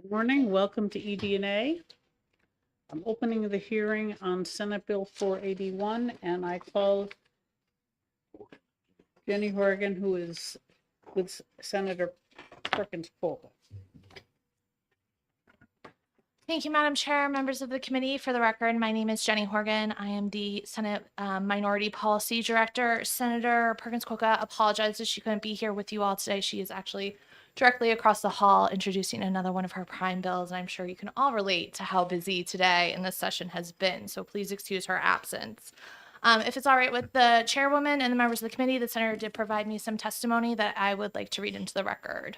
Good morning. Welcome to ED&A. I'm opening the hearing on Senate Bill 481, and I call Jenny Horgan, who is with Senator Perkins Coker. Thank you, Madam Chair, members of the committee. For the record, my name is Jenny Horgan. I am the Senate Minority Policy Director. Senator Perkins Coker apologizes she couldn't be here with you all today. She is actually directly across the hall introducing another one of her prime bills, and I'm sure you can all relate to how busy today and this session has been, so please excuse her absence. If it's all right with the chairwoman and the members of the committee, the senator did provide me some testimony that I would like to read into the record.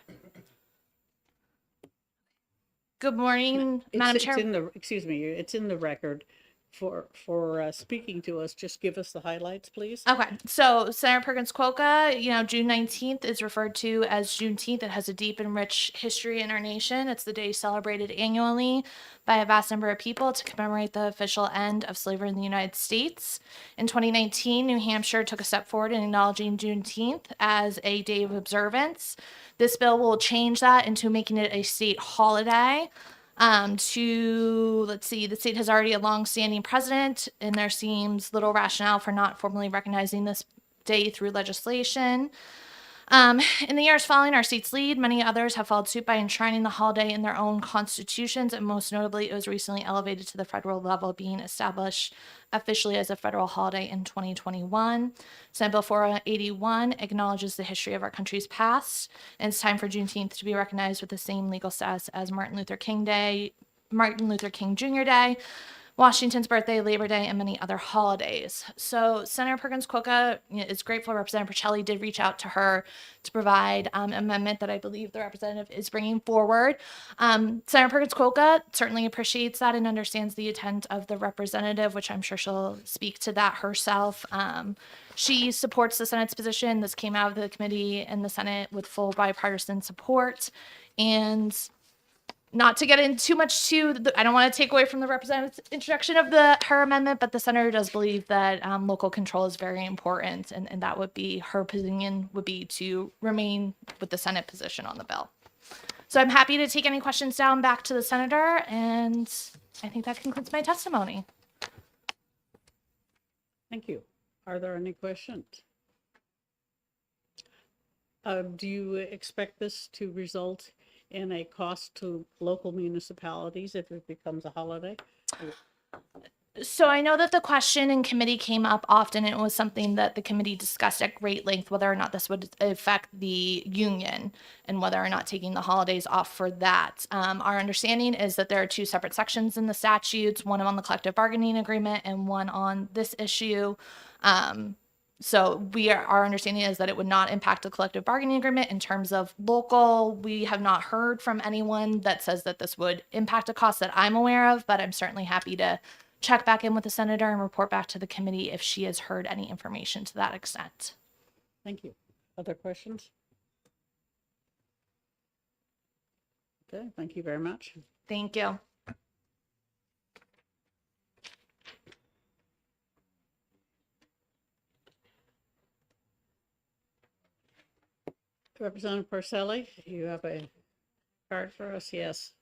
Good morning, Madam Chair. It's in the record. For speaking to us, just give us the highlights, please. Okay, so Senator Perkins Coker, June 19th is referred to as Juneteenth. It has a deep and rich history in our nation. It's the day celebrated annually by a vast number of people to commemorate the official end of slavery in the United States. In 2019, New Hampshire took a step forward in acknowledging Juneteenth as a day of observance. This bill will change that into making it a state holiday. The state has already a long-standing precedent, and there seems little rationale for not formally recognizing this day through legislation. In the years following our state's lead, many others have followed suit by enshrining the holiday in their own constitutions, and most notably, it was recently elevated to the federal level, being established officially as a federal holiday in 2021. Senate Bill 481 acknowledges the history of our country's past, and it's time for Juneteenth to be recognized with the same legal status as Martin Luther King Jr. Day, Washington's birthday, Labor Day, and many other holidays. So Senator Perkins Coker is grateful Representative Porcelli did reach out to her to provide an amendment that I believe the representative is bringing forward. Senator Perkins Coker certainly appreciates that and understands the intent of the representative, which I'm sure she'll speak to that herself. She supports the Senate's position. This came out of the committee and the Senate with full bipartisan support. And not to get in too much I don't want to take away from the representative's introduction of her amendment, but the senator does believe that local control is very important, and that would be her opinion would be to remain with the Senate position on the bill. So I'm happy to take any questions down back to the senator, and I think that concludes my testimony. Thank you. Are there any questions? Do you expect this to result in a cost to local municipalities if it becomes a holiday? So I know that the question in committee came up often. It was something that the committee discussed at great length, whether or not this would affect the union and whether or not taking the holidays off for that. Our understanding is that there are two separate sections in the statutes, one on the collective bargaining agreement and one on this issue. So our understanding is that it would not impact the collective bargaining agreement in terms of local. We have not heard from anyone that says that this would impact a cost that I'm aware of, but I'm certainly happy to check back in with the senator and report back to the committee if she has heard any information to that extent. Thank you. Other questions? Okay, thank you very much. Thank you. Representative Porcelli, you have a card for us? Yes.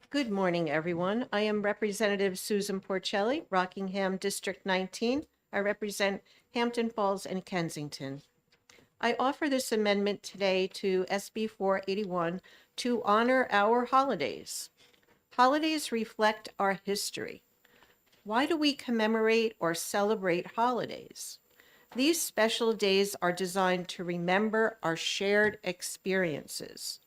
Good morning, everyone. I am Representative Susan Porcelli, Rockingham District 19. I represent Hampton Falls and Kensington. I offer this amendment today to SB 481 to honor our holidays. Holidays reflect our history. Why do we commemorate or celebrate holidays? These special days are designed to remember our shared experiences.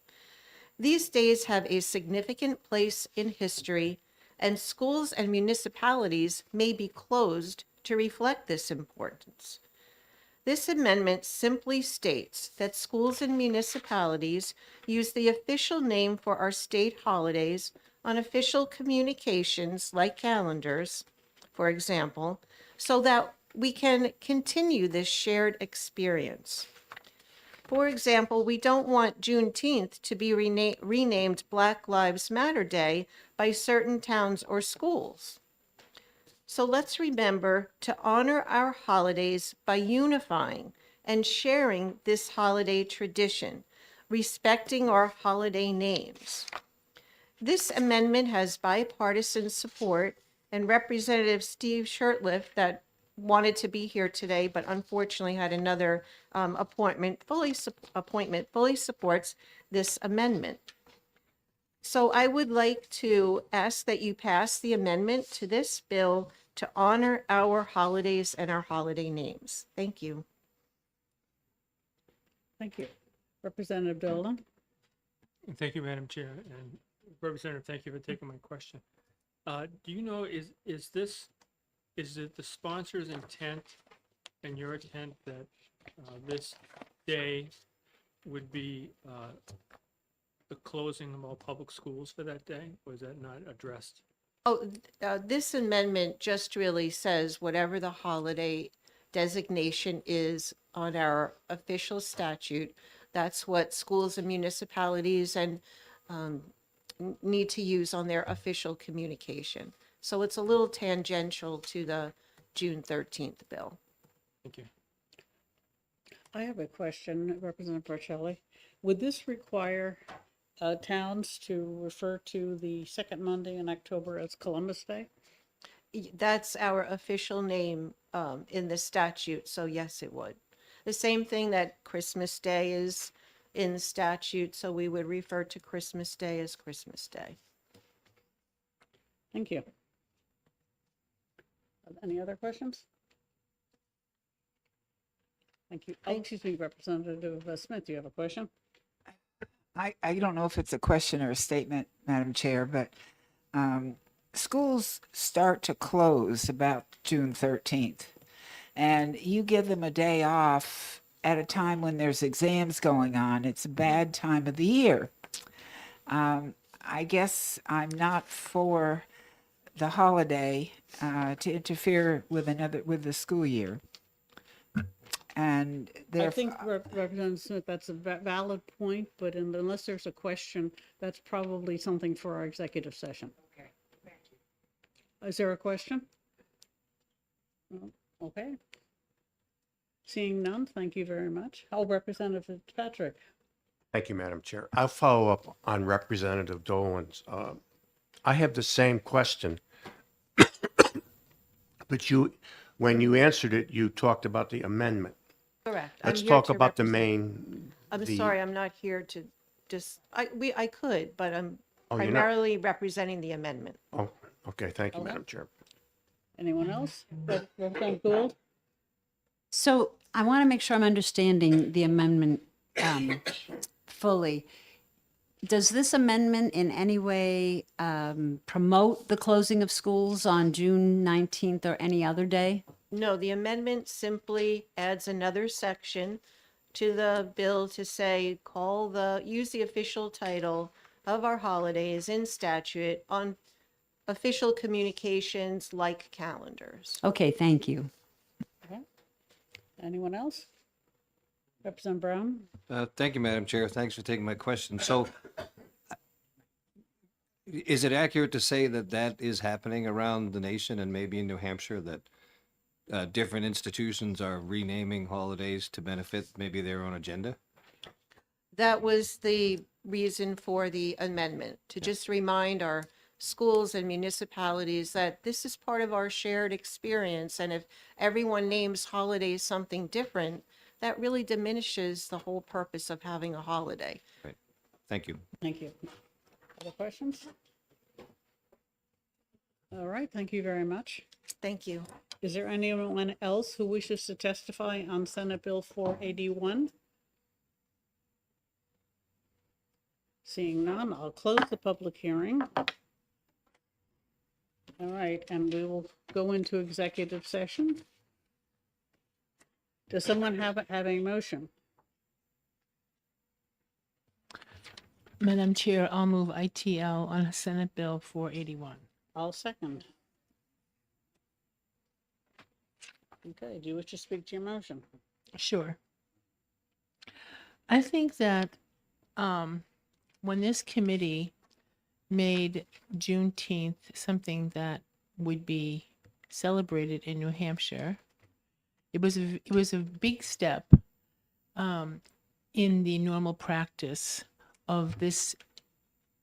These days have a significant place in history, and schools and municipalities may be closed to reflect this importance. This amendment simply states that schools and municipalities use the official name for our state holidays on official communications like calendars, for example, so that we can continue this shared experience. For example, we don't want Juneteenth to be renamed Black Lives Matter Day by certain towns or schools. So let's remember to honor our holidays by unifying and sharing this holiday tradition, respecting our holiday names. This amendment has bipartisan support, and Representative Steve Shurtleff, that wanted to be here today but unfortunately had another appointment, fully supports this amendment. So I would like to ask that you pass the amendment to this bill to honor our holidays and our holiday names. Thank you. Thank you. Representative Dolan? Thank you, Madam Chair, and Representative, thank you for taking my question. Do you know, is it the sponsor's intent and your intent that this day would be the closing of all public schools for that day, or is that not addressed? Oh, this amendment just really says whatever the holiday designation is on our official statute, that's what schools and municipalities and need to use on their official communication. So it's a little tangential to the June 13th bill. Thank you. I have a question, Representative Porcelli. Would this require towns to refer to the second Monday in October as Columbus Day? That's our official name in the statute, so yes, it would. The same thing that Christmas Day is in the statute, so we would refer to Christmas Day as Christmas Day. Thank you. Any other questions? Thank you. Oh, excuse me, Representative Smith, you have a question? I don't know if it's a question or a statement, Madam Chair, but schools start to close about June 13th, and you give them a day off at a time when there's exams going on. It's a bad time of the year. I guess I'm not for the holiday to interfere with the school year. And I think, Representative Smith, that's a valid point, but unless there's a question, that's probably something for our executive session. Okay, thank you. Is there a question? No? Okay. Seeing none, thank you very much. Oh, Representative Fitzpatrick. Thank you, Madam Chair. I'll follow up on Representative Dolan's. I have the same question, but when you answered it, you talked about the amendment. Correct. Let's I'm here talk to about the represent- main. I'm the- sorry, I'm not here to just, I could, but I'm Oh, you're not? primarily representing the amendment. Oh, okay. Thank you, Okay. Madam Chair. Anyone else? Representative Gould? So I want to make sure I'm understanding the amendment fully. Does this amendment in any way promote the closing of schools on June 19th or any other day? No, the amendment simply adds another section to the bill to say, use the official title of our holidays in statute on official communications like calendars. Okay, thank you. Anyone else? Representative Brown? Thank you, Madam Chair. Thanks for taking my question. So is it accurate to say that that is happening around the nation and maybe in New Hampshire, that different institutions are renaming holidays to benefit maybe their own agenda? That was the reason for the amendment, to just remind our schools and municipalities that this is part of our shared experience. And if everyone names holidays something different, that really diminishes the whole purpose of having a holiday. Right. Thank you. Thank you. Other questions? All right, thank you very much. Thank you. Is there anyone else who wishes to testify on Senate Bill 481? Seeing none, I'll close the public hearing. All right, and we will go into executive session. Does someone have a motion? Madam Chair, I'll move ITL on Senate Bill 481. I'll second. Okay, do you wish to speak to your motion? Sure. I think that when this committee made Juneteenth something that would be celebrated in New Hampshire, it was a big step in the normal practice of this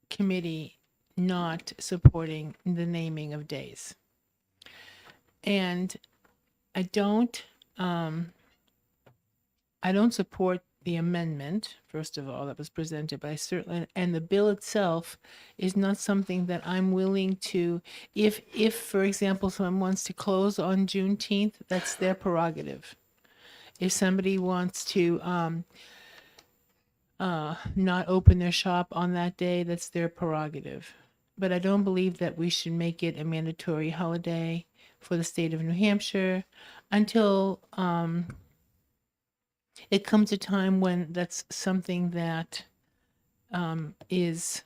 committee not supporting the naming of days. And I don't support the amendment, first of all, that was presented, but I certainly, and the bill itself is not something that I'm willing to, if, for example, someone wants to close on Juneteenth, that's their prerogative. If somebody wants to not open their shop on that day, that's their prerogative. But I don't believe that we should make it a mandatory holiday for the state of New Hampshire until it comes a time when that's something that is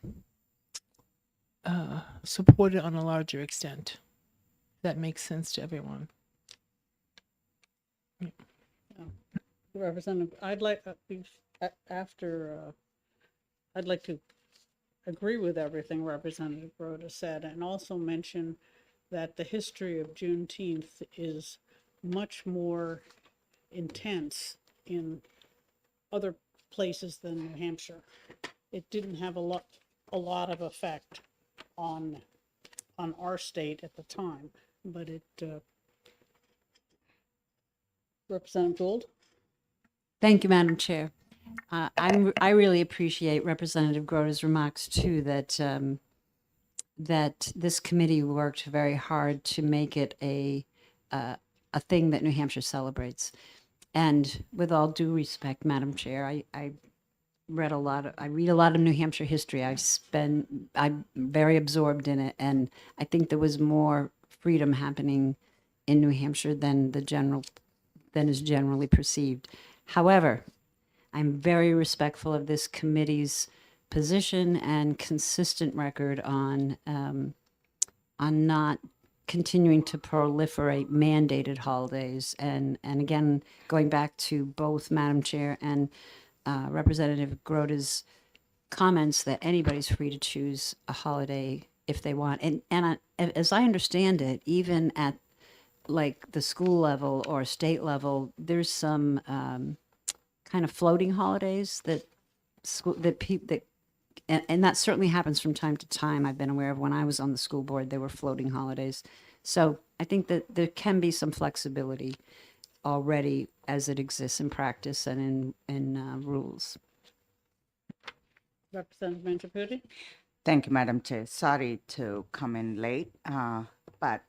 supported on a larger extent. That makes sense to everyone. Representative, I'd like, I'd like to agree with everything Representative Rhoda said, and also mention that the history of Juneteenth is much more intense in other places than New Hampshire. It didn't have a lot of effect on our state at the time, but it Representative Gould? Thank you, Madam Chair. I really appreciate Representative Grota's remarks too, that that this committee worked very hard to make it a thing that New Hampshire celebrates. And with all due respect, Madam Chair, I read a lot of New Hampshire history. I'm very absorbed in it, and I think there was more freedom happening in New Hampshire than is generally perceived. However, I'm very respectful of this committee's position and consistent record on not continuing to proliferate mandated holidays. And again, going back to both Madam Chair and Representative Grota's comments that anybody's free to choose a holiday if they want. And as I understand it, even at like the school level or state level, there's some kind of floating holidays that and that certainly happens from time to time. I've been aware of when I was on the school board, there were floating holidays. So I think that there can be some flexibility already as it exists in practice and in rules. Representative Manchaputi? Thank you, Madam Chair. Sorry to come in late, but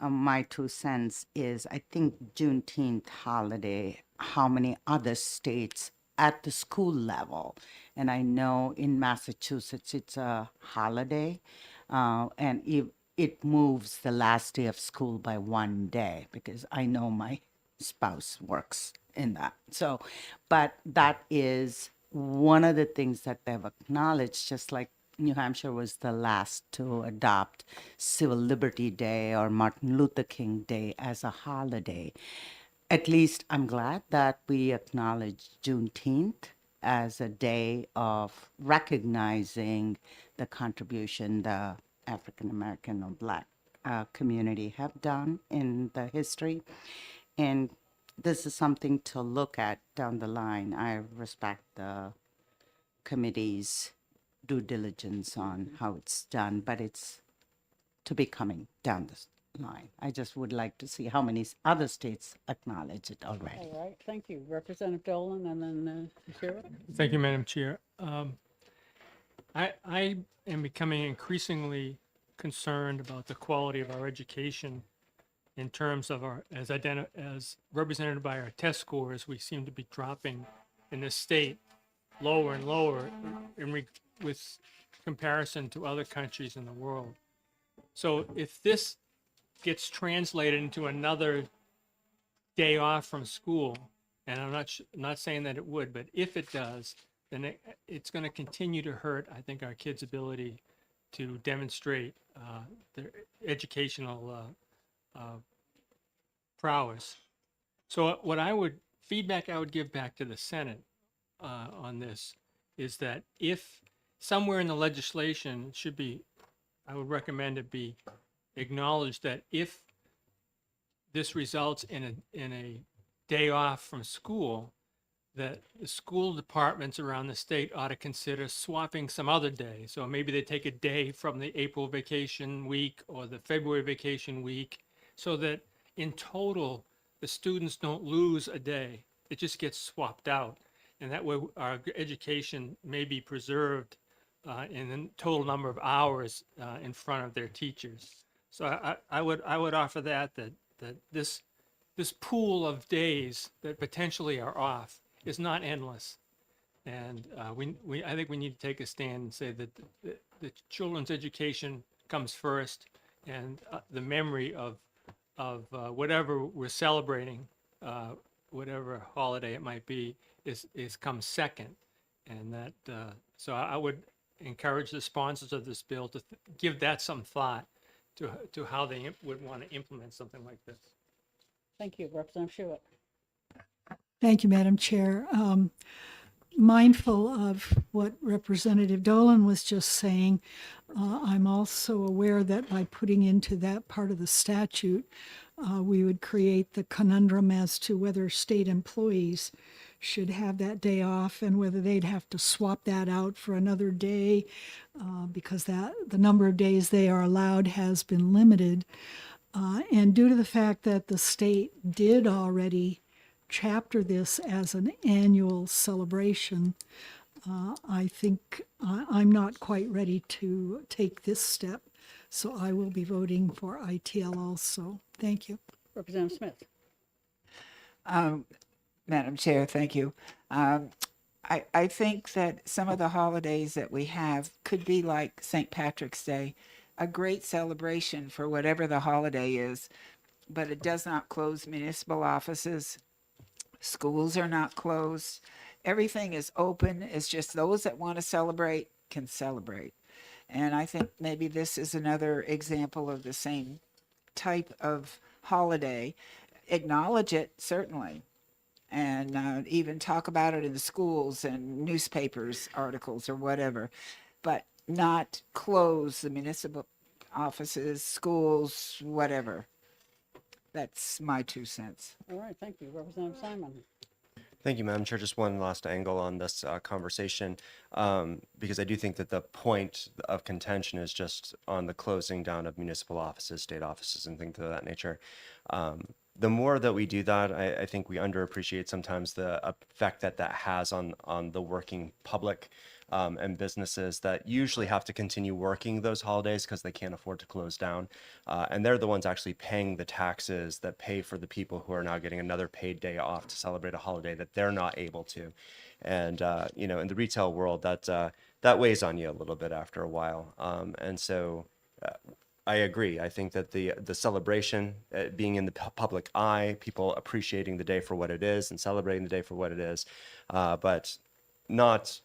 my 2 cents is I think Juneteenth holiday, how many other states at the school level, and I know in Massachusetts it's a holiday, and it moves the last day of school by 1 day because I know my spouse works in that. So, but that is one of the things that they've acknowledged, just like New Hampshire was the last to adopt Civil Liberty Day or Martin Luther King Day as a holiday. At least I'm glad that we acknowledge Juneteenth as a day of recognizing the contribution the African American or Black community have done in the history. And this is something to look at down the line. I respect the committee's due diligence on how it's done, but it's to be coming down the line. I just would like to see how many other states acknowledge it already. All right, thank you. Representative Dolan and then Shira? Thank you, Madam Chair. I am becoming increasingly concerned about the quality of our education in terms of our, as represented by our test scores. We seem to be dropping in this state lower and lower with comparison to other countries in the world. So if this gets translated into another day off from school, and I'm not saying that it would, but if it does, then it's going to continue to hurt, I think, our kids' ability to demonstrate their educational prowess. So feedback I would give back to the Senate on this is that if somewhere in the legislation it should be, I would recommend it be acknowledged that if this results in a day off from school, that the school departments around the state ought to consider swapping some other day. So maybe they take a day from the April vacation week or the February vacation week, so that in total, the students don't lose a day. It just gets swapped out. And that way our education may be preserved in the total number of hours in front of their teachers. So I would offer that this pool of days that potentially are off is not endless. And I think we need to take a stand and say that the children's education comes first, and the memory of whatever we're celebrating, whatever holiday it might be, is comes second. And that so I would encourage the sponsors of this bill to give that some thought to how they would want to implement something like this. Thank you, Representative Schuett. Thank you, Madam Chair. Mindful of what Representative Dolan was just saying, I'm also aware that by putting into that part of the statute, we would create the conundrum as to whether state employees should have that day off and whether they'd have to swap that out for another day because the number of days they are allowed has been limited. And due to the fact that the state did already chapter this as an annual celebration, I think I'm not quite ready to take this step. So I will be voting for ITL also. Thank you. Representative Smith. Madam Chair, thank you. I think that some of the holidays that we have could be like St. Patrick's Day, a great celebration for whatever the holiday is, but it does not close municipal offices. Schools are not closed. Everything is open. It's just those that want to celebrate can celebrate. And I think maybe this is another example of the same type of holiday. Acknowledge it, certainly, and even talk about it in the schools and newspapers, articles, or whatever, but not close the municipal offices, schools, whatever. That's my 2 cents. All right, thank you. Representative Simon. Thank you, Madam Chair. Just one last angle on this conversation, because I do think that the point of contention is just on the closing down of municipal offices, state offices, and things of that nature. The more that we do that, I think we underappreciate sometimes the effect that has on the working public and businesses that usually have to continue working those holidays because they can't afford to close down. And they're the ones actually paying the taxes that pay for the people who are now getting another paid day off to celebrate a holiday that they're not able to. And, in the retail world, that weighs on you a little bit after a while. And so I agree. I think that the celebration being in the public eye, people appreciating the day for what it is and celebrating the day for what it is, but not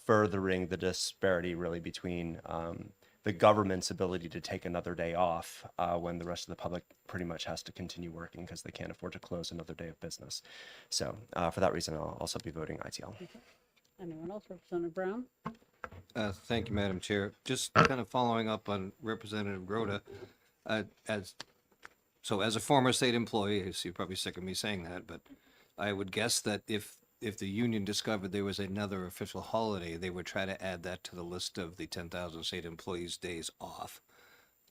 furthering the disparity really between the government's ability to take another day off when the rest of the public pretty much has to continue working because they can't afford to close another day of business. So for that reason, I'll also be voting ITL. Anyone else? Representative Brown? Thank you, Madam Chair. Just kind of following up on Representative Grota, as a former state employee, so you're probably sick of me saying that, but I would guess that if the union discovered there was another official holiday, they would try to add that to the list of the 10,000 state employees' days off.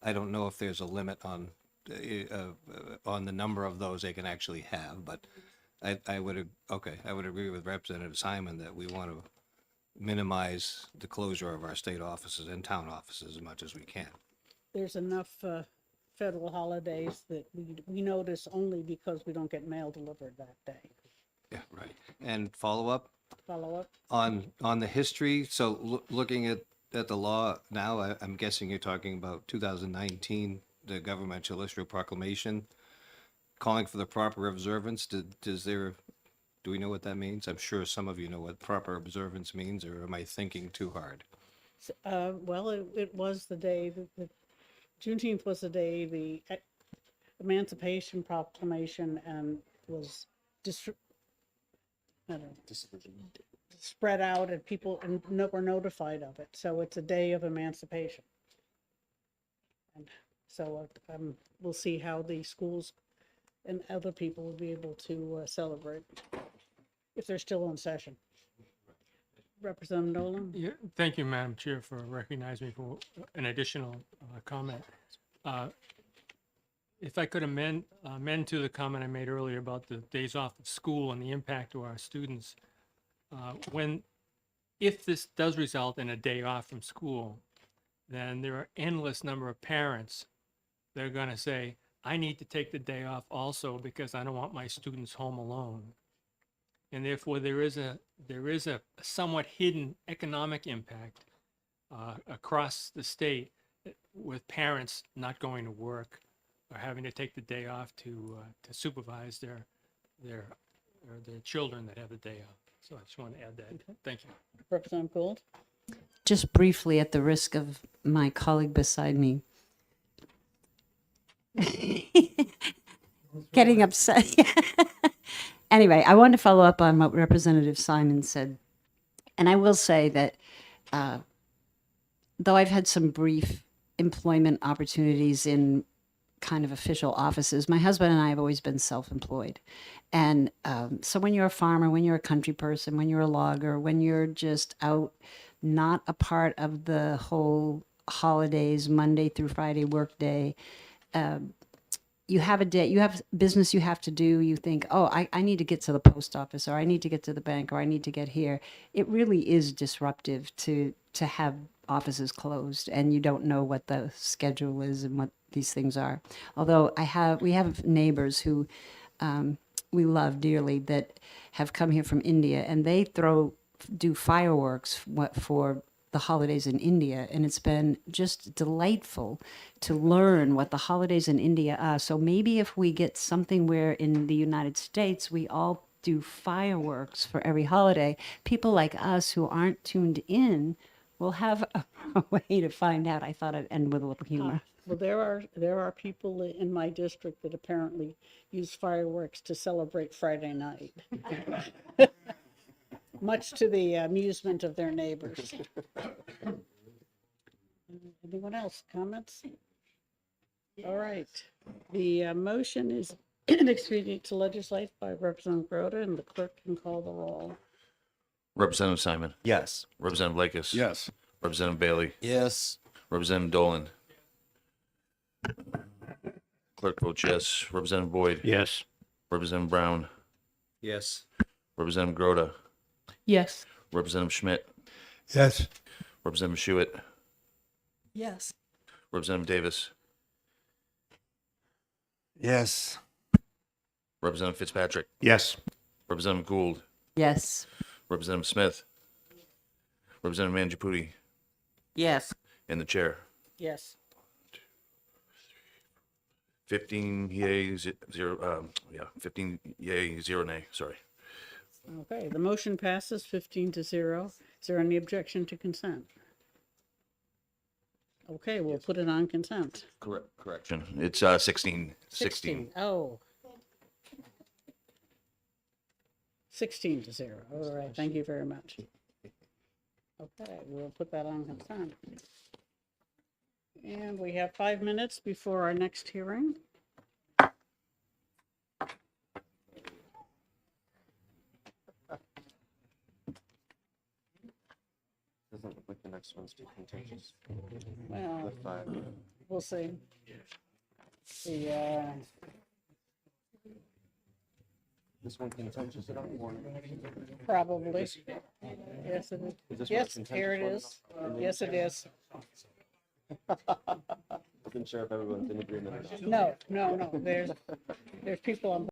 I don't know if there's a limit on the number of those they can actually have, but I would agree with Representative Simon that we want to minimize the closure of our state offices and town offices as much as we can. There's enough federal holidays that we notice only because we don't get mail delivered that day. Yeah, right. And follow up Follow up? on the history. So looking at the law now, I'm guessing you're talking about 2019, the governmental issue proclamation calling for the proper observance. Do we know what that means? I'm sure some of you know what proper observance means, or am I thinking too hard? Well, it was the day that Juneteenth was the day the Emancipation Proclamation and was spread out and people were notified of it. So it's a day of emancipation. And so we'll see how the schools and other people will be able to celebrate if they're still in session. Representative Nolan? Yeah, thank you, Madam Chair, for recognizing me for an additional comment. If I could amend to the comment I made earlier about the days off of school and the impact to our students, if this does result in a day off from school, then there are endless number of parents that are going to say, I need to take the day off also because I don't want my students home alone. And therefore, there is a somewhat hidden economic impact across the state with parents not going to work or having to take the day off to supervise their children that have the day off. So I just want to add that. Okay. Thank you. Representative Gould? Just briefly, at the risk of my colleague beside me getting upset. Anyway, I wanted to follow up on what Representative Simon said. And I will say that though I've had some brief employment opportunities in kind of official offices, my husband and I have always been self-employed. And so when you're a farmer, when you're a country person, when you're a logger, when you're just out, not a part of the whole holidays, Monday through Friday workday, you have a day, you have business you have to do. You think, oh, I need to get to the post office, or I need to get to the bank, or I need to get here. It really is disruptive to have offices closed, and you don't know what the schedule is and what these things are. Although we have neighbors who we love dearly that have come here from India, and they do fireworks for the holidays in India, and it's been just delightful to learn what the holidays in India are. So maybe if we get something where in the United States we all do fireworks for every holiday, people like us who aren't tuned in will have a way to find out. I thought I'd end with a little humor. Well, there are people in my district that apparently use fireworks to celebrate Friday night. Much to the amusement of their neighbors. Anyone else? Comments? All right. The motion is expedient to legislate by Representative Groda, and the clerk can call the roll. Representative Simon. Yes. Representative Lakis. Yes. Representative Bailey. Yes. Representative Dolan. Clerk votes yes. Representative Boyd. Yes. Representative Brown. Yes. Representative Groda. Yes. Representative Schmidt. Yes. Representative Schuett. Yes. Representative Davis. Yes. Representative Fitzpatrick. Yes. Representative Gould. Yes. Representative Smith. Representative Mangiaputi. Yes. And the chair. Yes. 15 yea, 15 yea, 0 nay, sorry. Okay, the motion passes 15-0. Is there any objection to consent? Okay, we'll put it on consent. Correction. It's 16. 16. Oh. 16-0. All right, thank you very much. Okay, we'll put that on consent. And we have 5 minutes before our next hearing. Doesn't look like the next one's too contentious. Well, The 5. we'll see. The, This one contentious at all? probably. Yes, it is. Is this Yes, one here it contentious is. one? Yes, it is. Wasn't sure if everyone's in agreement or not. No. There's people on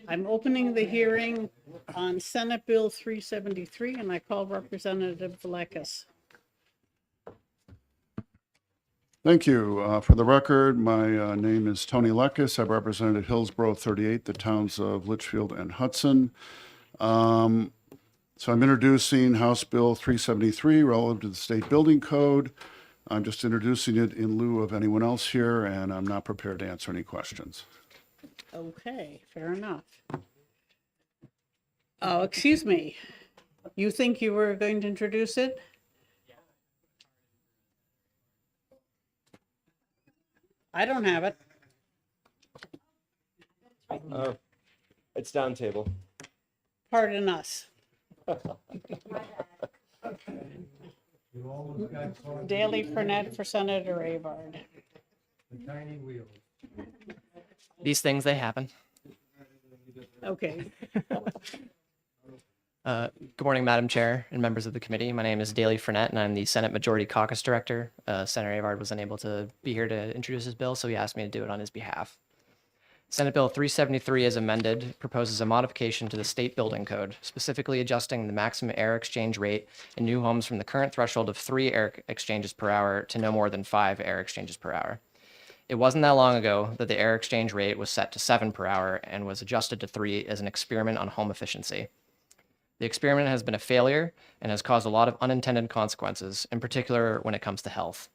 I'm opening the hearing on Senate Bill 373, and I call Representative Villekas. Thank you. For the record, my name is Tony Lekis. I've represented Hillsborough 38, the towns of Litchfield and Hudson. So I'm introducing House Bill 373 relative to the state building code. I'm just introducing it in lieu of anyone else here, and I'm not prepared to answer any questions. Okay, fair enough. Oh, excuse me. You think you were going to introduce it? I don't have it. It's down table. Pardon us. Daley Burnett for Senator Avard. These things, they happen. Okay. Good morning, Madam Chair and members of the committee. My name is Daley Burnett, and I'm the Senate Majority Caucus Director. Senator Avard was unable to be here to introduce his bill, so he asked me to do it on his behalf. Senate Bill 373, as amended, proposes a modification to the state building code, specifically adjusting the maximum air exchange rate in new homes from the current threshold of 3 air exchanges per hour to no more than 5 air exchanges per hour. It wasn't that long ago that the air exchange rate was set to 7 per hour and was adjusted to 3 as an experiment on home efficiency. The experiment has been a failure and has caused a lot of unintended consequences, in particular when it comes to health.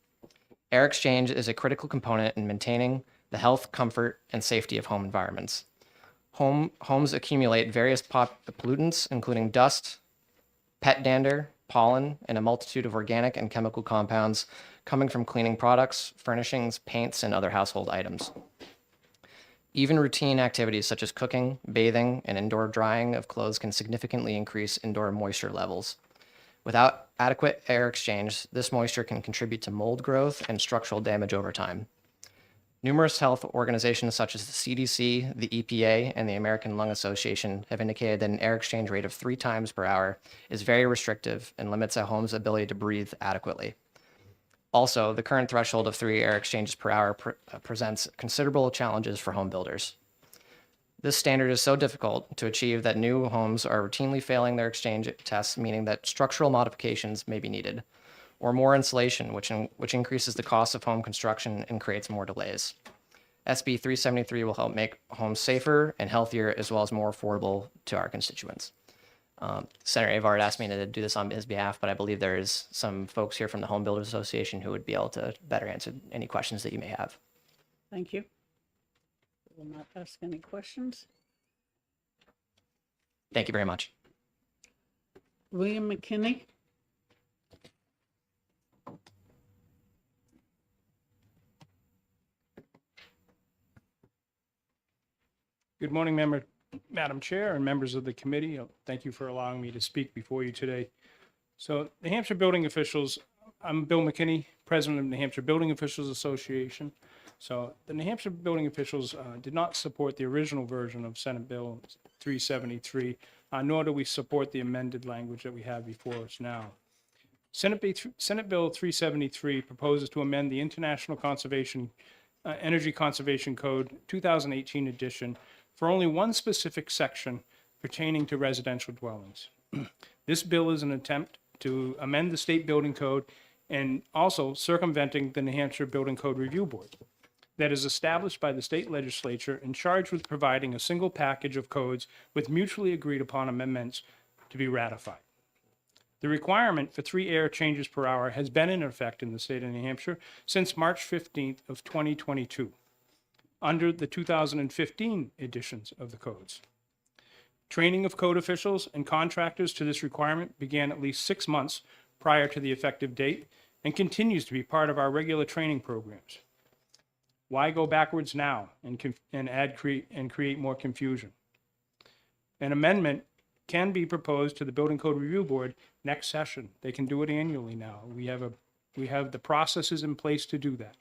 Air exchange is a critical component in maintaining the health, comfort, and safety of home environments. Homes accumulate various pollutants, including dust, pet dander, pollen, and a multitude of organic and chemical compounds coming from cleaning products, furnishings, paints, and other household items. Even routine activities such as cooking, bathing, and indoor drying of clothes can significantly increase indoor moisture levels. Without adequate air exchange, this moisture can contribute to mold growth and structural damage over time. Numerous health organizations such as the CDC, the EPA, and the American Lung Association have indicated that an air exchange rate of 3 times per hour is very restrictive and limits a home's ability to breathe adequately. Also, the current threshold of 3 air exchanges per hour presents considerable challenges for home builders. This standard is so difficult to achieve that new homes are routinely failing their exchange tests, meaning that structural modifications may be needed, or more insulation, which increases the cost of home construction and creates more delays. SB 373 will help make homes safer and healthier, as well as more affordable to our constituents. Senator Avard asked me to do this on his behalf, but I believe there is some folks here from the Home Builders Association who would be able to better answer any questions that you may have. Thank you. Will not ask any questions. Thank you very much. William McKinney. Good morning, Madam Chair and members of the committee. Thank you for allowing me to speak before you today. So the Hampshire Building Officials, I'm Bill McKinney, President of New Hampshire Building Officials Association. So the New Hampshire Building Officials did not support the original version of Senate Bill 373, nor do we support the amended language that we have before us now. Senate Bill 373 proposes to amend the International Energy Conservation Code 2018 edition for only one specific section pertaining to residential dwellings. This bill is an attempt to amend the state building code and also circumventing the New Hampshire Building Code Review Board that is established by the state legislature and charged with providing a single package of codes with mutually agreed upon amendments to be ratified. The requirement for 3 air changes per hour has been in effect in the state of New Hampshire since March 15th of 2022, under the 2015 editions of the codes. Training of code officials and contractors to this requirement began at least 6 months prior to the effective date and continues to be part of our regular training programs. Why go backwards now and create more confusion? An amendment can be proposed to the Building Code Review Board next session. They can do it annually now. We have the processes in place to do that,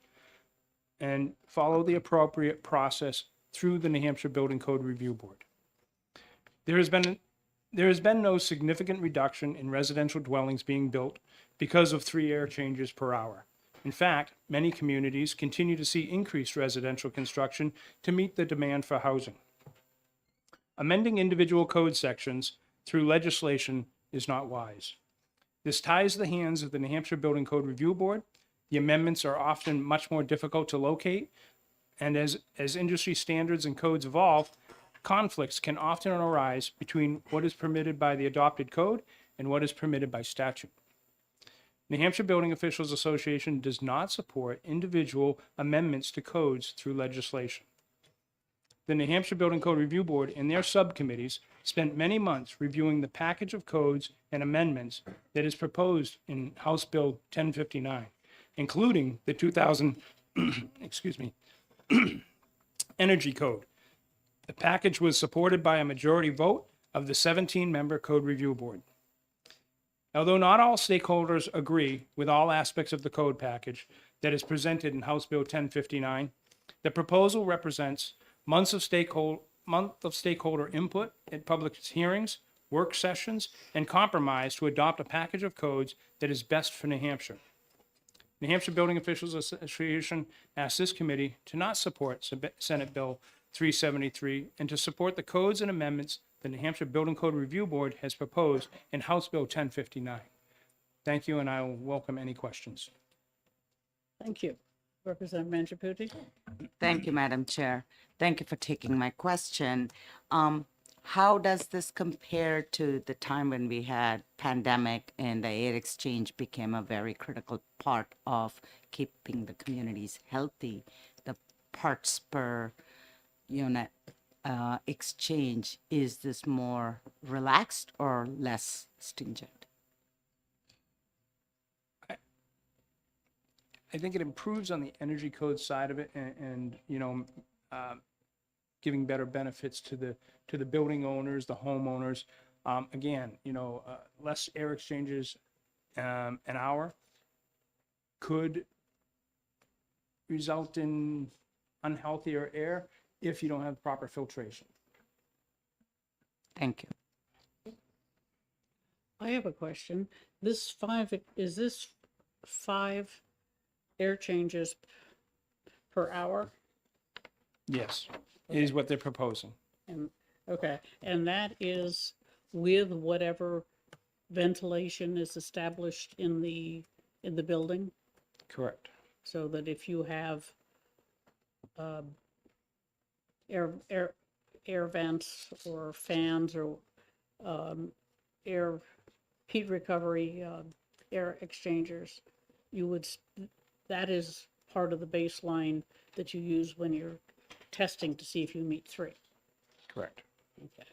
and follow the appropriate process through the New Hampshire Building Code Review Board. There has been no significant reduction in residential dwellings being built because of 3 air changes per hour. In fact, many communities continue to see increased residential construction to meet the demand for housing. Amending individual code sections through legislation is not wise. This ties the hands of the New Hampshire Building Code Review Board. The amendments are often much more difficult to locate, and as industry standards and codes evolve, conflicts can often arise between what is permitted by the adopted code and what is permitted by statute. New Hampshire Building Officials Association does not support individual amendments to codes through legislation. The New Hampshire Building Code Review Board and their subcommittees spent many months reviewing the package of codes and amendments that is proposed in House Bill 1059, including the 2000 Energy Code. The package was supported by a majority vote of the 17-member Code Review Board. Although not all stakeholders agree with all aspects of the code package that is presented in House Bill 1059, the proposal represents months of stakeholder input at public hearings, work sessions, and compromise to adopt a package of codes that is best for New Hampshire. New Hampshire Building Officials Association asks this committee to not support Senate Bill 373 and to support the codes and amendments the New Hampshire Building Code Review Board has proposed in House Bill 1059. Thank you, and I will welcome any questions. Thank you. Representative Mangiaputi? Thank you, Madam Chair. Thank you for taking my question. How does this compare to the time when we had pandemic and the air exchange became a very critical part of keeping the communities healthy? The parts per unit exchange, is this more relaxed or less stringent? I think it improves on the energy code side of it and giving better benefits to the building owners, the homeowners. Again, less air exchanges an hour could result in unhealthier air if you don't have proper filtration. Thank you. I have a question. Is this 5 air changes per hour? Yes, is what they're proposing. And okay, and that is with whatever ventilation is established in the building, Correct. so that if you have air vents or fans or air heat recovery air exchangers, that is part of the baseline that you use when you're testing to see if you meet 3. Correct. Okay.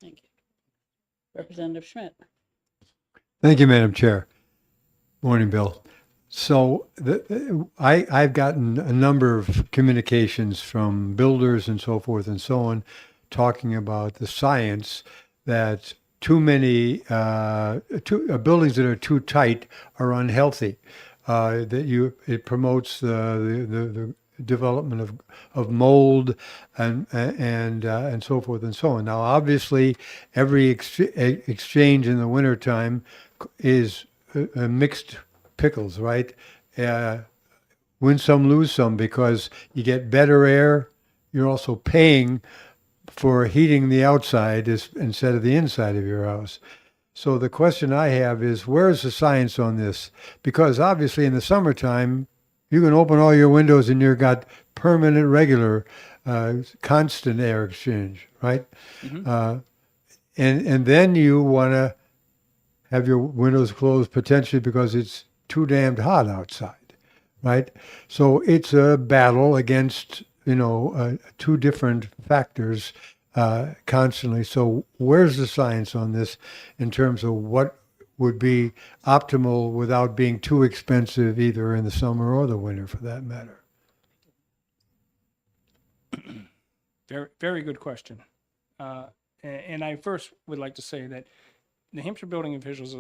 Thank you. Representative Schmidt. Thank you, Madam Chair. Morning, Bill. So I've gotten a number of communications from builders and so forth and so on, talking about the science that too many buildings that are too tight are unhealthy. It promotes the development of mold and so forth and so on. Now, obviously, every exchange in the wintertime is mixed pickles, right? Win some, lose some, because you get better air. You're also paying for heating the outside instead of the inside of your house. So the question I have is, where's the science on this? Because obviously in the summertime, you can open all your windows and you've got permanent, regular, constant air exchange, right? Mm-hmm. And then you want to have your windows closed potentially because it's too damned hot outside, right? So it's a battle against, two different factors constantly. So where's the science on this in terms of what would be optimal without being too expensive either in the summer or the winter for that matter? Very, very good question. And I first would like to say that New Hampshire Building Officials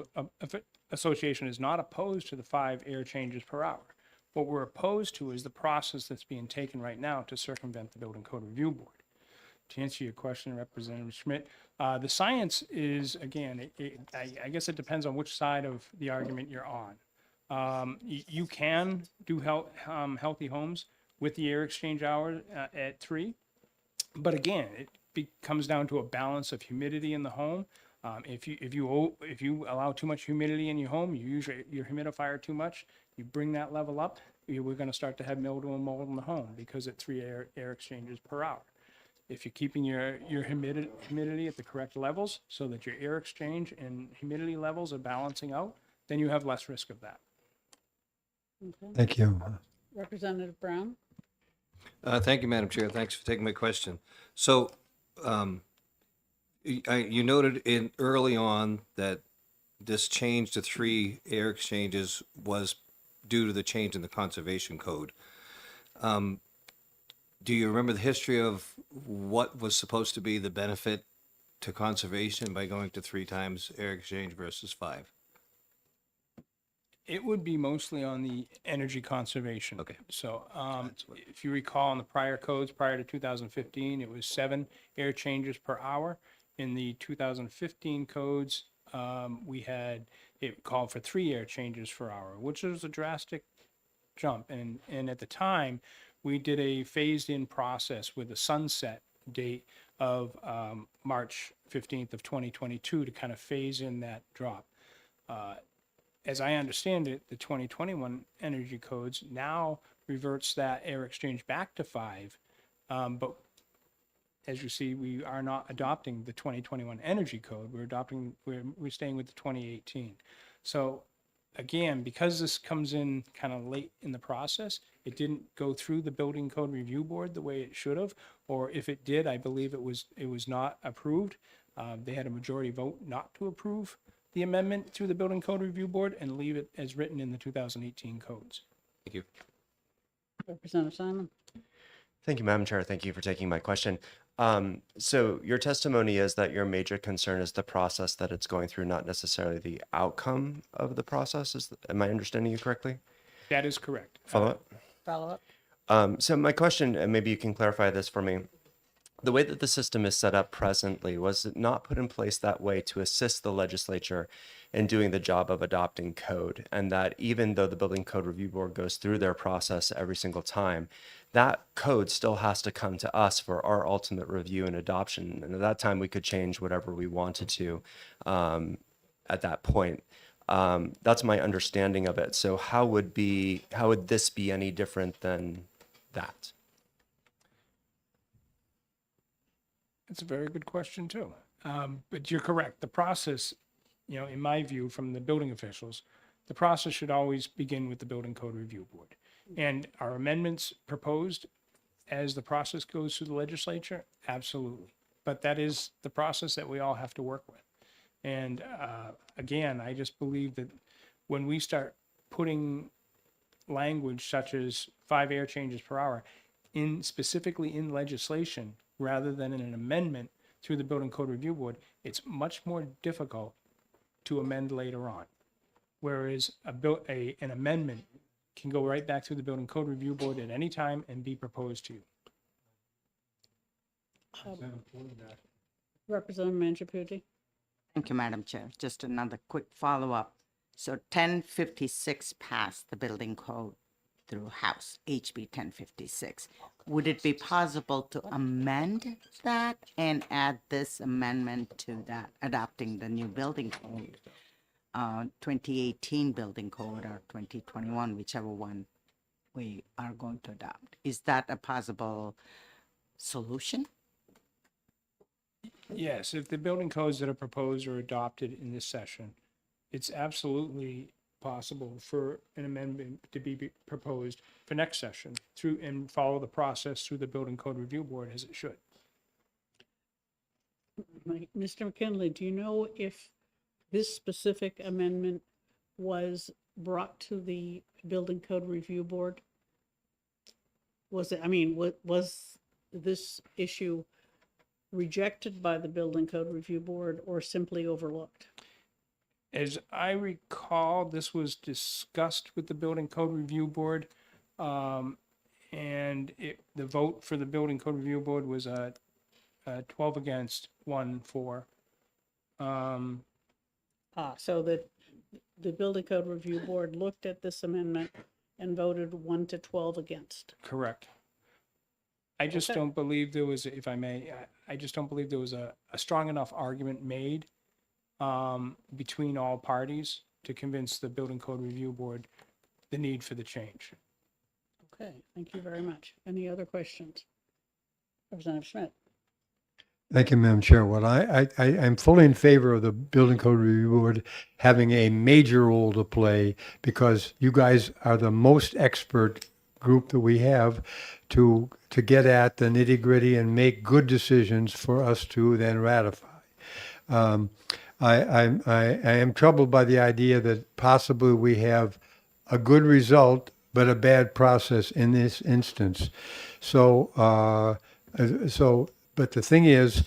Association is not opposed to the 5 air changes per hour. What we're opposed to is the process that's being taken right now to circumvent the Building Code Review Board. To answer your question, Representative Schmidt, the science is, again, I guess it depends on which side of the argument you're on. You can do healthy homes with the air exchange hour at 3. But again, comes down to a balance of humidity in the home. If you allow too much humidity in your home, you use your humidifier too much, you bring that level up, we're going to start to have mildew and mold in the home because at 3 air exchanges per hour. If you're keeping your humidity at the correct levels so that your air exchange and humidity levels are balancing out, then you have less risk of that. Okay. Thank you. Representative Brown? Thank you, Madam Chair. Thanks for taking my question. So, you noted early on that this change to 3 air exchanges was due to the change in the conservation code. Do you remember the history of what was supposed to be the benefit to conservation by going to 3 times air exchange versus 5? It would be mostly on the energy conservation. Okay. So if you recall in the prior codes, prior to 2015, it was 7 air changes per hour. In the 2015 codes, it called for 3 air changes per hour, which was a drastic jump. And at the time, we did a phased-in process with a sunset date of March 15th of 2022 to kind of phase in that drop. As I understand it, the 2021 energy codes now reverts that air exchange back to 5. But as you see, we are not adopting the 2021 energy code. We're staying with the 2018. So again, because this comes in kind of late in the process, it didn't go through the building code review board the way it should have, or if it did, I believe it was not approved. They had a majority vote not to approve the amendment through the building code review board and leave it as written in the 2018 codes. Thank you. Representative Simon? Thank you, Madam Chair. Thank you for taking my question. So your testimony is that your major concern is the process that it's going through, not necessarily the outcome of the process. Am I understanding you correctly? That is correct. Follow up? Follow up? So my question, and maybe you can clarify this for me. The way that the system is set up presently, was it not put in place that way to assist the legislature in doing the job of adopting code? And that even though the Building Code Review Board goes through their process every single time, that code still has to come to us for our ultimate review and adoption. And at that time, we could change whatever we wanted to at that point. That's my understanding of it. So how would this be any different than that? That's a very good question too. But you're correct. The process, in my view, from the building officials, the process should always begin with the Building Code Review Board. And are amendments proposed as the process goes through the legislature? Absolutely. But that is the process that we all have to work with. And again, I just believe that when we start putting language such as 5 air changes per hour specifically in legislation, rather than in an amendment through the Building Code Review Board, it's much more difficult to amend later on. Whereas an amendment can go right back through the Building Code Review Board at any time and be proposed to you. Representative Mangiaputi? Thank you, Madam Chair. Just another quick follow-up. So 1056 passed the building code through House, HB 1056. Would it be possible to amend that and add this amendment to that, adopting the new building code, 2018 building code or 2021, whichever one we are going to adopt? Is that a possible solution? Yes, if the building codes that are proposed are adopted in this session, it's absolutely possible for an amendment to be proposed for next session and follow the process through the Building Code Review Board as it should. Mr. McKinley, do you know if this specific amendment was brought to the Building Code Review Board? Was this issue rejected by the Building Code Review Board or simply overlooked? As I recall, this was discussed with the Building Code Review Board, and the vote for the Building Code Review Board was 12 against, 1 for. So that the Building Code Review Board looked at this amendment and voted 1 to 12 against. Correct. I just Okay. don't believe there was, if I may, I just don't believe there was a strong enough argument made between all parties to convince the Building Code Review Board the need for the change. Okay, thank you very much. Any other questions? Representative Schmidt. Thank you, Madam Chair. Well, I'm fully in favor of the Building Code Review Board having a major role to play because you guys are the most expert group that we have to get at the nitty gritty and make good decisions for us to then ratify. I am troubled by the idea that possibly we have a good result but a bad process in this instance. So but the thing is,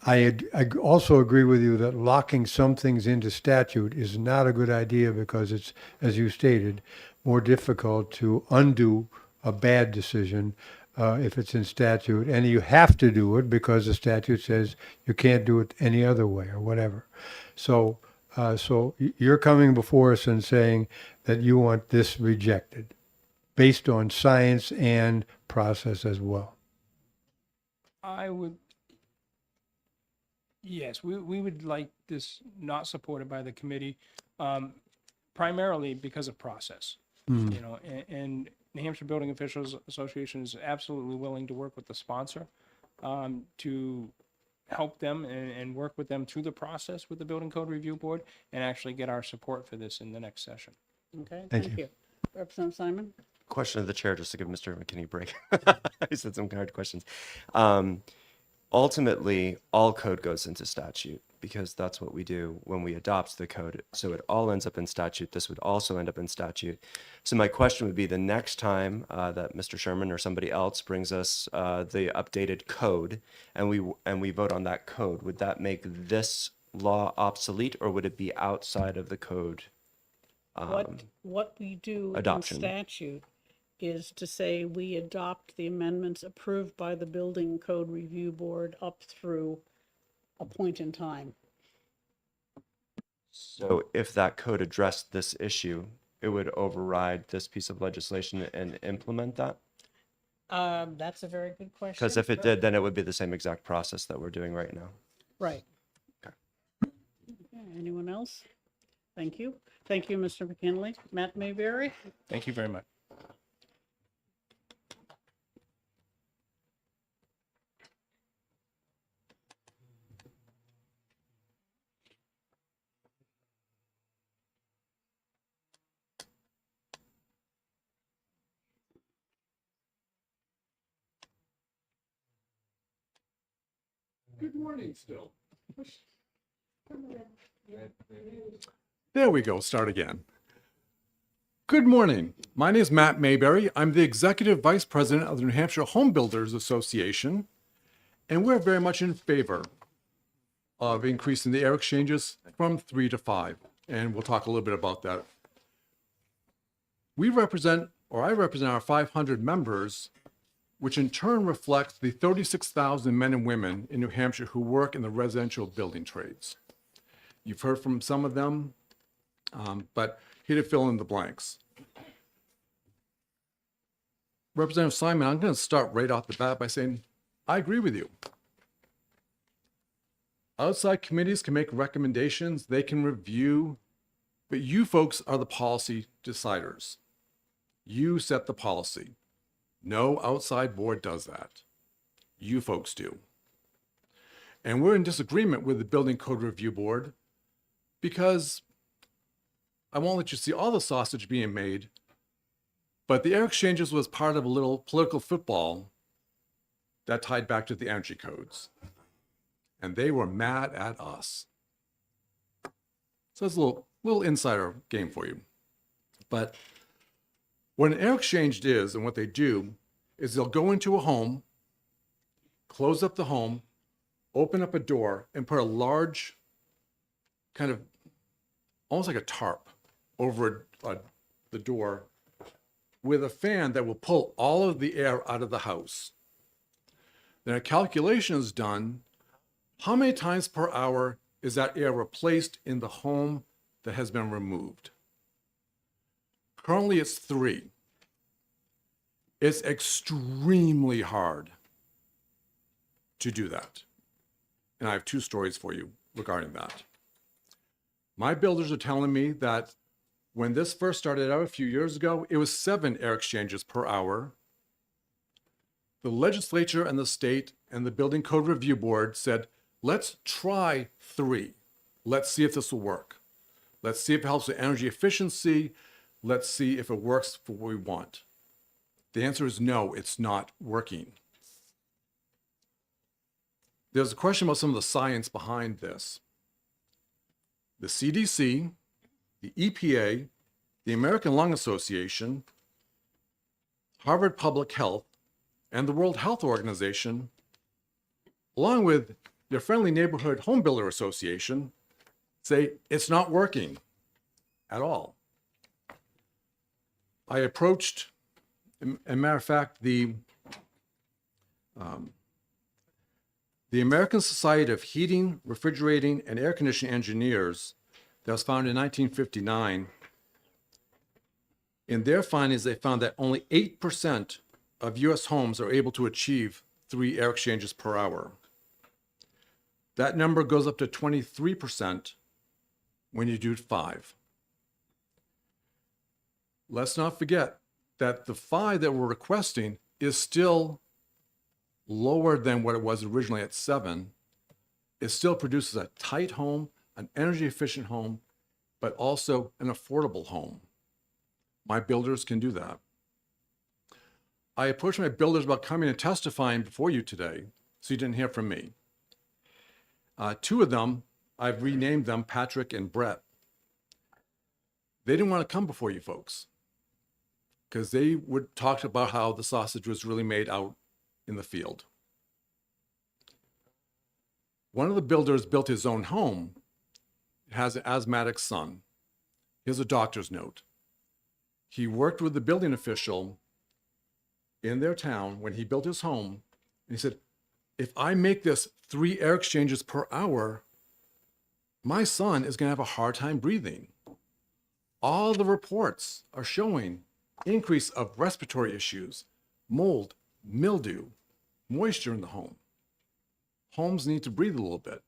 I also agree with you that locking some things into statute is not a good idea because it's, as you stated, more difficult to undo a bad decision if it's in statute. And you have to do it because the statute says you can't do it any other way or whatever. So you're coming before us and saying that you want this rejected based on science and process as well. I would, yes, we would like this not supported by the committee, primarily because of process. You know, and New Hampshire Building Officials Association is absolutely willing to work with the sponsor to help them and work with them through the process with the Building Code Review Board and actually get our support for this in the next session. Okay, Thank thank you. you. Representative Simon. Question of the chair, just to give Mr. McKinney a break. He said some hard questions. Ultimately, all code goes into statute because that's what we do when we adopt the code. So it all ends up in statute. This would also end up in statute. So my question would be the next time that Mr. Sherman or somebody else brings us the updated code and we vote on that code, would that make this law obsolete or would it be outside of the code? What we do adoption. in statute is to say we adopt the amendments approved by the Building Code Review Board up through a point in time. So if that code addressed this issue, it would override this piece of legislation and implement that? That's a very good question. Because if it did, then it would be the same exact process that we're doing right now. Right. Okay. Okay, anyone else? Thank you. Thank you, Mr. McKinley. Matt Mayberry? Thank you very much. Good morning still. There we go, start again. Good morning. My name is Matt Mayberry. I'm the Executive Vice President of the New Hampshire Home Builders Association, and we're very much in favor of increasing the air exchanges from 3 to 5, and we'll talk a little bit about that. I represent our 500 members, which in turn reflects the 36,000 men and women in New Hampshire who work in the residential building trades. You've heard from some of them, but here to fill in the blanks. Representative Simon, I'm going to start right off the bat by saying, I agree with you. Outside committees can make recommendations, they can review, but you folks are the policy deciders. You set the policy. No outside board does that. You folks do. And we're in disagreement with the Building Code Review Board because I won't let you see all the sausage being made, but the air exchanges was part of a little political football that tied back to the energy codes. And they were mad at us. So that's a little insider game for you. But what an air exchange is and what they do is they'll go into a home, close up the home, open up a door, and put a large kind of almost like a tarp over the door with a fan that will pull all of the air out of the house. Then a calculation is done. How many times per hour is that air replaced in the home that has been removed? Currently, it's 3. It's extremely hard to do that. And I have 2 stories for you regarding that. My builders are telling me that when this first started out a few years ago, it was 7 air exchanges per hour. The legislature and the state and the Building Code Review Board said, let's try 3. Let's see if this will work. Let's see if it helps with energy efficiency. Let's see if it works for what we want. The answer is no, it's not working. There's a question about some of the science behind this. The CDC, the EPA, the American Lung Association, Harvard Public Health, and the World Health Organization, along with your friendly neighborhood home builder association, say it's not working at all. I approached, as a matter of fact, the American Society of Heating, Refrigerating, and Air Conditioning Engineers that was founded in 1959. In their findings, they found that only 8% of U.S. homes are able to achieve 3 air exchanges per hour. That number goes up to 23% when you do 5. Let's not forget that the 5 that we're requesting is still lower than what it was originally at 7. It still produces a tight home, an energy efficient home, but also an affordable home. My builders can do that. I approached my builders about coming and testifying before you today, so you didn't hear from me. 2 of them, I've renamed them Patrick and Brett. They didn't want to come before you folks because they would talk about how the sausage was really made out in the field. One of the builders built his own home. It has an asthmatic son. Here's a doctor's note. He worked with the building official in their town when he built his home, and he said, if I make this 3 air exchanges per hour, my son is going to have a hard time breathing. All the reports are showing increase of respiratory issues, mold, mildew, moisture in the home. Homes need to breathe a little bit.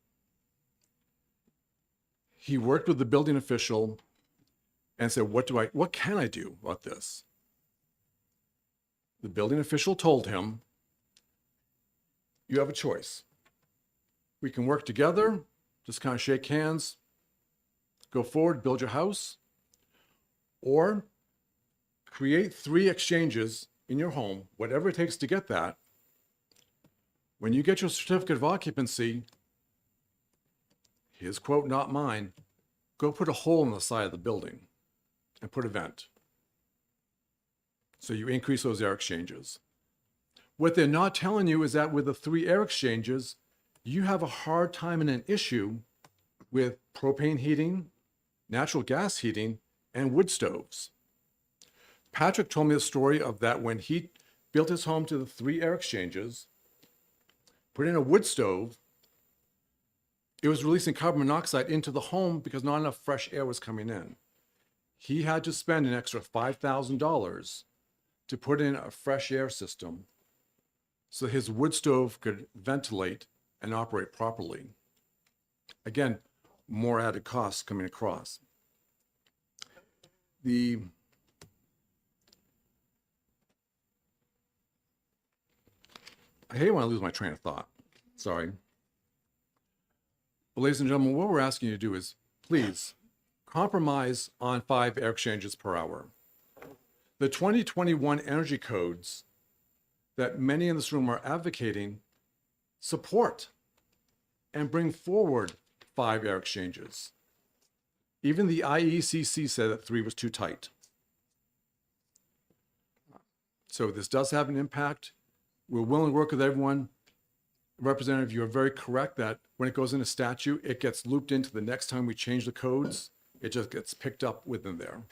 He worked with the building official and said, what can I do about this? The building official told him, you have a choice. We can work together, just kind of shake hands, go forward, build your house, or create 3 exchanges in your home, whatever it takes to get that. When you get your certificate of occupancy, his quote, not mine, go put a hole in the side of the building and put a vent. So you increase those air exchanges. What they're not telling you is that with the 3 air exchanges, you have a hard time and an issue with propane heating, natural gas heating, and wood stoves. Patrick told me the story of that when he built his home to the 3 air exchanges, put in a wood stove, it was releasing carbon monoxide into the home because not enough fresh air was coming in. He had to spend an extra $5,000 to put in a fresh air system so his wood stove could ventilate and operate properly. Again, more added costs coming across. I hate when I lose my train of thought. Sorry. But ladies and gentlemen, what we're asking you to do is please compromise on 5 air exchanges per hour. The 2021 energy codes that many in this room are advocating support and bring forward 5 air exchanges. Even the IECC said that 3 was too tight. So this does have an impact. We're willing to work with everyone. Representative, you are very correct that when it goes into statute, it gets looped into the next time we change the codes. It just gets picked up within there.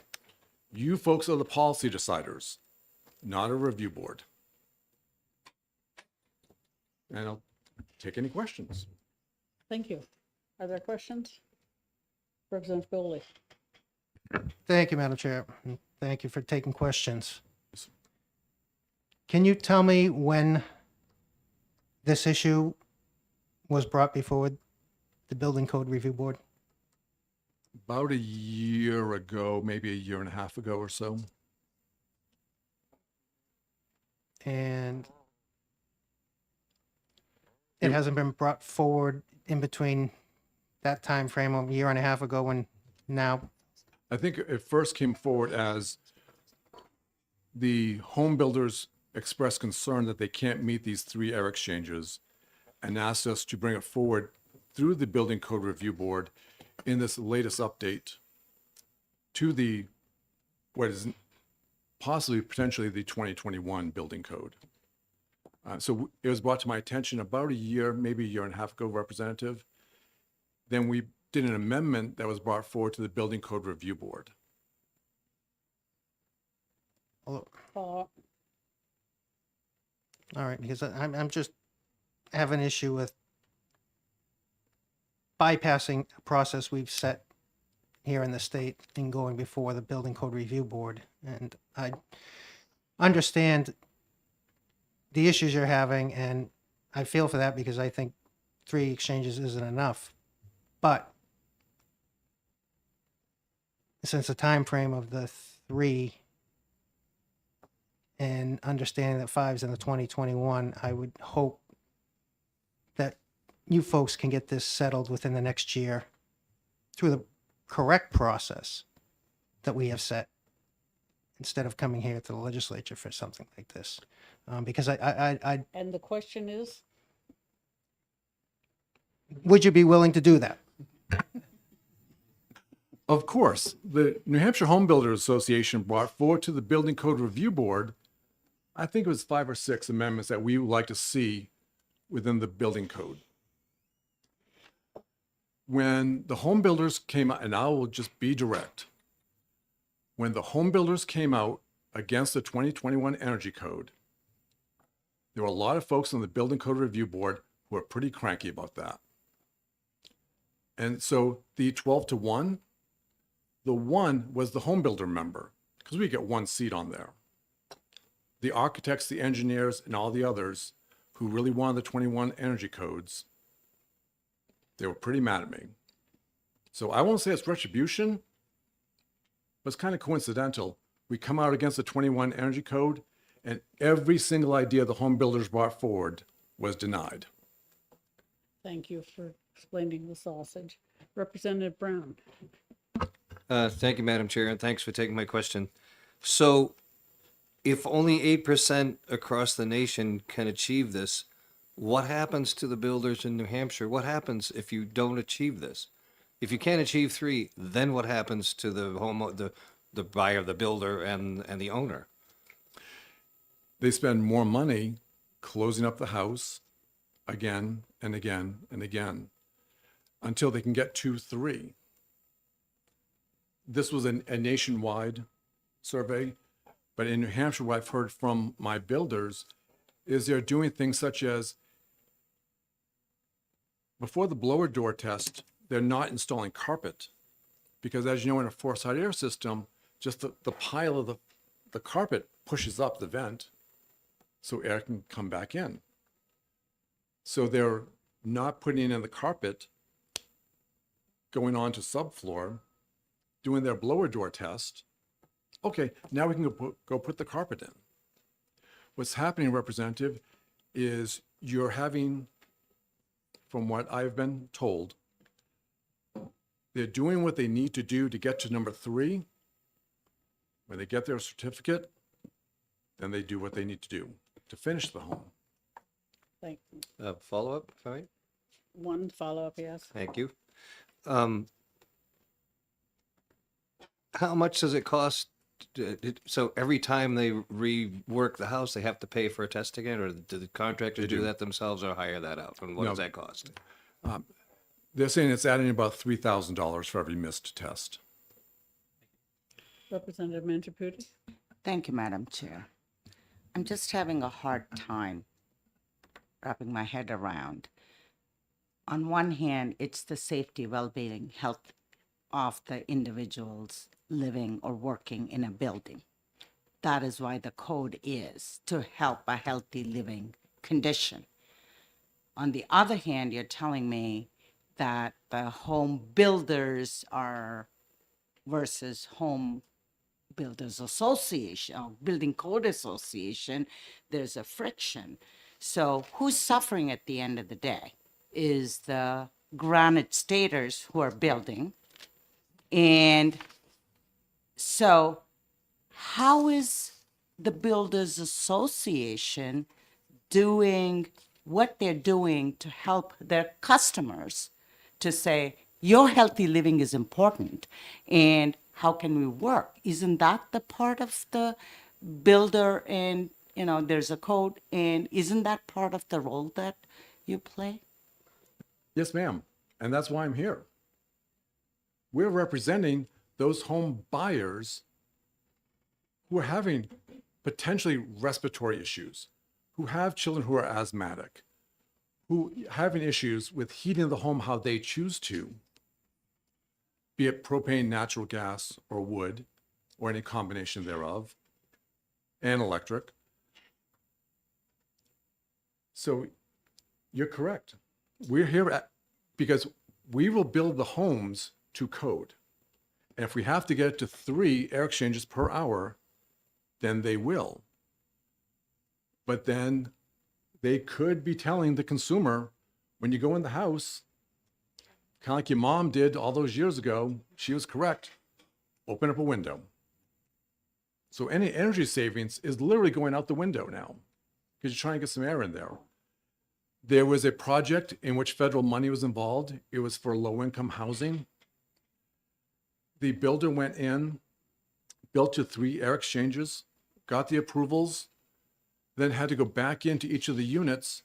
You folks are the policy deciders, not a review board. And I'll take any questions. Thank you. Are there questions? Representative Goley. Thank you, Madam Chair. and Thank you for taking questions. Can you tell me when this issue was brought before the Building Code Review Board? About a year ago, maybe a year and a half ago or so. And it hasn't been brought forward in between that time frame of a year and a half ago and now? I think it first came forward as the home builders expressed concern that they can't meet these 3 air exchanges and asked us to bring it forward through the Building Code Review Board in this latest update to the, what is possibly potentially the 2021 Building Code. So it was brought to my attention about a year, maybe a year and a half ago, Representative. Then we did an amendment that was brought forward to the Building Code Review Board. All Follow-up. right, because I'm just have an issue with bypassing a process we've set here in the state and going before the Building Code Review Board. And I understand the issues you're having, and I feel for that because I think 3 exchanges isn't enough. But since the time frame of the 3 and understanding that 5's in the 2021, I would hope that you folks can get this settled within the next year through the correct process that we have set, instead of coming here to the legislature for something like this. Because I And the question is? would you be willing to do that? Of course, the New Hampshire Home Builders Association brought forward to the Building Code Review Board, I think it was 5 or 6 amendments that we would like to see within the building code. When the home builders came out, and I will just be direct, when the home builders came out against the 2021 Energy Code, there were a lot of folks on the Building Code Review Board who were pretty cranky about that. And so the 12-1, the 1 was the home builder member, because we get 1 seat on there. The architects, the engineers, and all the others who really wanted the 21 energy codes, they were pretty mad at me. So I won't say it's retribution, but it's kind of coincidental. We come out against the 21 energy code, and every single idea the home builders brought forward was denied. Thank you for explaining the sausage. Representative Brown. Thank you, Madam Chair, and thanks for taking my question. So if only 8% across the nation can achieve this, what happens to the builders in New Hampshire? What happens if you don't achieve this? If you can't achieve 3, then what happens to the buyer, the builder, and the owner? They spend more money closing up the house again and again and again until they can get 2, 3. This was a nationwide survey, but in New Hampshire, what I've heard from my builders is they're doing things such as before the blower door test, they're not installing carpet because, as you know, in a forced-side air system, just the pile of the carpet pushes up the vent so air can come back in. So they're not putting in the carpet, going on to subfloor, doing their blower door test. Okay, now we can go put the carpet in. What's happening, Representative, is you're having, from what I've been told, they're doing what they need to do to get to number 3. When they get their certificate, then they do what they need to do to finish the home. Thank you. Follow-up, if I may? 1 follow-up, yes. Thank you. How much does it cost? So every time they rework the house, they have to pay for a test again, or do the contractors do that themselves or hire that out? And what does that cost? They're saying it's adding about $3,000 for every missed test. Representative Mangiapudi. Thank you, Madam Chair. I'm just having a hard time wrapping my head around. On one hand, it's the safety, well-being, health of the individuals living or working in a building. That is why the code is to help a healthy living condition. On the other hand, you're telling me that the home builders are versus home builders association, or building code association, there's a friction. So who's suffering at the end of the day? Is the granite staters who are building. And so how is the builders association doing what they're doing to help their customers to say, your healthy living is important, and how can we work? Isn't that the part of the builder? And, you know, there's a code, and isn't that part of the role that you play? Yes, ma'am. And that's why I'm here. We're representing those home buyers who are having potentially respiratory issues, who have children who are asthmatic, who having issues with heating the home how they choose to, be it propane, natural gas, or wood, or any combination thereof, and electric. So you're correct. We're here because we will build the homes to code. And if we have to get it to 3 air exchanges per hour, then they will. But then they could be telling the consumer, when you go in the house, kind of like your mom did all those years ago, she was correct, open up a window. So any energy savings is literally going out the window now because you're trying to get some air in there. There was a project in which federal money was involved. It was for low-income housing. The builder went in, built to 3 air exchanges, got the approvals, then had to go back into each of the units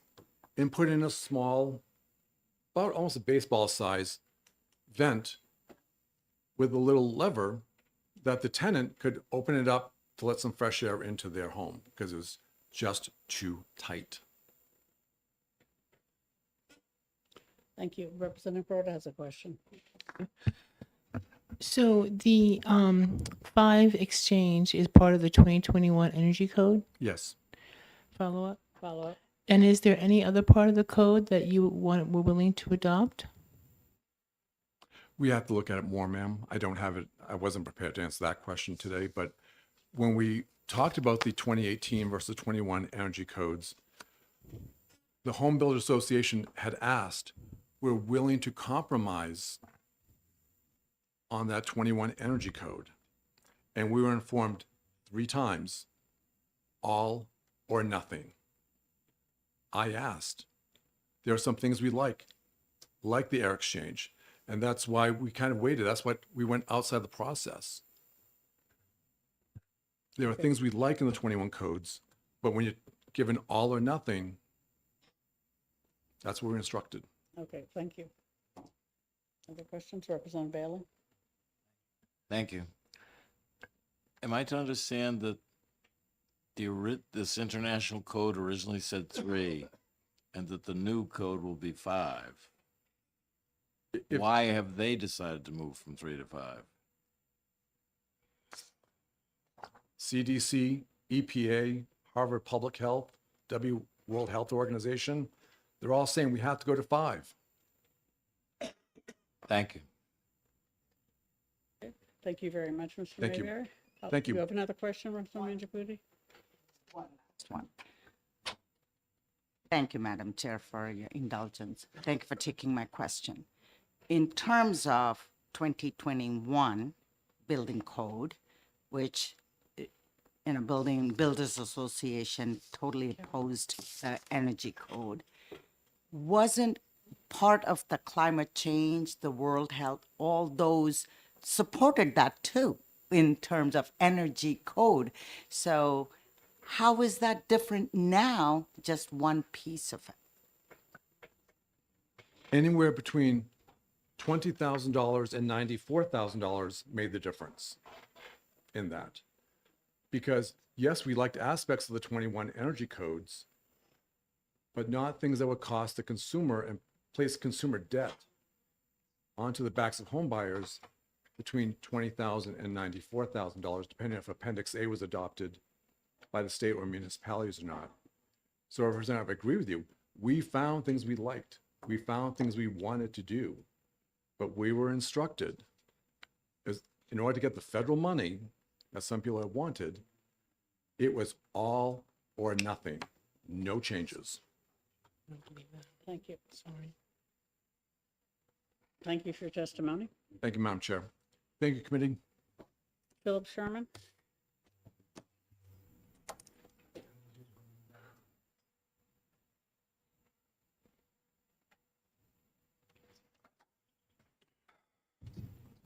and put in a small, about almost a baseball size vent with a little lever that the tenant could open it up to let some fresh air into their home because it was just too tight. Thank you. Representative Broda has a question. So the 5 exchange is part of the 2021 Energy Code? Yes. Follow up? Follow up. And is there any other part of the code that you were willing to adopt? We have to look at it more, ma'am. I don't have it. I wasn't prepared to answer that question today, but when we talked about the 2018 versus 21 energy codes, the Home Builder Association had asked, we're willing to compromise on that 21 energy code. And we were informed 3 times, all or nothing. I asked. There are some things we like the air exchange. And that's why we kind of waited. That's what we went outside the process. There are things we like in the 21 codes, but when you're given all or nothing, that's what we're instructed. Okay, thank you. Other questions? Representative Bailey? Thank you. Am I to understand that this international code originally said 3 and that the new code will be 5? Why have they decided to move from 3 to 5? CDC, EPA, Harvard Public Health, World Health Organization, they're all saying we have to go to 5. Thank you. Thank you very much, Mr. Thank you. Mayberry. Thank you. You have another question, Representative Mangiapudi? Last one. Thank you, Madam Chair, for your indulgence. Thank you for taking my question. In terms of 2021 building code, which Builders Association totally opposed the energy code, wasn't part of the climate change, the World Health, all those supported that too in terms of energy code. So how is that different now, just one piece of it? Anywhere between $20,000 and $94,000 made the difference in that. Because yes, we liked aspects of the 21 energy codes, but not things that would cost the consumer and place consumer debt onto the backs of home buyers between $20,000 and $94,000, depending if Appendix A was adopted by the state or municipalities or not. So Representative, I agree with you. We found things we liked. We found things we wanted to do, but we were instructed is in order to get the federal money, as some people have wanted, it was all or nothing, no changes. Thank you. Sorry. Thank you for your testimony. Thank you, Madam Chair. Thank you, committee. Philip Sherman?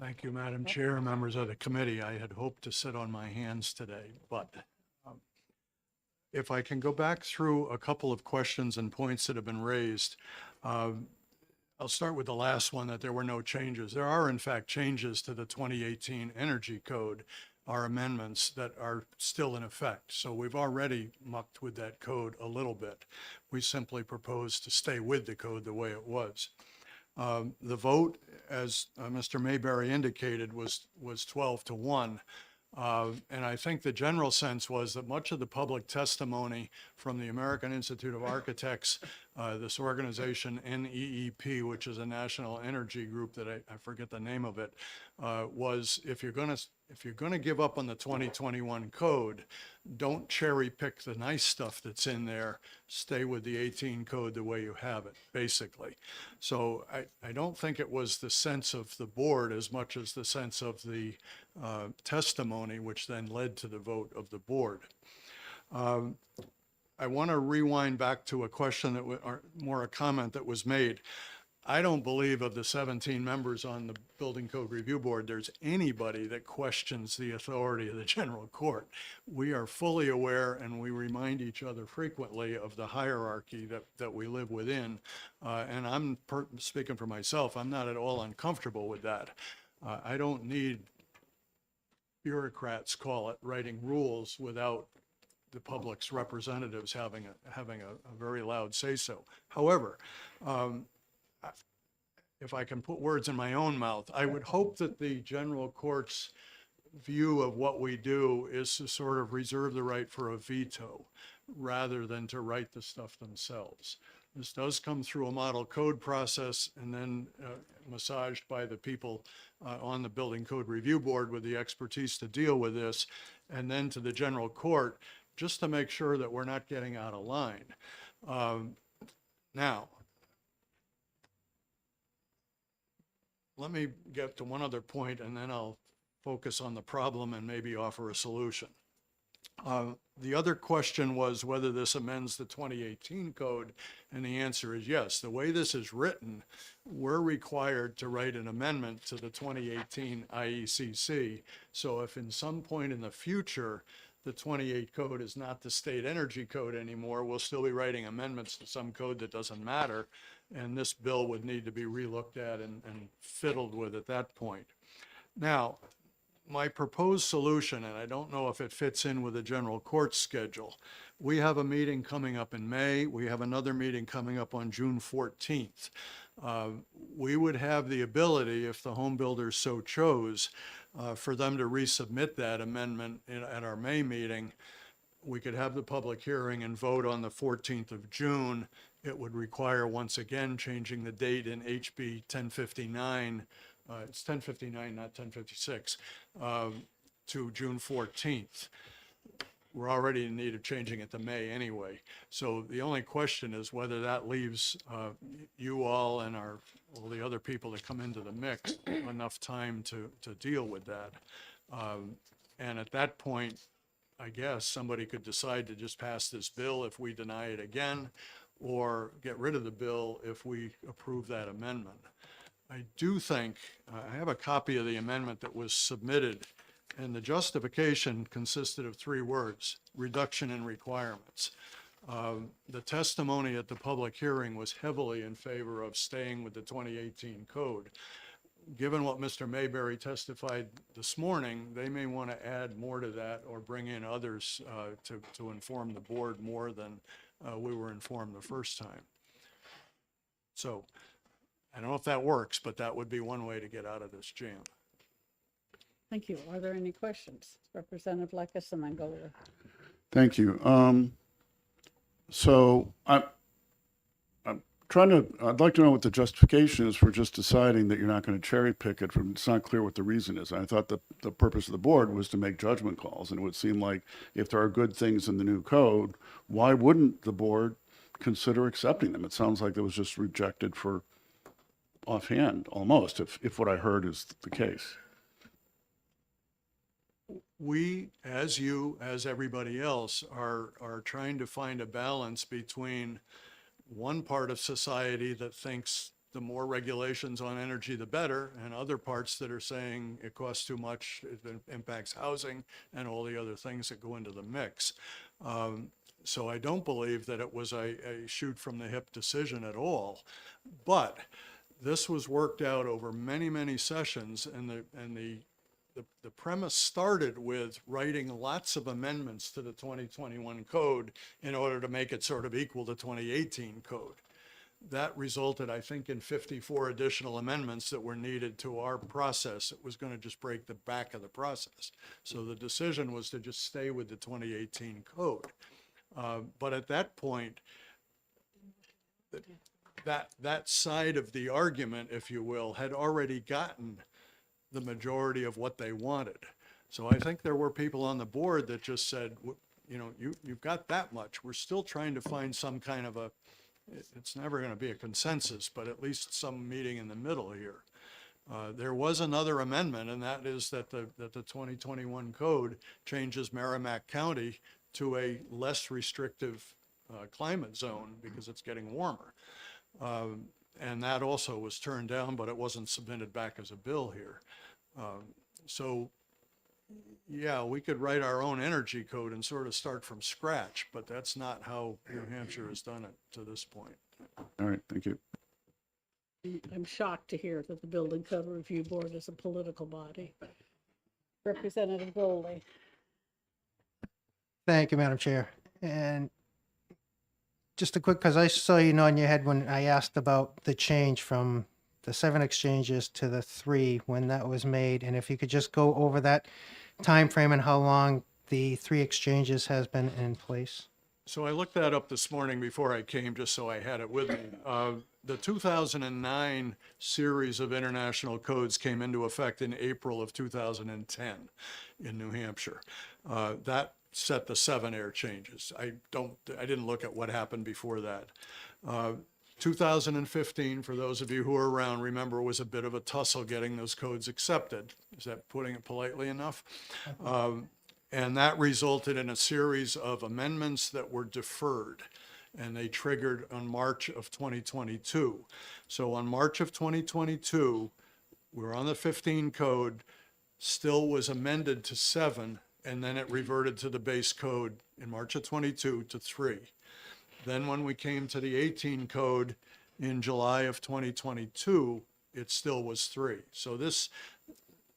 Thank you, Madam Chair, members of the committee. I had hoped to sit on my hands today, but if I can go back through a couple of questions and points that have been raised. I'll start with the last one, that there were no changes. There are, in fact, changes to the 2018 Energy Code, our amendments that are still in effect. So we've already mucked with that code a little bit. We simply propose to stay with the code the way it was. The vote, as Mr. Mayberry indicated, was 12-1. And I think the general sense was that much of the public testimony from the American Institute of Architects, this organization NEEP, which is a national energy group that I forget the name of it, was if you're going to give up on the 2021 code, don't cherry pick the nice stuff that's in there. Stay with the 18 code the way you have it, basically. So I don't think it was the sense of the board as much as the sense of the testimony, which then led to the vote of the board. I want to rewind back to a question that or more a comment that was made. I don't believe of the 17 members on the Building Code Review Board, there's anybody that questions the authority of the General Court. We are fully aware, and we remind each other frequently of the hierarchy that we live within. And I'm speaking for myself, I'm not at all uncomfortable with that. I don't need bureaucrats, call it, writing rules without the public's representatives having a very loud say-so. However, if I can put words in my own mouth, I would hope that the general court's view of what we do is to sort of reserve the right for a veto rather than to write the stuff themselves. This does come through a model code process and then massaged by the people on the Building Code Review Board with the expertise to deal with this, and then to the general court, just to make sure that we're not getting out of line. Now, let me get to one other point, and then I'll focus on the problem and maybe offer a solution. The other question was whether this amends the 2018 code, and the answer is yes. The way this is written, we're required to write an amendment to the 2018 IECC. So if in some point in the future, the 28 code is not the state energy code anymore, we'll still be writing amendments to some code that doesn't matter, and this bill would need to be relooked at and fiddled with at that point. Now, my proposed solution, and I don't know if it fits in with the general court schedule, we have a meeting coming up in May. We have another meeting coming up on June 14th. We would have the ability, if the home builders so chose, for them to resubmit that amendment at our May meeting. We could have the public hearing and vote on the 14th of June. It would require, once again, changing the date in HB 1059. It's 1059, not 1056, to June 14th. We're already in need of changing it to May anyway. So the only question is whether that leaves you all and all the other people that come into the mix enough time to deal with that. And at that point, I guess somebody could decide to just pass this bill if we deny it again, or get rid of the bill if we approve that amendment. I do think, I have a copy of the amendment that was submitted, and the justification consisted of 3 words: reduction in requirements. The testimony at the public hearing was heavily in favor of staying with the 2018 code. Given what Mr. Mayberry testified this morning, they may want to add more to that or bring in others to inform the board more than we were informed the first time. So I don't know if that works, but that would be one way to get out of this jam. Thank you. Are there any questions? Representative Lekis and then Gola. Thank you. So I'm trying to, I'd like to know what the justification is for just deciding that you're not going to cherry pick it from, it's not clear what the reason is. I thought the purpose of the board was to make judgment calls, and it would seem like if there are good things in the new code, why wouldn't the board consider accepting them? It sounds like it was just rejected for offhand, almost, if what I heard is the case. We, as you, as everybody else, are trying to find a balance between one part of society that thinks the more regulations on energy, the better, and other parts that are saying it costs too much, it impacts housing, and all the other things that go into the mix. So I don't believe that it was a shoot from the hip decision at all, but this was worked out over many, many sessions, and the premise started with writing lots of amendments to the 2021 code in order to make it sort of equal to 2018 code. That resulted, I think, in 54 additional amendments that were needed to our process. It was going to just break the back of the process. So the decision was to just stay with the 2018 code. But at that point, that side of the argument, if you will, had already gotten the majority of what they wanted. So I think there were people on the board that just said, you know, you've got that much. We're still trying to find some kind of a, it's never going to be a consensus, but at least some meeting in the middle here. There was another amendment, and that is that the 2021 code changes Merrimack County to a less restrictive climate zone because it's getting warmer. And that also was turned down, but it wasn't submitted back as a bill here. So, yeah, we could write our own energy code and sort of start from scratch, but that's not how New Hampshire has done it to this point. All right, thank you. I'm shocked to hear that the Building Code Review Board is a political body. Representative Goldie. Thank you, Madam Chair. And just a quick, because I saw you nod your head when I asked about the change from the 7 exchanges to the 3 when that was made, and if you could just go over that time frame and how long the 3 exchanges has been in place. So I looked that up this morning before I came, just so I had it with me. The 2009 series of international codes came into effect in April of 2010 in New Hampshire. That set the 7 air changes. I didn't look at what happened before that. 2015, for those of you who are around, remember, was a bit of a tussle getting those codes accepted. Is that putting it politely enough? And that resulted in a series of amendments that were deferred, and they triggered on March of 2022. So on March of 2022, we're on the 15 code, still was amended to 7, and then it reverted to the base code in March of 22 to 3. Then when we came to the 18 code in July of 2022, it still was 3. So this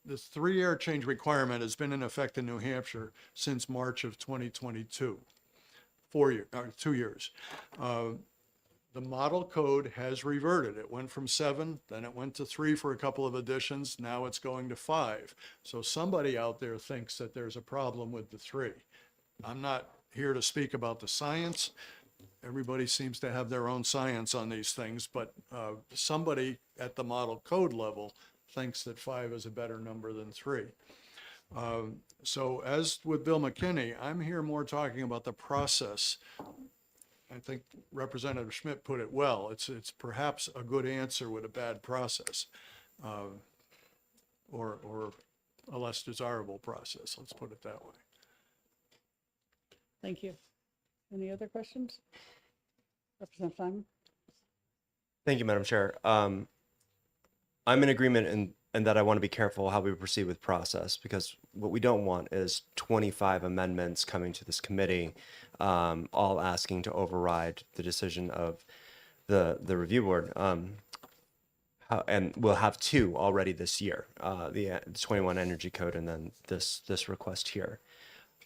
3 air change requirement has been in effect in New Hampshire since March of 2022, 2 years. The model code has reverted. It went from 7, then it went to 3 for a couple of additions. Now it's going to 5. So somebody out there thinks that there's a problem with the 3. I'm not here to speak about the science. Everybody seems to have their own science on these things, but somebody at the model code level thinks that 5 is a better number than 3. So as with Bill McKinney, I'm here more talking about the process. I think Representative Schmidt put it well. It's perhaps a good answer with a bad process, or a less desirable process. Let's put it that way. Thank you. Any other questions? Representative Simon? Thank you, Madam Chair. I'm in agreement in that I want to be careful how we proceed with process, because what we don't want is 25 amendments coming to this committee, all asking to override the decision of the review board. And we'll have 2 already this year, the 21 Energy Code and then this request here.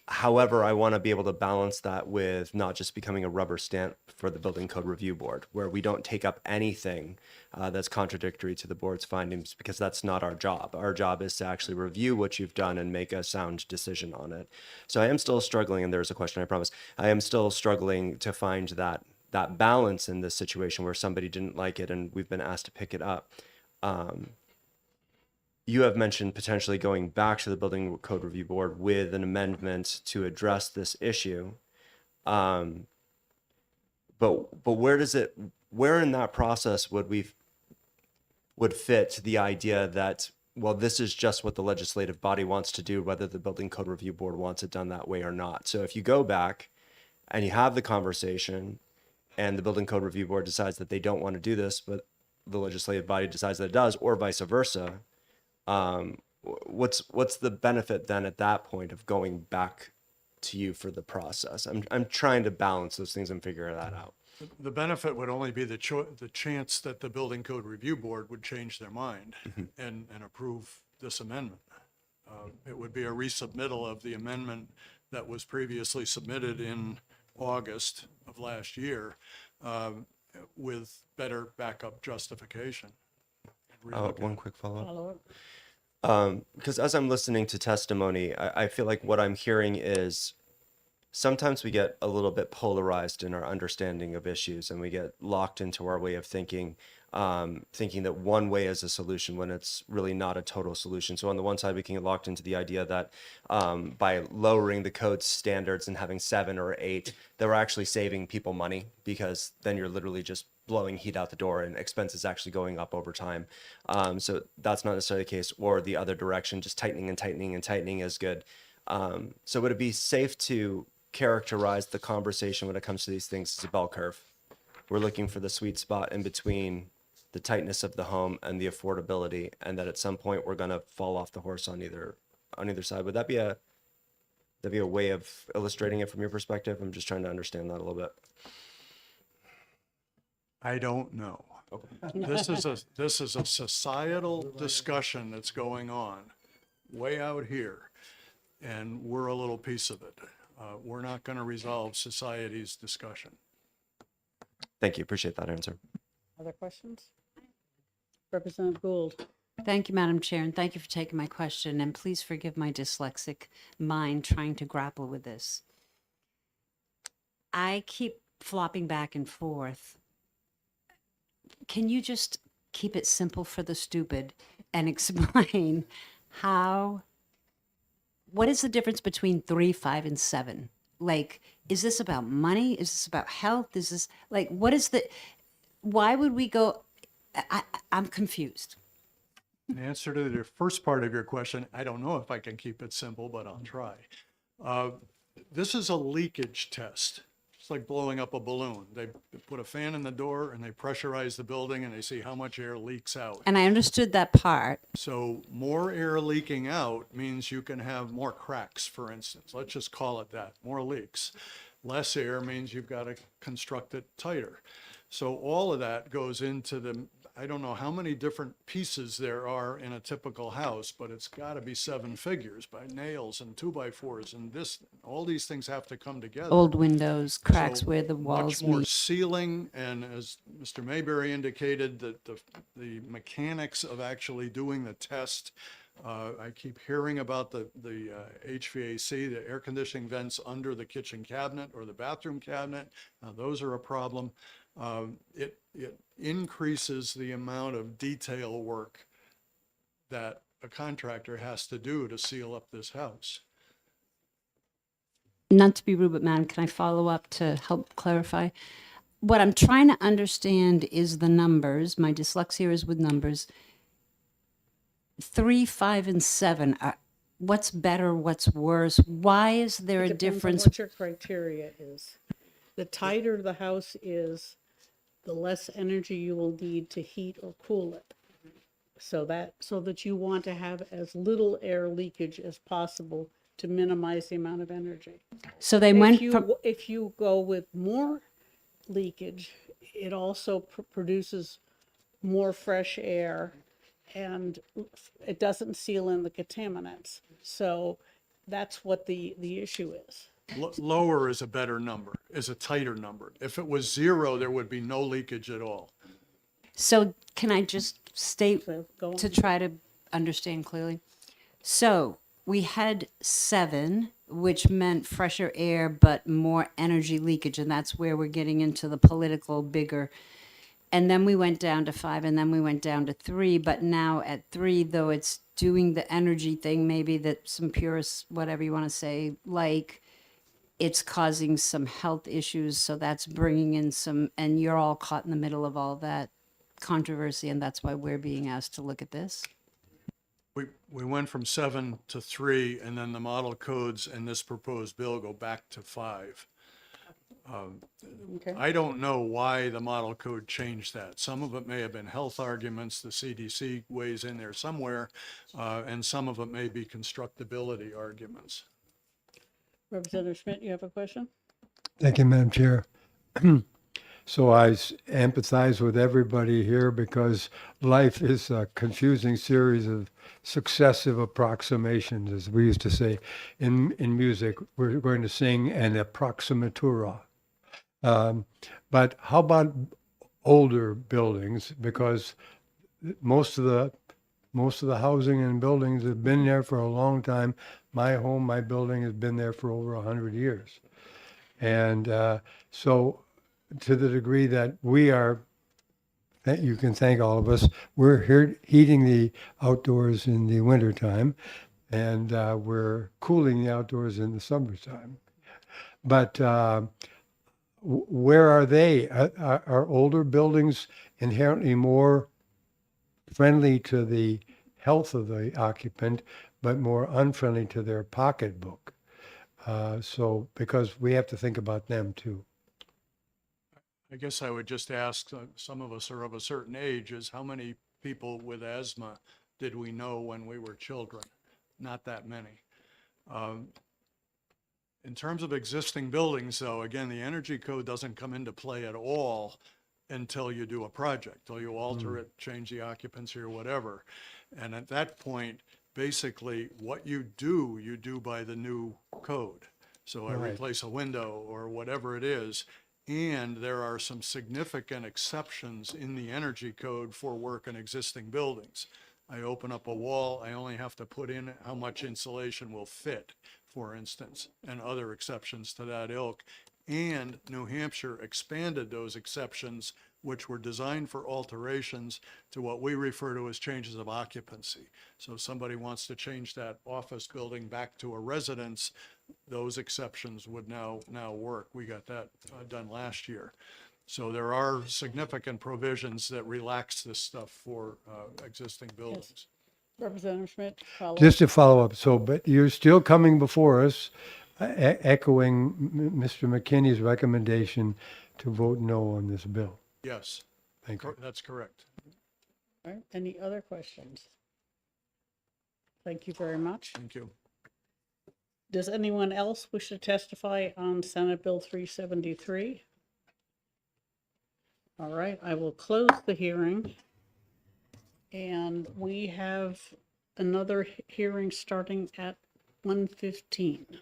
However, I want to be able to balance that with not just becoming a rubber stamp for the Building Code Review Board, where we don't take up anything that's contradictory to the board's findings, because that's not our job. Our job is to actually review what you've done and make a sound decision on it. So I am still struggling, and there's a question, I promise. I am still struggling to find that balance in this situation where somebody didn't like it and we've been asked to pick it up. You have mentioned potentially going back to the Building Code Review Board with an amendment to address this issue. But where in that process would fit the idea that, well, this is just what the legislative body wants to do, whether the Building Code Review Board wants it done that way or not. So if you go back and you have the conversation and the Building Code Review Board decides that they don't want to do this, but the legislative body decides that it does, or vice versa, what's the benefit then at that point of going back to you for the process? I'm trying to balance those things and figure that out. The benefit would only be the chance that the Building Code Review Board would change their mind and approve this amendment. It would be a resubmittal of the amendment that was previously submitted in August of last year with better backup justification. One quick follow-up. Because as I'm listening to testimony, I feel like what I'm hearing is sometimes we get a little bit polarized in our understanding of issues, and we get locked into our way of thinking, thinking that one way is a solution when it's really not a total solution. So on the one side, we can get locked into the idea that by lowering the code standards and having 7 or 8, that we're actually saving people money, because then you're literally just blowing heat out the door and expenses actually going up over time. So that's not necessarily the case. Or the other direction, just tightening and tightening and tightening is good. So would it be safe to characterize the conversation when it comes to these things as a bell curve? We're looking for the sweet spot in between the tightness of the home and the affordability, and that at some point we're going to fall off the horse on either side. Would that be a way of illustrating it from your perspective? I'm just trying to understand that a little bit. I don't know. Okay. This is a societal discussion that's going on way out here, and we're a little piece of it. We're not going to resolve society's discussion. Thank you. Appreciate that answer. Other questions? Representative Gould. Thank you, Madam Chair, and thank you for taking my question. And please forgive my dyslexic mind trying to grapple with this. I keep flopping back and forth. Can you just keep it simple for the stupid and explain what is the difference between 3, 5, and 7? Like, is this about money? Is this about health? Is this like, why would we go? I'm confused. In answer to the first part of your question, I don't know if I can keep it simple, but I'll try. This is a leakage test. It's like blowing up a balloon. They put a fan in the door and they pressurize the building and they see how much air leaks out. And I understood that part. So more air leaking out means you can have more cracks, for instance. Let's just call it that, more leaks. Less air means you've got to construct it tighter. So all of that goes into I don't know how many different pieces there are in a typical house, but it's got to be 7 figures by nails and 2x4s and this. All these things have to come together. Old windows, cracks where the walls much more meet. sealing, and as Mr. Mayberry indicated, that the mechanics of actually doing the test. I keep hearing about the HVAC, the air conditioning vents under the kitchen cabinet or the bathroom cabinet. Those are a problem. It increases the amount of detail work that a contractor has to do to seal up this house. Not to be rude, but Madam, can I follow up to help clarify? What I'm trying to understand is the numbers. My dyslexia is with numbers. 3, 5, and 7. What's better? What's worse? Why is there a Depends on difference? what your criteria is. The tighter the house is, the less energy you will need to heat or cool it. So that you want to have as little air leakage as possible to minimize the amount of energy. So they went from if you go with more leakage, it also produces more fresh air, and it doesn't seal in the contaminants. So that's what the issue is. Lower is a better number, is a tighter number. If it was 0, there would be no leakage at all. So can I just state So go on. to try to understand clearly? So we had 7, which meant fresher air, but more energy leakage. And that's where we're getting into the political bigger. And then we went down to 5, and then we went down to 3. But now at 3, though it's doing the energy thing, maybe that some purists, whatever you want to say, like, it's causing some health issues. So that's bringing in some, and you're all caught in the middle of all that controversy. And that's why we're being asked to look at this. We went from 7 to 3, and then the model codes and this proposed bill go back to 5. Okay. I don't know why the model code changed that. Some of it may have been health arguments, the CDC weighs in there somewhere, and some of it may be constructability arguments. Representative Schmidt, you have a question? Thank you, Madam Chair. So I empathize with everybody here because life is a confusing series of successive approximations, as we used to say. In music, we're going to sing an approximatura. But how about older buildings? Because most of the housing and buildings have been there for a long time. My home, my building has been there for over 100 years. And so to the degree that we are, you can thank all of us, we're here heating the outdoors in the wintertime, and we're cooling the outdoors in the summertime. But where are they? Are older buildings inherently more friendly to the health of the occupant, but more unfriendly to their pocketbook? So, because we have to think about them too. I guess I would just ask, some of us are of a certain age, is how many people with asthma did we know when we were children? Not that many. In terms of existing buildings, though, again, the energy code doesn't come into play at all until you do a project, till you alter it, change the occupancy or whatever. And at that point, basically, what you do by the new code. So I Right. replace a window or whatever it is. And there are some significant exceptions in the energy code for work in existing buildings. I open up a wall, I only have to put in how much insulation will fit, for instance, and other exceptions to that ilk. And New Hampshire expanded those exceptions, which were designed for alterations, to what we refer to as changes of occupancy. So if somebody wants to change that office building back to a residence, those exceptions would now work. We got that done last year. So there are significant provisions that relax this stuff for existing buildings. Representative Schmidt, follow Just to follow up, so, but you're still coming before us, echoing Mr. McKinney's recommendation to vote no on this bill. Yes. Thank you. That's correct. All right, any other questions? Thank you very much. Thank you. Does anyone else wish to testify on Senate Bill 373? All right, I will close the hearing. And we have another hearing starting at 1:15.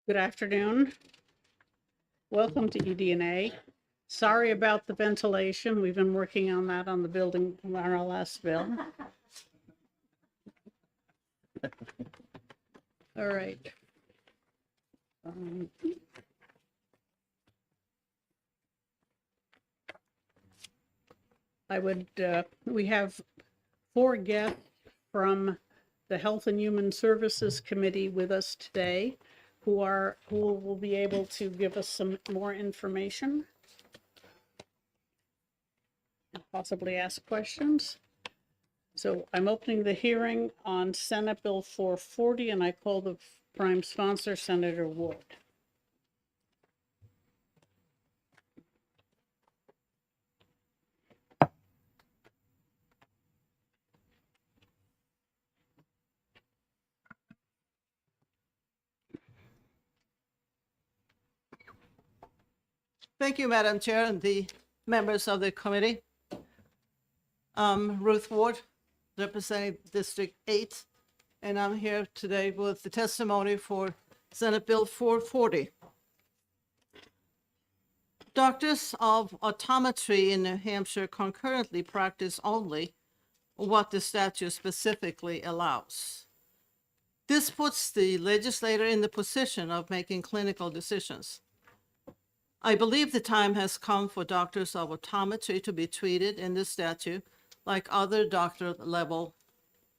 Good afternoon. Welcome to ED&A. Sorry about the ventilation. We've been working on that on the building on our last bill. All right. We have 4 guests from the Health and Human Services Committee with us today who will be able to give us some more information and possibly ask questions. So I'm opening the hearing on Senate Bill 440, and I call the prime sponsor, Senator Ward. Thank you, Madam Chair, and the members of the committee. Ruth Ward, representing District 8, and I'm here today with the testimony for Senate Bill 440. Doctors of optometry in New Hampshire concurrently practice only what the statute specifically allows. This puts the legislator in the position of making clinical decisions. I believe the time has come for doctors of optometry to be treated in the statute like other doctor-level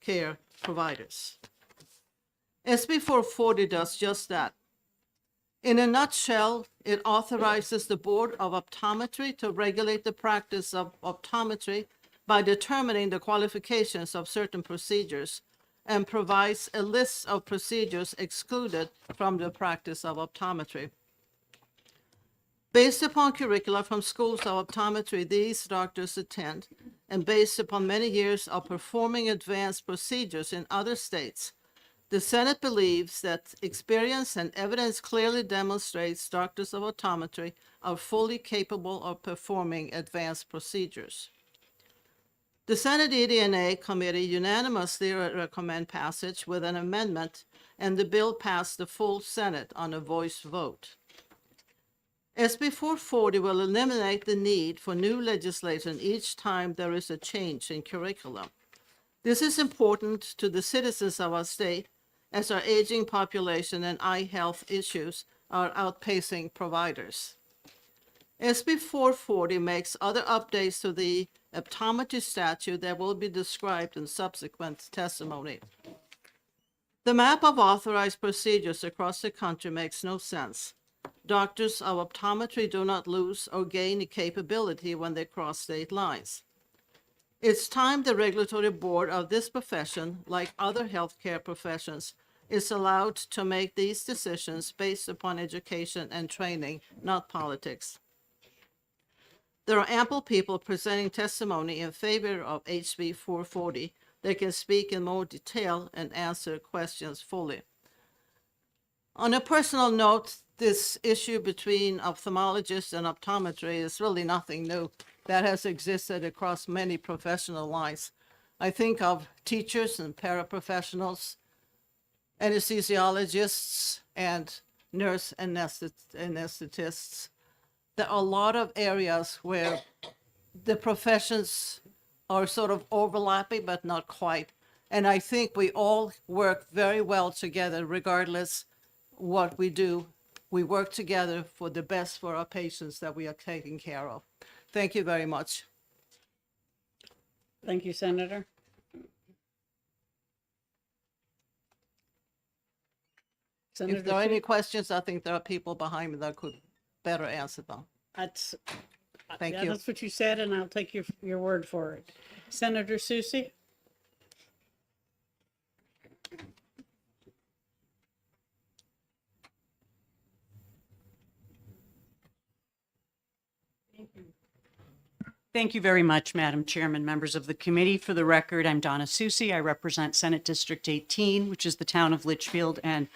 care providers. SB 440 does just that. In a nutshell, it authorizes the Board of Optometry to regulate the practice of optometry by determining the qualifications of certain procedures and provides a list of procedures excluded from the practice of optometry. Based upon curricula from schools of optometry these doctors attend, and based upon many years of performing advanced procedures in other states, the Senate believes that experience and evidence clearly demonstrates doctors of optometry are fully capable of performing advanced procedures. The Senate ED&A Committee unanimously recommend passage with an amendment, and the bill passed the full Senate on a voice vote. SB 440 will eliminate the need for new legislation each time there is a change in curriculum. This is important to the citizens of our state, as our aging population and eye health issues are outpacing providers. SB 440 makes other updates to the optometry statute that will be described in subsequent testimony. The map of authorized procedures across the country makes no sense. Doctors of optometry do not lose or gain capability when they cross state lines. It's time the regulatory board of this profession, like other healthcare professions, is allowed to make these decisions based upon education and training, not politics. There are ample people presenting testimony in favor of HB 440 that can speak in more detail and answer questions fully. On a personal note, this issue between ophthalmologists and optometry is really nothing new. That has existed across many professional lines. I think of teachers and paraprofessionals, anesthesiologists, and nurse anesthetists. There are a lot of areas where the professions are sort of overlapping, but not quite. And I think we all work very well together, regardless what we do. We work together for the best for our patients that we are taking care of. Thank you very much. Thank you, Senator. If there are any questions, I think there are people behind me that could better answer them. Thank you. That's what you said, and I'll take your word for it. Senator Susie? Thank you very much, Madam Chairman, members of the committee. For the record, I'm Donna Susie. I represent Senate District 18, which is the town of Litchfield, and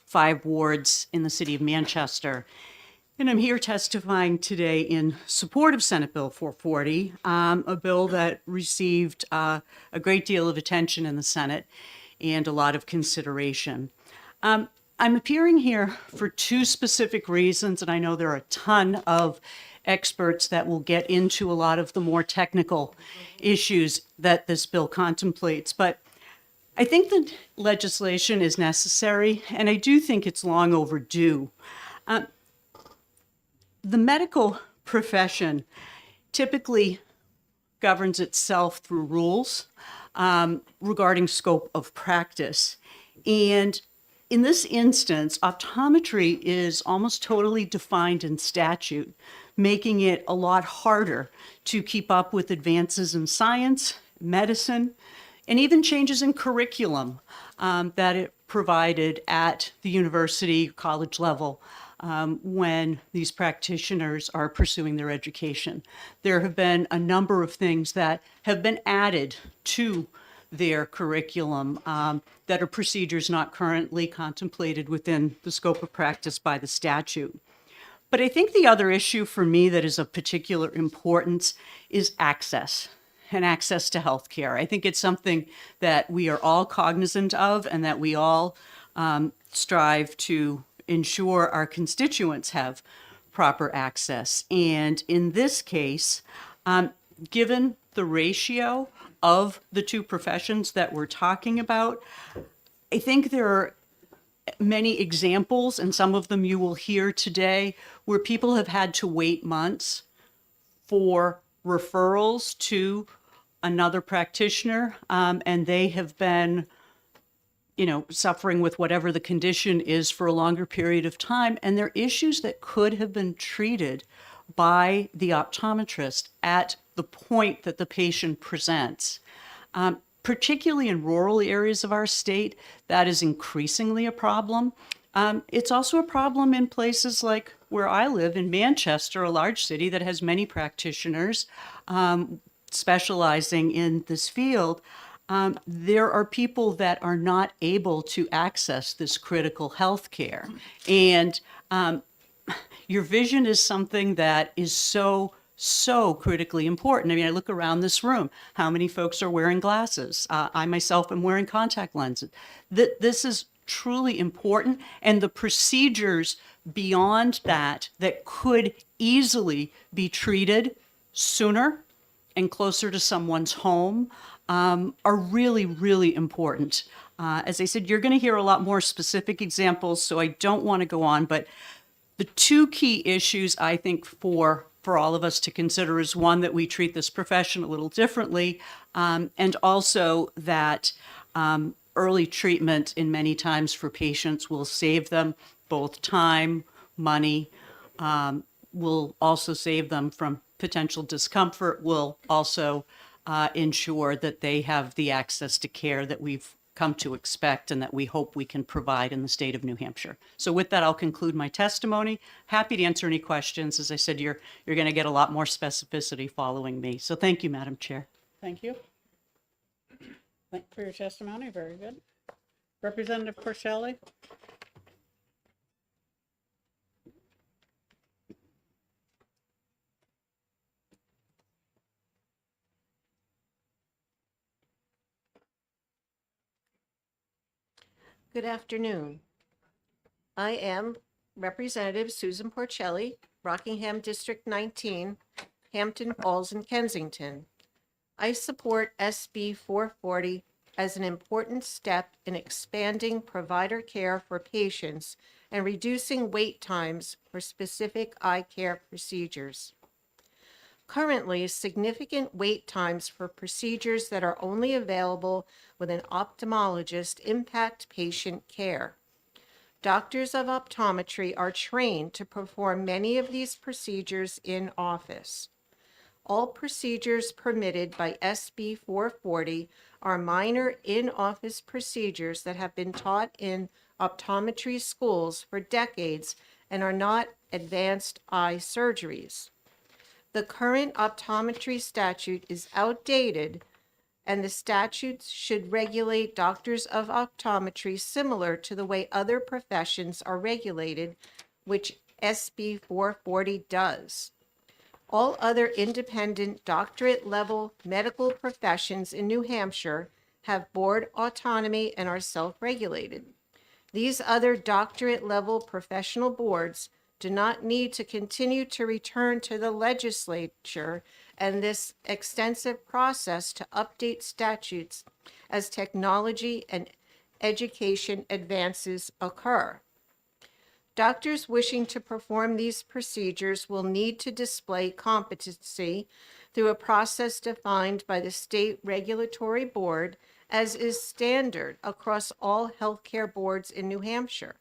5 wards in the city of Manchester. And I'm here testifying today in support of Senate Bill 440, a bill that received a great deal of attention in the Senate and a lot of consideration. I'm appearing here for two specific reasons, and I know there are a ton of experts that will get into a lot of the more technical issues that this bill contemplates. But I think the legislation is necessary, and I do think it's long overdue. The medical profession typically governs itself through rules regarding scope of practice. And in this instance, optometry is almost totally defined in statute, making it a lot harder to keep up with advances in science, medicine, and even changes in curriculum that it provided at the university, college level when these practitioners are pursuing their education. There have been a number of things that have been added to their curriculum that are procedures not currently contemplated within the scope of practice by the statute. But I think the other issue for me that is of particular importance is access and access to health care. I think it's something that we are all cognizant of and that we all strive to ensure our constituents have proper access. And in this case, given the ratio of the two professions that we're talking about, I think there are many examples, and some of them you will hear today, where people have had to wait months for referrals to another practitioner, and they have been, suffering with whatever the condition is for a longer period of time. And they're issues that could have been treated by the optometrist at the point that the patient presents. Particularly in rural areas of our state, that is increasingly a problem. It's also a problem in places like where I live in Manchester, a large city that has many practitioners specializing in this field. There are people that are not able to access this critical health care. And your vision is something that is so critically important. I mean, I look around this room, how many folks are wearing glasses? I myself am wearing contact lenses. This is truly important, and the procedures beyond that could easily be treated sooner and closer to someone's home are really, really important. As I said, you're going to hear a lot more specific examples, so I don't want to go on, but the two key issues I think for all of us to consider is one, that we treat this profession a little differently, and also that early treatment in many times for patients will save them both time, money, will also save them from potential discomfort, will also ensure that they have the access to care that we've come to expect and that we hope we can provide in the state of New Hampshire. So with that, I'll conclude my testimony. Happy to answer any questions. As I said, you're going to get a lot more specificity following me. So thank you, Madam Chair. Thank you. Thank you for your testimony. Very good. Representative Porcelli? Good afternoon. I am Representative Susan Porcelli, Rockingham District 19, Hampton Falls and Kensington. I support SB 440 as an important step in expanding provider care for patients and reducing wait times for specific eye care procedures. Currently, significant wait times for procedures that are only available with an ophthalmologist impact patient care. Doctors of optometry are trained to perform many of these procedures in office. All procedures permitted by SB 440 are minor in-office procedures that have been taught in optometry schools for decades and are not advanced eye surgeries. The current optometry statute is outdated, and the statutes should regulate doctors of optometry similar to the way other professions are regulated, which SB 440 does. All other independent doctorate-level medical professions in New Hampshire have board autonomy and are self-regulated. These other doctorate-level professional boards do not need to continue to return to the legislature and this extensive process to update statutes as technology and education advances occur. Doctors wishing to perform these procedures will need to display competency through a process defined by the state regulatory board, as is standard across all healthcare boards in New Hampshire.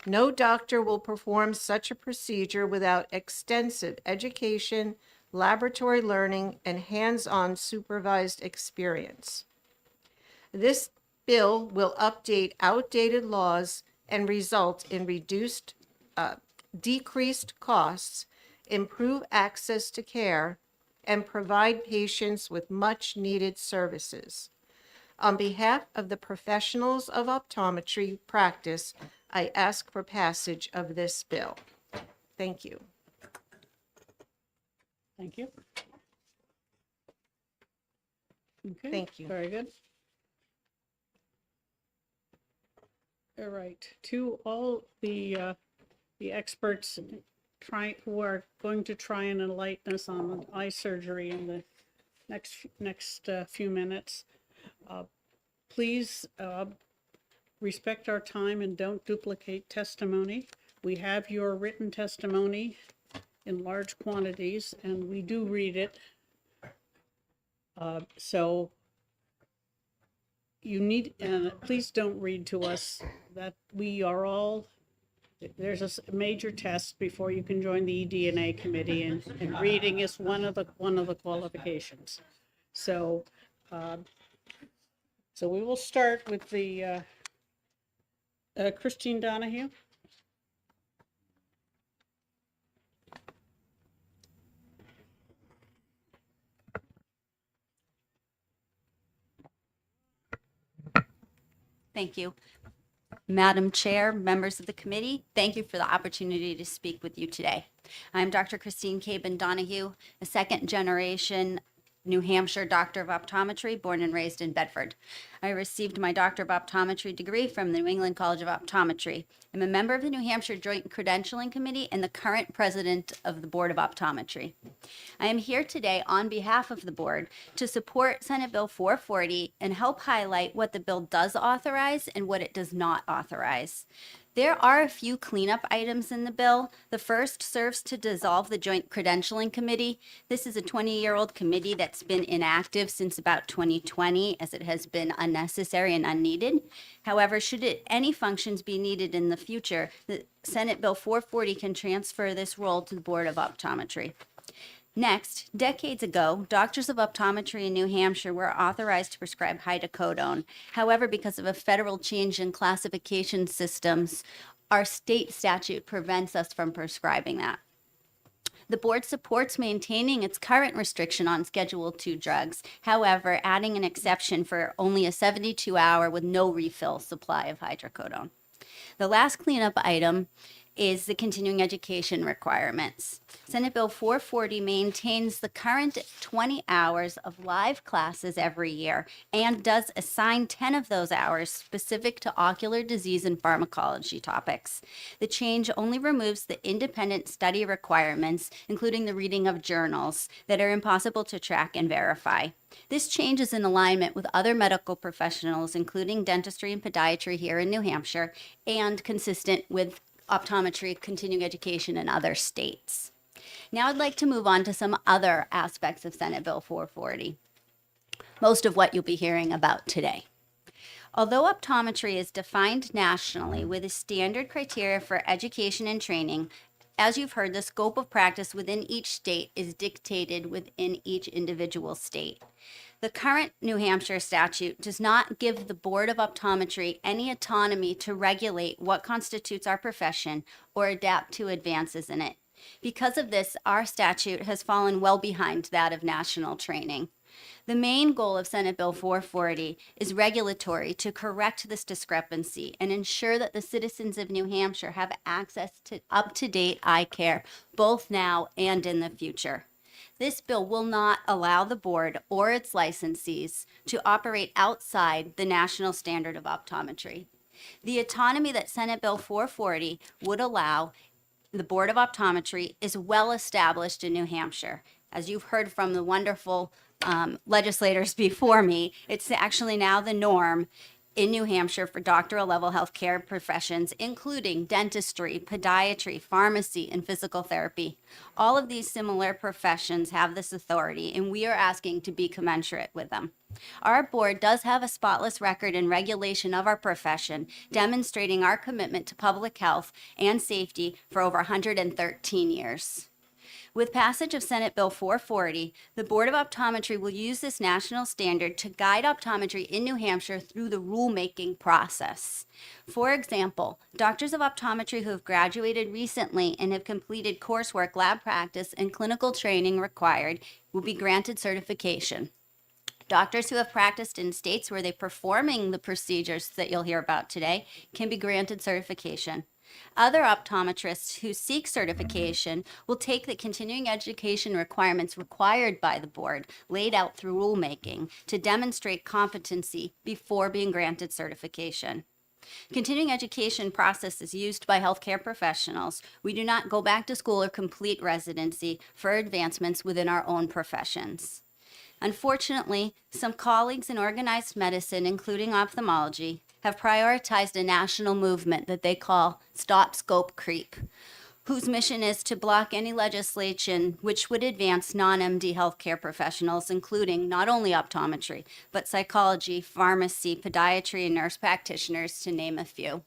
No doctor will perform such a procedure without extensive education, laboratory learning, and hands-on supervised experience. This bill will update outdated laws and result in decreased costs, improve access to care, and provide patients with much-needed services. On behalf of the professionals of optometry practice, I ask for passage of this bill. Thank you. Thank you. Okay. Thank you. Very good. All right, to all the experts who are going to try and enlighten us on eye surgery in the next few minutes, please respect our time and don't duplicate testimony. We have your written testimony in large quantities, and we do read it. So you need, and please don't read to us that we are all, there's a major test before you can join the eDNA committee, and reading is one of the qualifications. So, so we will start with the Christine Donahue. Thank you. Madam Chair, members of the committee, thank you for the opportunity to speak with you today. I'm Dr. Christine Cabin Donahue, a second-generation New Hampshire Doctor of Optometry, born and raised in Bedford. I received my Doctor of Optometry degree from the New England College of Optometry. I'm a member of the New Hampshire Joint Credentialing Committee and the current president of the Board of Optometry. I am here today on behalf of the board to support Senate Bill 440 and help highlight what the bill does authorize and what it does not authorize. There are a few cleanup items in the bill. The first serves to dissolve the Joint Credentialing Committee. This is a 20-year-old committee that's been inactive since about 2020, as it has been unnecessary and unneeded. However, should any functions be needed in the future, the Senate Bill 440 can transfer this role to the Board of Optometry. Next, decades ago, doctors of optometry in New Hampshire were authorized to prescribe hydrocodone. However, because of a federal change in classification systems, our state statute prevents us from prescribing that. The board supports maintaining its current restriction on Schedule II drugs, however, adding an exception for only a 72-hour with no refill supply of hydrocodone. The last cleanup item is the continuing education requirements. Senate Bill 440 maintains the current 20 hours of live classes every year and does assign 10 of those hours specific to ocular disease and pharmacology topics. The change only removes the independent study requirements, including the reading of journals, that are impossible to track and verify. This change is in alignment with other medical professionals, including dentistry and podiatry here in New Hampshire, and consistent with optometry continuing education in other states. Now I'd like to move on to some other aspects of Senate Bill 440, most of what you'll be hearing about today. Although optometry is defined nationally with a standard criteria for education and training, as you've heard, the scope of practice within each state is dictated within each individual state. The current New Hampshire statute does not give the Board of Optometry any autonomy to regulate what constitutes our profession or adapt to advances in it. Because of this, our statute has fallen well behind that of national training. The main goal of Senate Bill 440 is regulatory to correct this discrepancy and ensure that the citizens of New Hampshire have access to up-to-date eye care, both now and in the future. This bill will not allow the board or its licensees to operate outside the national standard of optometry. The autonomy that Senate Bill 440 would allow the Board of Optometry is well established in New Hampshire. As you've heard from the wonderful legislators before me, it's actually now the norm in New Hampshire for doctoral level healthcare professions, including dentistry, podiatry, pharmacy, and physical therapy. All of these similar professions have this authority, and we are asking to be commensurate with them. Our board does have a spotless record in regulation of our profession, demonstrating our commitment to public health and safety for over 113 years. With passage of Senate Bill 440, the Board of Optometry will use this national standard to guide optometry in New Hampshire through the rulemaking process. For example, doctors of optometry who have graduated recently and have completed coursework, lab practice, and clinical training required will be granted certification. Doctors who have practiced in states where they're performing the procedures that you'll hear about today can be granted certification. Other optometrists who seek certification will take the continuing education requirements required by the board, laid out through rulemaking, to demonstrate competency before being granted certification. Continuing education process is used by healthcare professionals. We do not go back to school or complete residency for advancements within our own professions. Unfortunately, some colleagues in organized medicine, including ophthalmology, have prioritized a national movement that they call Stop Scope Creep, whose mission is to block any legislation which would advance non-MD healthcare professionals, including not only optometry, but psychology, pharmacy, podiatry, and nurse practitioners, to name a few.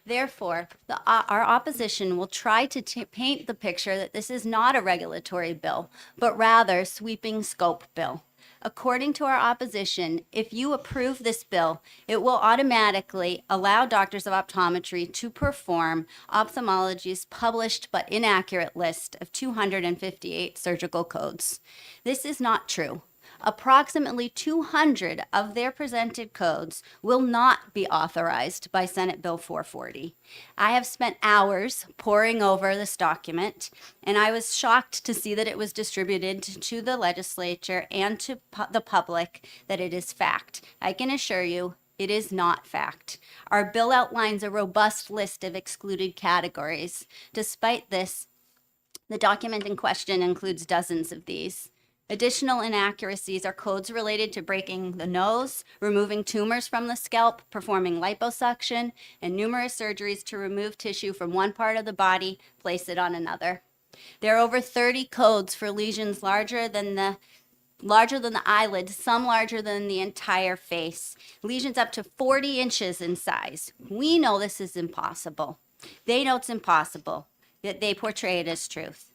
Therefore, our opposition will try to paint the picture that this is not a regulatory bill, but rather a sweeping scope bill. According to our opposition, if you approve this bill, it will automatically allow doctors of optometry to perform ophthalmology's published but inaccurate list of 258 surgical codes. This is not true. Approximately 200 of their presented codes will not be authorized by Senate Bill 440. I have spent hours poring over this document, and I was shocked to see that it was distributed to the legislature and to the public that it is fact. I can assure you, it is not fact. Our bill outlines a robust list of excluded categories. Despite this, the document in question includes dozens of these. Additional inaccuracies are codes related to breaking the nose, removing tumors from the scalp, performing liposuction, and numerous surgeries to remove tissue from one part of the body, place it on another. There are over 30 codes for lesions larger than the eyelid, some larger than the entire face, lesions up to 40 inches in size. We know this is impossible. They know it's impossible, yet they portray it as truth.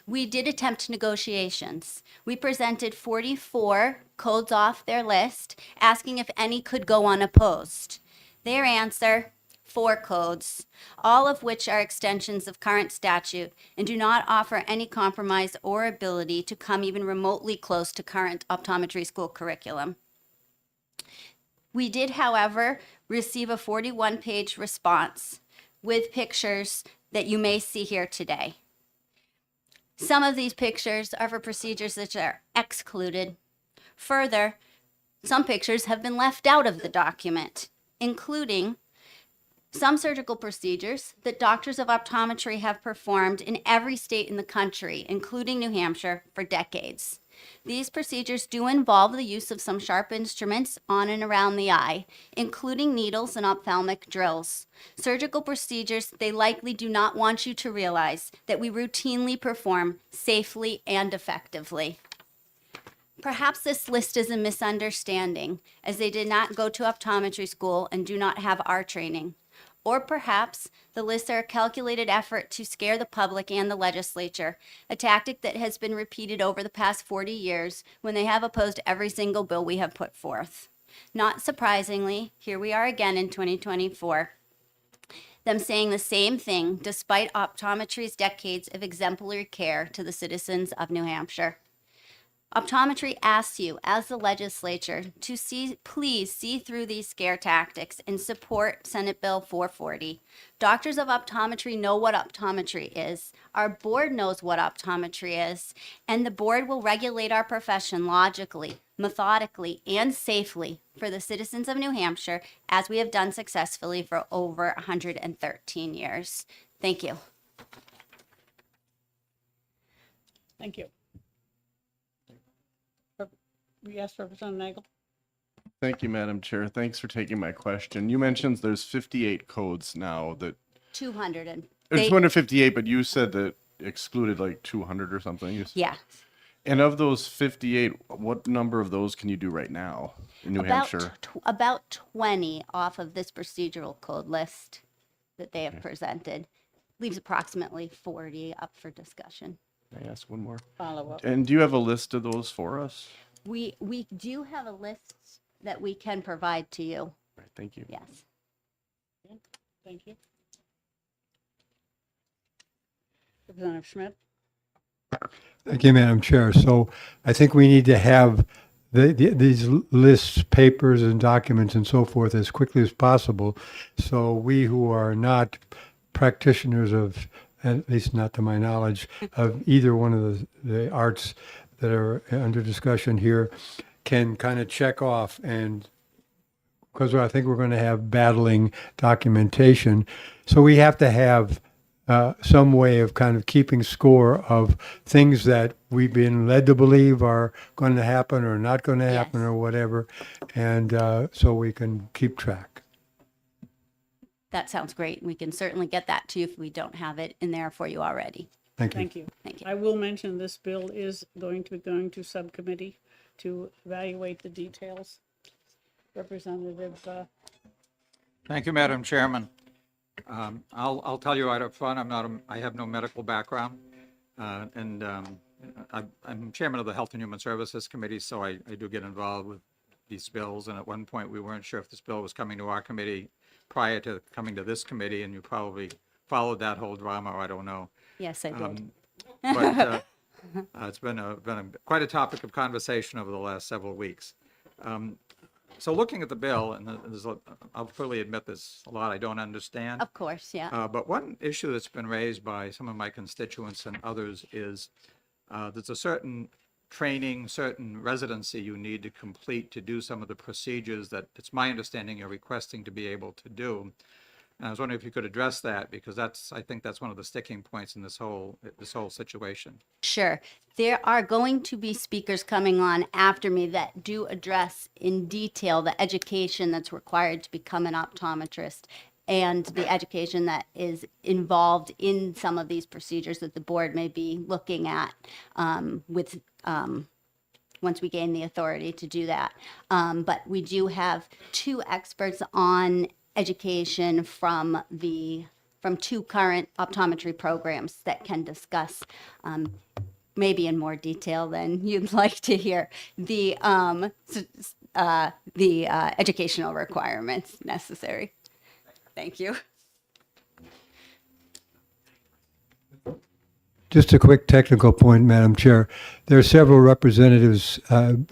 We did attempt negotiations. We presented 44 codes off their list, asking if any could go unopposed. Their answer, 4 codes, all of which are extensions of current statute and do not offer any compromise or ability to come even remotely close to current optometry school curriculum. We did, however, receive a 41-page response with pictures that you may see here today. Some of these pictures are for procedures that are excluded. Further, some pictures have been left out of the document, including some surgical procedures that doctors of optometry have performed in every state in the country, including New Hampshire, for decades. These procedures do involve the use of some sharp instruments on and around the eye, including needles and ophthalmic drills. Surgical procedures they likely do not want you to realize that we routinely perform safely and effectively. Perhaps this list is a misunderstanding, as they did not go to optometry school and do not have our training. Or perhaps the lists are a calculated effort to scare the public and the legislature, a tactic that has been repeated over the past 40 years when they have opposed every single bill we have put forth. Not surprisingly, here we are again in 2024, them saying the same thing despite optometry's decades of exemplary care to the citizens of New Hampshire. Optometry asks you, as the legislature, to please see through these scare tactics and support Senate Bill 440. Doctors of optometry know what optometry is. Our board knows what optometry is, and the board will regulate our profession logically, methodically, and safely for the citizens of New Hampshire, as we have done successfully for over 113 years. Thank you. Thank you. Yes, Representative Nagel? Thank you, Madam Chair. Thanks for taking my question. You mentioned there's 58 codes now that, 200 and there's 258, but you said that excluded like 200 or something. yeah. And of those 58, what number of those can you do right now in New Hampshire? About 20 off of this procedural code list that they have presented. Leaves approximately 40 up for discussion. Can I ask one more? Follow up. And do you have a list of those for us? We do have a list that we can provide to you. Right, thank you. Yes. Thank you. Representative Schmidt? Thank you, Madam Chair. So I think we need to have these lists, papers, and documents and so forth as quickly as possible. So we who are not practitioners of, at least not to my knowledge, of either one of the arts that are under discussion here, can kind of check off, and because I think we're going to have battling documentation. So we have to have some way of kind of keeping score of things that we've been led to believe are going to happen or not going to happen or whatever, and so we can keep track. That sounds great. We can certainly get that to you if we don't have it in there for you already. Thank you. Thank you. Thank you. I will mention this bill is going to subcommittee to evaluate the details. Representative, Thank you, Madam Chairman. I'll tell you right up front, I have no medical background, and I'm chairman of the Health and Human Services Committee, so I do get involved with these bills. And at one point, we weren't sure if this bill was coming to our committee prior to coming to this committee, and you probably followed that whole drama. I don't know. Yes, I did. But it's been quite a topic of conversation over the last several weeks. So looking at the bill, and I'll fully admit there's a lot I don't understand. Of course, yeah. But one issue that's been raised by some of my constituents and others is there's a certain training, certain residency you need to complete to do some of the procedures that it's my understanding you're requesting to be able to do. And I was wondering if you could address that, because I think that's one of the sticking points in this whole situation. Sure. There are going to be speakers coming on after me that do address in detail the education that's required to become an optometrist and the education that is involved in some of these procedures that the board may be looking at once we gain the authority to do that. But we do have two experts on education from two current optometry programs that can discuss maybe in more detail than you'd like to hear the educational requirements necessary. Thank you. Just a quick technical point, Madam Chair. There are several representatives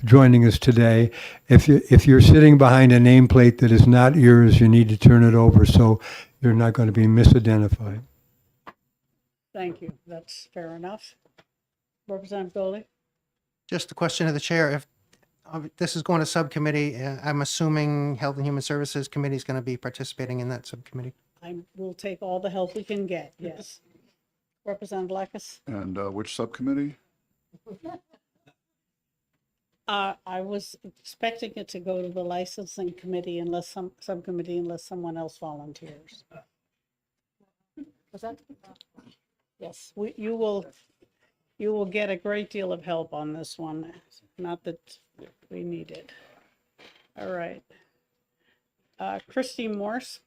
joining us today. If you're sitting behind a nameplate that is not yours, you need to turn it over so you're not going to be misidentified. thank you. That's fair enough. Representative Goldie? Just a question of the chair. If this is going to subcommittee, I'm assuming Health and Human Services Committee is going to be participating in that subcommittee. I will take all the help we can get, yes. Representative Blackus? And which subcommittee? I was expecting it to go to the licensing committee unless subcommittee unless someone else volunteers. Was that? Yes, you will get a great deal of help on this one. Not that we need it. All right. Christine Morse?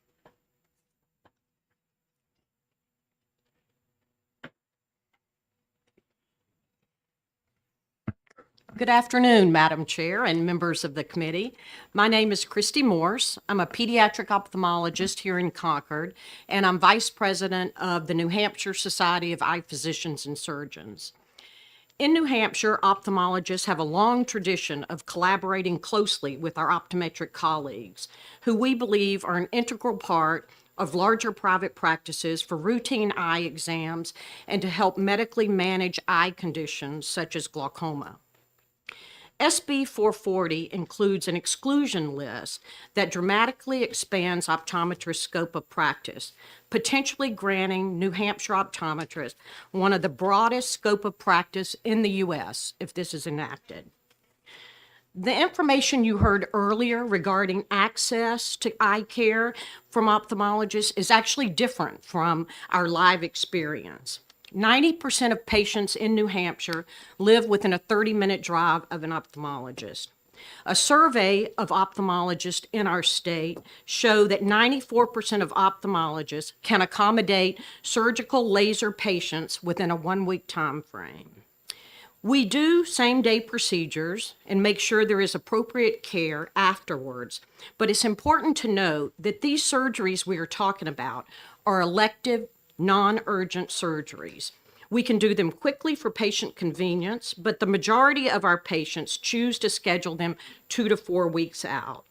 Good afternoon, Madam Chair and members of the committee. My name is Christy Morse. I'm a pediatric ophthalmologist here in Concord, and I'm Vice President of the New Hampshire Society of Eye Physicians and Surgeons. In New Hampshire, ophthalmologists have a long tradition of collaborating closely with our optometric colleagues, who we believe are an integral part of larger private practices for routine eye exams and to help medically manage eye conditions such as glaucoma. SB 440 includes an exclusion list that dramatically expands optometrists' scope of practice, potentially granting New Hampshire optometrists one of the broadest scope of practice in the U.S. if this is enacted. The information you heard earlier regarding access to eye care from ophthalmologists is actually different from our live experience. 90% of patients in New Hampshire live within a 30-minute drive of an ophthalmologist. A survey of ophthalmologists in our state show that 94% of ophthalmologists can accommodate surgical laser patients within a 1-week time frame. We do same-day procedures and make sure there is appropriate care afterwards, but it's important to note that these surgeries we are talking about are elective, non-urgent surgeries. We can do them quickly for patient convenience, but the majority of our patients choose to schedule them 2 to 4 weeks out.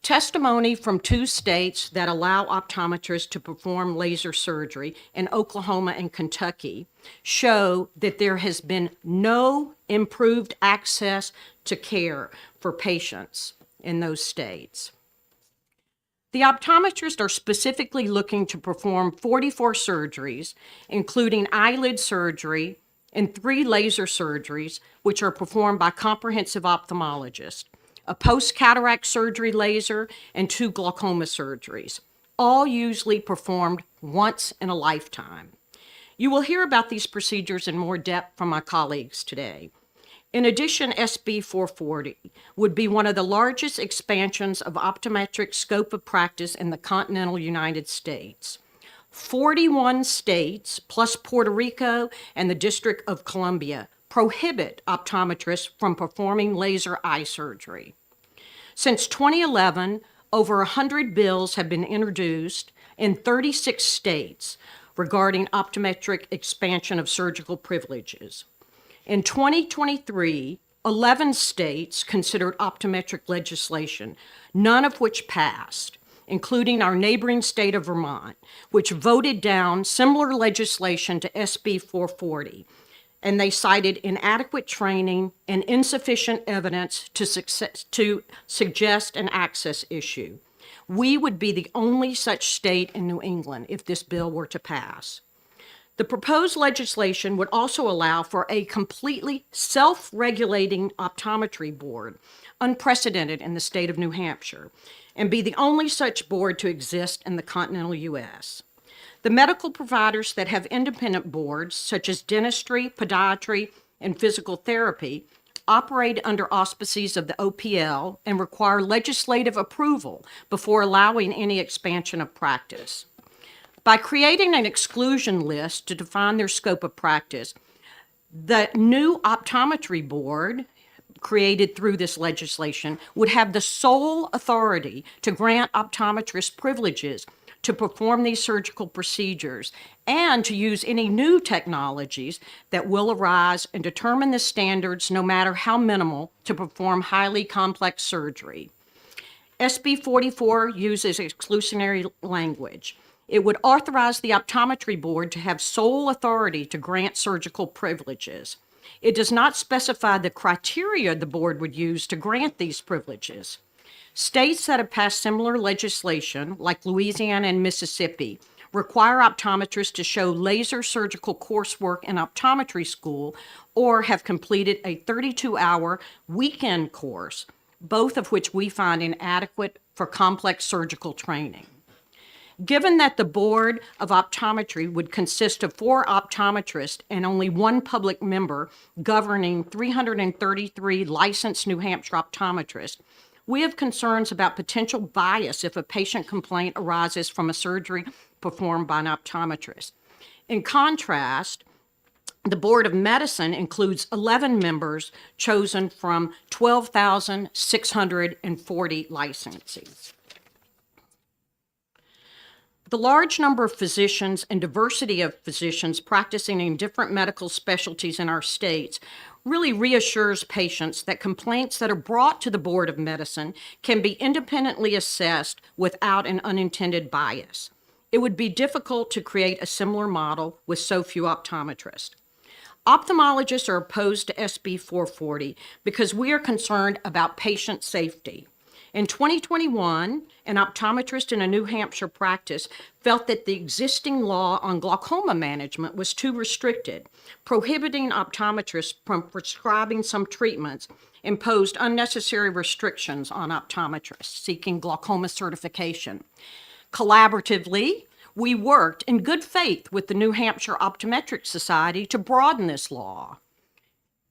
Testimony from 2 states that allow optometrists to perform laser surgery in Oklahoma and Kentucky show that there has been no improved access to care for patients in those states. The optometrists are specifically looking to perform 44 surgeries, including eyelid surgery and 3 laser surgeries, which are performed by comprehensive ophthalmologists, a post-cataract surgery laser, and 2 glaucoma surgeries, all usually performed once in a lifetime. You will hear about these procedures in more depth from my colleagues today. In addition, SB 440 would be one of the largest expansions of optometric scope of practice in the continental United States. 41 states, plus Puerto Rico and the District of Columbia, prohibit optometrists from performing laser eye surgery. Since 2011, over 100 bills have been introduced in 36 states regarding optometric expansion of surgical privileges. In 2023, 11 states considered optometric legislation, none of which passed, including our neighboring state of Vermont, which voted down similar legislation to SB 440. And they cited inadequate training and insufficient evidence to suggest an access issue. We would be the only such state in New England if this bill were to pass. The proposed legislation would also allow for a completely self-regulating optometry board, unprecedented in the state of New Hampshire, and be the only such board to exist in the continental U.S. The medical providers that have independent boards, such as dentistry, podiatry, and physical therapy, operate under auspices of the OPL and require legislative approval before allowing any expansion of practice. By creating an exclusion list to define their scope of practice, the new optometry board created through this legislation would have the sole authority to grant optometrists privileges to perform these surgical procedures and to use any new technologies that will arise and determine the standards, no matter how minimal, to perform highly complex surgery. SB 44 uses exclusionary language. It would authorize the optometry board to have sole authority to grant surgical privileges. It does not specify the criteria the board would use to grant these privileges. States that have passed similar legislation, like Louisiana and Mississippi, require optometrists to show laser surgical coursework in optometry school or have completed a 32-hour weekend course, both of which we find inadequate for complex surgical training. Given that the Board of Optometry would consist of 4 optometrists and only 1 public member governing 333 licensed New Hampshire optometrists, we have concerns about potential bias if a patient complaint arises from a surgery performed by an optometrist. In contrast, the Board of Medicine includes 11 members chosen from 12,640 licensees. The large number of physicians and diversity of physicians practicing in different medical specialties in our states really reassures patients that complaints that are brought to the Board of Medicine can be independently assessed without an unintended bias. It would be difficult to create a similar model with so few optometrists. Ophthalmologists are opposed to SB 440 because we are concerned about patient safety. In 2021, an optometrist in a New Hampshire practice felt that the existing law on glaucoma management was too restricted, prohibiting optometrists from prescribing some treatments, imposed unnecessary restrictions on optometrists seeking glaucoma certification. Collaboratively, we worked in good faith with the New Hampshire Optometric Society to broaden this law.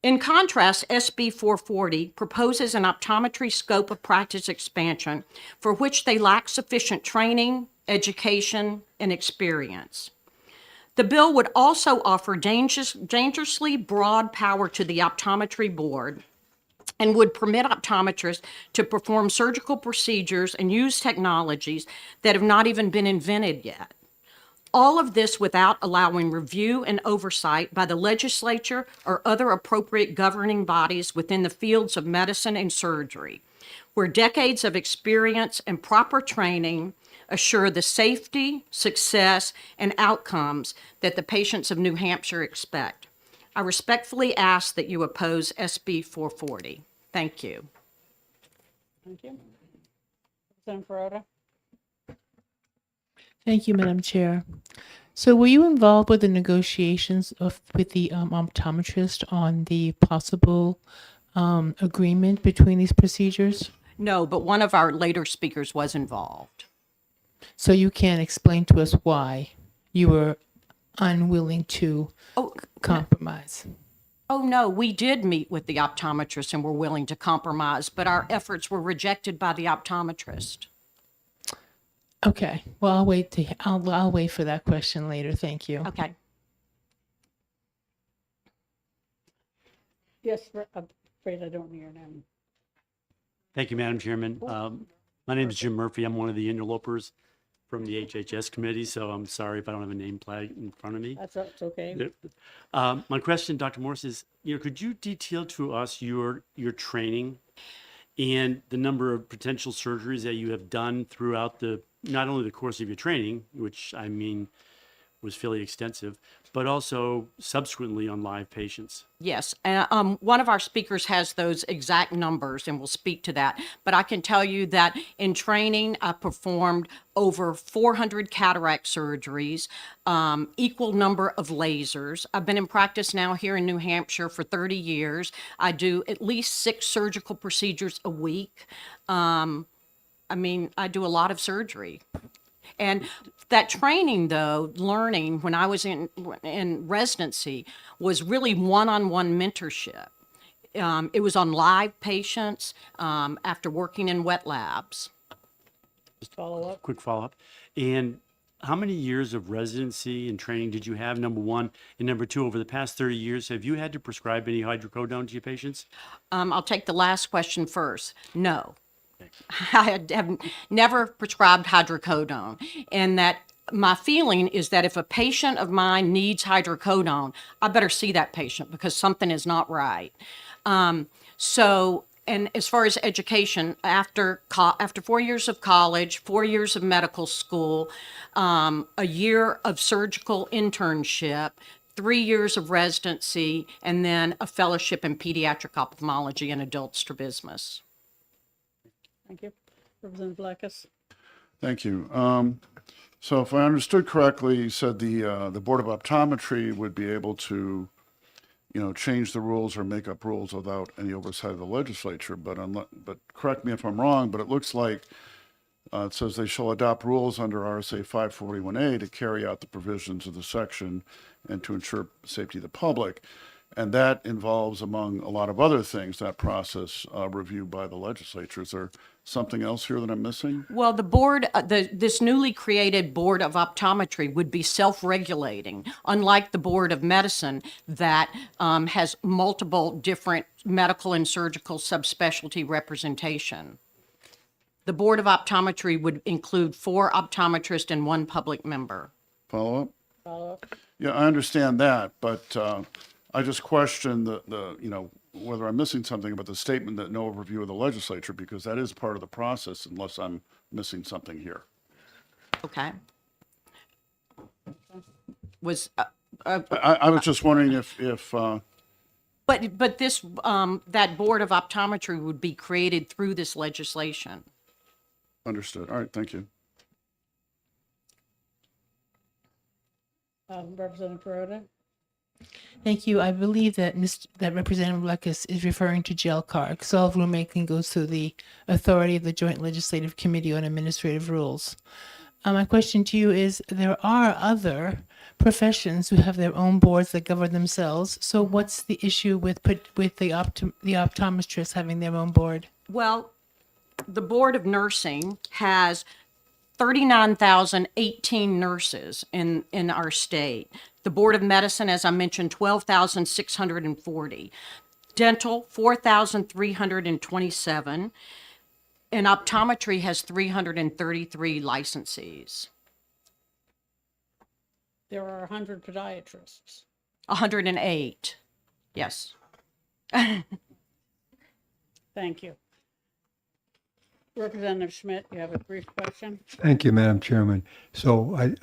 In contrast, SB 440 proposes an optometry scope of practice expansion for which they lack sufficient training, education, and experience. The bill would also offer dangerously broad power to the optometry board and would permit optometrists to perform surgical procedures and use technologies that have not even been invented yet. All of this without allowing review and oversight by the legislature or other appropriate governing bodies within the fields of medicine and surgery, where decades of experience and proper training assure the safety, success, and outcomes that the patients of New Hampshire expect. I respectfully ask that you oppose SB 440. Thank you. Thank you. Representative Ferrara? Thank you, Madam Chair. So were you involved with the negotiations with the optometrist on the possible agreement between these procedures? No, but one of our later speakers was involved. So you can explain to us why you were unwilling to compromise? Oh, no, we did meet with the optometrist and were willing to compromise, but our efforts were rejected by the optometrist. Okay. Well, I'll wait for that question later. Thank you. Okay. Yes, I'm afraid I don't know your name. Thank you, Madam Chairman. My name is Jim Murphy. I'm one of the interlopers from the HHS committee, so I'm sorry if I don't have a name flag in front of me. That's okay. My question, Dr. Morse, is, could you detail to us your training and the number of potential surgeries that you have done throughout not only the course of your training, which I mean was fairly extensive, but also subsequently on live patients? Yes, one of our speakers has those exact numbers and will speak to that. But I can tell you that in training, I performed over 400 cataract surgeries, equal number of lasers. I've been in practice now here in New Hampshire for 30 years. I do at least 6 surgical procedures a week. I do a lot of surgery. And that training, though, learning when I was in residency was really one-on-one mentorship. It was on live patients after working in wet labs. Just follow-up. Quick follow-up. And how many years of residency and training did you have, number one? And number two, over the past 30 years, have you had to prescribe any hydrocodone to your patients? I'll take the last question first. No. I have never prescribed hydrocodone, and that my feeling is that if a patient of mine needs hydrocodone, I better see that patient because something is not right. And as far as education, after 4 years of college, 4 years of medical school, a year of surgical internship, 3 years of residency, and then a fellowship in pediatric ophthalmology and adult strabismus. Thank you. Representative Blackus? Thank you. So if I understood correctly, you said the Board of Optometry would be able to, change the rules or make up rules without any oversight of the legislature. But correct me if I'm wrong, but it looks like it says they shall adopt rules under RSA 541A to carry out the provisions of the section and to ensure safety of the public. And that involves, among a lot of other things, that process reviewed by the legislature. Is there something else here that I'm missing? Well, the board, this newly created Board of Optometry would be self-regulating, unlike the Board of Medicine that has multiple different medical and surgical subspecialty representation. The Board of Optometry would include 4 optometrists and 1 public member. Follow up? Follow-up. Yeah, I understand that, but I just question whether I'm missing something about the statement that no review of the legislature, because that is part of the process unless I'm missing something here. Okay. I was just wondering if But this, that Board of Optometry would be created through this legislation. understood. All right, thank you. Representative Rhoda? Thank you. I believe that that Representative Lucas is referring to JLCAR, because all of rulemaking goes through the authority of the Joint Legislative Committee on Administrative Rules. My question to you is, there are other professions who have their own boards that govern themselves. So what's the issue with the optometrists having their own board? Well, the Board of Nursing has 39,018 nurses in our state. The Board of Medicine, as I mentioned, 12,640. Dental, 4,327. And optometry has 333 licensees. There are 100 podiatrists. 108, yes. Thank you. Representative Schmidt, you have a brief question? Thank you, Madam Chairman. So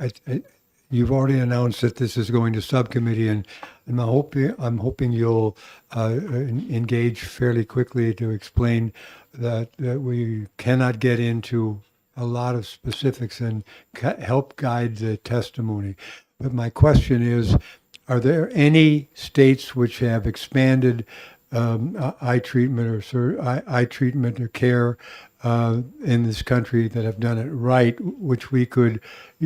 you've already announced that this is going to subcommittee, and I'm hoping you'll engage fairly quickly to explain that we cannot get into a lot of specifics and help guide the testimony. But my question is, are there any states which have expanded eye treatment or care in this country that have done it right, which you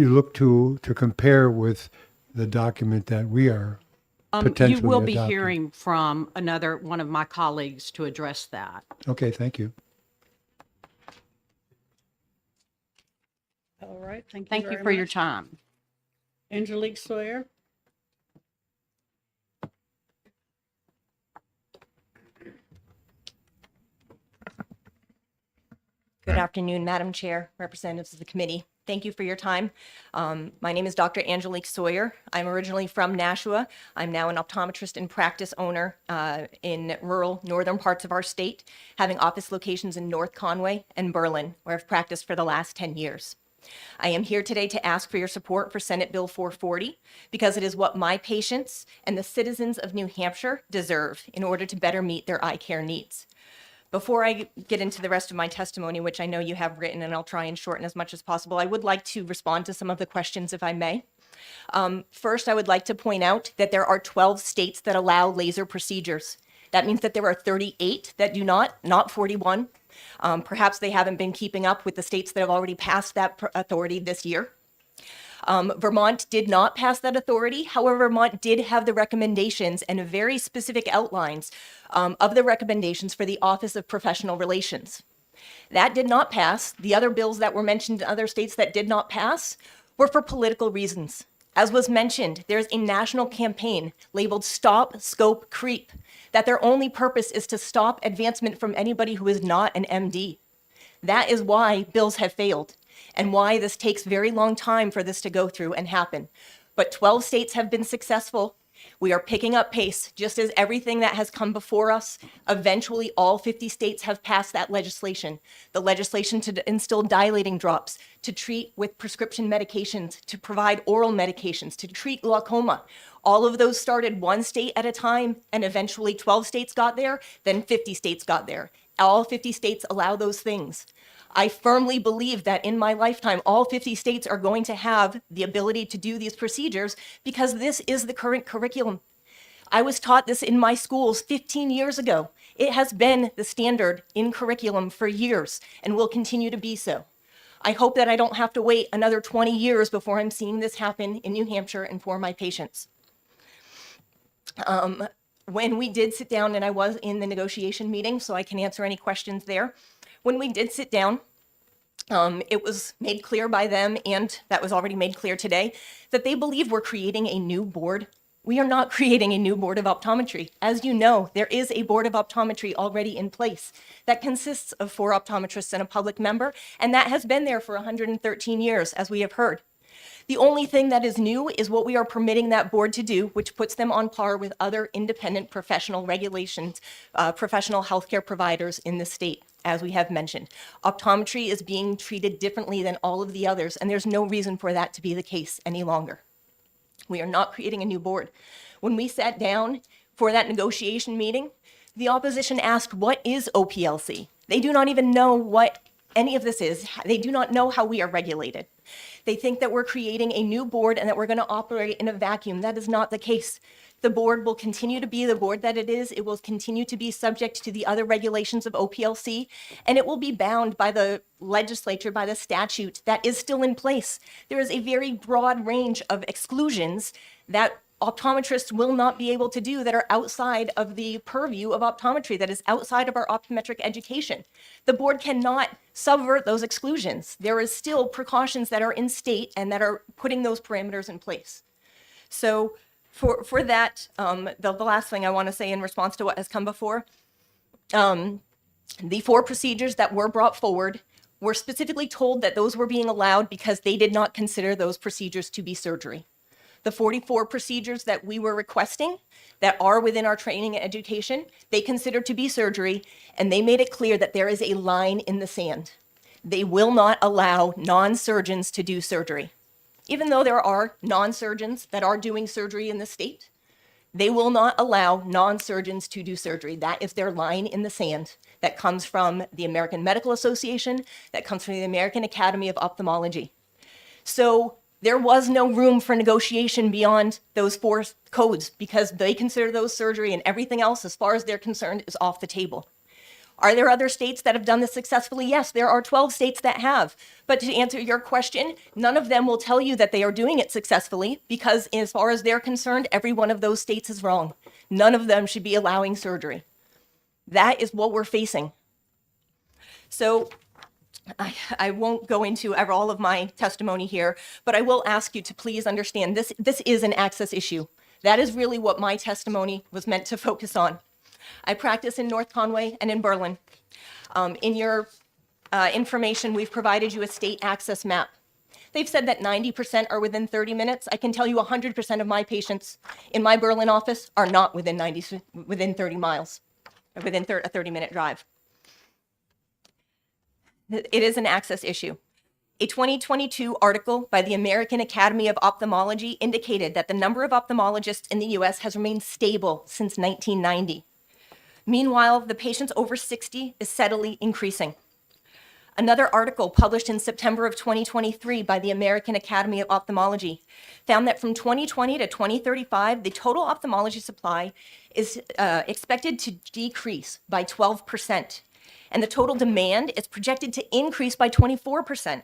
look to compare with the document that we are potentially You will be adopting? hearing from one of my colleagues to address that. Okay, thank you. All right, thank you Thank you very for your much. time. Angelique Sawyer? Good afternoon, Madam Chair, representatives of the committee. Thank you for your time. My name is Dr. Angelique Sawyer. I'm originally from Nashua. I'm now an optometrist and practice owner in rural northern parts of our state, having office locations in North Conway and Berlin, where I've practiced for the last 10 years. I am here today to ask for your support for Senate Bill 440 because it is what my patients and the citizens of New Hampshire deserve in order to better meet their eye care needs. Before I get into the rest of my testimony, which I know you have written and I'll try and shorten as much as possible, I would like to respond to some of the questions if I may. First, I would like to point out that there are 12 states that allow laser procedures. That means that there are 38 that do not 41. Perhaps they haven't been keeping up with the states that have already passed that authority this year. Vermont did not pass that authority. However, Vermont did have the recommendations and very specific outlines of the recommendations for the Office of Professional Relations. That did not pass. The other bills that were mentioned in other states that did not pass were for political reasons. As was mentioned, there's a national campaign labeled Stop Scope Creep, that their only purpose is to stop advancement from anybody who is not an MD. That is why bills have failed and why this takes very long time for this to go through and happen. But 12 states have been successful. We are picking up pace, just as everything that has come before us. Eventually, all 50 states have passed that legislation. The legislation to instill dilating drops, to treat with prescription medications, to provide oral medications, to treat glaucoma. All of those started one state at a time, and eventually 12 states got there, then 50 states got there. All 50 states allow those things. I firmly believe that in my lifetime, all 50 states are going to have the ability to do these procedures because this is the current curriculum. I was taught this in my schools 15 years ago. It has been the standard in curriculum for years and will continue to be so. I hope that I don't have to wait another 20 years before I'm seeing this happen in New Hampshire and for my patients. When we did sit down, and I was in the negotiation meeting, so I can answer any questions there. When we did sit down, it was made clear by them, and that was already made clear today, that they believe we're creating a new board. We are not creating a new board of optometry. As you know, there is a board of optometry already in place that consists of 4 optometrists and a public member, and that has been there for 113 years, as we have heard. The only thing that is new is what we are permitting that board to do, which puts them on par with other independent professional regulations, professional healthcare providers in the state, as we have mentioned. Optometry is being treated differently than all of the others, and there's no reason for that to be the case any longer. We are not creating a new board. When we sat down for that negotiation meeting, the opposition asked, what is OPLC? They do not even know what any of this is. They do not know how we are regulated. They think that we're creating a new board and that we're going to operate in a vacuum. That is not the case. The board will continue to be the board that it is. It will continue to be subject to the other regulations of OPLC, and it will be bound by the legislature, by the statute that is still in place. There is a very broad range of exclusions that optometrists will not be able to do that are outside of the purview of optometry, that is outside of our optometric education. The board cannot subvert those exclusions. There is still precautions that are in state and that are putting those parameters in place. So for that, the last thing I want to say in response to what has come before, the 4 procedures that were brought forward were specifically told that those were being allowed because they did not consider those procedures to be surgery. The 44 procedures that we were requesting that are within our training and education, they considered to be surgery, and they made it clear that there is a line in the sand. They will not allow non-surgeons to do surgery. Even though there are non-surgeons that are doing surgery in the state, they will not allow non-surgeons to do surgery. That is their line in the sand that comes from the American Medical Association, that comes from the American Academy of Ophthalmology. So there was no room for negotiation beyond those 4 codes because they consider those surgery, and everything else, as far as they're concerned, is off the table. Are there other states that have done this successfully? Yes, there are 12 states that have. But to answer your question, none of them will tell you that they are doing it successfully because as far as they're concerned, every one of those states is wrong. None of them should be allowing surgery. That is what we're facing. So I won't go into all of my testimony here, but I will ask you to please understand this is an access issue. That is really what my testimony was meant to focus on. I practice in North Conway and in Berlin. In your information, we've provided you a state access map. They've said that 90% are within 30 minutes. I can tell you 100% of my patients in my Berlin office are not within 30 miles, within a 30-minute drive. It is an access issue. A 2022 article by the American Academy of Ophthalmology indicated that the number of ophthalmologists in the US has remained stable since 1990. Meanwhile, the patients over 60 is steadily increasing. Another article published in September of 2023 by the American Academy of Ophthalmology found that from 2020 to 2035, the total ophthalmology supply is expected to decrease by 12%. And the total demand is projected to increase by 24%,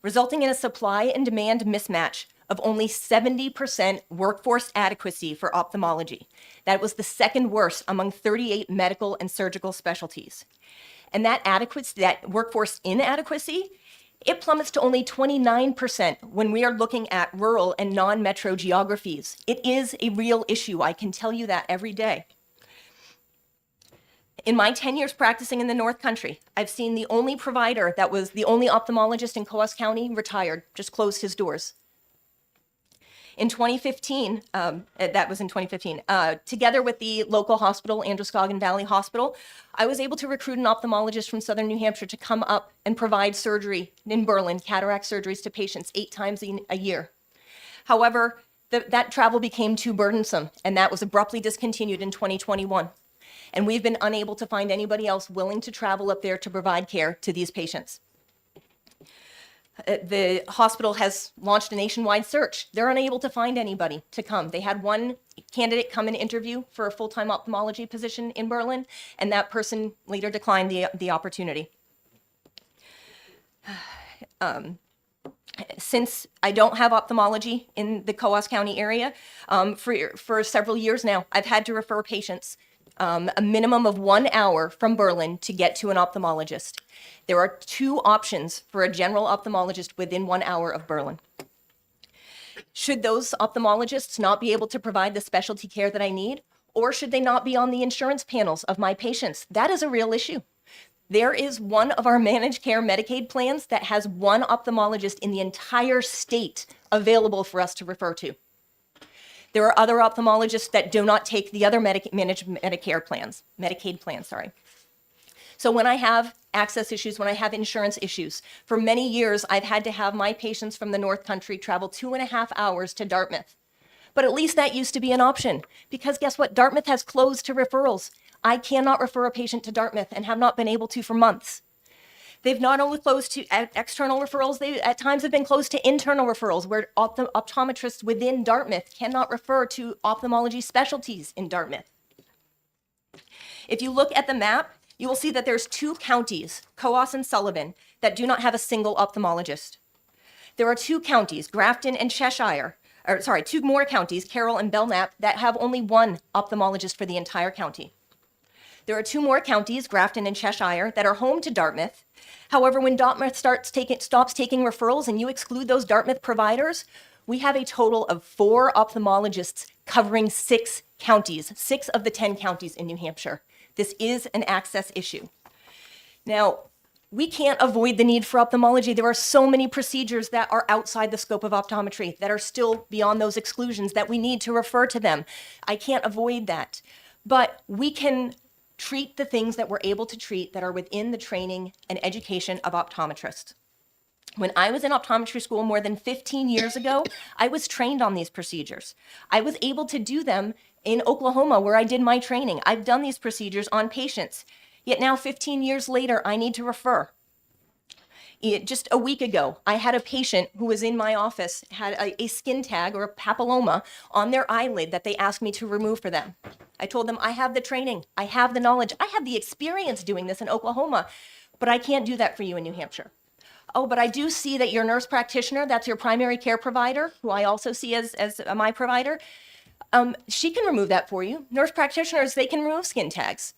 resulting in a supply and demand mismatch of only 70% workforce adequacy for ophthalmology. That was the second worst among 38 medical and surgical specialties. And that workforce inadequacy, it plummets to only 29% when we are looking at rural and non-metro geographies. It is a real issue. I can tell you that every day. In my 10 years practicing in the North Country, I've seen the only provider that was the only ophthalmologist in Coos County retired, just closed his doors. In 2015, that was in 2015, together with the local hospital, Androscoggin Valley Hospital, I was able to recruit an ophthalmologist from Southern New Hampshire to come up and provide surgery in Berlin, cataract surgeries to patients 8 times a year. However, that travel became too burdensome, and that was abruptly discontinued in 2021. And we've been unable to find anybody else willing to travel up there to provide care to these patients. The hospital has launched a nationwide search. They're unable to find anybody to come. They had one candidate come and interview for a full-time ophthalmology position in Berlin, and that person later declined the opportunity. Since I don't have ophthalmology in the Coos County area, for several years now, I've had to refer patients a minimum of 1 hour from Berlin to get to an ophthalmologist. There are 2 options for a general ophthalmologist within 1 hour of Berlin. Should those ophthalmologists not be able to provide the specialty care that I need, or should they not be on the insurance panels of my patients? That is a real issue. There is one of our managed care Medicaid plans that has 1 ophthalmologist in the entire state available for us to refer to. There are other ophthalmologists that do not take the other Medicaid plans, sorry. So when I have access issues, when I have insurance issues, for many years, I've had to have my patients from the North Country travel 2.5 hours to Dartmouth But at least that used to be an option, because guess what? Dartmouth has closed to referrals. I cannot refer a patient to Dartmouth and have not been able to for months. They've not only closed to external referrals, they at times have been closed to internal referrals, where optometrists within Dartmouth cannot refer to ophthalmology specialties in Dartmouth. If you look at the map, you will see that there's 2 counties, Coos and Sullivan, that do not have a single ophthalmologist. There are 2 counties, Grafton and Cheshire, 2 more counties, Carroll and Belknap, that have only 1 ophthalmologist for the entire county. There are 2 more counties, Grafton and Cheshire, that are home to Dartmouth. However, when Dartmouth stops taking referrals and you exclude those Dartmouth providers, we have a total of 4 ophthalmologists covering 6 counties, 6 of the 10 counties in New Hampshire. This is an access issue. Now, we can't avoid the need for ophthalmology. There are so many procedures that are outside the scope of optometry that are still beyond those exclusions that we need to refer to them. I can't avoid that. But we can treat the things that we're able to treat that are within the training and education of optometrists. When I was in optometry school more than 15 years ago, I was trained on these procedures. I was able to do them in Oklahoma where I did my training. I've done these procedures on patients. Yet now 15 years later, I need to refer. Just a week ago, I had a patient who was in my office, had a skin tag or a papilloma on their eyelid that they asked me to remove for them. I told them, I have the training, I have the knowledge, I have the experience doing this in Oklahoma, but I can't do that for you in New Hampshire. Oh, but I do see that your nurse practitioner, that's your primary care provider, who I also see as my provider, she can remove that for you. Nurse practitioners, they can remove skin tags.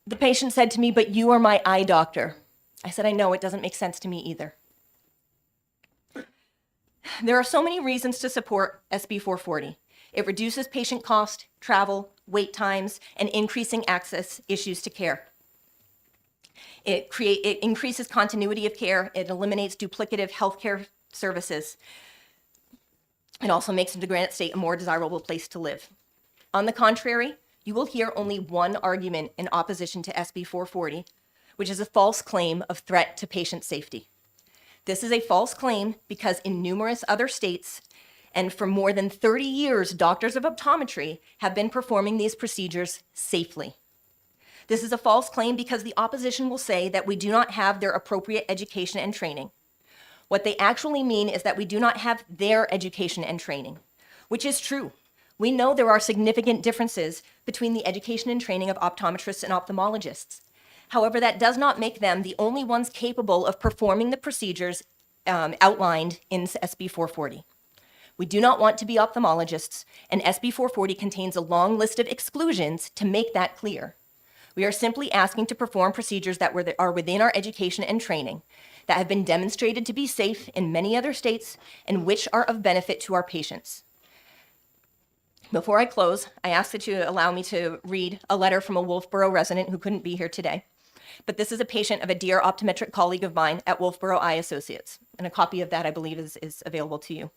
The patient said to me, but you are my eye doctor. I said, I know, it doesn't make sense to me either. There are so many reasons to support SB 440. It reduces patient cost, travel, wait times, and increasing access issues to care. It increases continuity of care. It eliminates duplicative healthcare services. It also makes the Granite State a more desirable place to live. On the contrary, you will hear only one argument in opposition to SB 440, which is a false claim of threat to patient safety. This is a false claim because in numerous other states, and for more than 30 years, doctors of optometry have been performing these procedures safely. This is a false claim because the opposition will say that we do not have their appropriate education and training. What they actually mean is that we do not have their education and training, which is true. We know there are significant differences between the education and training of optometrists and ophthalmologists. However, that does not make them the only ones capable of performing the procedures outlined in SB 440. We do not want to be ophthalmologists, and SB 440 contains a long list of exclusions to make that clear. We are simply asking to perform procedures that are within our education and training, that have been demonstrated to be safe in many other states, and which are of benefit to our patients. Before I close, I ask that you allow me to read a letter from a Wolfboro resident who couldn't be here today. But this is a patient of a dear optometric colleague of mine at Wolfboro Eye Associates, and a copy of that I believe is available to you.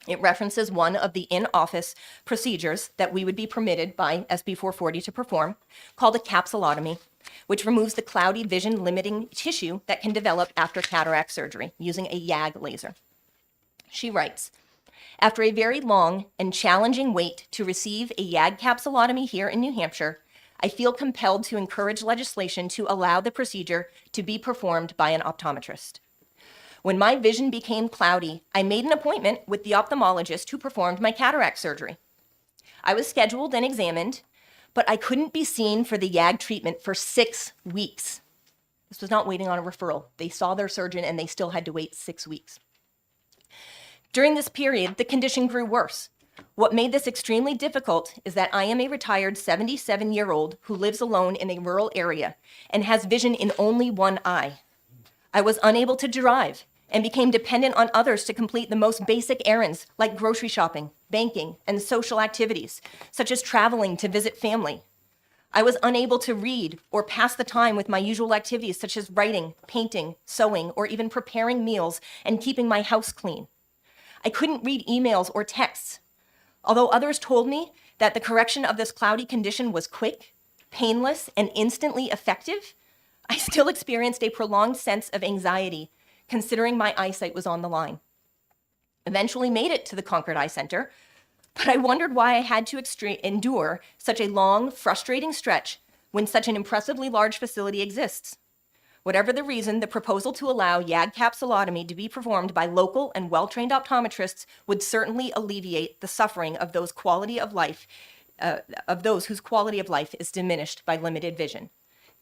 It references one of the in-office procedures that we would be permitted by SB 440 to perform, called a capsulotomy, which removes the cloudy vision-limiting tissue that can develop after cataract surgery using a YAG laser. She writes, after a very long and challenging wait to receive a YAG capsulotomy here in New Hampshire, I feel compelled to encourage legislation to allow the procedure to be performed by an optometrist. When my vision became cloudy, I made an appointment with the ophthalmologist who performed my cataract surgery. I was scheduled and examined, but I couldn't be seen for the YAG treatment for 6 weeks. This was not waiting on a referral. They saw their surgeon and they still had to wait 6 weeks. During this period, the condition grew worse. What made this extremely difficult is that I am a retired 77-year-old who lives alone in a rural area and has vision in only one eye. I was unable to drive and became dependent on others to complete the most basic errands like grocery shopping, banking, and social activities, such as traveling to visit family. I was unable to read or pass the time with my usual activities such as writing, painting, sewing, or even preparing meals and keeping my house clean. I couldn't read emails or texts. Although others told me that the correction of this cloudy condition was quick, painless, and instantly effective, I still experienced a prolonged sense of anxiety, considering my eyesight was on the line. Eventually made it to the Concord Eye Center, but I wondered why I had to endure such a long, frustrating stretch when such an impressively large facility exists. Whatever the reason, the proposal to allow YAG capsulotomy to be performed by local and well-trained optometrists would certainly alleviate the suffering of those whose quality of life is diminished by limited vision.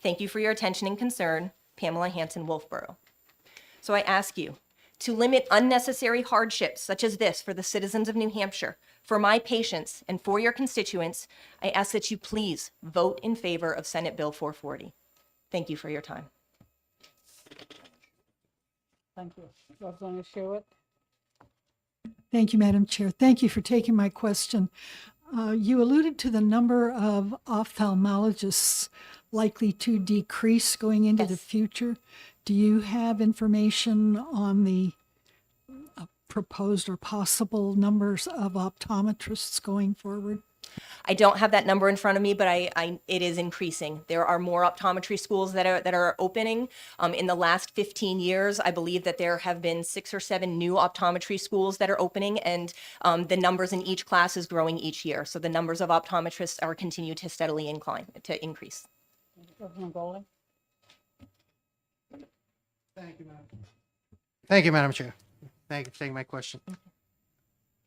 Thank you for your attention and concern, Pamela Hanson, Wolfboro. So I ask you to limit unnecessary hardships such as this for the citizens of New Hampshire, for my patients, and for your constituents. I ask that you please vote in favor of Senate Bill 440. Thank you for your time. Thank you. Representative Sherwood? Thank you, Madam Chair. Thank you for taking my question. You alluded to the number of ophthalmologists likely to decrease going into the future. Do you have information on the proposed or possible numbers of optometrists going forward? I don't have that number in front of me, but it is increasing. There are more optometry schools that are opening. In the last 15 years, I believe that there have been 6 or 7 new optometry schools that are opening, and the numbers in each class is growing each year. So the numbers of optometrists are continue to steadily increase. Representative Golding? Thank you, Madam. Thank you, Madam Chair. Thank you for taking my question.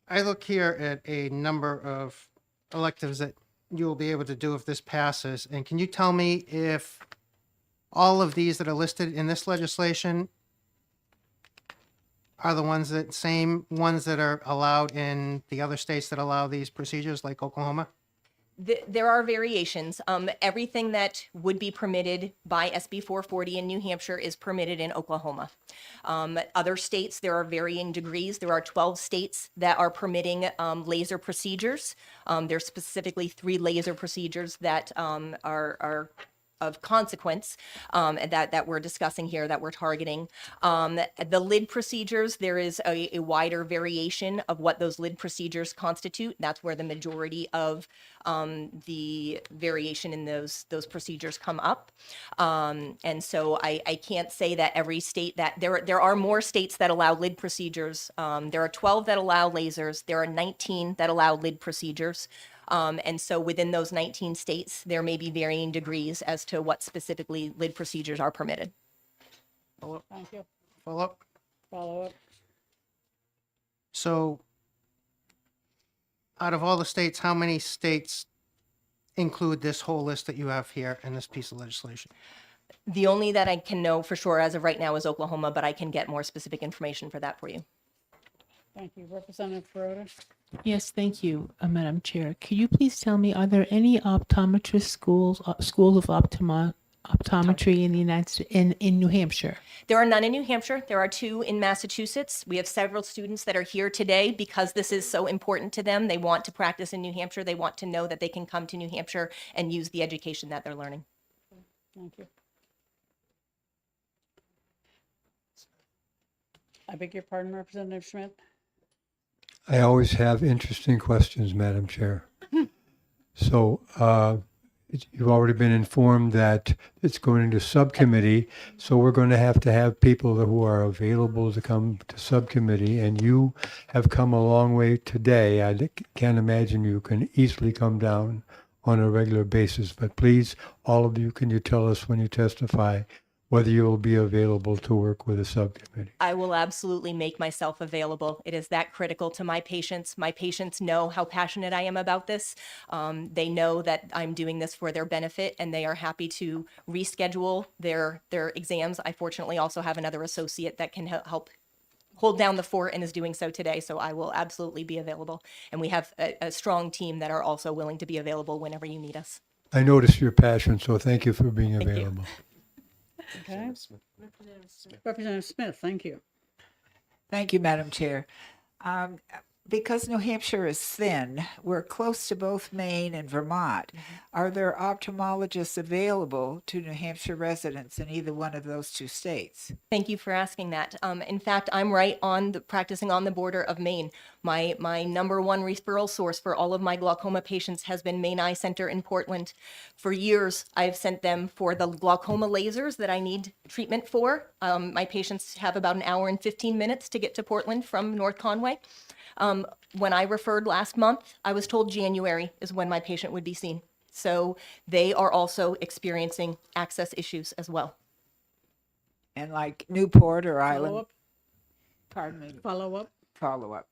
I look here at a number of electives that you will be able to do if this passes. And can you tell me if all of these that are listed in this legislation are the same ones that are allowed in the other states that allow these procedures, like Oklahoma? There are variations. Everything that would be permitted by SB 440 in New Hampshire is permitted in Oklahoma. Other states, there are varying degrees. There are 12 states that are permitting laser procedures. There's specifically 3 laser procedures that are of consequence that we're discussing here, that we're targeting. The lid procedures, there is a wider variation of what those lid procedures constitute. That's where the majority of the variation in those procedures come up. And so I can't say that every state that there are more states that allow lid procedures. There are 12 that allow lasers. There are 19 that allow lid procedures. And so within those 19 states, there may be varying degrees as to what specifically lid procedures are permitted. Thank you. Follow up? Follow up. So out of all the states, how many states include this whole list that you have here in this piece of legislation? The only that I can know for sure as of right now is Oklahoma, but I can get more specific information for that for you. Thank you. Representative Ferota? Yes, thank you, Madam Chair. Could you please tell me, are there any optometrist schools of optometry in the United States, in New Hampshire? There are none in New Hampshire. There are 2 in Massachusetts. We have several students that are here today because this is so important to them. They want to practice in New Hampshire. They want to know that they can come to New Hampshire and use the education that they're learning. Thank you. I beg your pardon, Representative Schmidt? I always have interesting questions, Madam Chair. So you've already been informed that it's going into subcommittee, so we're going to have people who are available to come to subcommittee, and you have come a long way today. I can't imagine you can easily come down on a regular basis, but please, all of you, can you tell us when you testify whether you will be available to work with a subcommittee? I will absolutely make myself available. It is that critical to my patients. My patients know how passionate I am about this. They know that I'm doing this for their benefit, and they are happy to reschedule their exams. I fortunately also have another associate that can help hold down the fort and is doing so today. So I will absolutely be available. And we have a strong team that are also willing to be available whenever you need us. I noticed your passion, so thank you for being Thank you. available. Okay. Representative Smith, thank you. Thank you, Madam Chair. Because New Hampshire is thin, we're close to both Maine and Vermont. Are there ophthalmologists available to New Hampshire residents in either one of those 2 states? Thank you for asking that. In fact, I'm right on practicing on the border of Maine. My number 1 referral source for all of my glaucoma patients has been Maine Eye Center in Portland. For years, I've sent them for the glaucoma lasers that I need treatment for. My patients have about an hour and 15 minutes to get to Portland from North Conway. When I referred last month, I was told January is when my patient would be seen. So they are also experiencing access issues as well. And like Newport or Island, Follow-up? pardon me, Follow-up? follow-up.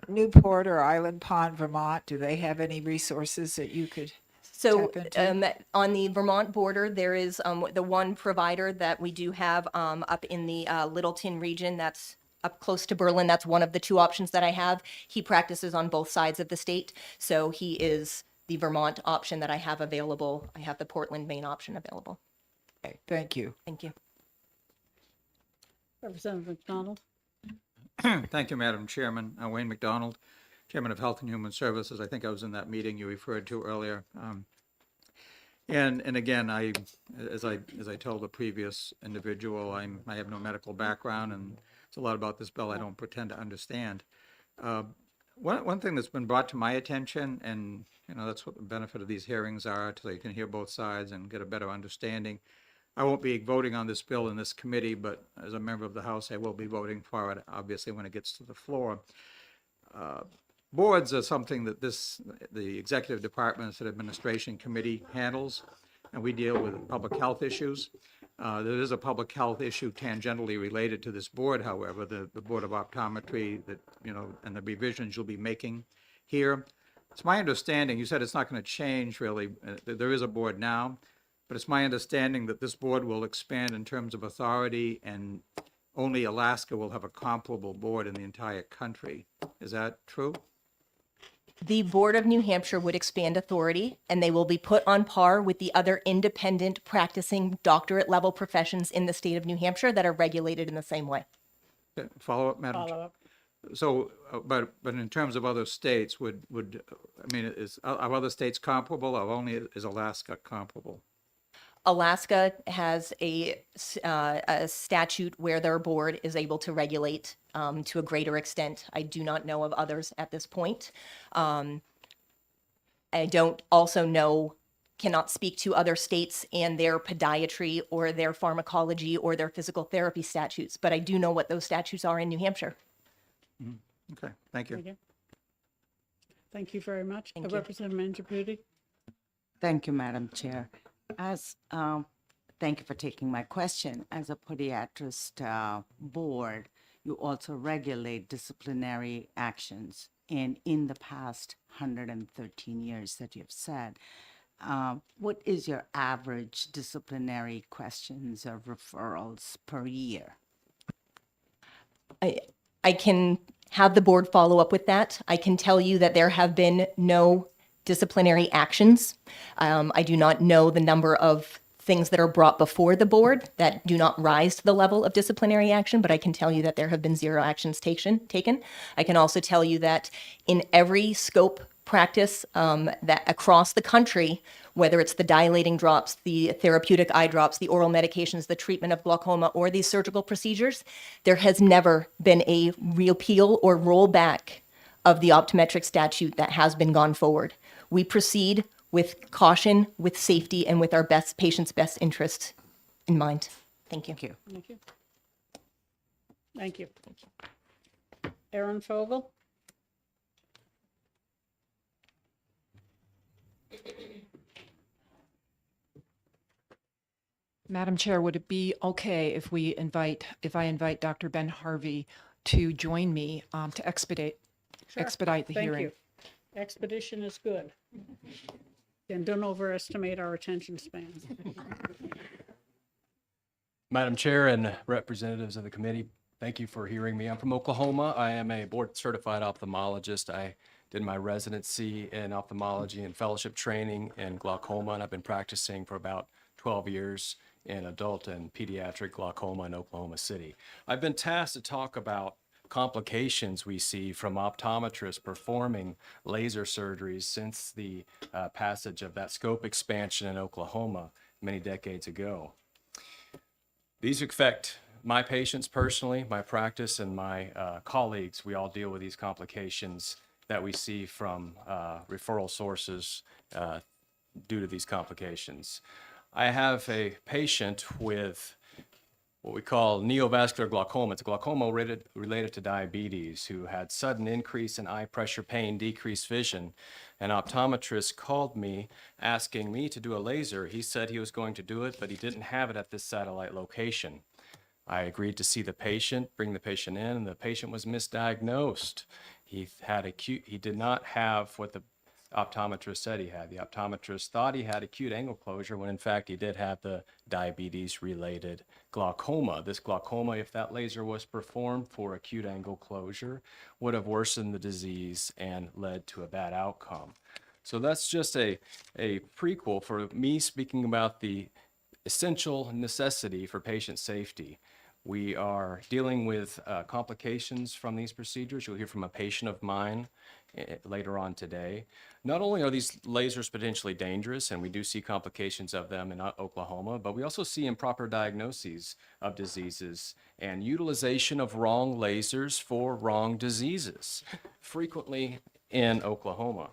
Newport or Island Pond, Vermont, do they have any resources that you could So tap into? on the Vermont border, there is the one provider that we do have up in the Littleton region that's up close to Berlin. That's one of the two options that I have. He practices on both sides of the state. So he is the Vermont option that I have available. I have the Portland, Maine option available. Okay, thank you. Thank you. Representative McDonald? Thank you, Madam Chairman. Wayne McDonald, Chairman of Health and Human Services. I think I was in that meeting you referred to earlier. And again, as I told the previous individual, I have no medical background, and it's a lot about this bill I don't pretend to understand. One thing that's been brought to my attention, and that's what the benefit of these hearings are, so you can hear both sides and get a better understanding. I won't be voting on this bill in this committee, but as a member of the House, I will be voting for it, obviously, when it gets to the floor. Boards are something that the Executive Departments and Administration Committee handles, and we deal with public health issues. There is a public health issue tangentially related to this board, however, the Board of Optometry that, and the revisions you'll be making here. It's my understanding, you said it's not going to change really. There is a board now, but it's my understanding that this board will expand in terms of authority, and only Alaska will have a comparable board in the entire country. Is that true? The Board of New Hampshire would expand authority, and they will be put on par with the other independent practicing doctorate level professions in the state of New Hampshire that are regulated in the same way. Follow up, Madam Chair? Follow-up. So, but in terms of other states, are other states comparable, or only is Alaska comparable? Alaska has a statute where their board is able to regulate to a greater extent. I do not know of others at this point. I don't also cannot speak to other states and their podiatry or their pharmacology or their physical therapy statutes, but I do know what those statutes are in New Hampshire. Okay, thank you. Thank you. Thank you very much. Thank you. Representative Mangiapudi? Thank you, Madam Chair. Thank you for taking my question. As a podiatrist board, you also regulate disciplinary actions. And in the past 113 years that you've said, what is your average disciplinary questions or referrals per year? I can have the board follow up with that. I can tell you that there have been no disciplinary actions. I do not know the number of things that are brought before the board that do not rise to the level of disciplinary action, but I can tell you that there have been 0 actions taken. I can also tell you that in every scope practice that across the country, whether it's the dilating drops, the therapeutic eye drops, the oral medications, the treatment of glaucoma, or these surgical procedures, there has never been a repeal or rollback of the optometric statute that has been gone forward. We proceed with caution, with safety, and with our patient's best interests in mind. Thank you. Thank you. Thank you. Aaron Fogel? Madam Chair, would it be okay if I invite Dr. Ben Harvey to join me to expedite Sure. the hearing? Thank you. Expedition is good. And don't overestimate our attention spans. Madam Chair and representatives of the committee, thank you for hearing me. I'm from Oklahoma. I am a board-certified ophthalmologist. I did my residency in ophthalmology and fellowship training in glaucoma, and I've been practicing for about 12 years in adult and pediatric glaucoma in Oklahoma City. I've been tasked to talk about complications we see from optometrists performing laser surgeries since the passage of that scope expansion in Oklahoma many decades ago. These affect my patients personally, my practice, and my colleagues. We all deal with these complications that we see from referral sources due to these complications. I have a patient with what we call neovascular glaucoma. It's glaucoma related to diabetes, who had sudden increase in eye pressure, pain, decreased vision. An optometrist called me asking me to do a laser. He said he was going to do it, but he didn't have it at this satellite location. I agreed to see the patient, bring the patient in, and the patient was misdiagnosed. He did not have what the optometrist said he had. The optometrist thought he had acute angle closure when in fact he did have the diabetes-related glaucoma. This glaucoma, if that laser was performed for acute angle closure, would have worsened the disease and led to a bad outcome. So that's just a prequel for me speaking about the essential necessity for patient safety. We are dealing with complications from these procedures. You'll hear from a patient of mine later on today. Not only are these lasers potentially dangerous, and we do see complications of them in Oklahoma, but we also see improper diagnoses of diseases and utilization of wrong lasers for wrong diseases, frequently in Oklahoma.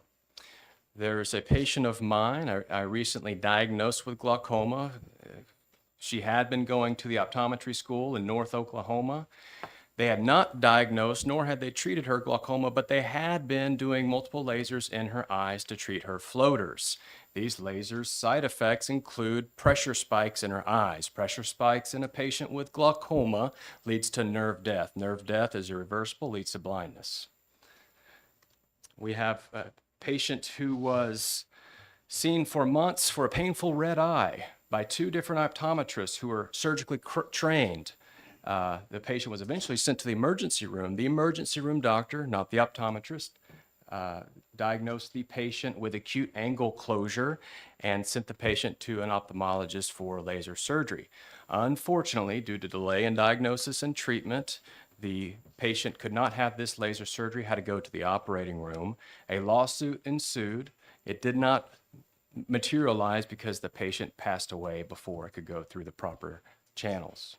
There's a patient of mine I recently diagnosed with glaucoma. She had been going to the optometry school in North Oklahoma. They had not diagnosed, nor had they treated her glaucoma, but they had been doing multiple lasers in her eyes to treat her floaters. These lasers' side effects include pressure spikes in her eyes. Pressure spikes in a patient with glaucoma leads to nerve death. Nerve death is irreversible, leads to blindness. We have a patient who was seen for months for a painful red eye by 2 different optometrists who were surgically trained. The patient was eventually sent to the emergency room. The emergency room doctor, not the optometrist, diagnosed the patient with acute angle closure and sent the patient to an ophthalmologist for laser surgery. Unfortunately, due to delay in diagnosis and treatment, the patient could not have this laser surgery, had to go to the operating room. A lawsuit ensued. It did not materialize because the patient passed away before it could go through the proper channels.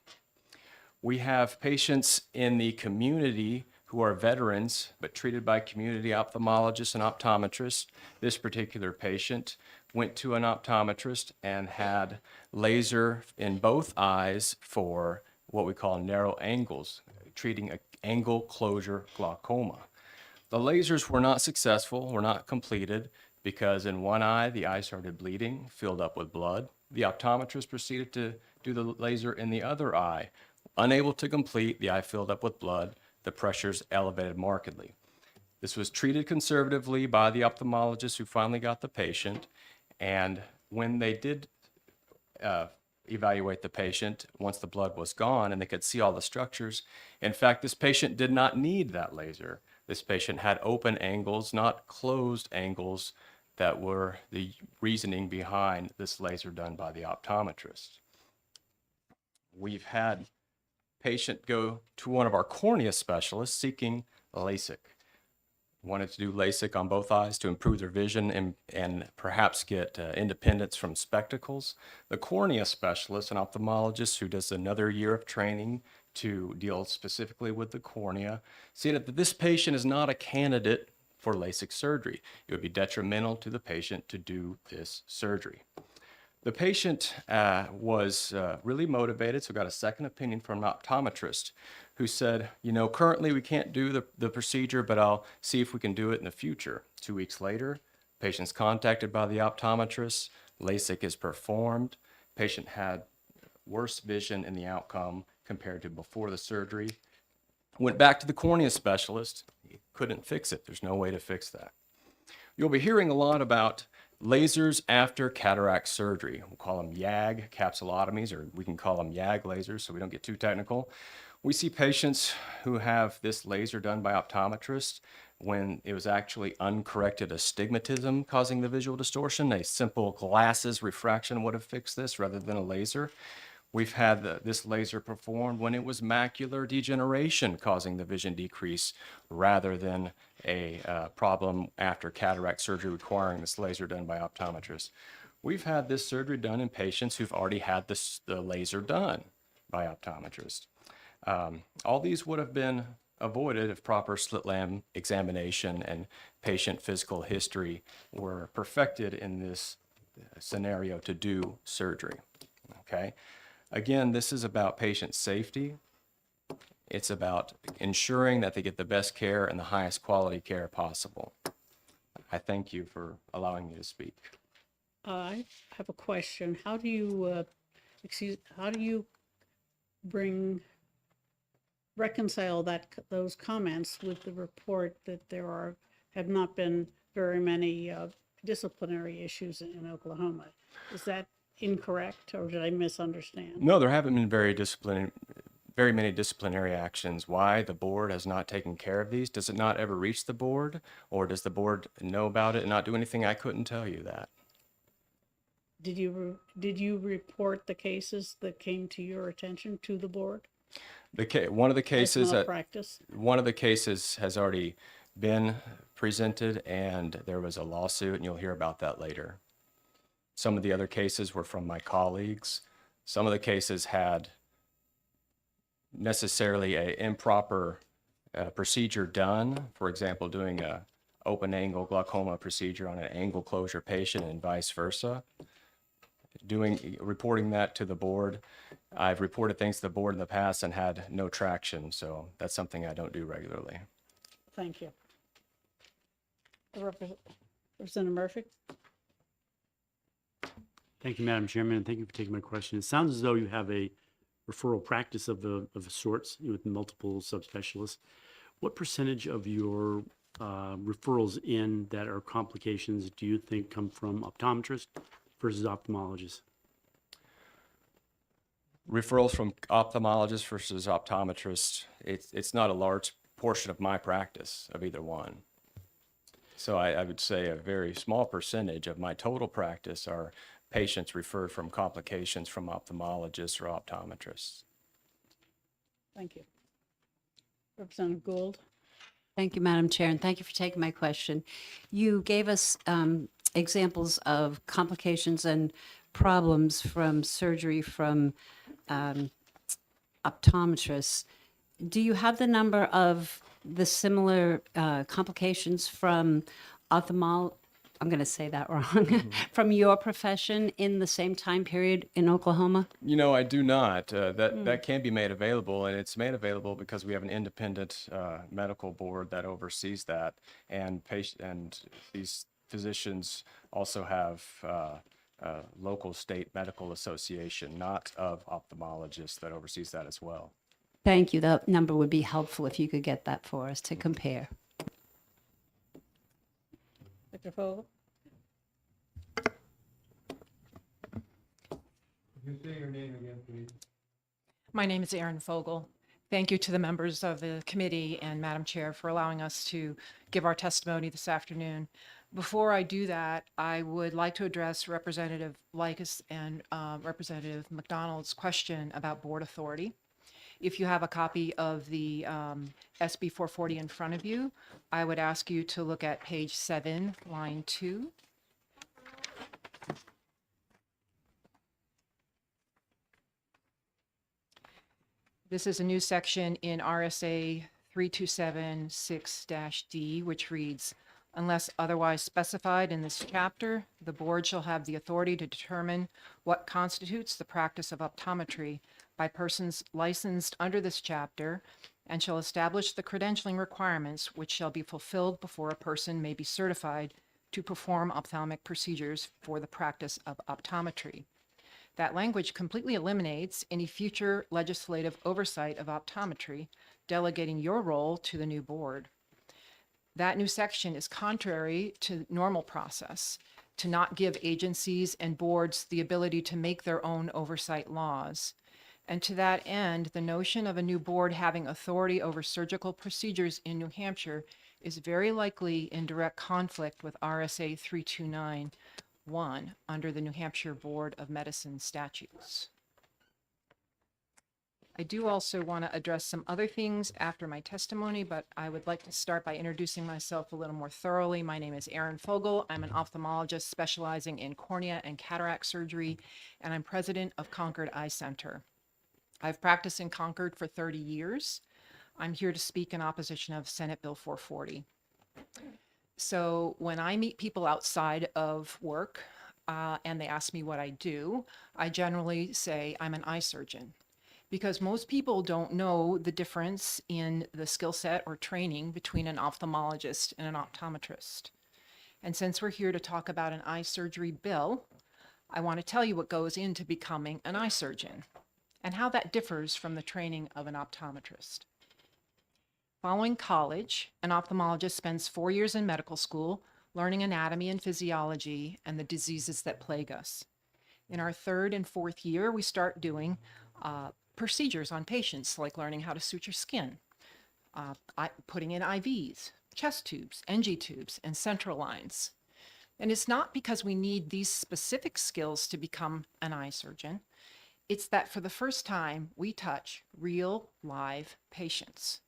We have patients in the community who are veterans, but treated by community ophthalmologists and optometrists. This particular patient went to an optometrist and had laser in both eyes for what we call narrow angles, treating an angle closure glaucoma. The lasers were not successful, were not completed, because in one eye, the eye started bleeding, filled up with blood. The optometrist proceeded to do the laser in the other eye. Unable to complete, the eye filled up with blood, the pressures elevated markedly. This was treated conservatively by the ophthalmologist who finally got the patient, and when they did evaluate the patient, once the blood was gone and they could see all the structures, in fact, this patient did not need that laser. This patient had open angles, not closed angles, that were the reasoning behind this laser done by the optometrist. We've had patient go to one of our cornea specialists seeking LASIK. Wanted to do LASIK on both eyes to improve their vision and perhaps get independence from spectacles. The cornea specialist, an ophthalmologist who does another year of training to deal specifically with the cornea, stated that this patient is not a candidate for LASIK surgery. It would be detrimental to the patient to do this surgery. The patient was really motivated, so got a second opinion from an optometrist who said, you know, currently we can't do the procedure, but I'll see if we can do it in the future. 2 weeks later, patient's contacted by the optometrist, LASIK is performed, patient had worse vision in the outcome compared to before the surgery. Went back to the cornea specialist, he couldn't fix it. There's no way to fix that. You'll be hearing a lot about lasers after cataract surgery. We'll call them YAG capsulotomies, or we can call them YAG lasers so we don't get too technical. We see patients who have this laser done by optometrists when it was actually uncorrected astigmatism causing the visual distortion. A simple glasses refraction would have fixed this rather than a laser. We've had this laser performed when it was macular degeneration causing the vision decrease rather than a problem after cataract surgery requiring this laser done by optometrists. We've had this surgery done in patients who've already had the laser done by optometrists. All these would have been avoided if proper slit lamp examination and patient physical history were perfected in this scenario to do surgery. Okay. Again, this is about patient safety. It's about ensuring that they get the best care and the highest quality care possible. I thank you for allowing me to speak. I have a question. How do you, how do you reconcile those comments with the report that there have not been very many disciplinary issues in Oklahoma? Is that incorrect, or did I misunderstand? No, there haven't been very many disciplinary actions. Why? The board has not taken care of these. Does it not ever reach the board, or does the board know about it and not do anything? I couldn't tell you that. Did you report the cases that came to your attention to the board? One of the cases malpractice? One of the cases has already been presented, and there was a lawsuit, and you'll hear about that later. Some of the other cases were from my colleagues. Some of the cases had necessarily an improper procedure done. For example, doing a open angle glaucoma procedure on an angle closure patient and vice versa. Reporting that to the board. I've reported things to the board in the past and had no traction, so that's something I don't do regularly. Thank you. Representative Murphy? Thank you, Madam Chairman, and thank you for taking my question. It sounds as though you have a referral practice of sorts with multiple subspecialists. What percentage of your referrals in that are complications do you think come from optometrists versus ophthalmologists? Referrals from ophthalmologists versus optometrists, it's not a large portion of my practice of either one. So I would say a very small percentage of my total practice are patients referred from complications from ophthalmologists or optometrists. Thank you. Representative Gould? Thank you, Madam Chair, and thank you for taking my question. You gave us examples of complications and problems from surgery from optometrists. Do you have the number of the similar complications from I'm going to say that wrong, from your profession in the same time period in Oklahoma? You know, I do not. That can be made available, and it's made available because we have an independent medical board that oversees that, and these physicians also have a local state medical association, not of ophthalmologists, that oversees that as well. Thank you. That number would be helpful if you could get that for us to compare. Dr. Fogel? Can you say your name again, please? My name is Erin Fogel. Thank you to the members of the committee and Madam Chair for allowing us to give our testimony this afternoon. Before I do that, I would like to address Representative Likas and Representative McDonald's question about board authority. If you have a copy of the SB 440 in front of you, I would ask you to look at page 7, line 2. This is a new section in RSA 3276-D, which reads, unless otherwise specified in this chapter, the board shall have the authority to determine what constitutes the practice of optometry by persons licensed under this chapter, and shall establish the credentialing requirements which shall be fulfilled before a person may be certified to perform ophthalmic procedures for the practice of optometry. That language completely eliminates any future legislative oversight of optometry, delegating your role to the new board. That new section is contrary to normal process, to not give agencies and boards the ability to make their own oversight laws. And to that end, the notion of a new board having authority over surgical procedures in New Hampshire is very likely in direct conflict with RSA 3291 under the New Hampshire Board of Medicine statutes. I do also want to address some other things after my testimony, but I would like to start by introducing myself a little more thoroughly. My name is Erin Fogel. I'm an ophthalmologist specializing in cornea and cataract surgery, and I'm president of Concord Eye Center. I've practiced in Concord for 30 years. I'm here to speak in opposition of Senate Bill 440. So when I meet people outside of work, and they ask me what I do, I generally say I'm an eye surgeon, because most people don't know the difference in the skill set or training between an ophthalmologist and an optometrist. And since we're here to talk about an eye surgery bill, I want to tell you what goes into becoming an eye surgeon and how that differs from the training of an optometrist. Following college, an ophthalmologist spends 4 years in medical school learning anatomy and physiology and the diseases that plague us. In our 3rd and 4th year, we start doing procedures on patients, like learning how to suture skin, putting in IVs, chest tubes, NG tubes, and central lines. And it's not because we need these specific skills to become an eye surgeon. It's that for the first time, we touch real, live patients.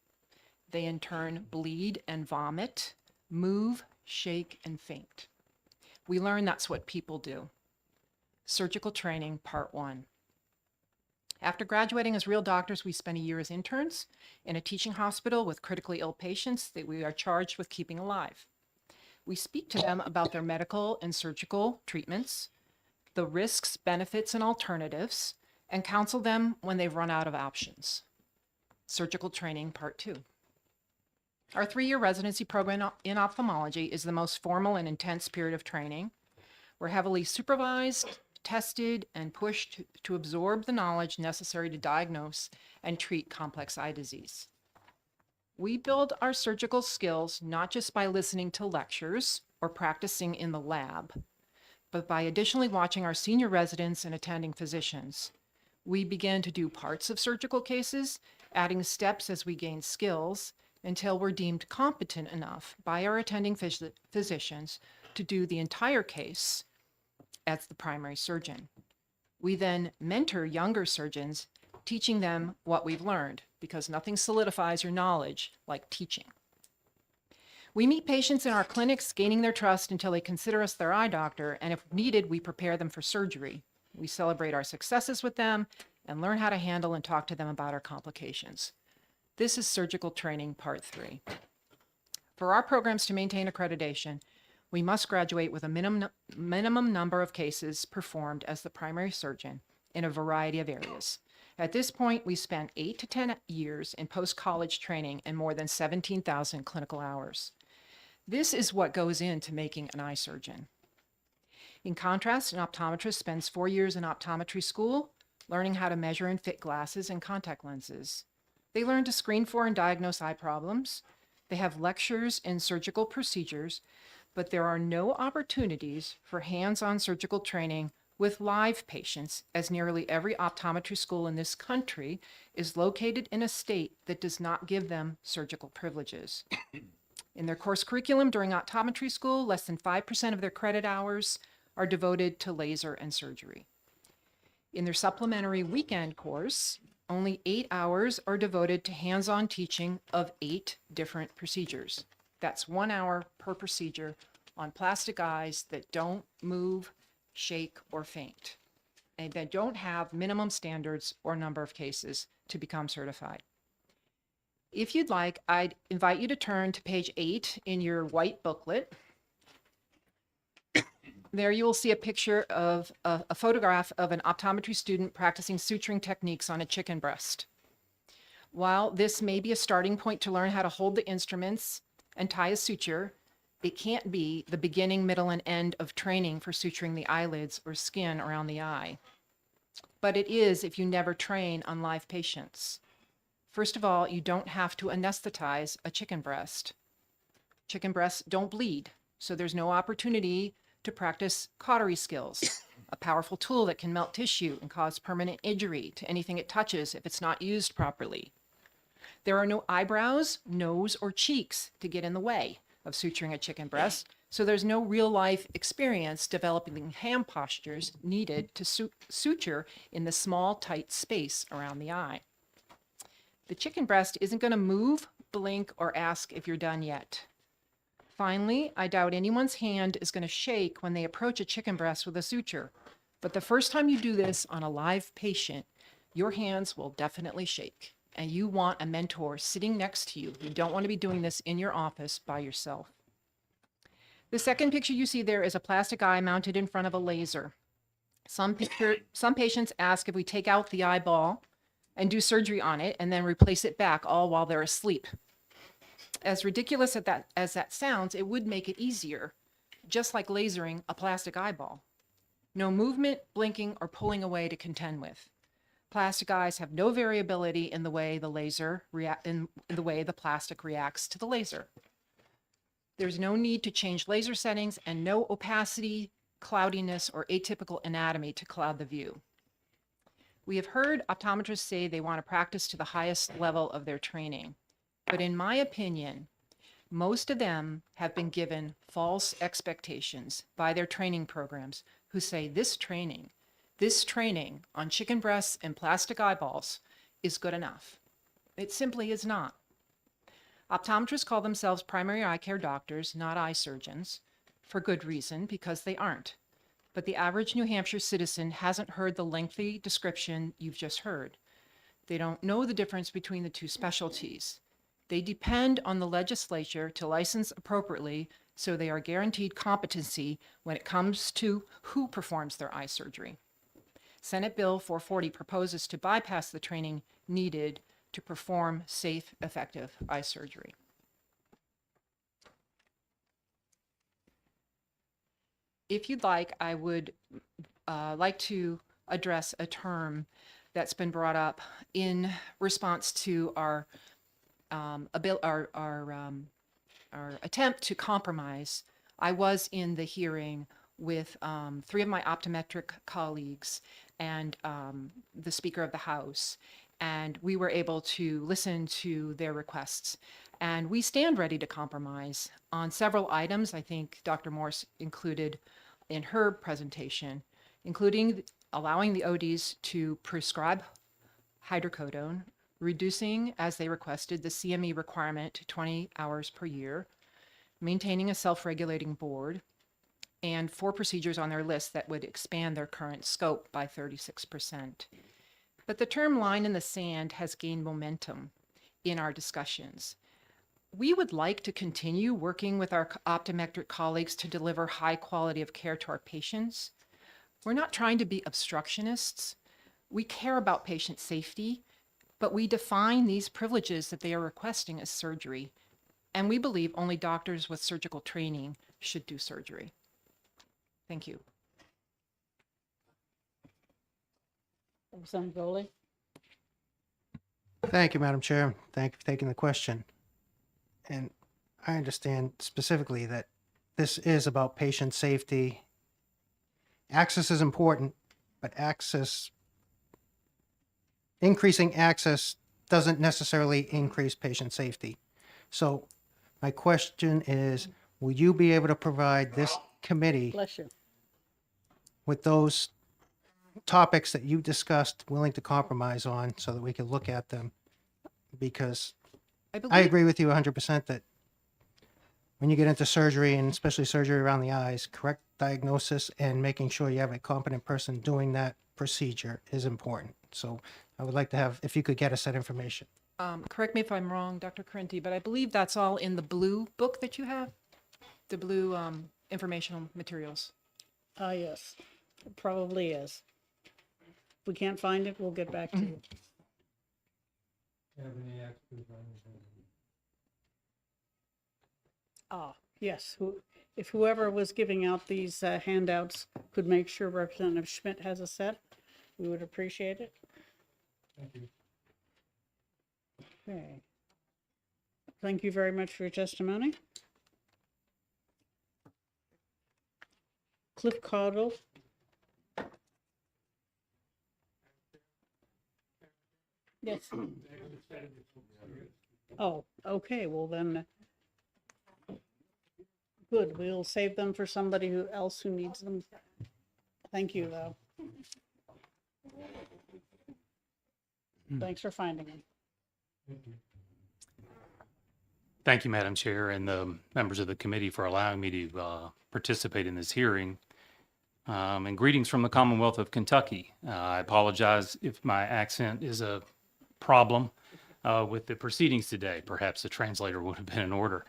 They in turn bleed and vomit, move, shake, and faint. We learn that's what people do. Surgical training, part 1. After graduating as real doctors, we spend a year as interns in a teaching hospital with critically ill patients that we are charged with keeping alive. We speak to them about their medical and surgical treatments, the risks, benefits, and alternatives, and counsel them when they've run out of options. Surgical training, part 2. Our 3-year residency program in ophthalmology is the most formal and intense period of training. We're heavily supervised, tested, and pushed to absorb the knowledge necessary to diagnose and treat complex eye disease. We build our surgical skills not just by listening to lectures or practicing in the lab, but by additionally watching our senior residents and attending physicians. We begin to do parts of surgical cases, adding steps as we gain skills, until we're deemed competent enough by our attending physicians to do the entire case as the primary surgeon. We then mentor younger surgeons, teaching them what we've learned, because nothing solidifies your knowledge like teaching. We meet patients in our clinics, gaining their trust until they consider us their eye doctor, and if needed, we prepare them for surgery. We celebrate our successes with them and learn how to handle and talk to them about our complications. This is surgical training, part 3. For our programs to maintain accreditation, we must graduate with a minimum number of cases performed as the primary surgeon in a variety of areas. At this point, we spent 8 to 10 years in post-college training and more than 17,000 clinical hours. This is what goes into making an eye surgeon. In contrast, an optometrist spends 4 years in optometry school, learning how to measure and fit glasses and contact lenses. They learn to screen for and diagnose eye problems. They have lectures in surgical procedures, but there are no opportunities for hands-on surgical training with live patients, as nearly every optometry school in this country is located in a state that does not give them surgical privileges. In their course curriculum during optometry school, less than 5% of their credit hours are devoted to laser and surgery. In their supplementary weekend course, only 8 hours are devoted to hands-on teaching of 8 different procedures. That's 1 hour per procedure on plastic eyes that don't move, shake, or faint, and that don't have minimum standards or number of cases to become certified. If you'd like, I'd invite you to turn to page 8 in your white booklet. There you will see a picture of a photograph of an optometry student practicing suturing techniques on a chicken breast. While this may be a starting point to learn how to hold the instruments and tie a suture, it can't be the beginning, middle, and end of training for suturing the eyelids or skin around the eye. But it is if you never train on live patients. First of all, you don't have to anesthetize a chicken breast. Chicken breasts don't bleed, so there's no opportunity to practice cautery skills, a powerful tool that can melt tissue and cause permanent injury to anything it touches if it's not used properly. There are no eyebrows, nose, or cheeks to get in the way of suturing a chicken breast, so there's no real-life experience developing hand postures needed to suture in the small, tight space around the eye. The chicken breast isn't going to move, blink, or ask if you're done yet. Finally, I doubt anyone's hand is going to shake when they approach a chicken breast with a suture. But the first time you do this on a live patient, your hands will definitely shake. And you want a mentor sitting next to you. You don't want to be doing this in your office by yourself. The second picture you see there is a plastic eye mounted in front of a laser. Some patients ask if we take out the eyeball and do surgery on it and then replace it back all while they're asleep. As ridiculous as that sounds, it would make it easier, just like lasering a plastic eyeball. No movement, blinking, or pulling away to contend with. Plastic eyes have no variability in the way the plastic reacts to the laser. There's no need to change laser settings and no opacity, cloudiness, or atypical anatomy to cloud the view. We have heard optometrists say they want to practice to the highest level of their training, but in my opinion, most of them have been given false expectations by their training programs who say this training on chicken breasts and plastic eyeballs is good enough. It simply is not. Optometrists call themselves primary eye care doctors, not eye surgeons, for good reason, because they aren't. But the average New Hampshire citizen hasn't heard the lengthy description you've just heard. They don't know the difference between the two specialties. They depend on the legislature to license appropriately, so they are guaranteed competency when it comes to who performs their eye surgery. Senate Bill 440 proposes to bypass the training needed to perform safe, effective eye surgery. If you'd like, I would like to address a term that's been brought up in response to our attempt to compromise. I was in the hearing with 3 of my optometric colleagues and the Speaker of the House, and we were able to listen to their requests. And we stand ready to compromise on several items I think Dr. Morse included in her presentation, including allowing the ODs to prescribe hydrocodone, reducing, as they requested, the CME requirement to 20 hours per year, maintaining a self-regulating board, and 4 procedures on their list that would expand their current scope by 36%. But the term line in the sand has gained momentum in our discussions. We would like to continue working with our optometric colleagues to deliver high quality of care to our patients. We're not trying to be obstructionists. We care about patient safety, but we define these privileges that they are requesting as surgery, and we believe only doctors with surgical training should do surgery. Thank you. Representative Goley? Thank you, Madam Chair. Thank you for taking the question. And I understand specifically that this is about patient safety. Access is important, but increasing access doesn't necessarily increase patient safety. So my question is, will you be able to provide this committee Bless you. with those topics that you discussed, willing to compromise on so that we can look at them? Because I agree with you 100% that when you get into surgery, and especially surgery around the eyes, correct diagnosis and making sure you have a competent person doing that procedure is important. So I would like to have, if you could get us that information. Correct me if I'm wrong, Dr. Correnti, but I believe that's all in the blue book that you have, the blue informational materials. Yes, it probably is. If we can't find it, we'll get back to you. Yes, if whoever was giving out these handouts could make sure Representative Schmidt has a set, we would appreciate it. Thank you. Okay. Thank you very much for your testimony. Cliff Caudle. Yes. Oh, okay, well then, good, we'll save them for somebody else who needs them. Thank you, though. Thanks for finding them. Thank you, Madam Chair, and the members of the committee for allowing me to participate in this hearing. And greetings from the Commonwealth of Kentucky. I apologize if my accent is a problem with the proceedings today. Perhaps the translator would have been in order.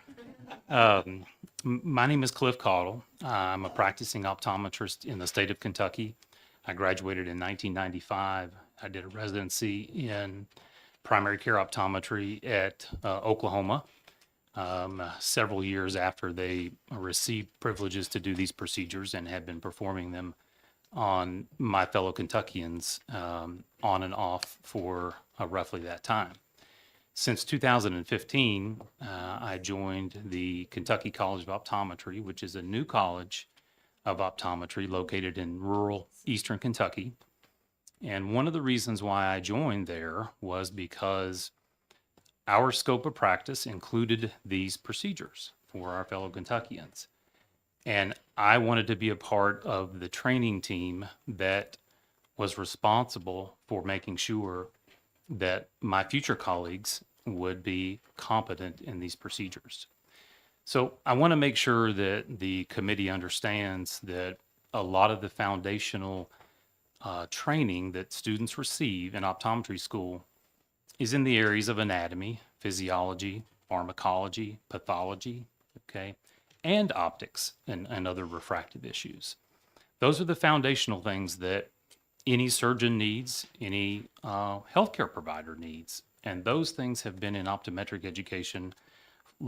My name is Cliff Caudle. I'm a practicing optometrist in the state of Kentucky. I graduated in 1995. I did a residency in primary care optometry at Oklahoma several years after they received privileges to do these procedures and have been performing them on my fellow Kentuckians on and off for roughly that time. Since 2015, I joined the Kentucky College of Optometry, which is a new college of optometry located in rural eastern Kentucky. And one of the reasons why I joined there was because our scope of practice included these procedures for our fellow Kentuckians. And I wanted to be a part of the training team that was responsible for making sure that my future colleagues would be competent in these procedures. So I want to make sure that the committee understands that a lot of the foundational training that students receive in optometry school is in the areas of anatomy, physiology, pharmacology, pathology, okay, and optics and other refractive issues. Those are the foundational things that any surgeon needs, any healthcare provider needs. And those things have been in optometric education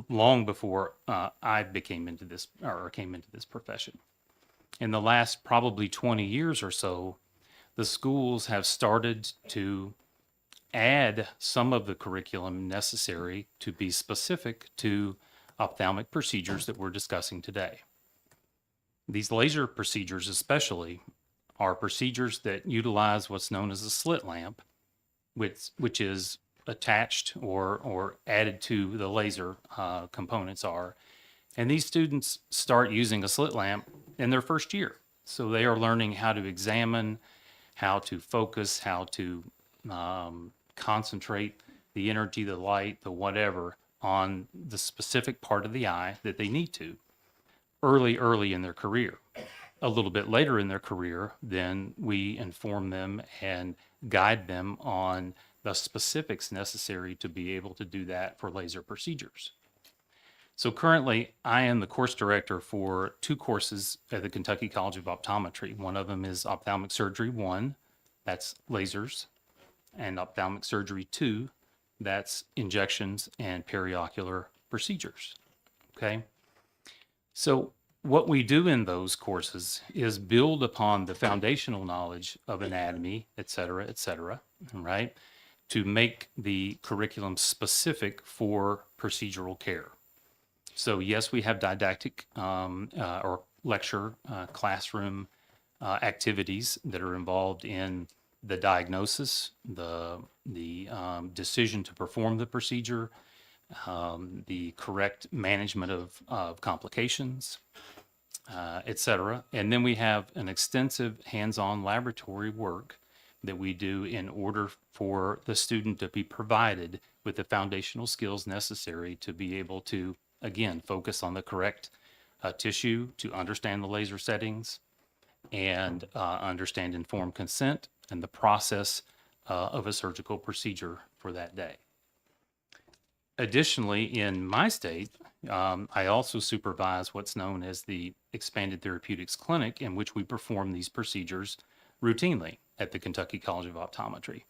long before I came into this profession. In the last probably 20 years or so, the schools have started to add some of the curriculum necessary to be specific to ophthalmic procedures that we're discussing today. These laser procedures especially are procedures that utilize what's known as a slit lamp, which is attached or added to the laser components are. And these students start using a slit lamp in their first year. So they are learning how to examine, how to focus, how to concentrate the energy, the light, the whatever on the specific part of the eye that they need to early in their career. A little bit later in their career, then we inform them and guide them on the specifics necessary to be able to do that for laser procedures. So currently, I am the course director for 2 courses at the Kentucky College of Optometry. One of them is Ophthalmic Surgery 1, that's lasers, and Ophthalmic Surgery 2, that's injections and periocular procedures, okay? So what we do in those courses is build upon the foundational knowledge of anatomy, et cetera, right? To make the curriculum specific for procedural care. So yes, we have didactic or lecture classroom activities that are involved in the diagnosis, the decision to perform the procedure, the correct management of complications, et cetera. And then we have an extensive hands-on laboratory work that we do in order for the student to be provided with the foundational skills necessary to be able to, again, focus on the correct tissue, to understand the laser settings, and understand informed consent and the process of a surgical procedure for that day. Additionally, in my state, I also supervise what's known as the Expanded Therapeutics Clinic, in which we perform these procedures routinely at the Kentucky College of Optometry.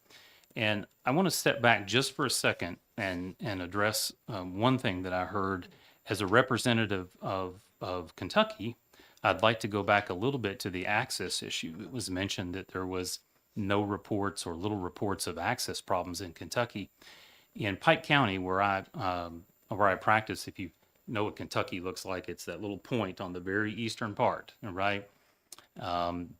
And I want to step back just for a second and address one thing that I heard as a representative of Kentucky. I'd like to go back a little bit to the access issue. It was mentioned that there was no reports or little reports of access problems in Kentucky. In Pike County, where I practice, if you know what Kentucky looks like, it's that little point on the very eastern part, right?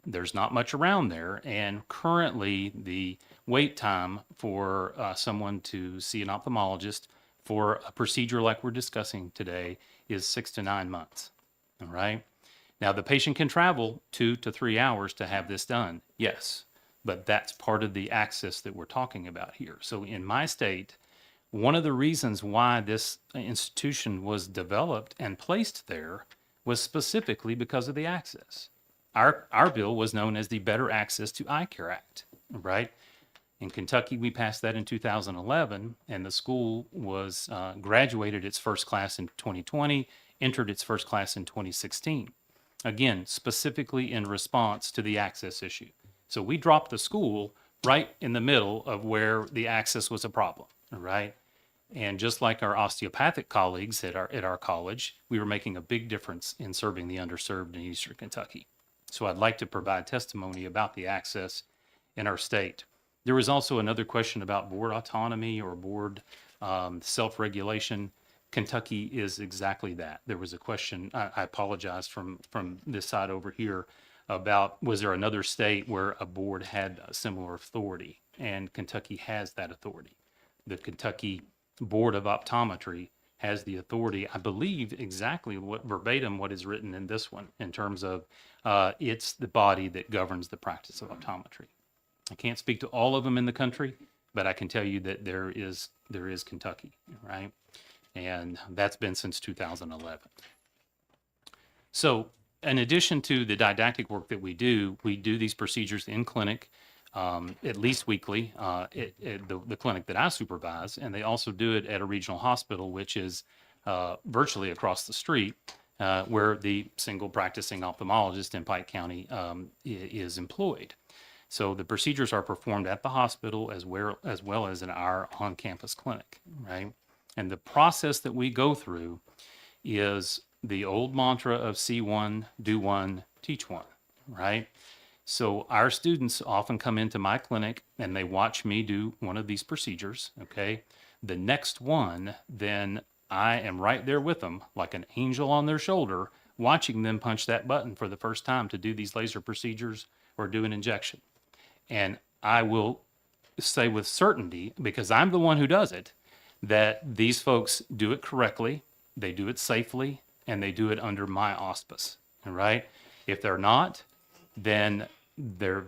There's not much around there, and currently the wait time for someone to see an ophthalmologist for a procedure like we're discussing today is 6 to 9 months, all right? Now, the patient can travel 2 to 3 hours to have this done, yes, but that's part of the access that we're talking about here. So in my state, one of the reasons why this institution was developed and placed there was specifically because of the access. Our bill was known as the Better Access to Eye Care Act, right? In Kentucky, we passed that in 2011, and the school was graduated its first class in 2020, entered its first class in 2016. Again, specifically in response to the access issue. So we dropped the school right in the middle of where the access was a problem, right? And just like our osteopathic colleagues at our college, we were making a big difference in serving the underserved in Eastern Kentucky. So I'd like to provide testimony about the access in our state. There was also another question about board autonomy or board self-regulation. Kentucky is exactly that. There was a question, I apologize, from this side over here about was there another state where a board had a similar authority? And Kentucky has that authority. The Kentucky Board of Optometry has the authority, I believe exactly what verbatim what is written in this one in terms of it's the body that governs the practice of optometry. I can't speak to all of them in the country, but I can tell you that there is Kentucky, right? And that's been since 2011. So in addition to the didactic work that we do these procedures in clinic at least weekly at the clinic that I supervise, and they also do it at a regional hospital, which is virtually across the street, where the single practicing ophthalmologist in Pike County is employed. So the procedures are performed at the hospital as well as in our on-campus clinic, right? And the process that we go through is the old mantra of see one, do one, teach one, right? So our students often come into my clinic and they watch me do one of these procedures, okay? The next one, then I am right there with them like an angel on their shoulder, watching them punch that button for the first time to do these laser procedures or do an injection. And I will say with certainty, because I'm the one who does it, that these folks do it correctly, they do it safely, and they do it under my auspice, all right? If they're not, then they're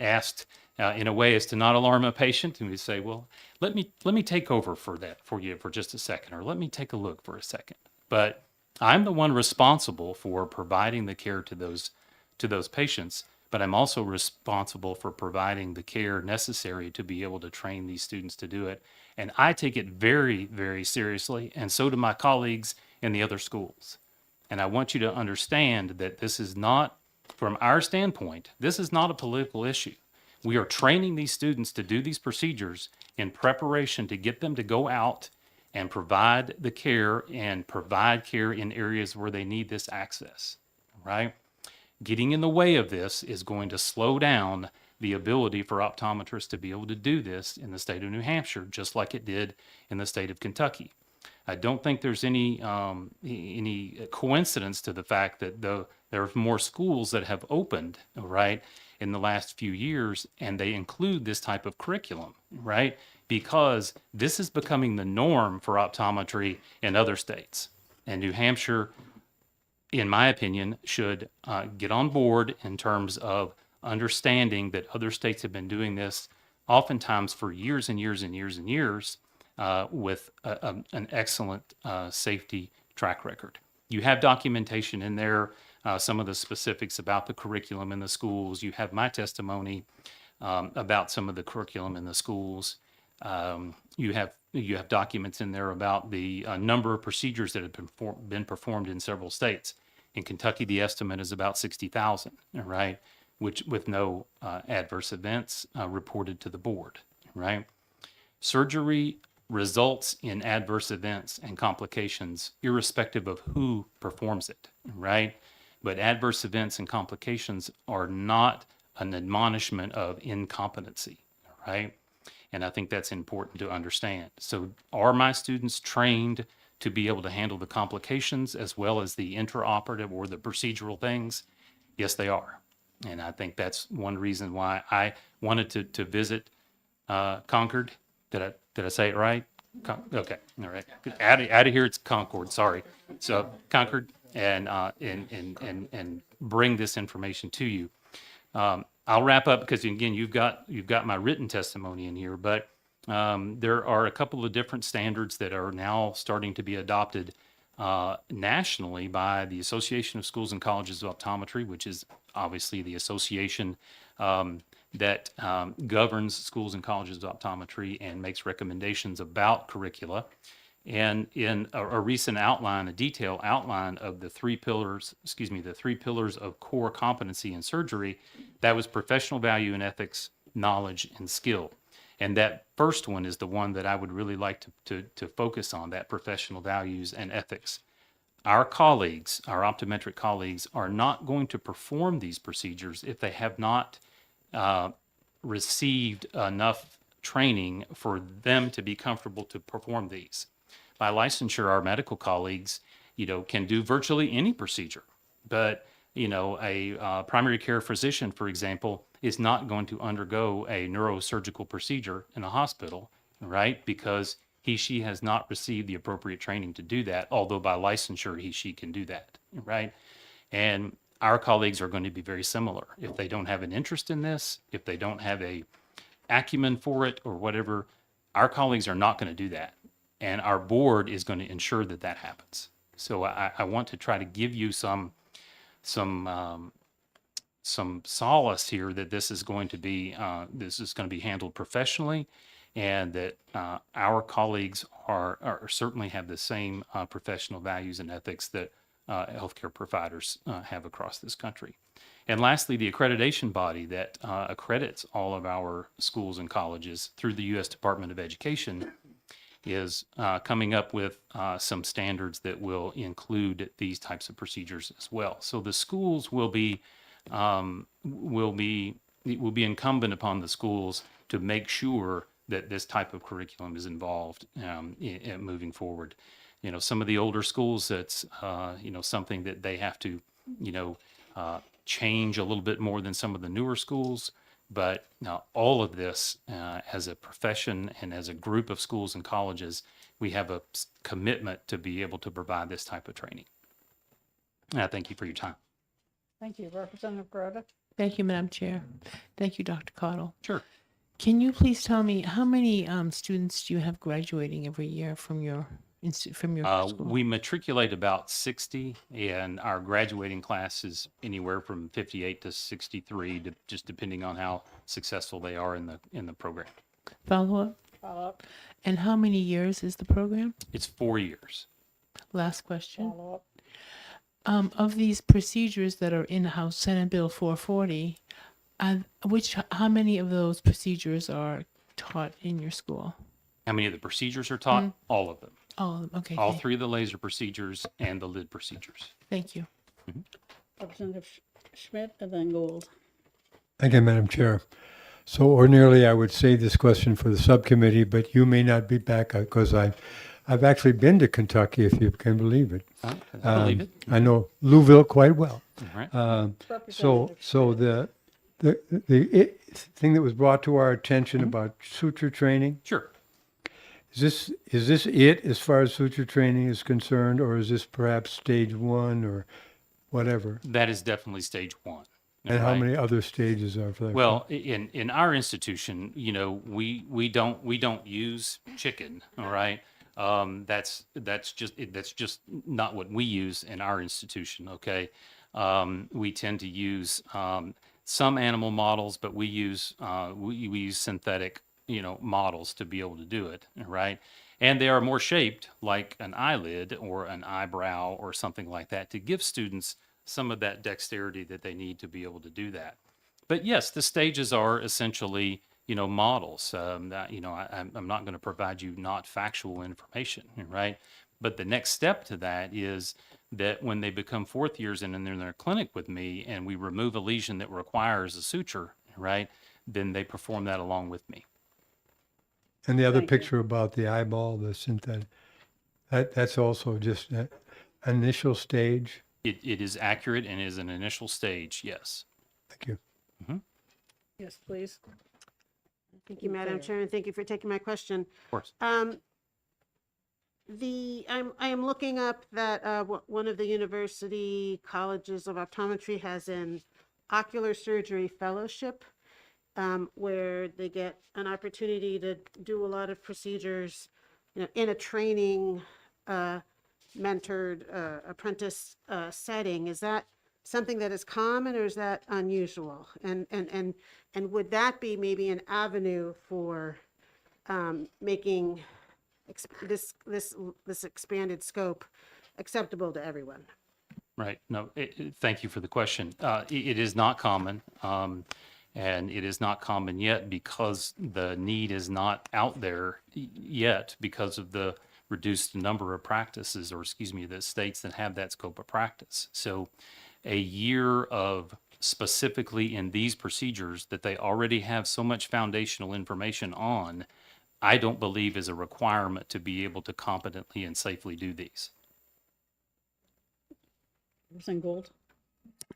asked in a way as to not alarm a patient, and we say, well, let me take over for you for just a second, or let me take a look for a second. But I'm the one responsible for providing the care to those patients, but I'm also responsible for providing the care necessary to be able to train these students to do it. And I take it very, very seriously, and so do my colleagues in the other schools. And I want you to understand that this is not, from our standpoint, this is not a political issue. We are training these students to do these procedures in preparation to get them to go out and provide the care and provide care in areas where they need this access, right? Getting in the way of this is going to slow down the ability for optometrists to be able to do this in the state of New Hampshire, just like it did in the state of Kentucky. I don't think there's any coincidence to the fact that there are more schools that have opened, right, in the last few years, and they include this type of curriculum, right, because this is becoming the norm for optometry in other states. And New Hampshire, in my opinion, should get on board in terms of understanding that other states have been doing this oftentimes for years and years and years and years with an excellent safety track record. You have documentation in there, some of the specifics about the curriculum in the schools. You have my testimony about some of the curriculum in the schools. You have documents in there about the number of procedures that have been performed in several states. In Kentucky, the estimate is about 60,000, right? Which with no adverse events reported to the board, right? Surgery results in adverse events and complications irrespective of who performs it, right? But adverse events and complications are not an admonishment of incompetency, right? And I think that's important to understand. So are my students trained to be able to handle the complications as well as the intraoperative or the procedural things? Yes, they are. And I think that's one reason why I wanted to visit Concord. Did I say it right? Okay, all right. Out of here, it's Concord. Sorry. So Concord, and bring this information to you. I'll wrap up because again, you've got my written testimony in here, but there are a couple of different standards that are now starting to be adopted nationally by the Association of Schools and Colleges of Optometry, which is obviously the association that governs schools and colleges of optometry and makes recommendations about curricula. And in a recent outline, a detailed outline of the three pillars of core competency in surgery, that was professional value and ethics, knowledge, and skill. And that first one is the one that I would really like to focus on, that professional values and ethics. Our colleagues, our optometric colleagues, are not going to perform these procedures if they have not received enough training for them to be comfortable to perform these. By licensure, our medical colleagues, can do virtually any procedure, but a primary care physician, for example, is not going to undergo a neurosurgical procedure in a hospital, right? Because she has not received the appropriate training to do that, although by licensure, she can do that, right? And our colleagues are going to be very similar. If they don't have an interest in this, if they don't have a acumen for it or whatever, our colleagues are not going to do that. And our board is going to ensure that that happens. So I want to try to give you some solace here that this is going to be handled professionally, and that our colleagues are certainly have the same professional values and ethics that healthcare providers have across this country. And lastly, the accreditation body that accredits all of our schools and colleges through the U.S. Department of Education is coming up with some standards that will include these types of procedures as well. So the schools will be incumbent upon the schools to make sure that this type of curriculum is involved in moving forward. Some of the older schools, that's something that they have to change a little bit more than some of the newer schools. But now all of this, as a profession and as a group of schools and colleges, we have a commitment to be able to provide this type of training. And I thank you for your time. Thank you. Representative Grota? Thank you, Madam Chair. Thank you, Dr. Cottle. Sure. Can you please tell me how many students do you have graduating every year from your school? We matriculate about 60, and our graduating class is anywhere from 58 to 63, just depending on how successful they are in the program. Follow up. And how many years is the program? It's 4 years. Last question. Follow up. Of these procedures that are in House Senate Bill 440, how many of those procedures are taught in your school? How many of the procedures are taught? All of them. All of them. Okay. All three of the laser procedures and the lid procedures. Thank you. Representative Schmidt and then Gould. Thank you, Madam Chair. So ordinarily, I would save this question for the subcommittee, but you may not be back because I've actually been to Kentucky, if you can believe it. I believe it. I know Louisville quite well. All right. So the thing that was brought to our attention about suture training. Sure. Is this it as far as suture training is concerned, or is this perhaps stage one or whatever? That is definitely stage one. And how many other stages are for that? Well, in our institution, we don't use chicken. All right. That's just not what we use in our institution. Okay. We tend to use some animal models, but we use synthetic models to be able to do it, right? And they are more shaped like an eyelid or an eyebrow or something like that to give students some of that dexterity that they need to be able to do that. But yes, the stages are essentially, models. I'm not going to provide you not factual information, right? But the next step to that is that when they become fourth years and they're in their clinic with me and we remove a lesion that requires a suture, right? Then they perform that along with me. And the other picture about the eyeball, the synthetic, that's also just an initial stage. It is accurate and is an initial stage, yes. Thank you. Mm-hmm. Yes, please. Thank you, Madam Chair, and thank you for taking my question. Of course. I am looking up that one of the university colleges of optometry has an ocular surgery fellowship where they get an opportunity to do a lot of procedures, in a training mentored apprentice setting. Is that something that is common, or is that unusual? And would that be maybe an avenue for making this expanded scope acceptable to everyone? Right. No, thank you for the question. It is not common, and it is not common yet because the need is not out there yet because of the reduced number of practices, or excuse me, the states that have that scope of practice. So a year of specifically in these procedures that they already have so much foundational information on, I don't believe is a requirement to be able to competently and safely do these. Representative Gold?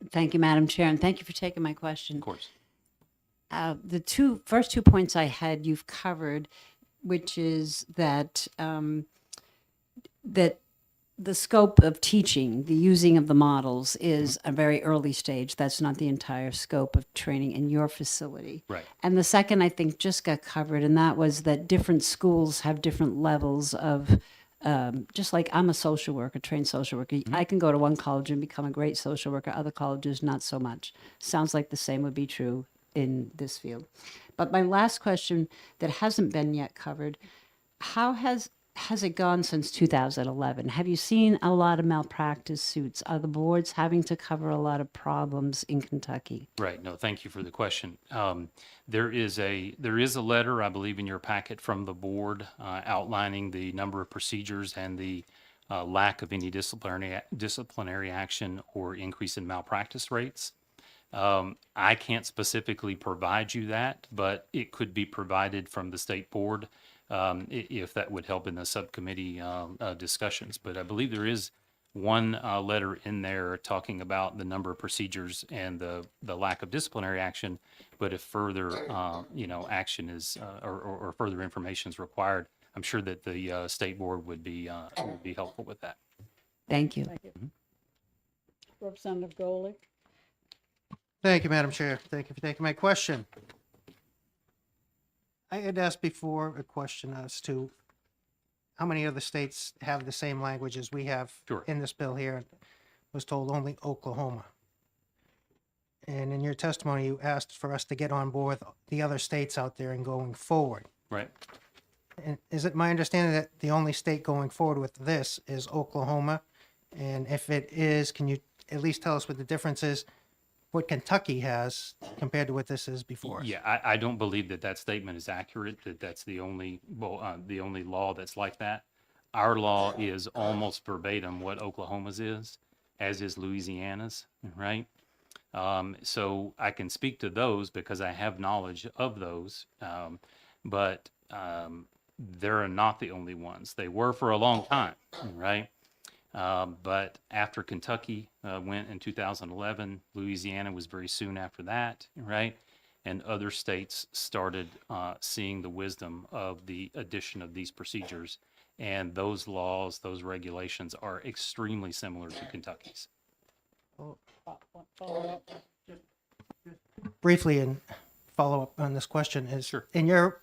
Thank you, Madam Chair, and thank you for taking my question. Of course. The first 2 points I had, you've covered, which is that that the scope of teaching, the using of the models, is a very early stage. That's not the entire scope of training in your facility. Right. And the second, I think, just got covered, and that was that different schools have different levels of. Just like I'm a social worker, trained social worker, I can go to one college and become a great social worker, other colleges, not so much. Sounds like the same would be true in this field. But my last question that hasn't been yet covered, how has it gone since 2011? Have you seen a lot of malpractice suits? Are the boards having to cover a lot of problems in Kentucky? Right. No, thank you for the question. There is a letter, I believe, in your packet from the board outlining the number of procedures and the lack of any disciplinary action or increase in malpractice rates. I can't specifically provide you that, but it could be provided from the state board if that would help in the subcommittee discussions. But I believe there is one letter in there talking about the number of procedures and the lack of disciplinary action. But if further, action is or further information is required, I'm sure that the state board would be helpful with that. Thank you. Thank you. Representative Goley? Thank you, Madam Chair. Thank you for taking my question. I had asked before a question as to how many other states have the same language as we have Sure. in this bill here. Was told only Oklahoma. And in your testimony, you asked for us to get on board with the other states out there and going forward. Right. And is it my understanding that the only state going forward with this is Oklahoma? And if it is, can you at least tell us what the difference is, what Kentucky has compared to what this is before us? Yeah, I don't believe that statement is accurate, that that's the only law that's like that. Our law is almost verbatim what Oklahoma's is, as is Louisiana's, right? So I can speak to those because I have knowledge of those, but they're not the only ones. They were for a long time, right? But after Kentucky went in 2011, Louisiana was very soon after that, right? And other states started seeing the wisdom of the addition of these procedures. And those laws, those regulations are extremely similar to Kentucky's. Briefly, and follow up on this question is, in your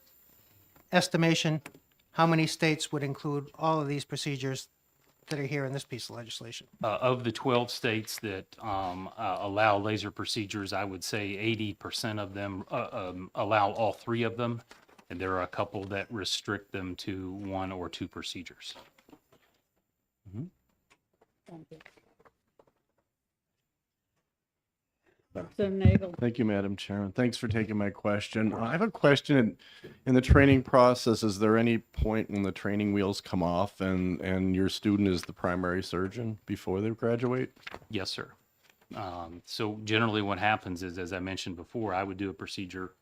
estimation, how many states would include all of these procedures that are here in this piece of legislation? Of the 12 states that allow laser procedures, I would say 80% of them allow all three of them, and there are a couple that restrict them to one or two procedures. Thank you. Representative Nagel? Thank you, Madam Chair, and thanks for taking my question. I have a question. In the training process, is there any point when the training wheels come off and your student is the primary surgeon before they graduate? Yes, sir. So generally what happens is, as I mentioned before, I would do a procedure.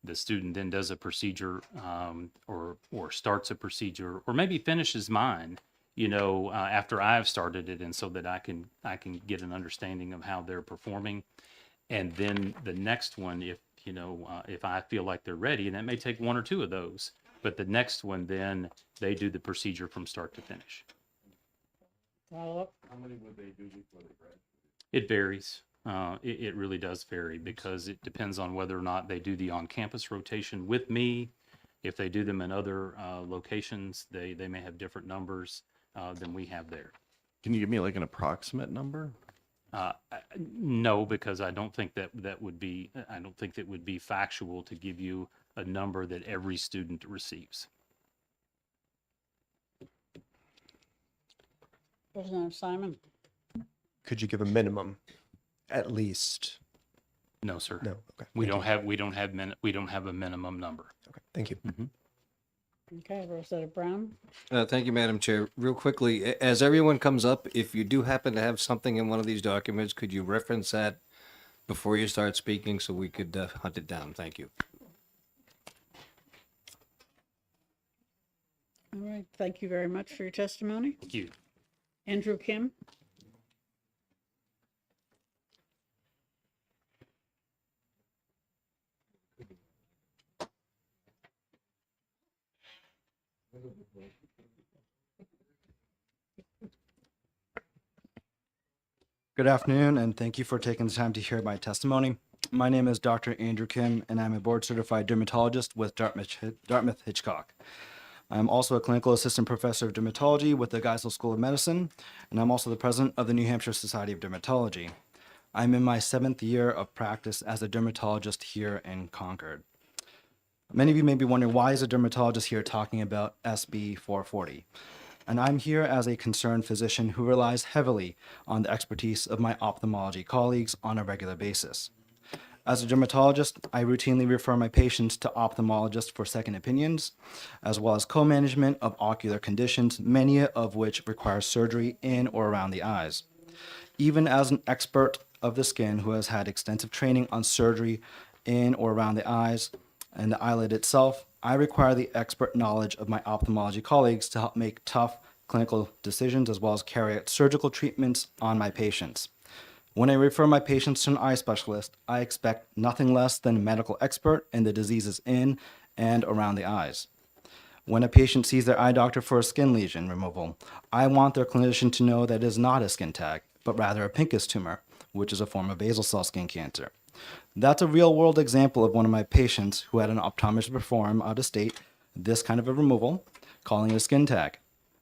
The student then does a procedure or starts a procedure or maybe finishes mine, after I've started it, and so that I can get an understanding of how they're performing. And then the next one, if I feel like they're ready, and that may take one or two of those, but the next one, then they do the procedure from start to finish. Follow-up? How many would they do before they graduate? It varies. It really does vary because it depends on whether or not they do the on-campus rotation with me. If they do them in other locations, they may have different numbers than we have there. Can you give me like an approximate number? No, because I don't think that would be, I don't think that would be factual to give you a number that every student receives. Representative Simon? Could you give a minimum, at least? No, sir. No. Okay. We Thank don't you. have, we don't have a minimum number. Okay. Thank you. Okay, Representative Brown? Thank you, Madam Chair. Real quickly, as everyone comes up, if you do happen to have something in one of these documents, could you reference that before you start speaking so we could hunt it down? Thank you. All right, thank you very much for your testimony. Thank you. Andrew Kim? Good afternoon, and thank you for taking the time to hear my testimony. My name is Dr. Andrew Kim, and I'm a board-certified dermatologist with Dartmouth Hitchcock. I'm also a clinical assistant professor of dermatology with the Geisel School of Medicine, and I'm also the president of the New Hampshire Society of Dermatology. I'm in my 7th year of practice as a dermatologist here in Concord. Many of you may be wondering, why is a dermatologist here talking about SB 440? And I'm here as a concerned physician who relies heavily on the expertise of my ophthalmology colleagues on a regular basis. As a dermatologist, I routinely refer my patients to ophthalmologists for second opinions, as well as co-management of ocular conditions, many of which require surgery in or around the eyes. Even as an expert of the skin who has had extensive training on surgery in or around the eyes and the eyelid itself, I require the expert knowledge of my ophthalmology colleagues to help make tough clinical decisions as well as carry out surgical treatments on my patients. When I refer my patients to an eye specialist, I expect nothing less than a medical expert in the diseases in and around the eyes. When a patient sees their eye doctor for a skin lesion removal, I want their clinician to know that it is not a skin tag, but rather a pincus tumor, which is a form of basal cell skin cancer. That's a real-world example of one of my patients who had an optometrist perform out of state this kind of a removal, calling it a skin tag.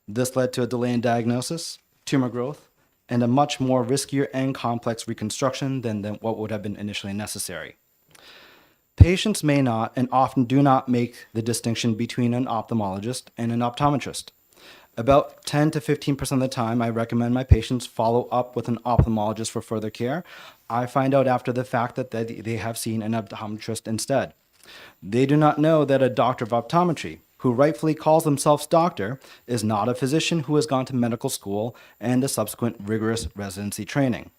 This led to a delay in diagnosis, tumor growth, and a much more riskier and complex reconstruction than what would have been initially necessary. Patients may not and often do not make the distinction between an ophthalmologist and an optometrist. About 10 to 15% of the time, I recommend my patients follow up with an ophthalmologist for further care. I find out after the fact that they have seen an optometrist instead. They do not know that a doctor of optometry, who rightfully calls themselves doctor, is not a physician who has gone to medical school and the subsequent rigorous residency training.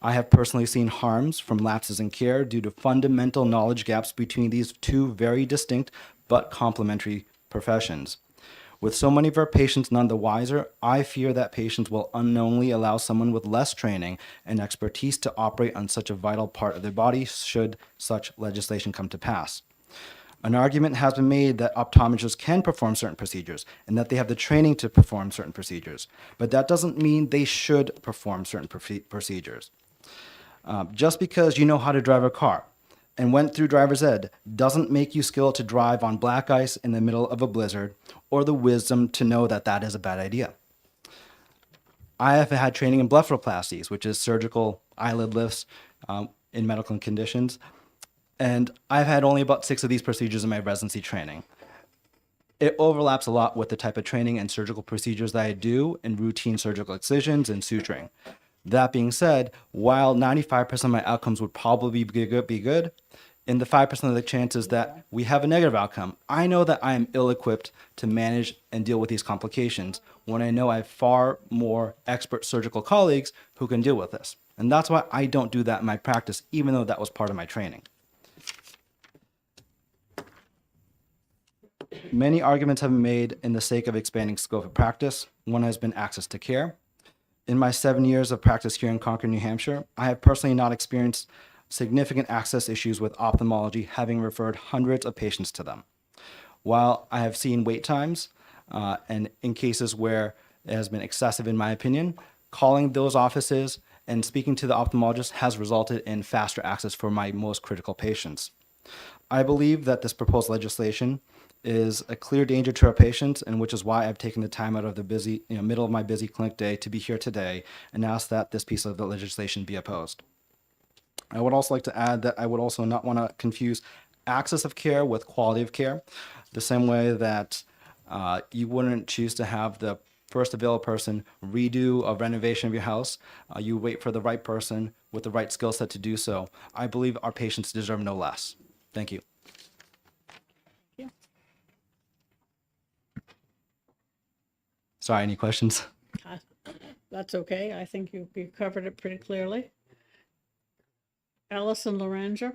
I have personally seen harms from lapses in care due to fundamental knowledge gaps between these two very distinct but complementary professions. With so many of our patients none the wiser, I fear that patients will unknowingly allow someone with less training and expertise to operate on such a vital part of their body should such legislation come to pass. An argument has been made that optometrists can perform certain procedures and that they have the training to perform certain procedures, but that doesn't mean they should perform certain procedures. Just because you know how to drive a car and went through driver's ed doesn't make you skilled to drive on black ice in the middle of a blizzard or the wisdom to know that that is a bad idea. I have had training in blepharoplasties, which is surgical eyelid lifts in medical conditions, and I've had only about 6 of these procedures in my residency training. It overlaps a lot with the type of training and surgical procedures that I do in routine surgical excisions and suturing. That being said, while 95% of my outcomes would probably be good, in the 5% of the chances that we have a negative outcome, I know that I am ill-equipped to manage and deal with these complications when I know I have far more expert surgical colleagues who can deal with this. And that's why I don't do that in my practice, even though that was part of my training. Many arguments have been made in the sake of expanding scope of practice. One has been access to care. In my 7 years of practice here in Concord, New Hampshire, I have personally not experienced significant access issues with ophthalmology, having referred hundreds of patients to them. While I have seen wait times, and in cases where it has been excessive in my opinion, calling those offices and speaking to the ophthalmologist has resulted in faster access for my most critical patients. I believe that this proposed legislation is a clear danger to our patients, and which is why I've taken the time out of the busy, middle of my busy clinic day to be here today and ask that this piece of the legislation be opposed. I would also like to add that I would also not want to confuse access of care with quality of care, the same way that you wouldn't choose to have the first available person redo a renovation of your house. You wait for the right person with the right skill set to do so. I believe our patients deserve no less. Thank you. Sorry, any questions? That's okay. I think you covered it pretty clearly. Allison Loranger.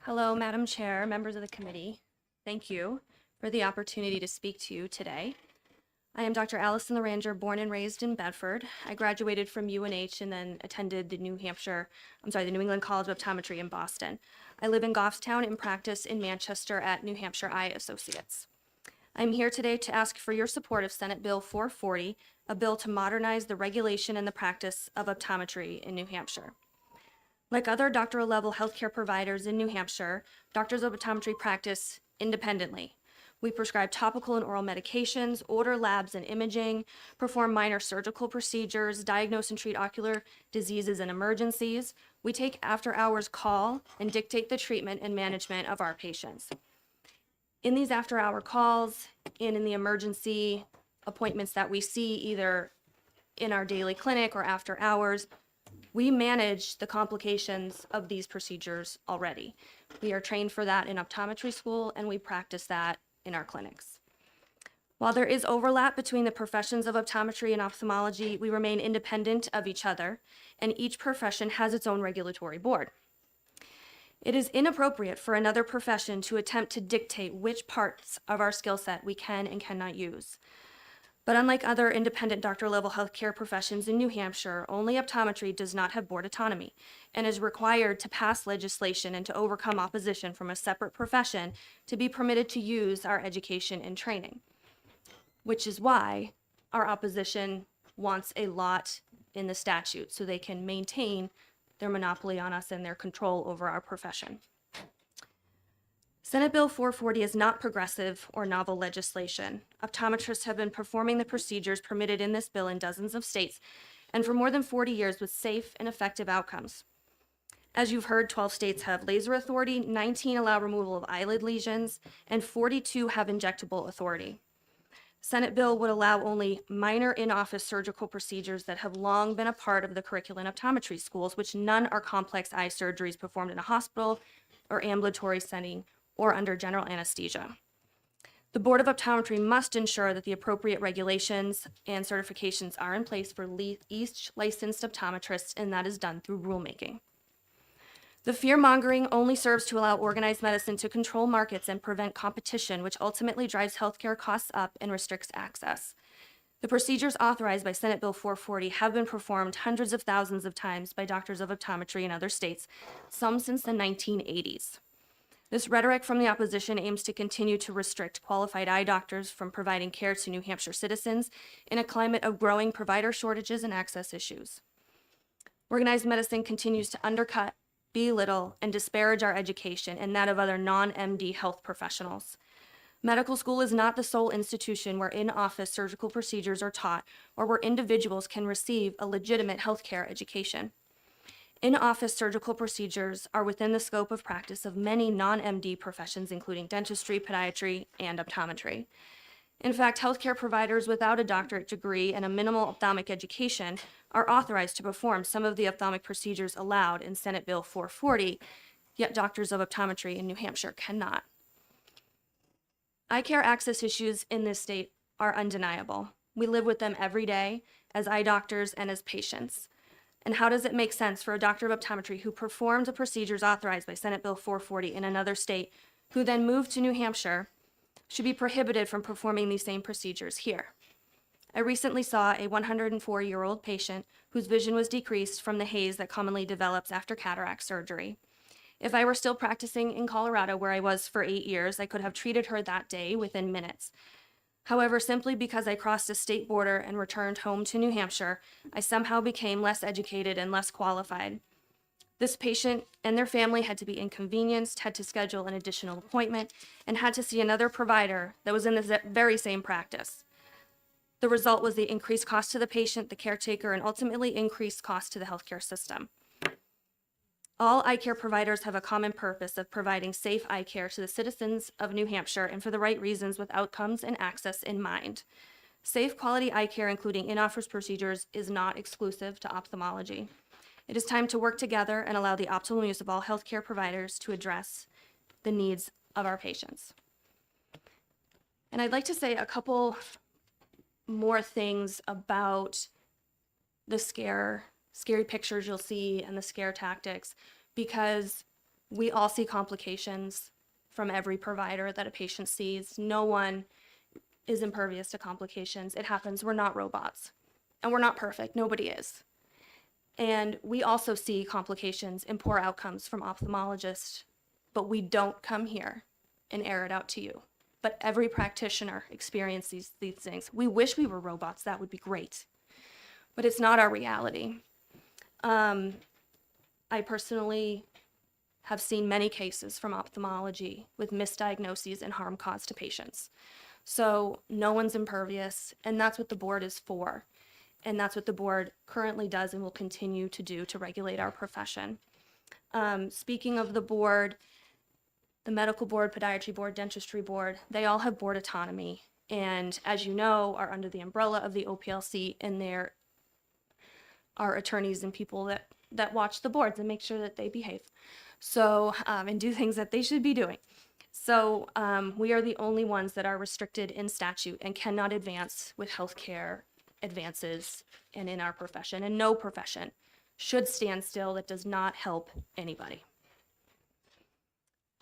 Hello, Madam Chair, members of the committee. Thank you for the opportunity to speak to you today. I am Dr. Allison Loranger, born and raised in Bedford. I graduated from UNH and then attended the New England College of Optometry in Boston. I live in Goffstown and practice in Manchester at New Hampshire Eye Associates. I'm here today to ask for your support of Senate Bill 440, a bill to modernize the regulation and the practice of optometry in New Hampshire. Like other doctoral level healthcare providers in New Hampshire, doctors of optometry practice independently. We prescribe topical and oral medications, order labs and imaging, perform minor surgical procedures, diagnose and treat ocular diseases and emergencies. We take after-hours call and dictate the treatment and management of our patients. In these after-hour calls and in the emergency appointments that we see either in our daily clinic or after hours, we manage the complications of these procedures already. We are trained for that in optometry school, and we practice that in our clinics. While there is overlap between the professions of optometry and ophthalmology, we remain independent of each other, and each profession has its own regulatory board. It is inappropriate for another profession to attempt to dictate which parts of our skill set we can and cannot use. But unlike other independent doctor-level healthcare professions in New Hampshire, only optometry does not have board autonomy and is required to pass legislation and to overcome opposition from a separate profession to be permitted to use our education and training, which is why our opposition wants a lot in the statute so they can maintain their monopoly on us and their control over our profession. Senate Bill 440 is not progressive or novel legislation. Optometrists have been performing the procedures permitted in this bill in dozens of states and for more than 40 years with safe and effective outcomes. As you've heard, 12 states have laser authority, 19 allow removal of eyelid lesions, and 42 have injectable authority. Senate bill would allow only minor in-office surgical procedures that have long been a part of the curriculum in optometry schools, which none are complex eye surgeries performed in a hospital or ambulatory setting or under general anesthesia. The Board of Optometry must ensure that the appropriate regulations and certifications are in place for each licensed optometrist, and that is done through rulemaking. The fear-mongering only serves to allow organized medicine to control markets and prevent competition, which ultimately drives healthcare costs up and restricts access. The procedures authorized by Senate Bill 440 have been performed hundreds of thousands of times by doctors of optometry in other states, some since the 1980s. This rhetoric from the opposition aims to continue to restrict qualified eye doctors from providing care to New Hampshire citizens in a climate of growing provider shortages and access issues. Organized medicine continues to undercut, belittle, and disparage our education and that of other non-MD health professionals. Medical school is not the sole institution where in-office surgical procedures are taught or where individuals can receive a legitimate healthcare education. In-office surgical procedures are within the scope of practice of many non-MD professions, including dentistry, podiatry, and optometry. In fact, healthcare providers without a doctorate degree and a minimal ophthalmic education are authorized to perform some of the ophthalmic procedures allowed in Senate Bill 440, yet doctors of optometry in New Hampshire cannot. Eye care access issues in this state are undeniable. We live with them every day as eye doctors and as patients. And how does it make sense for a doctor of optometry who performed the procedures authorized by Senate Bill 440 in another state, who then moved to New Hampshire, should be prohibited from performing these same procedures here? I recently saw a 104-year-old patient whose vision was decreased from the haze that commonly develops after cataract surgery. If I were still practicing in Colorado, where I was for 8 years, I could have treated her that day within minutes. However, simply because I crossed a state border and returned home to New Hampshire, I somehow became less educated and less qualified. This patient and their family had to be inconvenienced, had to schedule an additional appointment, and had to see another provider that was in the very same practice. The result was the increased cost to the patient, the caretaker, and ultimately increased cost to the healthcare system. All eye care providers have a common purpose of providing safe eye care to the citizens of New Hampshire and for the right reasons with outcomes and access in mind. Safe quality eye care, including in-office procedures, is not exclusive to ophthalmology. It is time to work together and allow the optimal use of all healthcare providers to address the needs of our patients. And I'd like to say a couple more things about the scary pictures you'll see and the scare tactics, because we all see complications from every provider that a patient sees. No one is impervious to complications. It happens. We're not robots, and we're not perfect. Nobody is. And we also see complications and poor outcomes from ophthalmologists, but we don't come here and air it out to you. But every practitioner experiences these things. We wish we were robots. That would be great. But it's not our reality. I personally have seen many cases from ophthalmology with misdiagnoses and harm caused to patients. So no one's impervious, and that's what the board is for. And that's what the board currently does and will continue to do to regulate our profession. Speaking of the board, the medical board, podiatry board, dentistry board, they all have board autonomy. And as you know, are under the umbrella of the OPLC, and there are attorneys and people that watch the boards and make sure that they behave. So, and do things that they should be doing. So we are the only ones that are restricted in statute and cannot advance with healthcare advances and in our profession. And no profession should stand still that does not help anybody.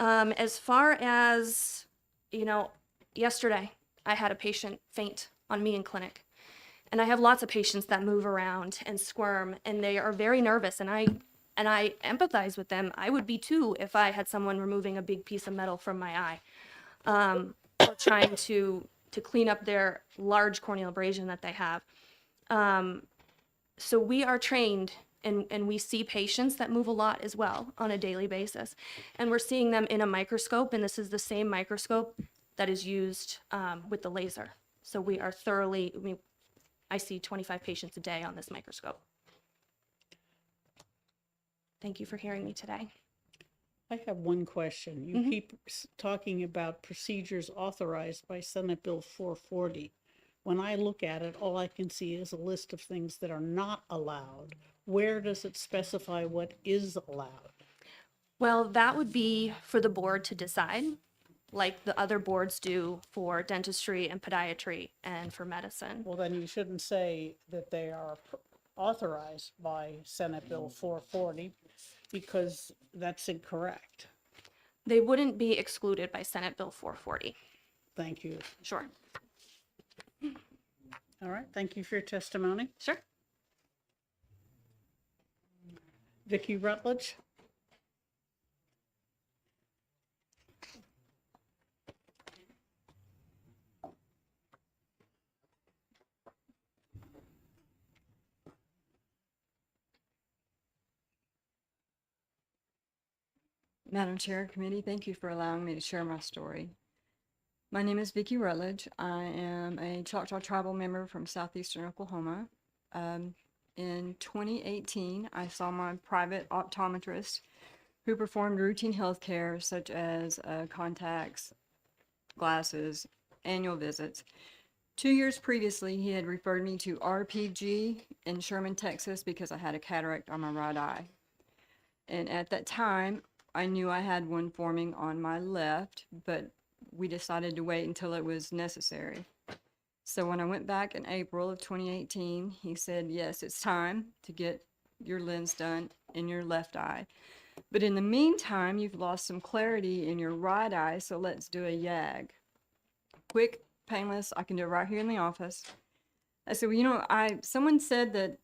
As far as, yesterday I had a patient faint on me in clinic. And I have lots of patients that move around and squirm, and they are very nervous, and I empathize with them. I would be too if I had someone removing a big piece of metal from my eye, or trying to clean up their large corneal abrasion that they have. So we are trained, and we see patients that move a lot as well on a daily basis. And we're seeing them in a microscope, and this is the same microscope that is used with the laser. So we are thoroughly, I see 25 patients a day on this microscope. Thank you for hearing me today. I have one question. You keep talking about procedures authorized by Senate Bill 440. When I look at it, all I can see is a list of things that are not allowed. Where does it specify what is allowed? Well, that would be for the board to decide, like the other boards do for dentistry and podiatry and for medicine. Well, then you shouldn't say that they are authorized by Senate Bill 440, because that's incorrect. They wouldn't be excluded by Senate Bill 440. Thank you. Sure. All right, thank you for your testimony. Sure. Vicki Rutledge. Madam Chair, Committee, thank you for allowing me to share my story. My name is Vicki Rutledge. I am a Choctaw Tribal member from southeastern Oklahoma. In 2018, I saw my private optometrist who performed routine health care such as contacts, glasses, annual visits. 2 years previously, he had referred me to RPG in Sherman, Texas, because I had a cataract on my right eye. And at that time, I knew I had one forming on my left, but we decided to wait until it was necessary. So when I went back in April of 2018, he said, yes, it's time to get your lens done in your left eye. But in the meantime, you've lost some clarity in your right eye, so let's do a YAG. Quick, painless, I can do it right here in the office. I said, well, someone said that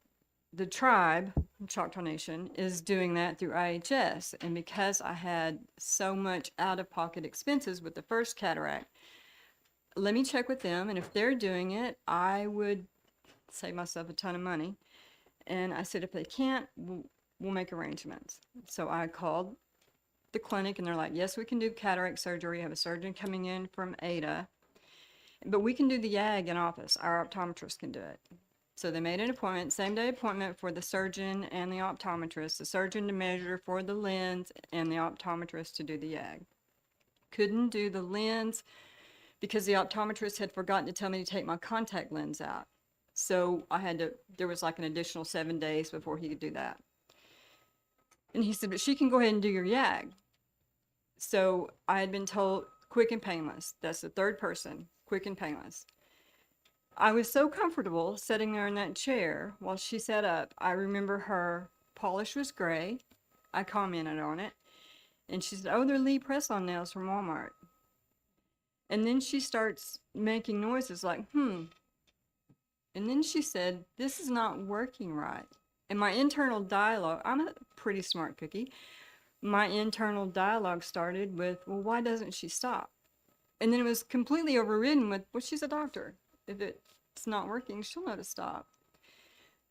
the tribe, Choctaw Nation, is doing that through IHS. And because I had so much out-of-pocket expenses with the first cataract, let me check with them, and if they're doing it, I would save myself a ton of money. And I said, if they can't, we'll make arrangements. So I called the clinic, and they're like, yes, we can do cataract surgery. We have a surgeon coming in from Ada, but we can do the YAG in office. Our optometrist can do it. So they made an appointment, same day appointment for the surgeon and the optometrist, the surgeon to measure for the lens and the optometrist to do the YAG. Couldn't do the lens because the optometrist had forgotten to tell me to take my contact lens out. So there was like an additional 7 days before he could do that. And he said, but she can go ahead and do your YAG. So I had been told quick and painless. That's the third person, quick and painless. I was so comfortable sitting there in that chair while she sat up. I remember her polish was gray. I commented on it. And she said, oh, they're Lee press-on nails from Walmart. And then she starts making noises like, And then she said, this is not working right. And my internal dialogue, I'm a pretty smart cookie. My internal dialogue started with, well, why doesn't she stop? And then it was completely overridden with, well, she's a doctor. If it's not working, she'll know to stop.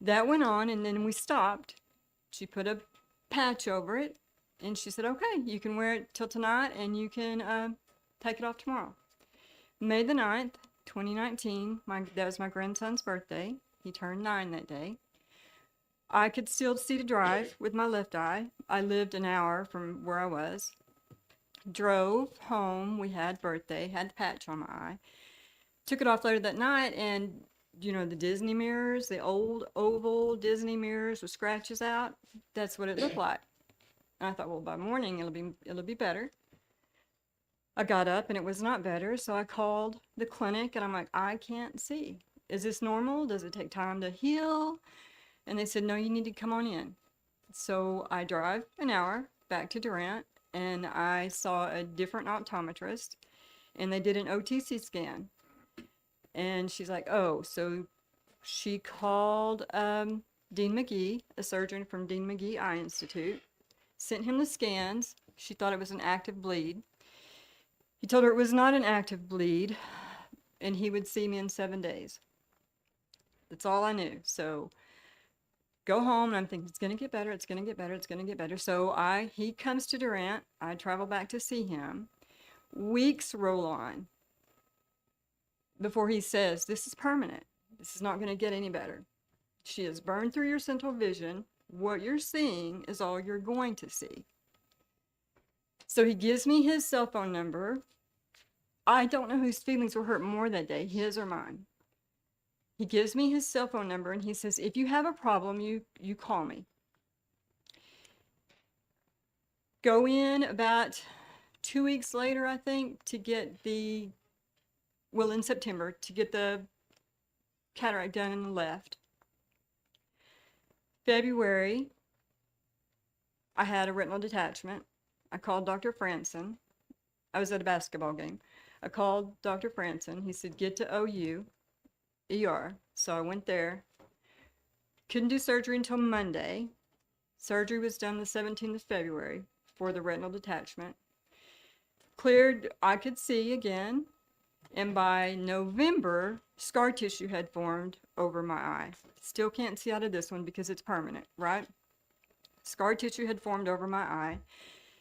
That went on, and then we stopped. She put a patch over it, and she said, okay, you can wear it till tonight, and you can take it off tomorrow. May the 9th, 2019, that was my grandson's birthday. He turned 9 that day. I could still see to drive with my left eye. I lived an hour from where I was. Drove home. We had birthday, had the patch on my eye. Took it off later that night, and you know, the Disney mirrors, the old oval Disney mirrors with scratches out, that's what it looked like. And I thought, well, by morning it'll be better. I got up and it was not better, so I called the clinic and I'm like, I can't see. Is this normal? Does it take time to heal? And they said, no, you need to come on in. So I drive an hour back to Durant, and I saw a different optometrist, and they did an OTC scan. And she's like, oh, so she called Dean McGee, a surgeon from Dean McGee Eye Institute, sent him the scans. She thought it was an active bleed. He told her it was not an active bleed, and he would see me in 7 days. That's all I knew. So go home, and I'm thinking, it's going to get better, it's going to get better, it's going to get better. So he comes to Durant. I travel back to see him. Weeks roll on before he says, this is permanent. This is not going to get any better. She has burned through your central vision. What you're seeing is all you're going to see. So he gives me his cell phone number. I don't know whose feelings were hurt more that day, his or mine. He gives me his cell phone number, and he says, if you have a problem, you call me. Go in about 2 weeks later, I think, to get in September, to get the cataract done in the left. February, I had a retinal detachment. I called Dr. Franson. I was at a basketball game. I called Dr. Franson. He said, get to OU, ER. So I went there. Couldn't do surgery until Monday. Surgery was done the 17th of February for the retinal detachment. Cleared, I could see again. And by November, scar tissue had formed over my eye. Still can't see out of this one because it's permanent, right? Scar tissue had formed over my eye.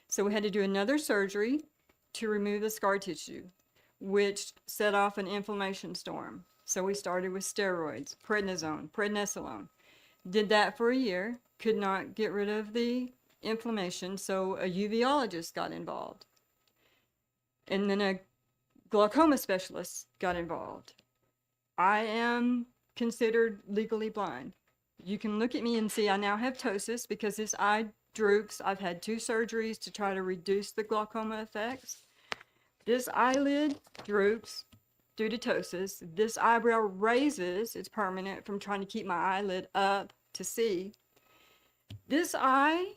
So we had to do another surgery to remove the scar tissue, which set off an inflammation storm. So we started with steroids, prednisolone. Did that for a year, could not get rid of the inflammation, so a uveiologist got involved. And then a glaucoma specialist got involved. I am considered legally blind. You can look at me and see I now have ptosis because this eye droops. I've had 2 surgeries to try to reduce the glaucoma effects. This eyelid droops due to ptosis. This eyebrow raises. It's permanent from trying to keep my eyelid up to see. This eye,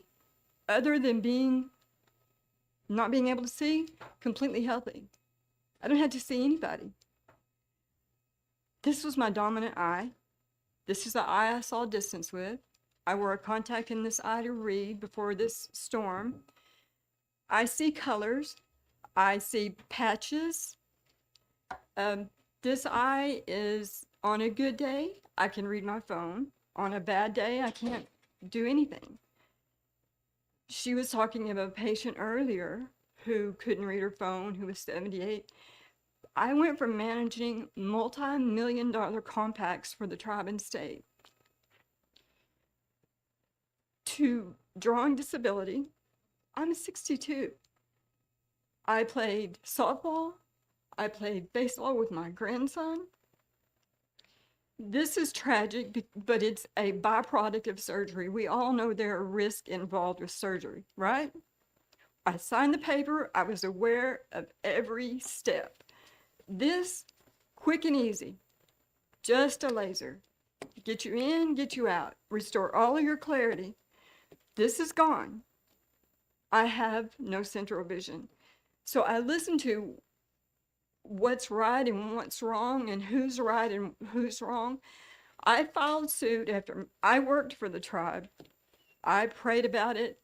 other than not being able to see, completely healthy. I don't have to see anybody. This was my dominant eye. This is the eye I saw distance with. I wore a contact in this eye to read before this storm. I see colors. I see patches. This eye is, on a good day, I can read my phone. On a bad day, I can't do anything. She was talking about a patient earlier who couldn't read her phone, who was 78. I went from managing multi-million-dollar compacts for the tribe and state to drawing disability. I'm 62. I played softball. I played baseball with my grandson. This is tragic, but it's a byproduct of surgery. We all know there are risks involved with surgery, right? I signed the paper. I was aware of every step. This, quick and easy, just a laser. Get you in, get you out, restore all of your clarity. This is gone. I have no central vision. So I listen to what's right and what's wrong and who's right and who's wrong. I filed suit after I worked for the tribe. I prayed about it,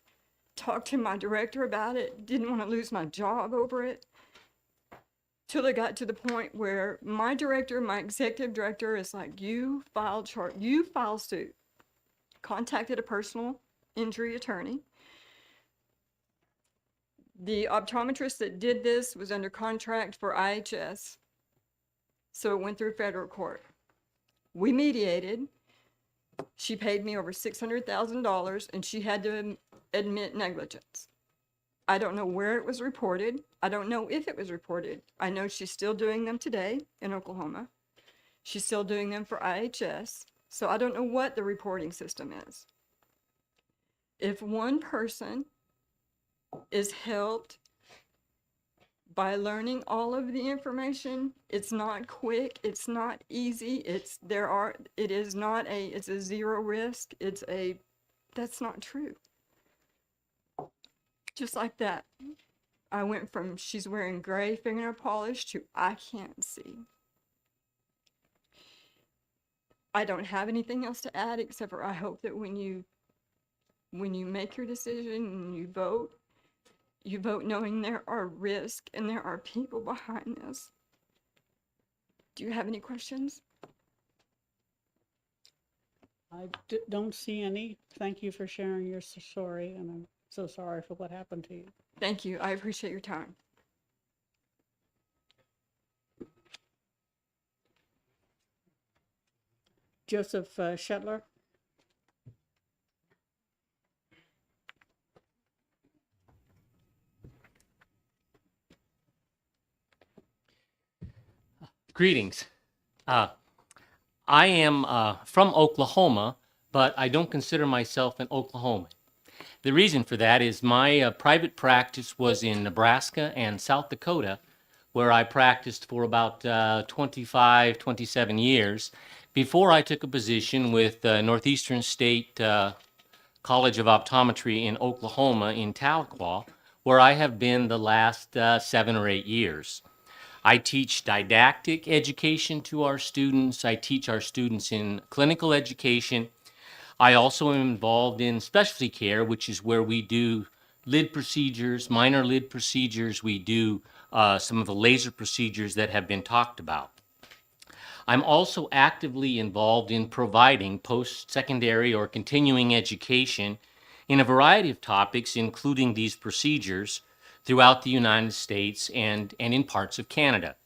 talked to my director about it, didn't want to lose my job over it, till it got to the point where my director, my executive director, is like, you file suit. Contacted a personal injury attorney. The optometrist that did this was under contract for IHS, so it went through federal court. We mediated. She paid me over $600,000, and she had to admit negligence. I don't know where it was reported. I don't know if it was reported. I know she's still doing them today in Oklahoma. She's still doing them for IHS, so I don't know what the reporting system is. If one person is helped by learning all of the information, it's not quick, it's not easy, it's a zero risk, that's not true. Just like that, I went from she's wearing gray fingernail polish to I can't see. I don't have anything else to add except for I hope that when you make your decision and you vote knowing there are risks and there are people behind this. Do you have any questions? I don't see any. Thank you for sharing your story, and I'm so sorry for what happened to you. Thank you. I appreciate your time. Joseph Shetler. Greetings. I am from Oklahoma, but I don't consider myself an Oklahoman. The reason for that is my private practice was in Nebraska and South Dakota, where I practiced for about 25, 27 years before I took a position with Northeastern State College of Optometry in Oklahoma in Tahlequah, where I have been the last 7 or 8 years. I teach didactic education to our students. I teach our students in clinical education. I also am involved in specialty care, which is where we do lid procedures, minor lid procedures. We do some of the laser procedures that have been talked about. I'm also actively involved in providing post-secondary or continuing education in a variety of topics, including these procedures, throughout the United States and in parts of Canada.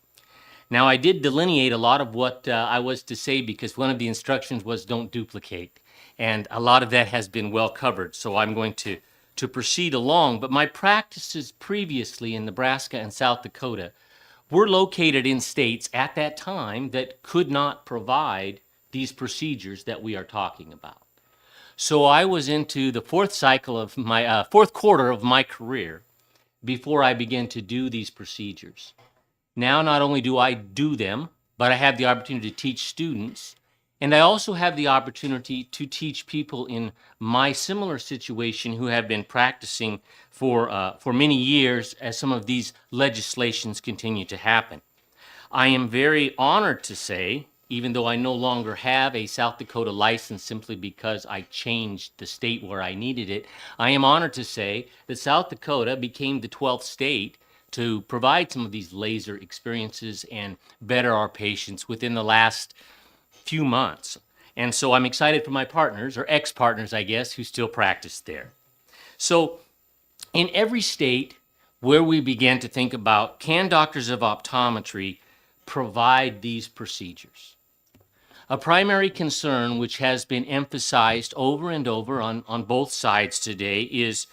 Now, I did delineate a lot of what I was to say because one of the instructions was don't duplicate, and a lot of that has been well covered, so I'm going to proceed along. But my practices previously in Nebraska and South Dakota were located in states at that time that could not provide these procedures that we are talking about. So I was into the fourth quarter of my career before I began to do these procedures. Now, not only do I do them, but I have the opportunity to teach students, and I also have the opportunity to teach people in my similar situation who have been practicing for many years as some of these legislations continue to happen. I am very honored to say, even though I no longer have a South Dakota license simply because I changed the state where I needed it, I am honored to say that South Dakota became the 12th state to provide some of these laser experiences and better our patients within the last few months. And so I'm excited for my partners, or ex-partners, I guess, who still practice there. So in every state where we began to think about, can doctors of optometry provide these procedures? A primary concern, which has been emphasized over and over on both sides today, is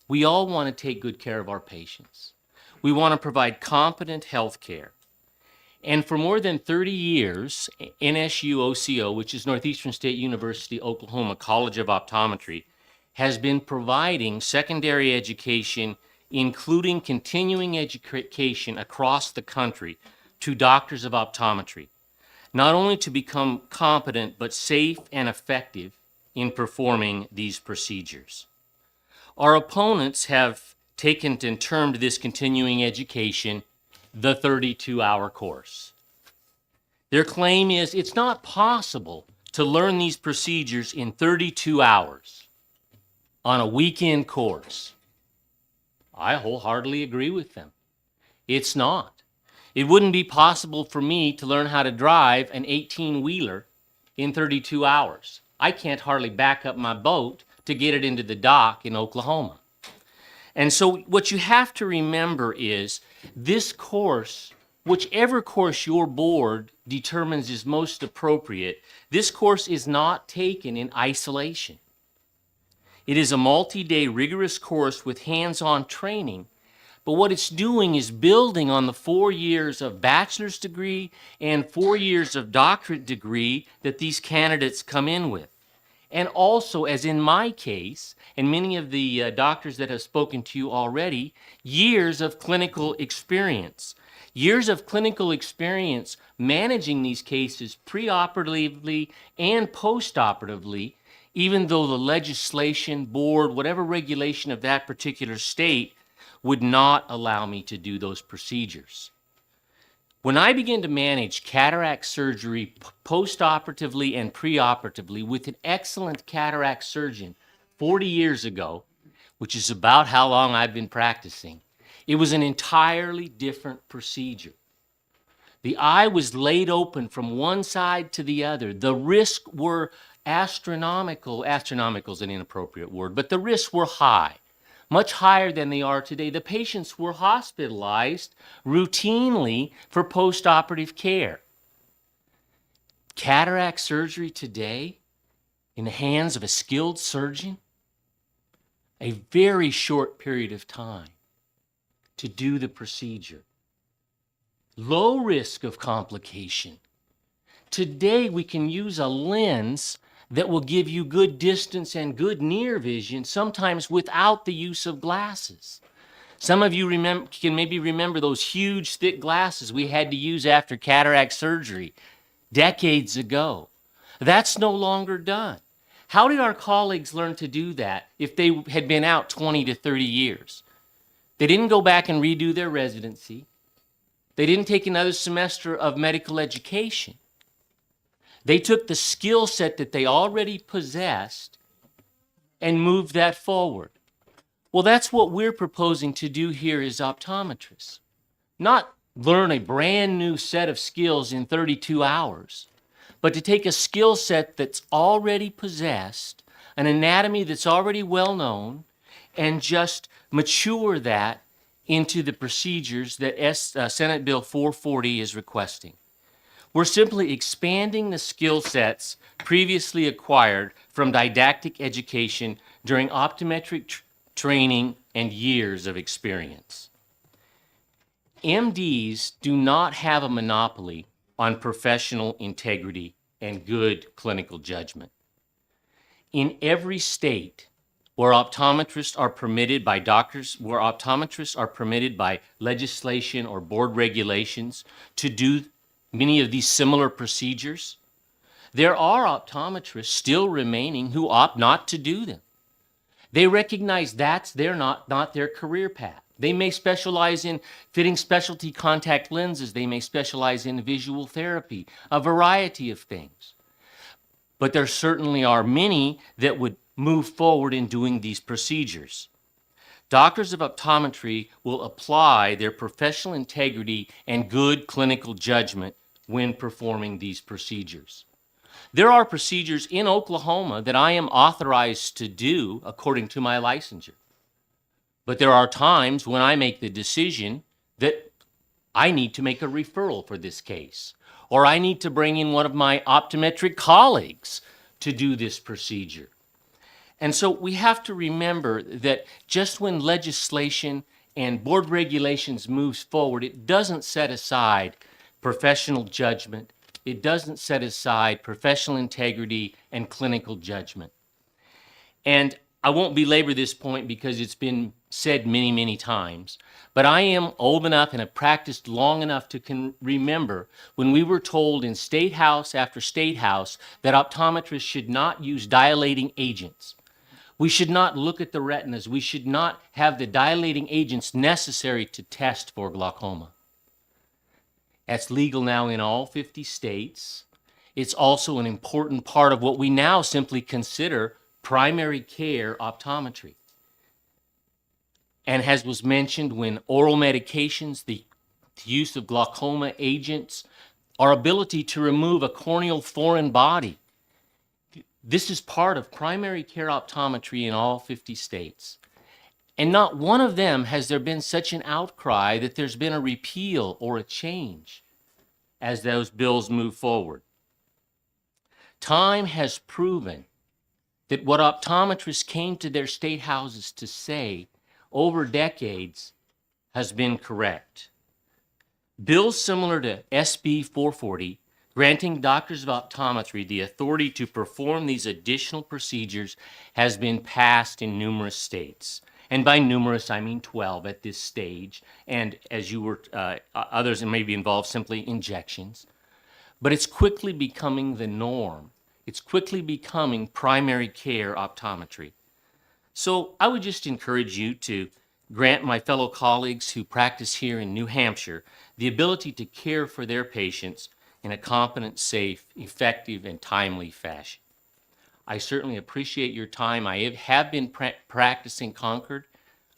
we all want to take good care of our patients. We want to provide competent health care. And for more than 30 years, NSU OCO, which is Northeastern State University, Oklahoma College of Optometry, has been providing secondary education, including continuing education across the country, to doctors of optometry, not only to become competent, but safe and effective in performing these procedures. Our opponents have taken and termed this continuing education the 32-hour course. Their claim is it's not possible to learn these procedures in 32 hours on a weekend course. I wholeheartedly agree with them. It's not. It wouldn't be possible for me to learn how to drive an 18-wheeler in 32 hours. I can't hardly back up my boat to get it into the dock in Oklahoma. And so what you have to remember is this course, whichever course your board determines is most appropriate, this course is not taken in isolation. It is a multi-day rigorous course with hands-on training, but what it's doing is building on the 4 years of bachelor's degree and 4 years of doctorate degree that these candidates come in with. And also, as in my case, and many of the doctors that have spoken to you already, years of clinical experience. Years of clinical experience managing these cases preoperatively and postoperatively, even though the legislation, board, whatever regulation of that particular state would not allow me to do those procedures. When I began to manage cataract surgery postoperatively and preoperatively with an excellent cataract surgeon 40 years ago, which is about how long I've been practicing, it was an entirely different procedure. The eye was laid open from one side to the other. The risks were astronomical. Astronomical is an inappropriate word, but the risks were high. Much higher than they are today. The patients were hospitalized routinely for postoperative care. Cataract surgery today, in the hands of a skilled surgeon, a very short period of time to do the procedure. Low risk of complication. Today we can use a lens that will give you good distance and good near vision, sometimes without the use of glasses. Some of you can maybe remember those huge, thick glasses we had to use after cataract surgery decades ago. That's no longer done. How did our colleagues learn to do that if they had been out 20 to 30 years? They didn't go back and redo their residency. They didn't take another semester of medical education. They took the skill set that they already possessed and moved that forward. Well, that's what we're proposing to do here as optometrists. Not learn a brand new set of skills in 32 hours, but to take a skill set that's already possessed, an anatomy that's already well known, and just mature that into the procedures that Senate Bill 440 is requesting. We're simply expanding the skill sets previously acquired from didactic education during optometric training and years of experience. MDs do not have a monopoly on professional integrity and good clinical judgment. In every state where optometrists are permitted by doctors, where optometrists are permitted by legislation or board regulations to do many of these similar procedures, there are optometrists still remaining who opt not to do them. They recognize that's not their career path. They may specialize in fitting specialty contact lenses. They may specialize in visual therapy, a variety of things. But there certainly are many that would move forward in doing these procedures. Doctors of optometry will apply their professional integrity and good clinical judgment when performing these procedures. There are procedures in Oklahoma that I am authorized to do according to my licensure. But there are times when I make the decision that I need to make a referral for this case, or I need to bring in one of my optometric colleagues to do this procedure. And so we have to remember that just when legislation and board regulations moves forward, it doesn't set aside professional judgment. It doesn't set aside professional integrity and clinical judgment. And I won't belabor this point because it's been said many, many times, but I am old enough and have practiced long enough to remember when we were told in state house after state house that optometrists should not use dilating agents. We should not look at the retinas. We should not have the dilating agents necessary to test for glaucoma. That's legal now in all 50 states. It's also an important part of what we now simply consider primary care optometry. And as was mentioned, when oral medications, the use of glaucoma agents, our ability to remove a corneal foreign body, this is part of primary care optometry in all 50 states. And not one of them has there been such an outcry that there's been a repeal or a change as those bills move forward. Time has proven that what optometrists came to their state houses to say over decades has been correct. Bills similar to SB 440, granting doctors of optometry the authority to perform these additional procedures, has been passed in numerous states. And by numerous, I mean 12 at this stage. And as you were, others may be involved, simply injections. But it's quickly becoming the norm. It's quickly becoming primary care optometry. So I would just encourage you to grant my fellow colleagues who practice here in New Hampshire the ability to care for their patients in a competent, safe, effective, and timely fashion. I certainly appreciate your time. I have been practicing Concord.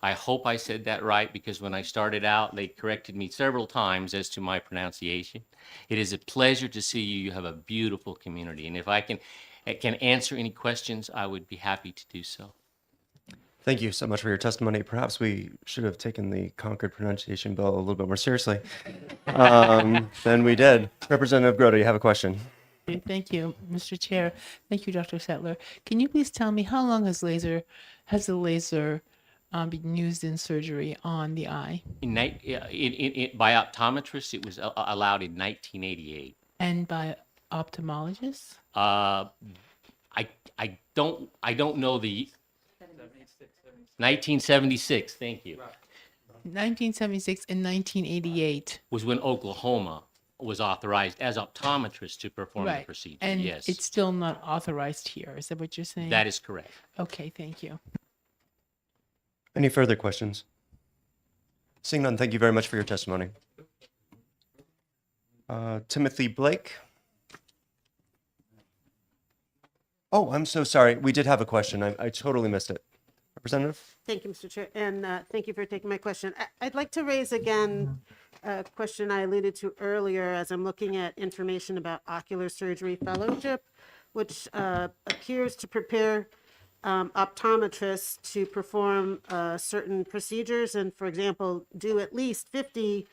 I hope I said that right because when I started out, they corrected me several times as to my pronunciation. It is a pleasure to see you. You have a beautiful community. And if I can answer any questions, I would be happy to do so. Thank you so much for your testimony. Perhaps we should have taken the Concord pronunciation bill a little bit more seriously than we did. Representative Grote, you have a question. Thank you, Mr. Chair. Thank you, Dr. Settler. Can you please tell me how long has the laser been used in surgery on the eye? By optometrists, it was allowed in 1988. And by ophthalmologists? I don't know the 1976. Thank you. 1976 and 1988 was when Oklahoma was authorized as optometrists to perform the right. procedure. And yes, it's still not authorized here. Is that what you're saying? that is correct. Okay, thank you. Any further questions? Seeing none, thank you very much for your testimony. Timothy Blake. Oh, I'm so sorry. We did have a question. I totally missed it. Representative? Thank you, Mr. Chair, and thank you for taking my question. I'd like to raise again a question I alluded to earlier as I'm looking at information about ocular surgery fellowship, which appears to prepare optometrists to perform certain procedures and, for example, do at least 50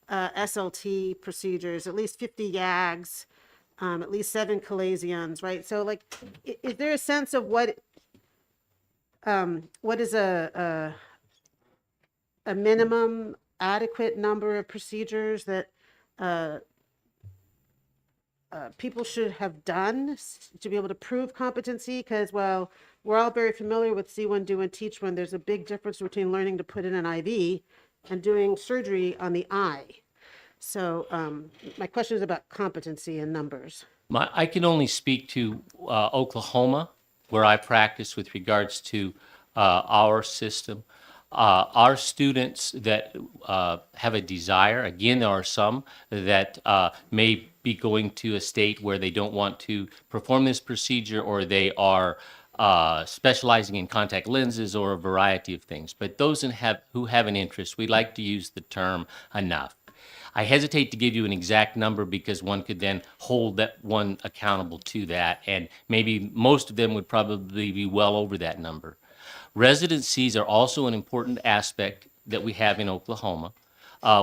SLT procedures, at least 50 YAGs, at least 7 chalazions, right? So, like, is there a sense of what is a minimum adequate number of procedures that people should have done to be able to prove competency? Because, well, we're all very familiar with see one, do one, teach one. There's a big difference between learning to put in an IV and doing surgery on the eye. So my question is about competency and numbers. I can only speak to Oklahoma, where I practice with regards to our system. Our students that have a desire, again, there are some that may be going to a state where they don't want to perform this procedure, or they are specializing in contact lenses or a variety of things. But those who have an interest, we like to use the term enough. I hesitate to give you an exact number because one could then hold that one accountable to that, and maybe most of them would probably be well over that number. Residencies are also an important aspect that we have in Oklahoma.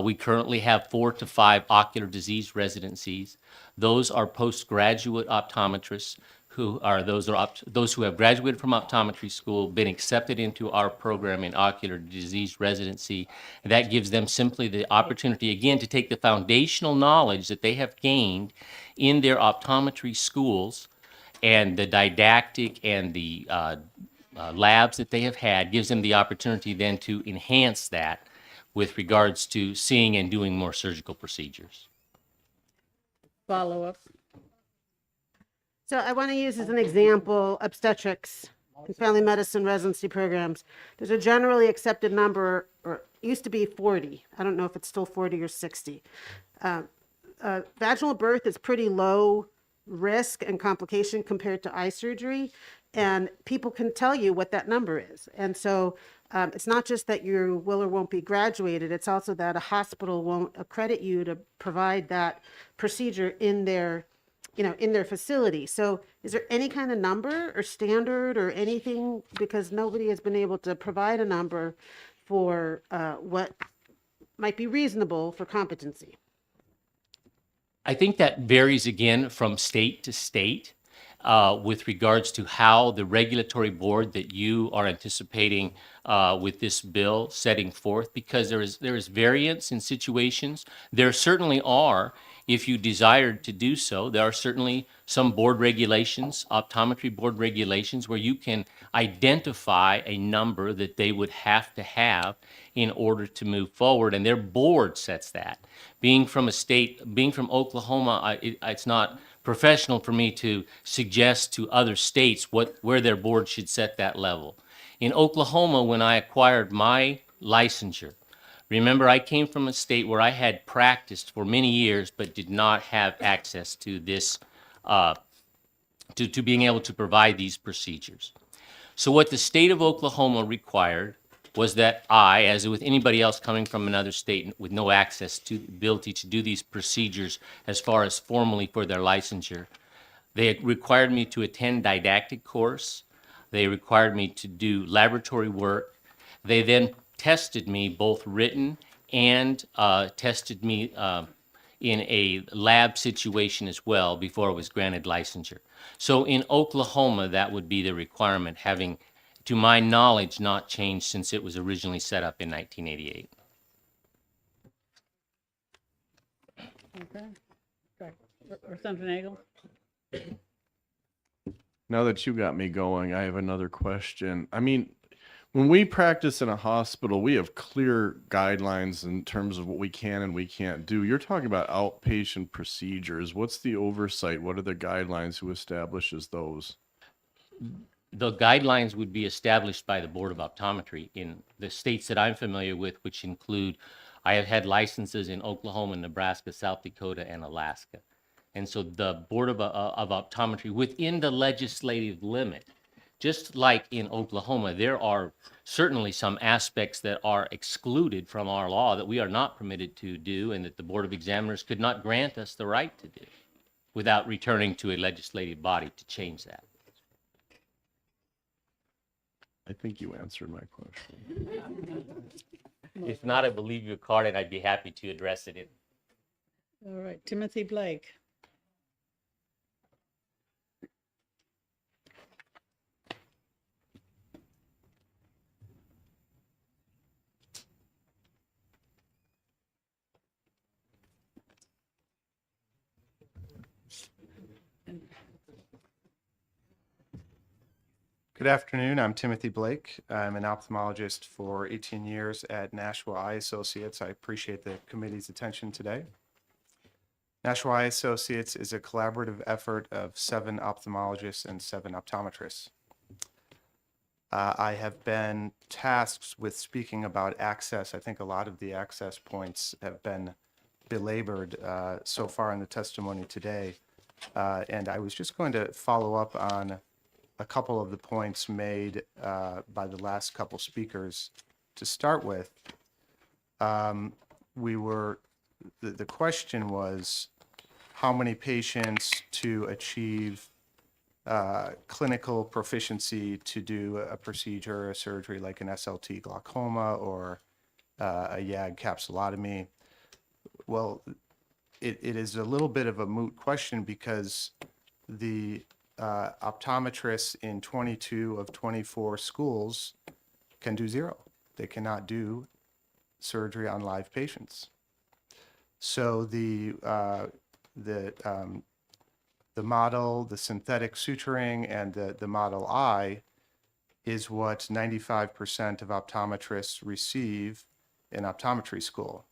We currently have 4 to 5 ocular disease residencies. Those are postgraduate optometrists those who have graduated from optometry school, been accepted into our program in ocular disease residency. That gives them simply the opportunity, again, to take the foundational knowledge that they have gained in their optometry schools and the didactic and the labs that they have had, gives them the opportunity then to enhance that with regards to seeing and doing more surgical procedures. Follow up. So I want to use as an example obstetrics and family medicine residency programs. There's a generally accepted number, or it used to be 40. I don't know if it's still 40 or 60. Vaginal birth is pretty low risk and complication compared to eye surgery, and people can tell you what that number is. And so it's not just that you will or won't be graduated, it's also that a hospital won't accredit you to provide that procedure in their facility. So is there any kind of number or standard or anything, because nobody has been able to provide a number for what might be reasonable for competency? I think that varies again from state to state with regards to how the regulatory board that you are anticipating with this bill setting forth, because there is variance in situations. There certainly are, if you desired to do so, there are certainly some board regulations, optometry board regulations, where you can identify a number that they would have to have in order to move forward, and their board sets that. Being from Oklahoma, it's not professional for me to suggest to other states where their board should set that level. In Oklahoma, when I acquired my licensure, remember, I came from a state where I had practiced for many years but did not have access to this, to being able to provide these procedures. So what the state of Oklahoma required was that I, as with anybody else coming from another state with no access to the ability to do these procedures as far as formally for their licensure, they required me to attend didactic course. They required me to do laboratory work. They then tested me both written and tested me in a lab situation as well before I was granted licensure. So in Oklahoma, that would be the requirement, having, to my knowledge, not changed since it was originally set up in 1988. Okay. Representative Nagel? Now that you got me going, I have another question. I mean, when we practice in a hospital, we have clear guidelines in terms of what we can and we can't do. You're talking about outpatient procedures. What's the oversight? What are the guidelines? Who establishes those? The guidelines would be established by the Board of Optometry in the states that I'm familiar with, which include, I have had licenses in Oklahoma, Nebraska, South Dakota, and Alaska. And so the Board of Optometry, within the legislative limit, just like in Oklahoma, there are certainly some aspects that are excluded from our law that we are not permitted to do and that the Board of Examiners could not grant us the right to do without returning to a legislative body to change that. I think you answered my question. If not, I will leave you a card and I'd be happy to address it. All right, Timothy Blake. Good afternoon. I'm Timothy Blake. I'm an ophthalmologist for 18 years at Nashua Eye Associates. I appreciate the committee's attention today. Nashua Eye Associates is a collaborative effort of 7 ophthalmologists and 7 optometrists. I have been tasked with speaking about access. I think a lot of the access points have been belabored so far in the testimony today. And I was just going to follow up on a couple of the points made by the last couple speakers. To start with, the question was how many patients to achieve clinical proficiency to do a procedure, a surgery like an SLT glaucoma or a YAG capsulotomy. Well, it is a little bit of a moot question because the optometrists in 22 of 24 schools can do zero. They cannot do surgery on live patients. So the model, the synthetic suturing, and the Model I is what 95% of optometrists receive in optometry school.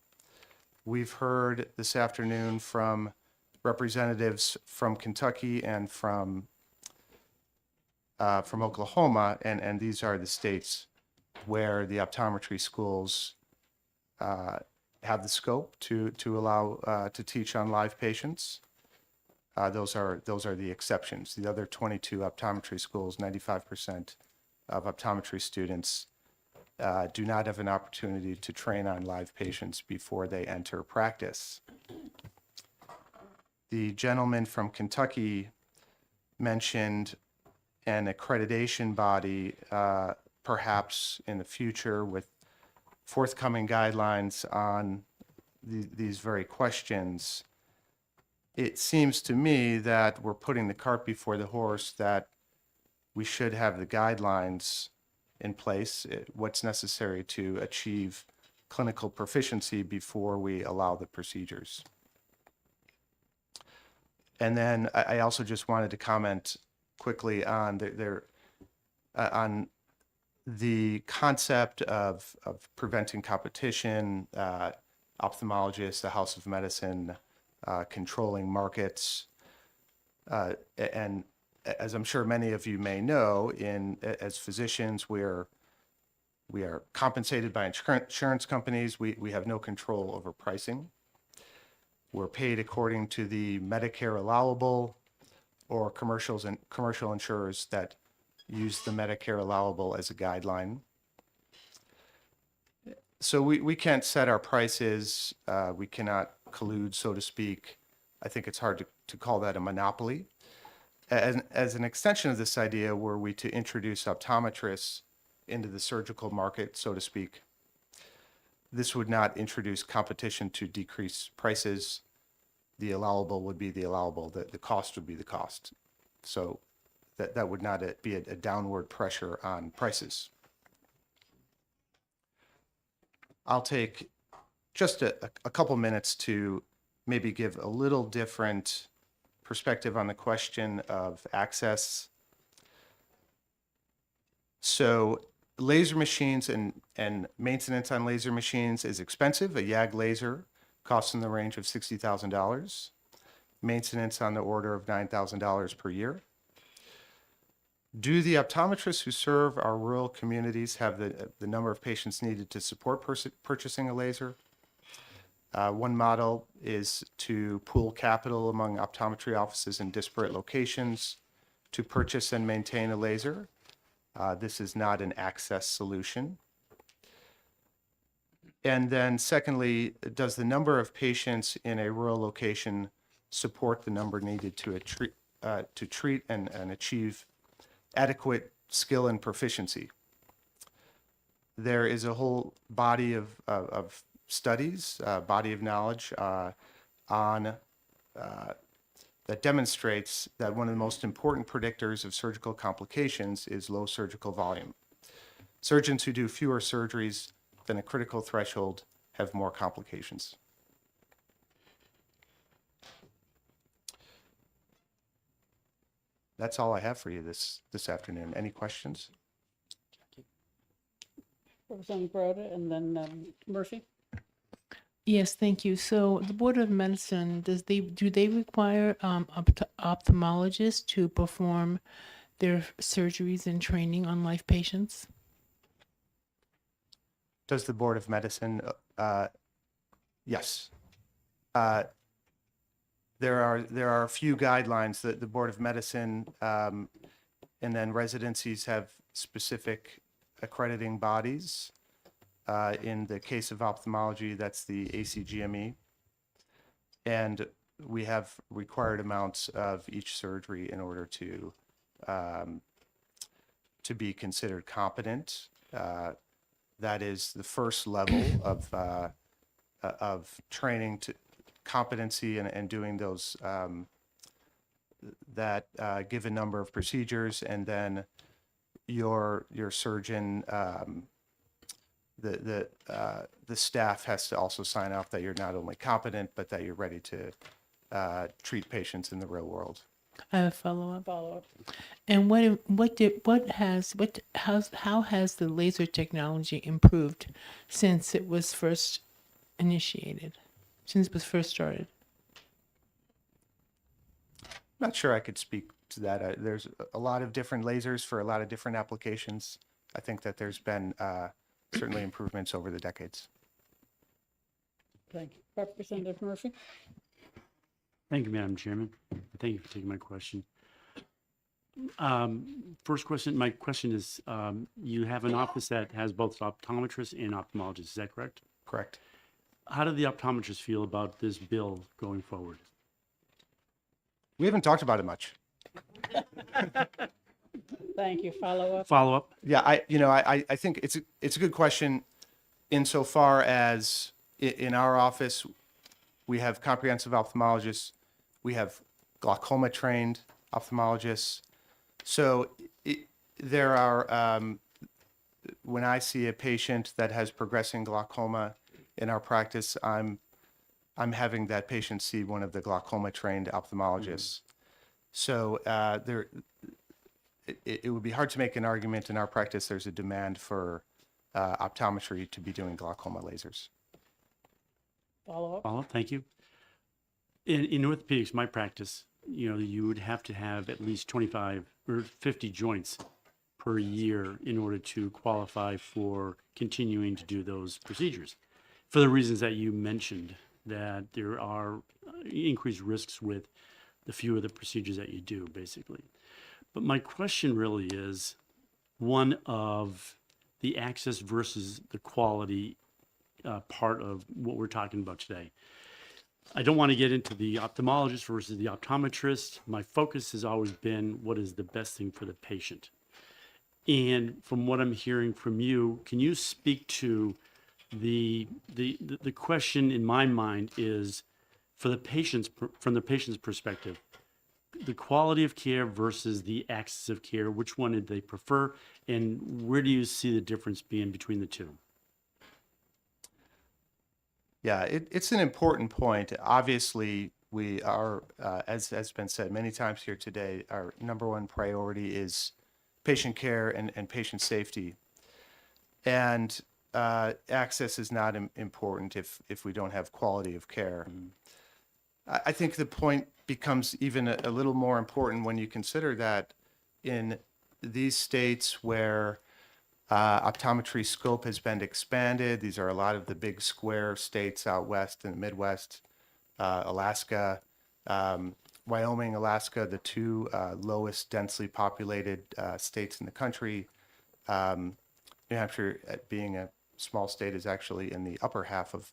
We've heard this afternoon from representatives from Kentucky and from Oklahoma, and these are the states where the optometry schools have the scope to allow to teach on live patients. Those are the exceptions. The other 22 optometry schools, 95% of optometry students do not have an opportunity to train on live patients before they enter practice. The gentleman from Kentucky mentioned an accreditation body, perhaps in the future, with forthcoming guidelines on these very questions. It seems to me that we're putting the cart before the horse, that we should have the guidelines in place, what's necessary to achieve clinical proficiency before we allow the procedures. And then I also just wanted to comment quickly on on the concept of preventing competition, ophthalmologists, the House of Medicine, controlling markets. And as I'm sure many of you may know, as physicians, we are compensated by insurance companies. We have no control over pricing. We're paid according to the Medicare allowable or commercial insurers that use the Medicare allowable as a guideline. So we can't set our prices. We cannot collude, so to speak. I think it's hard to call that a monopoly. As an extension of this idea, were we to introduce optometrists into the surgical market, so to speak, this would not introduce competition to decrease prices. The allowable would be the allowable, the cost would be the cost. So that would not be a downward pressure on prices. I'll take just a couple minutes to maybe give a little different perspective on the question of access. So laser machines and maintenance on laser machines is expensive. A YAG laser costs in the range of $60,000. Maintenance on the order of $9,000 per year. Do the optometrists who serve our rural communities have the number of patients needed to support purchasing a laser? One model is to pool capital among optometry offices in disparate locations to purchase and maintain a laser. This is not an access solution. And then secondly, does the number of patients in a rural location support the number needed to treat and achieve adequate skill and proficiency? There is a whole body of studies, body of knowledge that demonstrates that one of the most important predictors of surgical complications is low surgical volume. Surgeons who do fewer surgeries than a critical threshold have more complications. That's all I have for you this afternoon. Any questions? Representative Broda and then Murphy. Yes, thank you. So the Board of Medicine, do they require ophthalmologists to perform their surgeries and training on live patients? Does the Board of Medicine? Yes. There are a few guidelines that the Board of Medicine And then residencies have specific accrediting bodies. In the case of ophthalmology, that's the ACGME. And we have required amounts of each surgery in order to be considered competent. That is the first level of training to competency and doing those that given number of procedures, and then your surgeon, the staff has to also sign off that you're not only competent but that you're ready to treat patients in the real world. I have a follow-up. Follow-up. And how has the laser technology improved since it was first initiated, since it was first started? Not sure I could speak to that. There's a lot of different lasers for a lot of different applications. I think that there's been certainly improvements over the decades. Thank you. Representative Murphy? Thank you, Madam Chairman. Thank you for taking my question. First question, my question is, you have an office that has both optometrists and ophthalmologists, is that correct? Correct. How do the optometrists feel about this bill going forward? We haven't talked about it much. Thank you. Follow-up? Follow-up? Yeah, I think it's a good question insofar as in our office, we have comprehensive ophthalmologists, we have glaucoma trained ophthalmologists. So there are, when I see a patient that has progressing glaucoma in our practice, I'm having that patient see one of the glaucoma trained ophthalmologists. So it would be hard to make an argument in our practice there's a demand for optometry to be doing glaucoma lasers. Follow-up? Follow-up, thank you. In orthopedics, my practice, you would have to have at least 25 or 50 joints per year in order to qualify for continuing to do those procedures. For the reasons that you mentioned, that there are increased risks with the few of the procedures that you do, basically. But my question really is one of the access versus the quality part of what we're talking about today. I don't want to get into the ophthalmologist versus the optometrist. My focus has always been what is the best thing for the patient. And from what I'm hearing from you, can you speak to the question in my mind is from the patient's perspective, the quality of care versus the access of care, which one did they prefer, and where do you see the difference being between the two? Yeah, it's an important point. Obviously, we are, as has been said many times here today, our number one priority is patient care and patient safety. And access is not important if we don't have quality of care. I think the point becomes even a little more important when you consider that in these states where optometry scope has been expanded. These are a lot of the big square states out west and the Midwest, Alaska, Wyoming, Alaska, the two lowest densely populated states in the country. New Hampshire, being a small state, is actually in the upper half of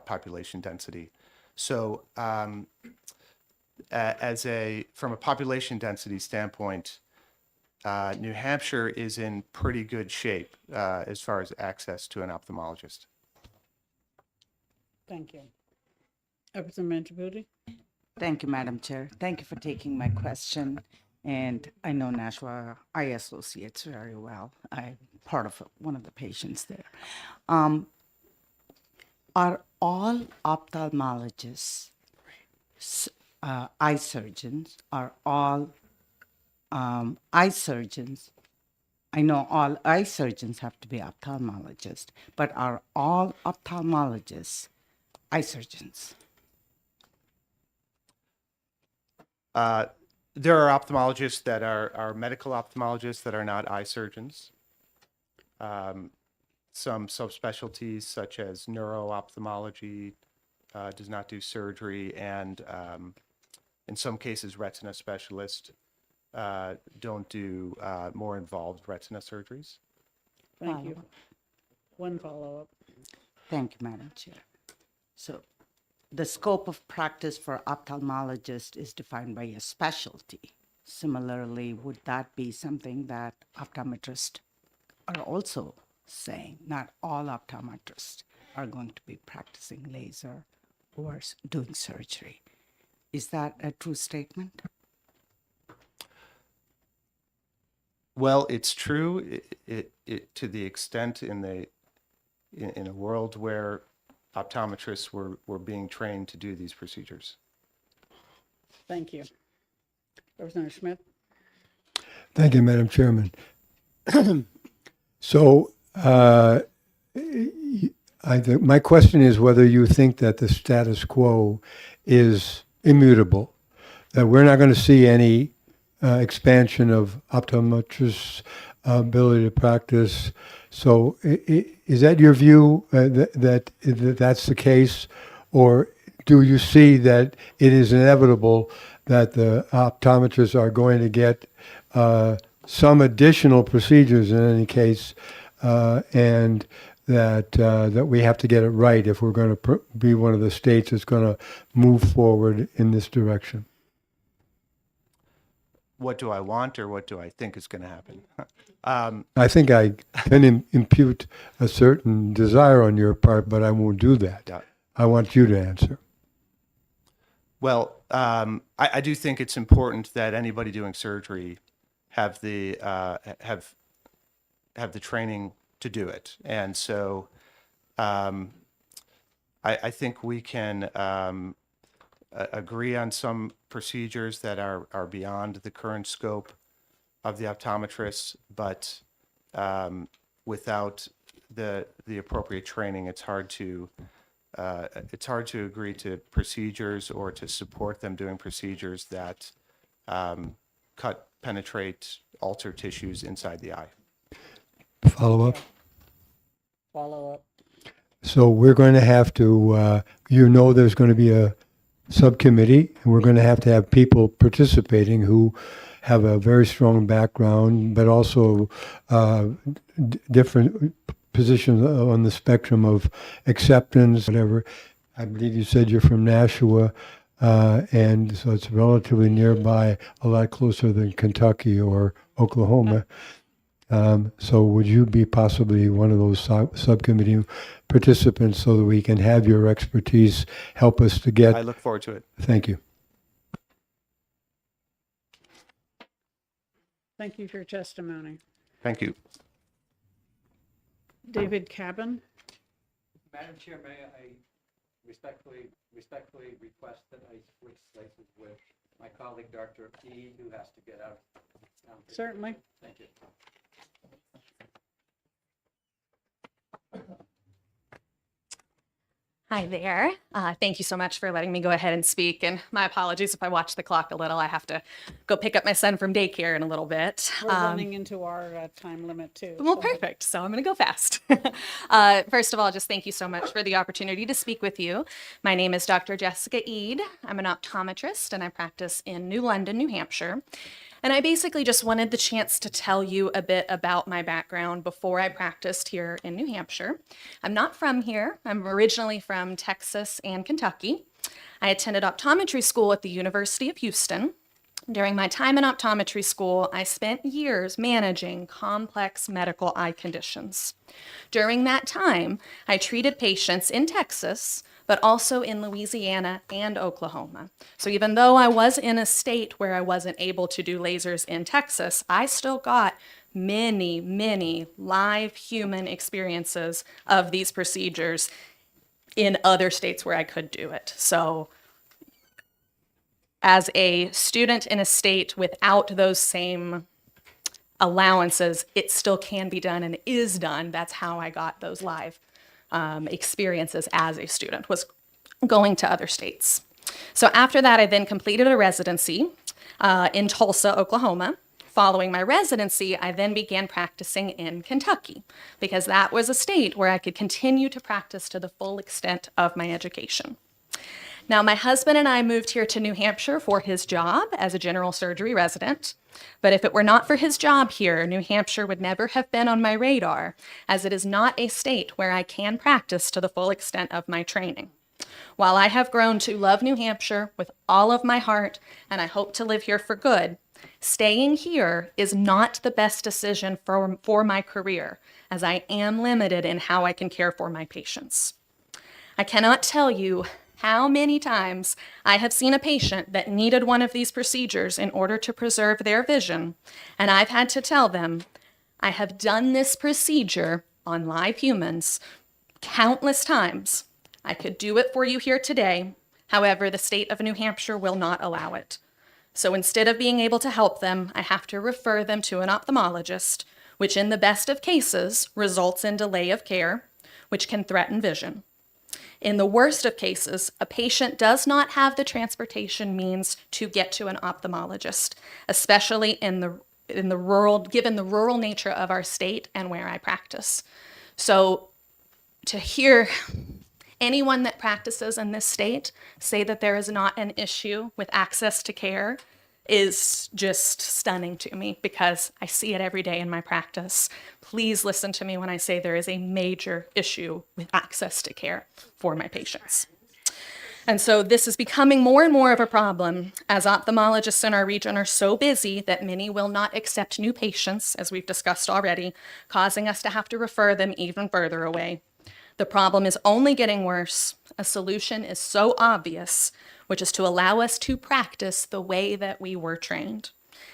population density. So from a population density standpoint, New Hampshire is in pretty good shape as far as access to an ophthalmologist. Thank you. Representative Booty? Thank you, Madam Chair. Thank you for taking my question. And I know Nashua Eye Associates very well. I'm part of one of the patients there. Are all ophthalmologists eye surgeons? Are all eye surgeons? I know all eye surgeons have to be ophthalmologists, but are all ophthalmologists eye surgeons? There are ophthalmologists that are medical ophthalmologists that are not eye surgeons. Some subspecialties such as neuro-ophthalmology does not do surgery, and in some cases retina specialist don't do more involved retina surgeries. Thank you. One follow-up. Thank you, Madam Chair. So the scope of practice for ophthalmologist is defined by a specialty. Similarly, would that be something that optometrists are also saying? Not all optometrists are going to be practicing laser or doing surgery. Is that a true statement? Well, it's true it to the extent in a world where optometrists were being trained to do these procedures. Thank you. Representative Schmidt? Thank you, Madam Chairman. So, my question is whether you think that the status quo is immutable, that we're not going to see any expansion of optometrists' ability to practice. So, is that your view that that's the case, or do you see that it is inevitable that the optometrists are going to get some additional procedures in any case, and that we have to get it right if we're going to be one of the states that's going to move forward in this direction? What do I want, or what do I think is going to happen? I think I can impute a certain desire on your part, but I won't do that. Yeah. I want you to answer. Well, I do think it's important that anybody doing surgery have the training to do it, and so I think we can agree on some procedures that are beyond the current scope of the optometrists, but without the appropriate training, it's hard to agree to procedures or to support them doing procedures that cut, penetrate, alter tissues inside the eye. Follow up? Follow up. So we're going to have to, there's going to be a subcommittee, and we're going to have people participating who have a very strong background, but also different positions on the spectrum of acceptance, whatever. I believe you said you're from Nashua, and so it's relatively nearby, a lot closer than Kentucky or Oklahoma. So would you be possibly one of those subcommittee participants so that we can have your expertise help us to get... I look forward to it. Thank you. Thank you for your testimony. Thank you. David Cabin? Madam Chair, may I respectfully request that I switch places with my colleague, Dr. E., who has to get out. Certainly. Thank you. Hi there. Thank you so much for letting me go ahead and speak. And my apologies if I watch the clock a little. I have to go pick up my son from daycare in a little bit. We're running into our time limit too. Well, perfect. So I'm going to go fast. First of all, just thank you so much for the opportunity to speak with you. My name is Dr. Jessica Eade. I'm an optometrist and I practice in New London, New Hampshire. And I basically just wanted the chance to tell you a bit about my background before I practiced here in New Hampshire. I'm not from here. I'm originally from Texas and Kentucky. I attended optometry school at the University of Houston. During my time in optometry school, I spent years managing complex medical eye conditions. During that time, I treated patients in Texas, but also in Louisiana and Oklahoma. So even though I was in a state where I wasn't able to do lasers in Texas, I still got many, many live human experiences of these procedures in other states where I could do it. So as a student in a state without those same allowances, it still can be done and is done. That's how I got those live experiences as a student, was going to other states. So after that, I then completed a residency in Tulsa, Oklahoma. Following my residency, I then began practicing in Kentucky because that was a state where I could continue to practice to the full extent of my education. Now, my husband and I moved here to New Hampshire for his job as a general surgery resident. But if it were not for his job here, New Hampshire would never have been on my radar, as it is not a state where I can practice to the full extent of my training. While I have grown to love New Hampshire with all of my heart, and I hope to live here for good, staying here is not the best decision for my career, as I am limited in how I can care for my patients. I cannot tell you how many times I have seen a patient that needed one of these procedures in order to preserve their vision, and I've had to tell them, I have done this procedure on live humans countless times. I could do it for you here today. However, the state of New Hampshire will not allow it. So instead of being able to help them, I have to refer them to an ophthalmologist, which in the best of cases results in delay of care, which can threaten vision. In the worst of cases, a patient does not have the transportation means to get to an ophthalmologist, especially given the rural nature of our state and where I practice. So to hear anyone that practices in this state say that there is not an issue with access to care is just stunning to me, because I see it every day in my practice. Please listen to me when I say there is a major issue with access to care for my patients. And so this is becoming more and more of a problem, as ophthalmologists in our region are so busy that many will not accept new patients, as we've discussed already, causing us to have to refer them even further away. The problem is only getting worse. A solution is so obvious, which is to allow us to practice the way that we were trained.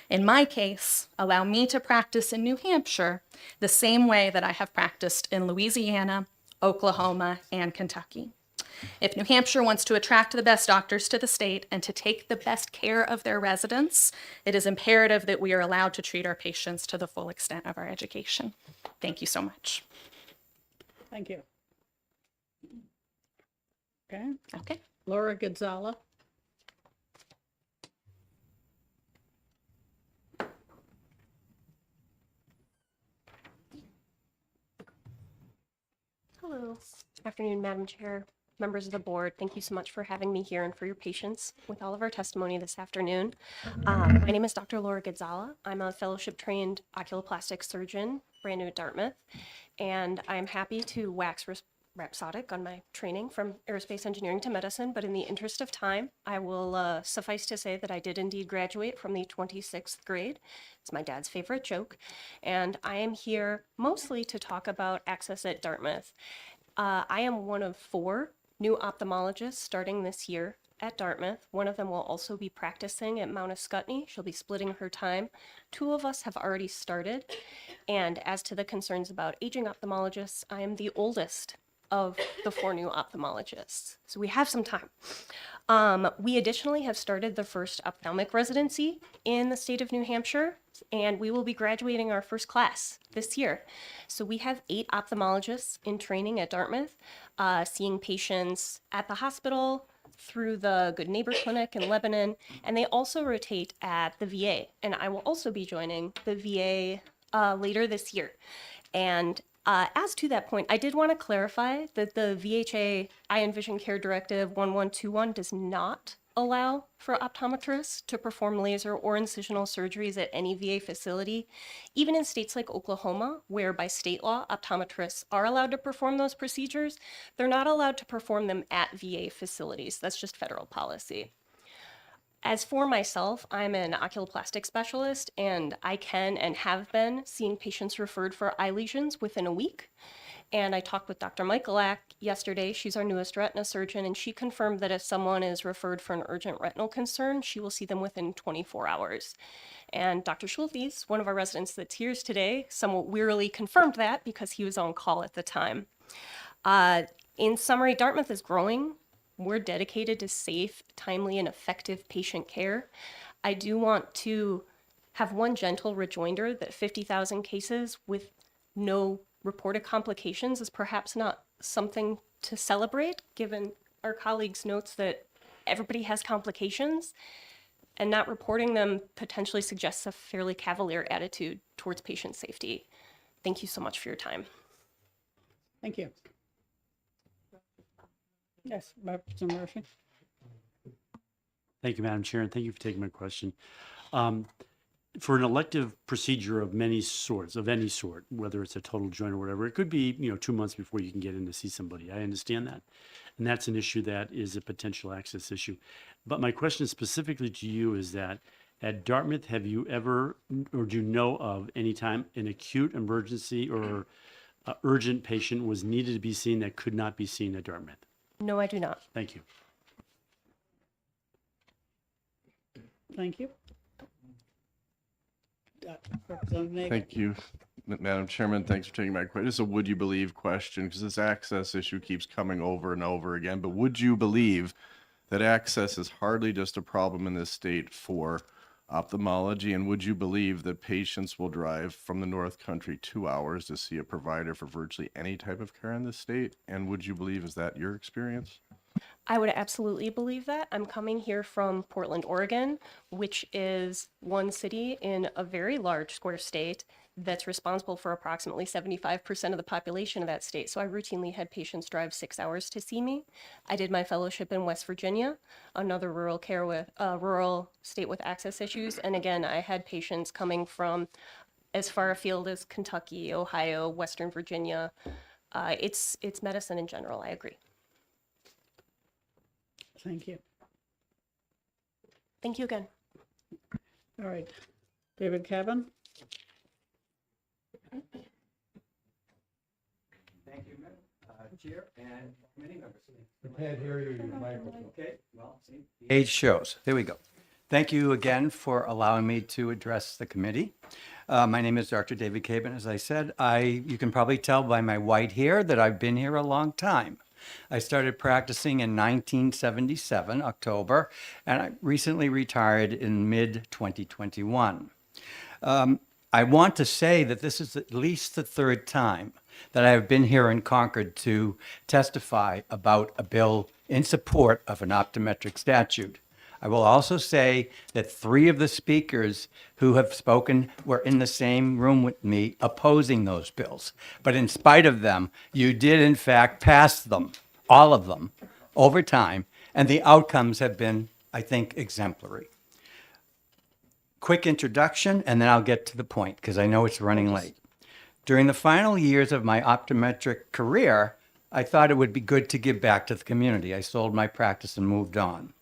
In my case, allow me to practice in New Hampshire the same way that I have practiced in Louisiana, Oklahoma, and Kentucky. If New Hampshire wants to attract the best doctors to the state and to take the best care of their residents, it is imperative that we are allowed to treat our patients to the full extent of our education. Thank you so much. Thank you. Okay. Laura Gonzala. Hello. Afternoon, Madam Chair, members of the board. Thank you so much for having me here and for your patience with all of our testimony this afternoon. My name is Dr. Laura Gonzala. I'm a fellowship-trained oculoplastic surgeon, brand new at Dartmouth, and I'm happy to wax rhapsodic on my training from aerospace engineering to medicine, but in the interest of time, I will suffice to say that I did indeed graduate from the 26th grade. It's my dad's favorite joke, and I am here mostly to talk about access at Dartmouth. I am one of 4 new ophthalmologists starting this year at Dartmouth. One of them will also be practicing at Mount Ascutney. She'll be splitting her time. 2 of us have already started, and as to the concerns about aging ophthalmologists, I am the oldest of the 4 new ophthalmologists. So we have some time. We additionally have started the first ophthalmic residency in the state of New Hampshire, and we will be graduating our first class this year. So we have 8 ophthalmologists in training at Dartmouth, seeing patients at the hospital, through the Good Neighbor Clinic in Lebanon, and they also rotate at the VA. And I will also be joining the VA later this year. And as to that point, I did want to clarify that the VHA Eye and Vision Care Directive 1121 does not allow for optometrists to perform laser or incisional surgeries at any VA facility, even in states like Oklahoma, where by state law, optometrists are allowed to perform those procedures. They're not allowed to perform them at VA facilities. That's just federal policy. As for myself, I'm an oculoplastic specialist, and I can and have been seeing patients referred for eye lesions within a week. And I talked with Dr. Michaelak yesterday. She's our newest retina surgeon, and she confirmed that if someone is referred for an urgent retinal concern, she will see them within 24 hours. And Dr. Schultes, one of our residents that's here today, somewhat wearily confirmed that because he was on call at the time. In summary, Dartmouth is growing. We're dedicated to safe, timely, and effective patient care. I do want to have one gentle rejoinder that 50,000 cases with no reported complications is perhaps not something to celebrate, given our colleagues' notes that everybody has complications, and not reporting them potentially suggests a fairly cavalier attitude towards patient safety. Thank you so much for your time. Thank you. Yes, Representative Murphy. Thank you, Madam Chair, and thank you for taking my question. For an elective procedure of many sorts, of any sort, whether it's a total joint or whatever, it could be, 2 months before you can get in to see somebody. I understand that. And that's an issue that is a potential access issue. But my question specifically to you is that at Dartmouth, have you ever, or do you know of any time an acute emergency or urgent patient was needed to be seen that could not be seen at Dartmouth? No, I do not. Thank you. Thank you. Representative Nagel. Thank you, Madam Chairman. Thanks for taking my question. This is a would you believe question because this access issue keeps coming over and over again. But would you believe that access is hardly just a problem in this state for ophthalmology? And would you believe that patients will drive from the North Country 2 hours to see a provider for virtually any type of care in this state? And would you believe, is that your experience? I would absolutely believe that. I'm coming here from Portland, Oregon, which is one city in a very large square state that's responsible for approximately 75% of the population of that state. So I routinely had patients drive 6 hours to see me. I did my fellowship in West Virginia, another rural state with access issues. And again, I had patients coming from as far afield as Kentucky, Ohio, Western Virginia. It's medicine in general. I agree. Thank you. Thank you again. All right. David Cavan? Thank you, Chair and committee members. I can't hear you, your microphone. Okay, well, see. Age shows. There we go. Thank you again for allowing me to address the committee. My name is Dr. David Caban. As I said, you can probably tell by my white hair that I've been here a long time. I started practicing in 1977, October, and I recently retired in mid-2021. I want to say that this is at least the third time that I have been here in Concord to testify about a bill in support of an optometric statute. I will also say that 3 of the speakers who have spoken were in the same room with me opposing those bills. But in spite of them, you did in fact pass them, all of them, over time, and the outcomes have been, I think, exemplary. Quick introduction, and then I'll get to the point because I know it's running late. During the final years of my optometric career, I thought it would be good to give back to the community. I sold my practice and moved on.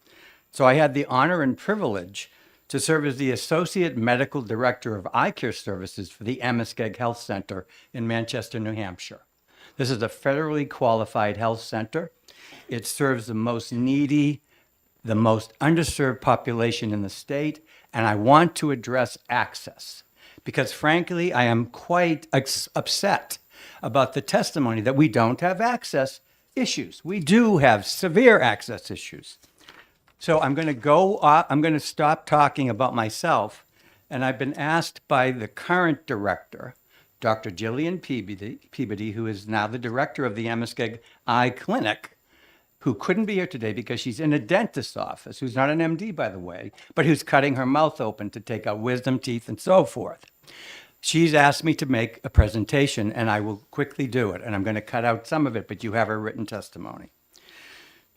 So I had the honor and privilege to serve as the Associate Medical Director of Eye Care Services for the Amoskeag Health Center in Manchester, New Hampshire. This is a federally qualified health center. It serves the most needy, the most underserved population in the state, and I want to address access because frankly, I am quite upset about the testimony that we don't have access issues. We do have severe access issues. So I'm going to stop talking about myself, and I've been asked by the current director, Dr. Jillian Peabody, who is now the director of the Amoskeag Eye Clinic, who couldn't be here today because she's in a dentist's office, who's not an MD, by the way, but who's cutting her mouth open to take out wisdom teeth and so forth. She's asked me to make a presentation, and I will quickly do it, and I'm going to cut out some of it, but you have her written testimony.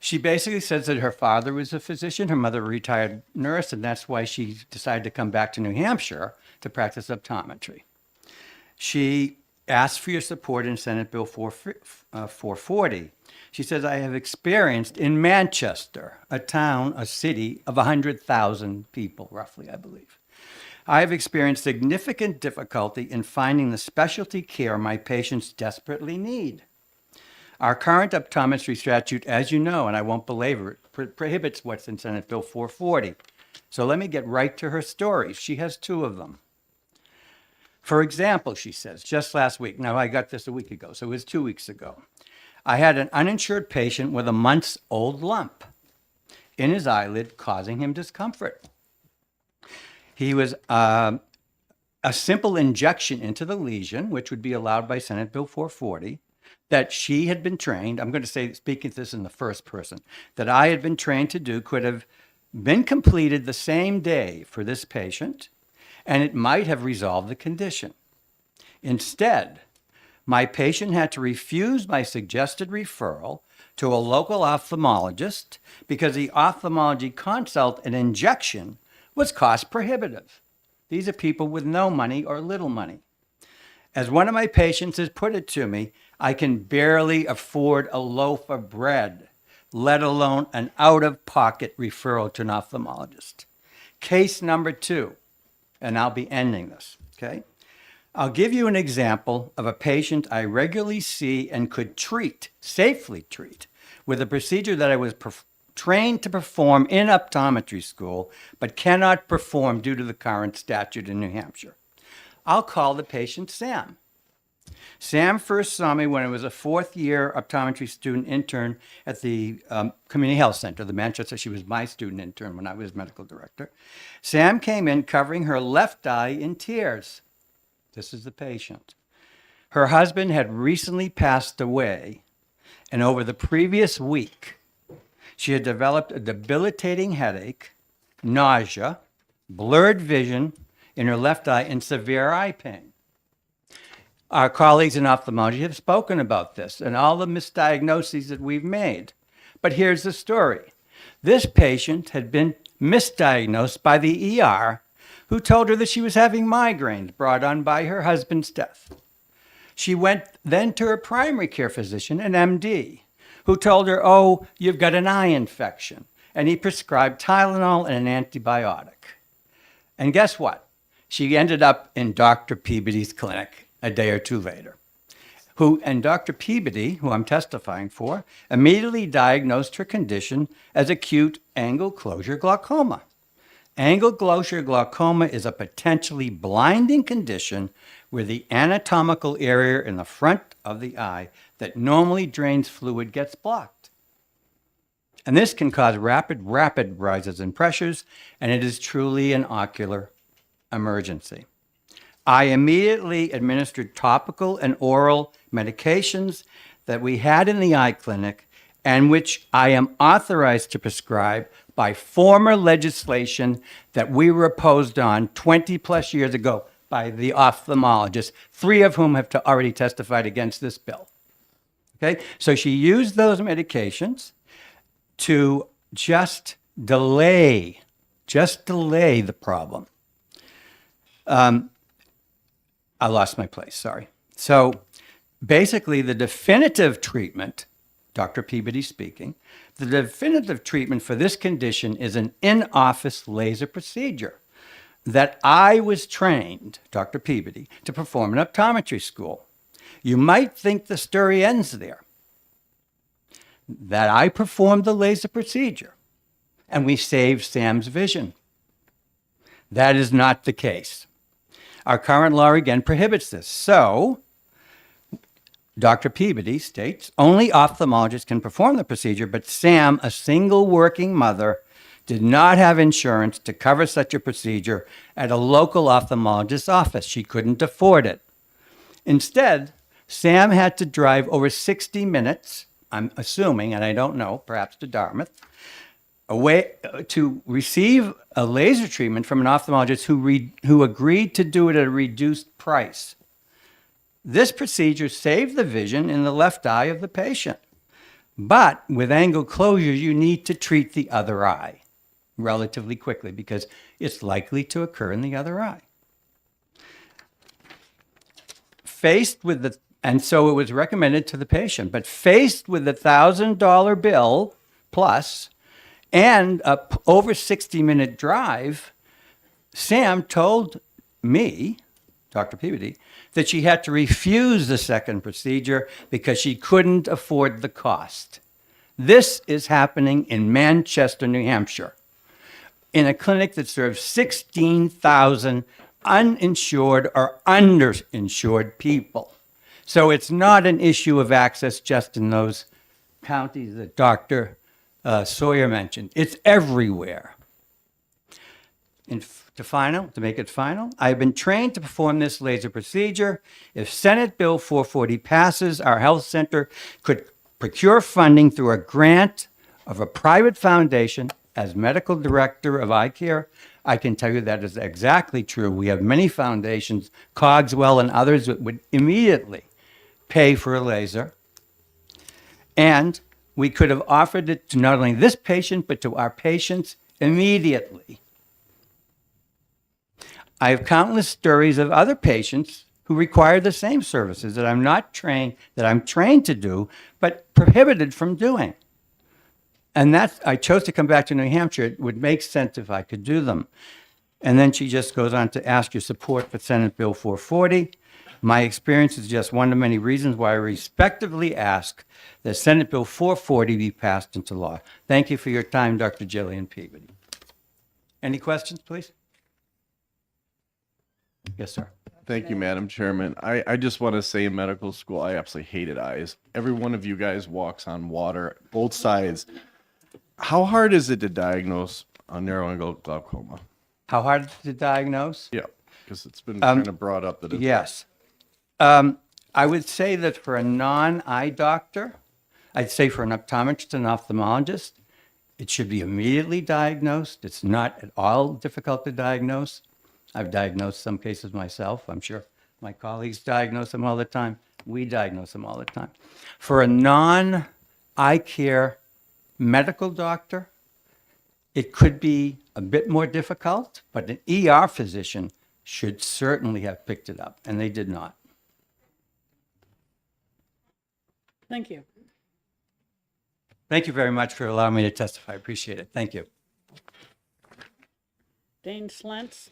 She basically says that her father was a physician, her mother a retired nurse, and that's why she decided to come back to New Hampshire to practice optometry. She asked for your support in Senate Bill 440. She says, I have experienced in Manchester, a city of 100,000 people, roughly, I believe. I have experienced significant difficulty in finding the specialty care my patients desperately need. Our current optometry statute, as you know, and I won't belabor it, prohibits what's in Senate Bill 440. So let me get right to her stories. She has 2 of them. For example, she says, just last week, now I got this a week ago, so it was 2 weeks ago. I had an uninsured patient with a months-old lump in his eyelid causing him discomfort. He was a simple injection into the lesion, which would be allowed by Senate Bill 440, that she had been trained, I'm going to say, speaking this in the first person, that I had been trained to do could have been completed the same day for this patient, and it might have resolved the condition. Instead, my patient had to refuse my suggested referral to a local ophthalmologist because the ophthalmology consult and injection was cost prohibitive. These are people with no money or little money. As one of my patients has put it to me, I can barely afford a loaf of bread, let alone an out-of-pocket referral to an ophthalmologist. Case number 2, and I'll be ending this, okay? I'll give you an example of a patient I regularly see and could treat, safely treat, with a procedure that I was trained to perform in optometry school, but cannot perform due to the current statute in New Hampshire. I'll call the patient Sam. Sam first saw me when I was a 4th-year optometry student intern at the Community Health Center, the Manchester. She was my student intern when I was medical director. Sam came in covering her left eye in tears. This is the patient. Her husband had recently passed away, and over the previous week, she had developed a debilitating headache, nausea, blurred vision in her left eye, and severe eye pain. Our colleagues in ophthalmology have spoken about this and all the misdiagnoses that we've made. But here's the story. This patient had been misdiagnosed by the ER, who told her that she was having migraines brought on by her husband's death. She went then to her primary care physician, an MD, who told her, oh, you've got an eye infection. And he prescribed Tylenol and an antibiotic. And guess what? She ended up in Dr. Peabody's clinic a day or two later. And Dr. Peabody, who I'm testifying for, immediately diagnosed her condition as acute angle closure glaucoma. Angle closure glaucoma is a potentially blinding condition where the anatomical area in the front of the eye that normally drains fluid gets blocked. And this can cause rapid rises in pressures, and it is truly an ocular emergency. I immediately administered topical and oral medications that we had in the eye clinic and which I am authorized to prescribe by former legislation that we were opposed on 20 plus years ago by the ophthalmologists, 3 of whom have already testified against this bill. Okay, so she used those medications to just delay the problem. I lost my place, sorry. So basically the definitive treatment, Dr. Peabody speaking, the definitive treatment for this condition is an in-office laser procedure that I was trained, Dr. Peabody, to perform in optometry school. You might think the story ends there, that I performed the laser procedure and we saved Sam's vision. That is not the case. Our current law again prohibits this. So, Dr. Peabody states, only ophthalmologists can perform the procedure, but Sam, a single working mother, did not have insurance to cover such a procedure at a local ophthalmologist's office. She couldn't afford it. Instead, Sam had to drive over 60 minutes, I'm assuming, and I don't know, perhaps to Dartmouth, away to receive a laser treatment from an ophthalmologist who agreed to do it at a reduced price. This procedure saved the vision in the left eye of the patient. But with angle closure, you need to treat the other eye relatively quickly because it's likely to occur in the other eye. And so it was recommended to the patient, but faced with the $1,000 bill plus and a over 60-minute drive, Sam told me, Dr. Peabody, that she had to refuse the second procedure because she couldn't afford the cost. This is happening in Manchester, New Hampshire, in a clinic that serves 16,000 uninsured or underinsured people. So it's not an issue of access just in those counties that Dr. Sawyer mentioned. It's everywhere. To make it final, I've been trained to perform this laser procedure. If Senate Bill 440 passes, our health center could procure funding through a grant of a private foundation. As medical director of eye care, I can tell you that is exactly true. We have many foundations, Cogswell and others, that would immediately pay for a laser. And we could have offered it to not only this patient, but to our patients immediately. I have countless stories of other patients who require the same services that I'm trained to do, but prohibited from doing. And I chose to come back to New Hampshire. It would make sense if I could do them. And then she just goes on to ask your support for Senate Bill 440. My experience is just one of many reasons why I respectively ask that Senate Bill 440 be passed into law. Thank you for your time, Dr. Jillian Peabody. Any questions, please? Yes, sir. Thank you, Madam Chairman. I just want to say in medical school, I absolutely hated eyes. Every one of you guys walks on water, both sides. How hard is it to diagnose a narrow-angle glaucoma? How hard to diagnose? Yeah, because it's been kind of brought up that it's... Yes. I would say that for a non-eye doctor, I'd say for an optometrist and ophthalmologist, it should be immediately diagnosed. It's not at all difficult to diagnose. I've diagnosed some cases myself. I'm sure my colleagues diagnose them all the time. We diagnose them all the time. For a non-eye care medical doctor, it could be a bit more difficult, but an ER physician should certainly have picked it up, and they did not. Thank you. Thank you very much for allowing me to testify. I appreciate it. Thank you. Dane Slentz.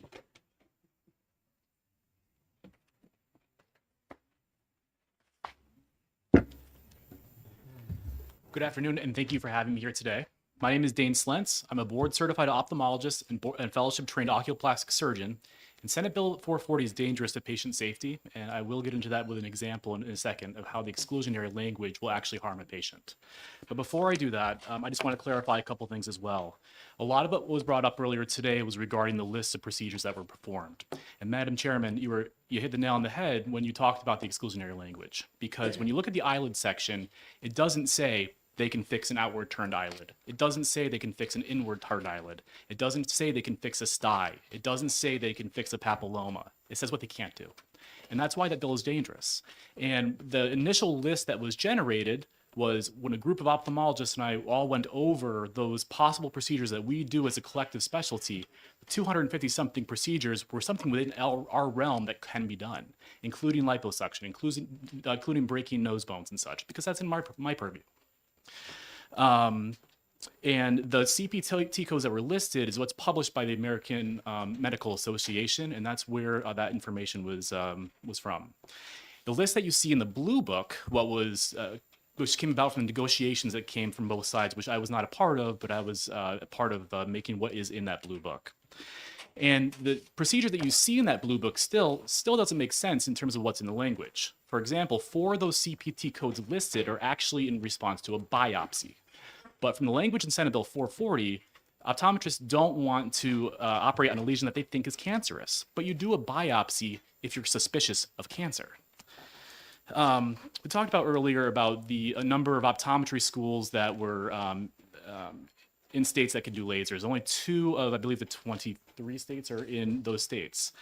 Good afternoon, and thank you for having me here today. My name is Dane Slentz. I'm a board-certified ophthalmologist and fellowship-trained oculoplastic surgeon. And Senate Bill 440 is dangerous to patient safety, and I will get into that with an example in a second of how the exclusionary language will actually harm a patient. But before I do that, I just want to clarify a couple things as well. A lot of what was brought up earlier today was regarding the list of procedures that were performed. And Madam Chairman, you hit the nail on the head when you talked about the exclusionary language, because when you look at the eyelid section, it doesn't say they can fix an outward turned eyelid. It doesn't say they can fix an inward turned eyelid. It doesn't say they can fix a stye. It doesn't say they can fix a papilloma. It says what they can't do. And that's why that bill is dangerous. And the initial list that was generated was when a group of ophthalmologists and I all went over those possible procedures that we do as a collective specialty. 250 something procedures were something within our realm that can be done, including liposuction, including breaking nose bones and such, because that's in my purview. And the CPT codes that were listed is what's published by the American Medical Association, and that's where that information was from. The list that you see in the blue book, which came about from the negotiations that came from both sides, which I was not a part of, but I was a part of making what is in that blue book. And the procedure that you see in that blue book still doesn't make sense in terms of what's in the language. For example, 4 of those CPT codes listed are actually in response to a biopsy. But from the language in Senate Bill 440, optometrists don't want to operate on a lesion that they think is cancerous, but you do a biopsy if you're suspicious of cancer. We talked about earlier about a number of optometry schools that were in states that could do lasers. Only 2 of, I believe, the 23 states are in those states.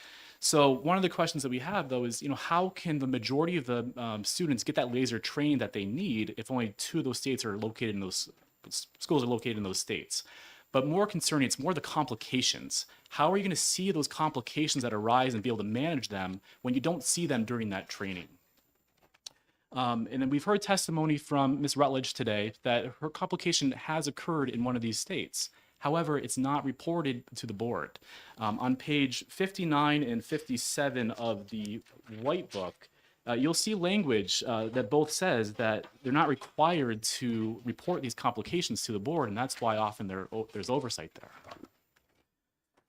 So one of the questions that we have, though, is, how can the majority of the students get that laser training that they need if only 2 of those states are located in those schools are located in those states? But more concerning, it's more the complications. How are you going to see those complications that arise and be able to manage them when you don't see them during that training? And then we've heard testimony from Ms. Rutledge today that her complication has occurred in one of these states. However, it's not reported to the board. On page 59 and 57 of the White Book, you'll see language that both says that they're not required to report these complications to the board, and that's why often there's oversight there.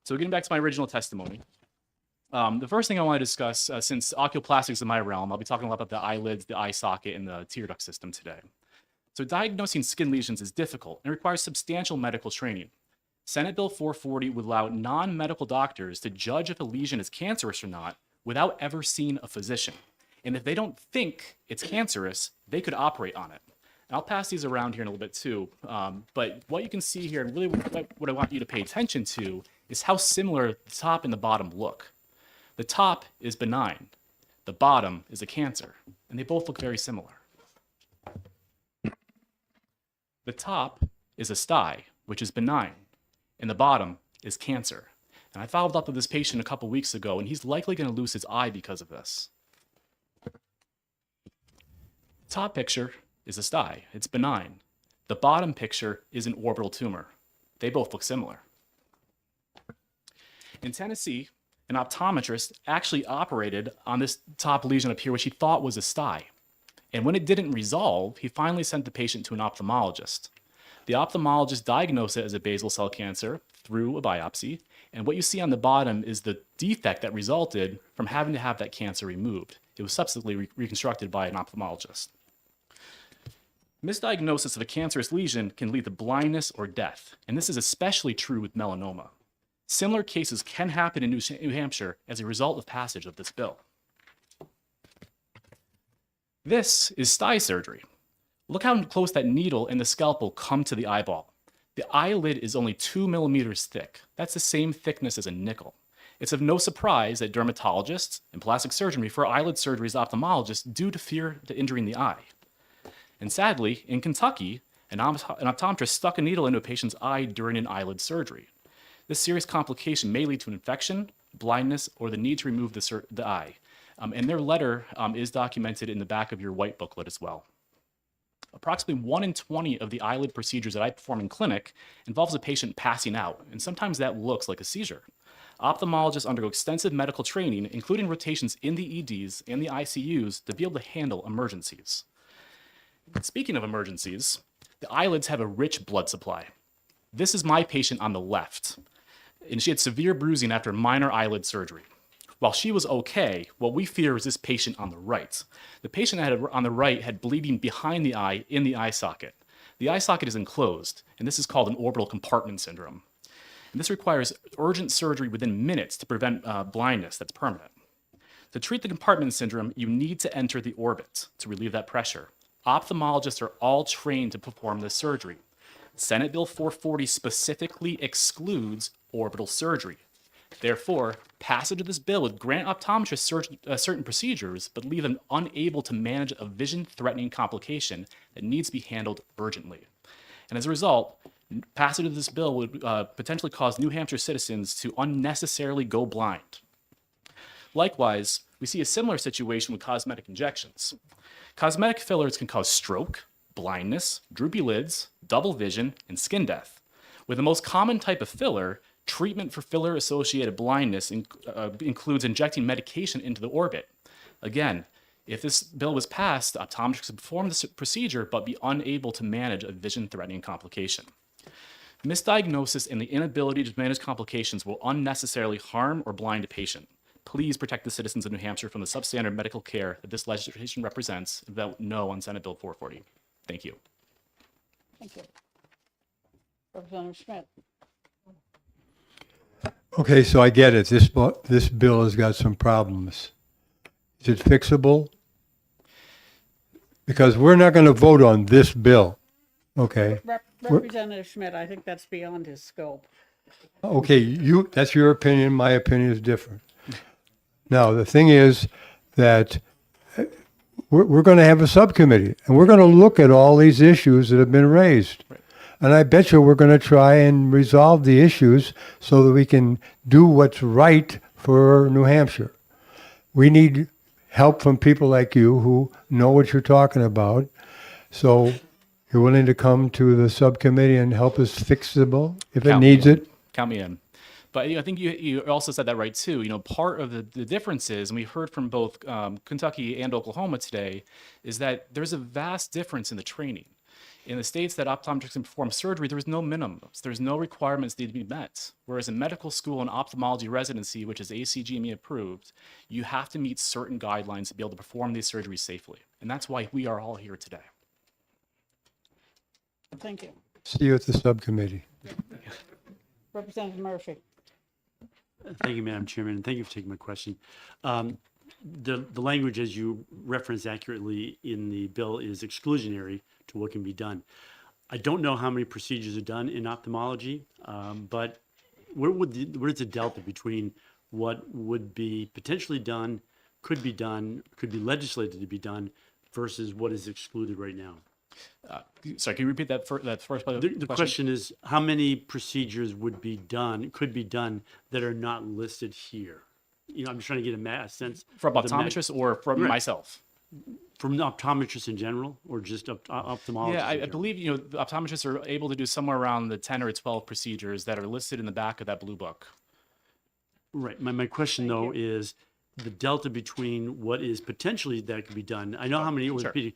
So getting back to my original testimony, the first thing I want to discuss, since oculoplastics is my realm, I'll be talking a lot about the eyelids, the eye socket, and the tear duct system today. So diagnosing skin lesions is difficult and requires substantial medical training. Senate Bill 440 would allow non-medical doctors to judge if a lesion is cancerous or not without ever seeing a physician. And if they don't think it's cancerous, they could operate on it. And I'll pass these around here in a little bit too. But what you can see here, and really what I want you to pay attention to, is how similar the top and the bottom look. The top is benign. The bottom is a cancer. And they both look very similar. The top is a sty, which is benign, and the bottom is cancer. And I followed up with this patient a couple weeks ago, and he's likely going to lose his eye because of this. Top picture is a sty. It's benign. The bottom picture is an orbital tumor. They both look similar. In Tennessee, an optometrist actually operated on this top lesion up here, which he thought was a sty. And when it didn't resolve, he finally sent the patient to an ophthalmologist. The ophthalmologist diagnosed it as a basal cell cancer through a biopsy. And what you see on the bottom is the defect that resulted from having to have that cancer removed. It was subsequently reconstructed by an ophthalmologist. Misdiagnosis of a cancerous lesion can lead to blindness or death, and this is especially true with melanoma. Similar cases can happen in New Hampshire as a result of passage of this bill. This is sty surgery. Look how close that needle and the scalpel come to the eyeball. The eyelid is only 2 millimeters thick. That's the same thickness as a nickel. It's of no surprise that dermatologists and plastic surgeons refer eyelid surgery as ophthalmologists due to fear to injuring the eye. And sadly, in Kentucky, an optometrist stuck a needle into a patient's eye during an eyelid surgery. This serious complication may lead to an infection, blindness, or the need to remove the eye. And their letter is documented in the back of your white booklet as well. Approximately 1 in 20 of the eyelid procedures that I perform in clinic involves a patient passing out, and sometimes that looks like a seizure. Ophthalmologists undergo extensive medical training, including rotations in the EDs and the ICUs, to be able to handle emergencies. Speaking of emergencies, the eyelids have a rich blood supply. This is my patient on the left, and she had severe bruising after minor eyelid surgery. While she was okay, what we fear is this patient on the right. The patient on the right had bleeding behind the eye in the eye socket. The eye socket is enclosed, and this is called an orbital compartment syndrome. And this requires urgent surgery within minutes to prevent blindness that's permanent. To treat the compartment syndrome, you need to enter the orbit to relieve that pressure. Ophthalmologists are all trained to perform this surgery. Senate Bill 440 specifically excludes orbital surgery. Therefore, passage of this bill would grant optometrists certain procedures, but leave them unable to manage a vision-threatening complication that needs to be handled urgently. And as a result, passage of this bill would potentially cause New Hampshire citizens to unnecessarily go blind. Likewise, we see a similar situation with cosmetic injections. Cosmetic fillers can cause stroke, blindness, droopy lids, double vision, and skin death. With the most common type of filler, treatment for filler-associated blindness includes injecting medication into the orbit. Again, if this bill was passed, optometrists would perform this procedure but be unable to manage a vision-threatening complication. Misdiagnosis and the inability to manage complications will unnecessarily harm or blind a patient. Please protect the citizens of New Hampshire from the substandard medical care that this legislation represents and vote no on Senate Bill 440. Thank you. Thank you. Representative Schmidt. Okay, so I get it. This bill has got some problems. Is it fixable? Because we're not going to vote on this bill. Okay. Representative Schmidt, I think that's beyond his scope. Okay, that's your opinion. My opinion is different. Now, the thing is that we're going to have a subcommittee, and we're going to look at all these issues that have been raised. Right. And I bet you we're going to try and resolve the issues so that we can do what's right for New Hampshire. We need help from people like you who know what you're talking about. So you're willing to come to the subcommittee and help us fix the bill if it needs it? Count me in. But I think you also said that right too. Part of the difference is, and we heard from both Kentucky and Oklahoma today, is that there's a vast difference in the training. In the states that optometrists can perform surgery, there's no minimums. There's no requirements that need to be met. Whereas in medical school and ophthalmology residency, which is ACGME approved, you have to meet certain guidelines to be able to perform these surgeries safely. And that's why we are all here today. Thank you. See you at the subcommittee. Representative Murphy. Thank you, Madam Chairman, and thank you for taking my question. The language, as you referenced accurately in the bill, is exclusionary to what can be done. I don't know how many procedures are done in ophthalmology, but where's the delta between what would be potentially done, could be legislated to be done, versus what is excluded right now? Sorry, can you repeat that, that first part of The question is, how many procedures could be done that are not listed here? I'm just trying to get a sense. From of the optometrists or from Right. myself? From the optometrists in general, or just ophthalmologists? Yeah, in I general? believe, the optometrists are able to do somewhere around the 10 or 12 procedures that are listed in the back of that blue book. Right. My question, though, is the delta between what is potentially that could be done. I know how many orthopedic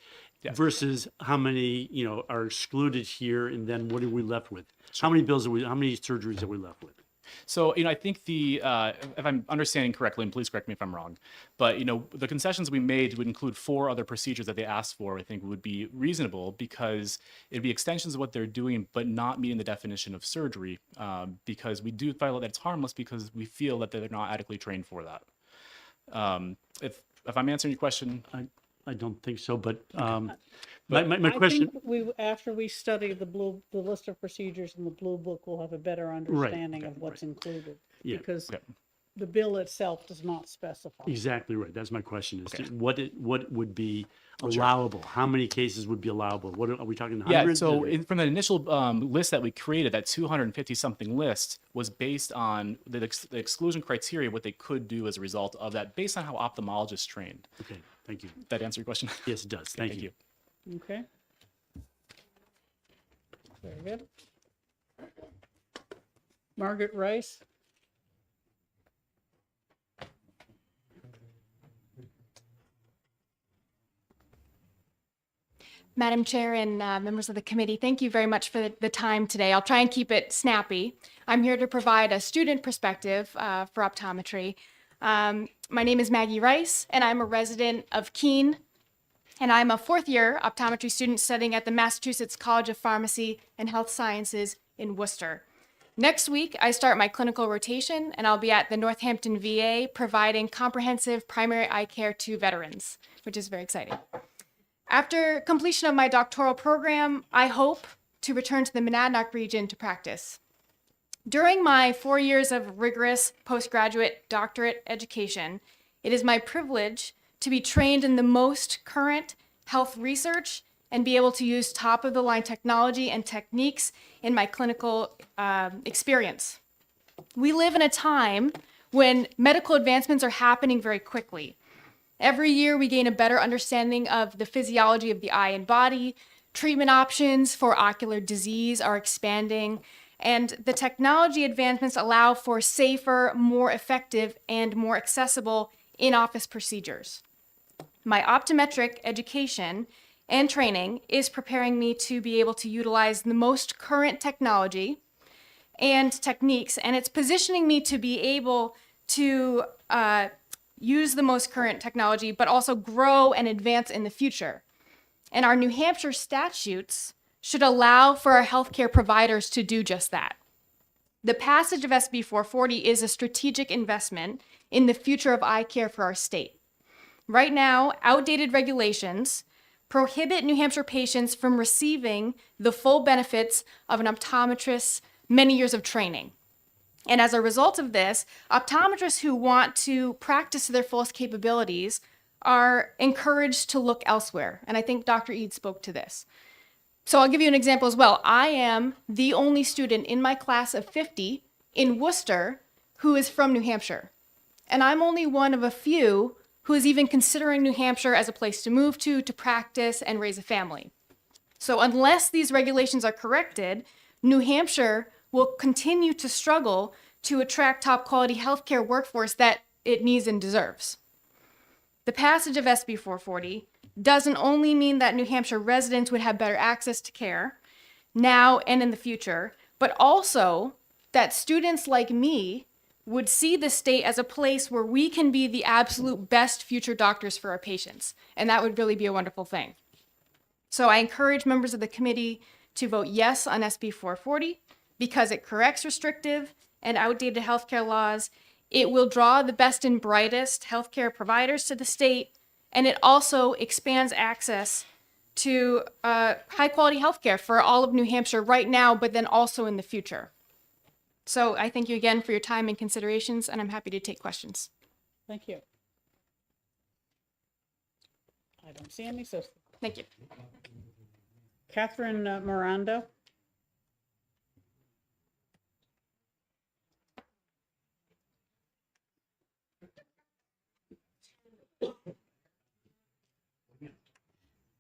versus how many, are excluded here, and then what are we left with? How many how many surgeries are we left with? So, I think if I'm understanding correctly, and please correct me if I'm wrong, but, the concessions we made would include 4 other procedures that they asked for, I think would be reasonable because it'd be extensions of what they're doing, but not meeting the definition of surgery, because we do feel that it's harmless because we feel that they're not adequately trained for that. If I'm answering your question. I don't think so, but my I question. think after we study the list of procedures in the blue book, we'll have a better understanding of what's included. Yeah. Because the bill itself does not specify. Exactly right. That's my question. Is what would be allowable? How many cases would be allowable? What are we talking? Hundreds? Yeah. So from the initial list that we created, that 250 something list was based on the exclusion criteria, what they could do as a result of that, based on how ophthalmologists trained. Okay. Thank you. That answer your question? Yes, it does. Thank you. Okay. Very good. Margaret Rice. Madam Chair and members of the committee, thank you very much for the time today. I'll try and keep it snappy. I'm here to provide a student perspective for optometry. My name is Maggie Rice, and I'm a resident of Keene, and I'm a fourth-year optometry student studying at the Massachusetts College of Pharmacy and Health Sciences in Worcester. Next week, I start my clinical rotation, and I'll be at the Northampton VA providing comprehensive primary eye care to veterans, which is very exciting. After completion of my doctoral program, I hope to return to the Monadnock region to practice. During my 4 years of rigorous postgraduate doctorate education, it is my privilege to be trained in the most current health research and be able to use top-of-the-line technology and techniques in my clinical experience. We live in a time when medical advancements are happening very quickly. Every year, we gain a better understanding of the physiology of the eye and body. Treatment options for ocular disease are expanding, and the technology advancements allow for safer, more effective, and more accessible in-office procedures. My optometric education and training is preparing me to be able to utilize the most current technology and techniques, and it's positioning me to be able to use the most current technology, but also grow and advance in the future. And our New Hampshire statutes should allow for our healthcare providers to do just that. The passage of SB 440 is a strategic investment in the future of eye care for our state. Right now, outdated regulations prohibit New Hampshire patients from receiving the full benefits of an optometrist's many years of training. And as a result of this, optometrists who want to practice to their fullest capabilities are encouraged to look elsewhere. And I think Dr. Eid spoke to this. So I'll give you an example as well. I am the only student in my class of 50 in Worcester who is from New Hampshire. And I'm only one of a few who is even considering New Hampshire as a place to move to practice and raise a family. So unless these regulations are corrected, New Hampshire will continue to struggle to attract top quality healthcare workforce that it needs and deserves. The passage of SB 440 doesn't only mean that New Hampshire residents would have better access to care now and in the future, but also that students like me would see the state as a place where we can be the absolute best future doctors for our patients. And that would really be a wonderful thing. So I encourage members of the committee to vote yes on SB 440 because it corrects restrictive and outdated healthcare laws. It will draw the best and brightest healthcare providers to the state, and it also expands access to high quality healthcare for all of New Hampshire right now, but then also in the future. So I thank you again for your time and considerations, and I'm happy to take questions. Thank you. I don't see any, so Thank you. Catherine Miranda.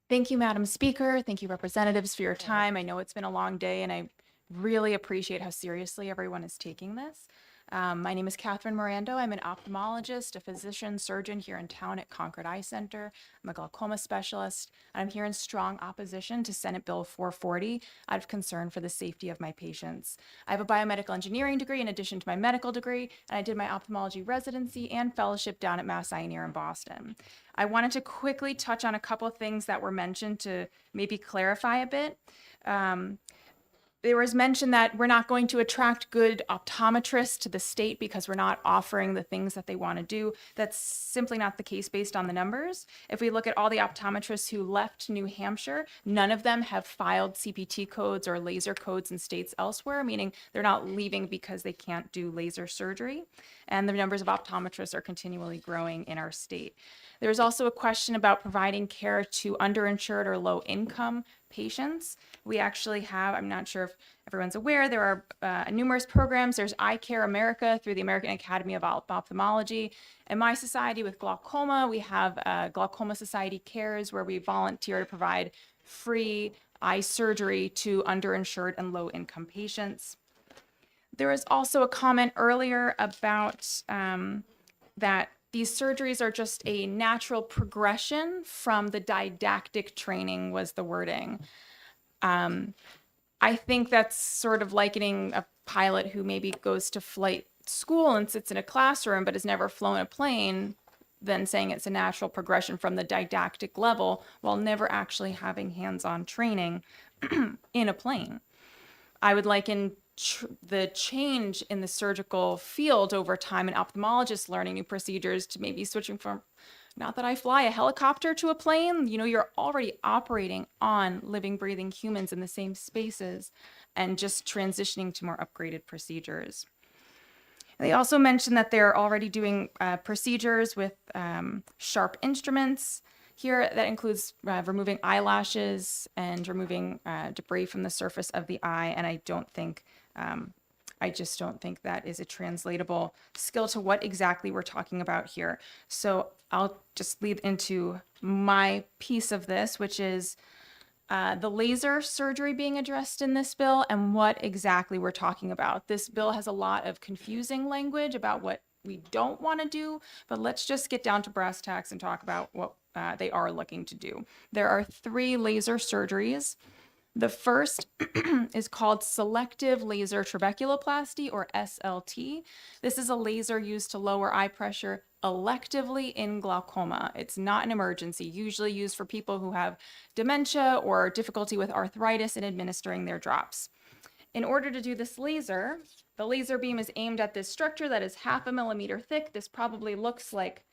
Thank you, Madam Speaker. Thank you, representatives, for your time. I know it's been a long day, and I really appreciate how seriously everyone is taking this. My name is Catherine Miranda. I'm an ophthalmologist, a physician surgeon here in town at Concord Eye Center. I'm a glaucoma specialist. And I'm here in strong opposition to Senate Bill 440 out of concern for the safety of my patients. I have a biomedical engineering degree in addition to my medical degree, and I did my ophthalmology residency and fellowship down at Mass Eye and Ear in Boston. I wanted to quickly touch on a couple of things that were mentioned to maybe clarify a bit. There was mention that we're not going to attract good optometrists to the state because we're not offering the things that they want to do. That's simply not the case based on the numbers. If we look at all the optometrists who left New Hampshire, none of them have filed CPT codes or laser codes in states elsewhere, meaning they're not leaving because they can't do laser surgery. And the numbers of optometrists are continually growing in our state. There's also a question about providing care to underinsured or low income patients. We actually have, I'm not sure if everyone's aware, there are numerous programs. There's Eye Care America through the American Academy of Ophthalmology. In my society with glaucoma, we have Glaucoma Society Cares, where we volunteer to provide free eye surgery to underinsured and low income patients. There was also a comment earlier about that these surgeries are just a natural progression from the didactic training, was the wording. I think that's sort of likening a pilot who maybe goes to flight school and sits in a classroom but has never flown a plane, then saying it's a natural progression from the didactic level while never actually having hands-on training in a plane. I would liken the change in the surgical field over time, and ophthalmologists learning new procedures to maybe switching from, not that I fly a helicopter to a plane, you know, you're already operating on living, breathing humans in the same spaces and just transitioning to more upgraded procedures. They also mentioned that they're already doing procedures with sharp instruments. Here, that includes removing eyelashes and removing debris from the surface of the eye, and I just don't think that is a translatable skill to what exactly we're talking about here. So I'll just lead into my piece of this, which is the laser surgery being addressed in this bill and what exactly we're talking about. This bill has a lot of confusing language about what we don't want to do, but let's just get down to brass tacks and talk about what they are looking to do. There are 3 laser surgeries. The first is called selective laser trabeculoplasty, or SLT. This is a laser used to lower eye pressure electively in glaucoma. It's not an emergency, usually used for people who have dementia or difficulty with arthritis in administering their drops. In order to do this laser, the laser beam is aimed at this structure that is 0.5 millimeter thick. This probably looks like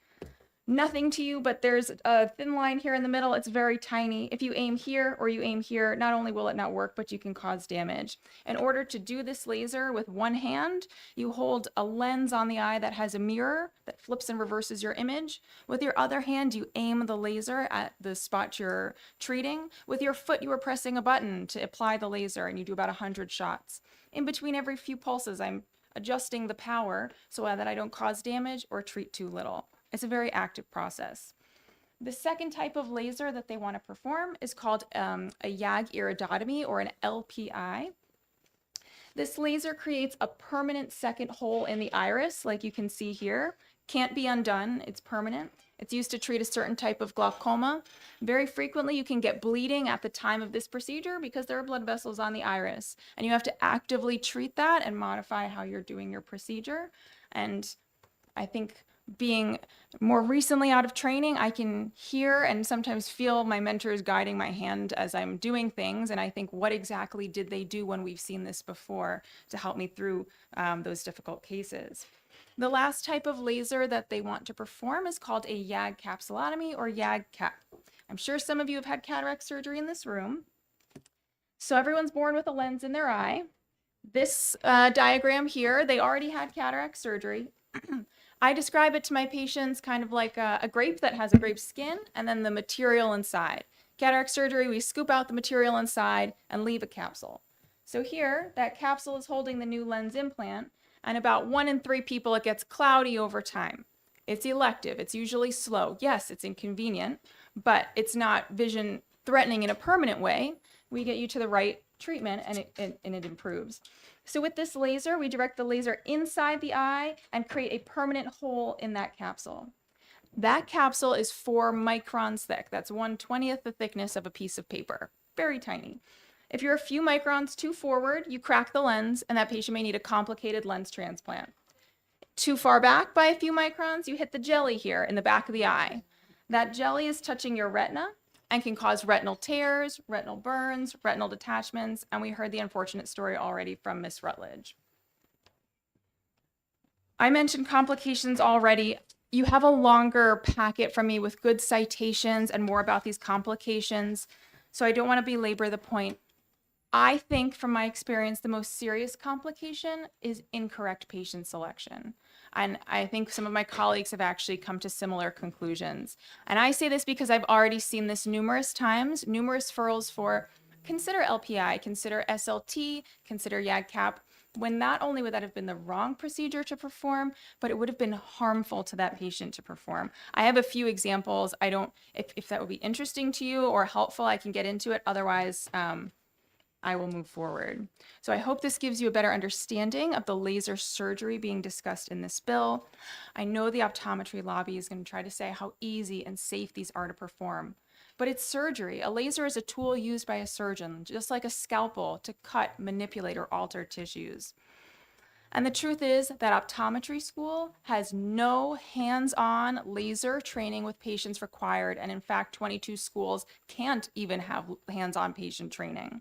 nothing to you, but there's a thin line here in the middle. It's very tiny. If you aim here or you aim here, not only will it not work, but you can cause damage. In order to do this laser with one hand, you hold a lens on the eye that has a mirror that flips and reverses your image. With your other hand, you aim the laser at the spot you're treating. With your foot, you are pressing a button to apply the laser, and you do about 100 shots. In between every few pulses, I'm adjusting the power so that I don't cause damage or treat too little. It's a very active process. The second type of laser that they want to perform is called a YAG iridotomy, or an LPI. This laser creates a permanent second hole in the iris, like you can see here. Can't be undone, it's permanent. It's used to treat a certain type of glaucoma. Very frequently, you can get bleeding at the time of this procedure because there are blood vessels on the iris, and you have to actively treat that and modify how you're doing your procedure. And I think being more recently out of training, I can hear and sometimes feel my mentors guiding my hand as I'm doing things. And I think, what exactly did they do when we've seen this before to help me through those difficult cases? The last type of laser that they want to perform is called a YAG capsulotomy, or YAG cap. I'm sure some of you have had cataract surgery in this room. So everyone's born with a lens in their eye. This diagram here, they already had cataract surgery. I describe it to my patients kind of like a grape that has a grape skin and then the material inside. Cataract surgery, we scoop out the material inside and leave a capsule. So here, that capsule is holding the new lens implant, and about 1 in 3 people, it gets cloudy over time. It's elective, it's usually slow. Yes, it's inconvenient, but it's not vision threatening in a permanent way. We get you to the right treatment and it improves. So with this laser, we direct the laser inside the eye and create a permanent hole in that capsule. That capsule is 4 microns thick. That's 1/20th the thickness of a piece of paper. Very tiny. If you're a few microns too forward, you crack the lens and that patient may need a complicated lens transplant. Too far back by a few microns, you hit the jelly here in the back of the eye. That jelly is touching your retina and can cause retinal tears, retinal burns, retinal detachments, and we heard the unfortunate story already from Miss Rutledge. I mentioned complications already. You have a longer packet from me with good citations and more about these complications, so I don't want to belabor the point. I think from my experience, the most serious complication is incorrect patient selection. And I think some of my colleagues have actually come to similar conclusions. And I say this because I've already seen this numerous times, numerous referrals for consider LPI, consider SLT, consider YAG-CAP, when not only would that have been the wrong procedure to perform, but it would have been harmful to that patient to perform. I have a few examples. If that would be interesting to you or helpful, I can get into it. Otherwise, I will move forward. So I hope this gives you a better understanding of the laser surgery being discussed in this bill. I know the optometry lobby is going to try to say how easy and safe these are to perform, but it's surgery. A laser is a tool used by a surgeon, just like a scalpel, to cut, manipulate, or alter tissues. And the truth is that optometry school has no hands-on laser training with patients required, and in fact, 22 schools can't even have hands-on patient training.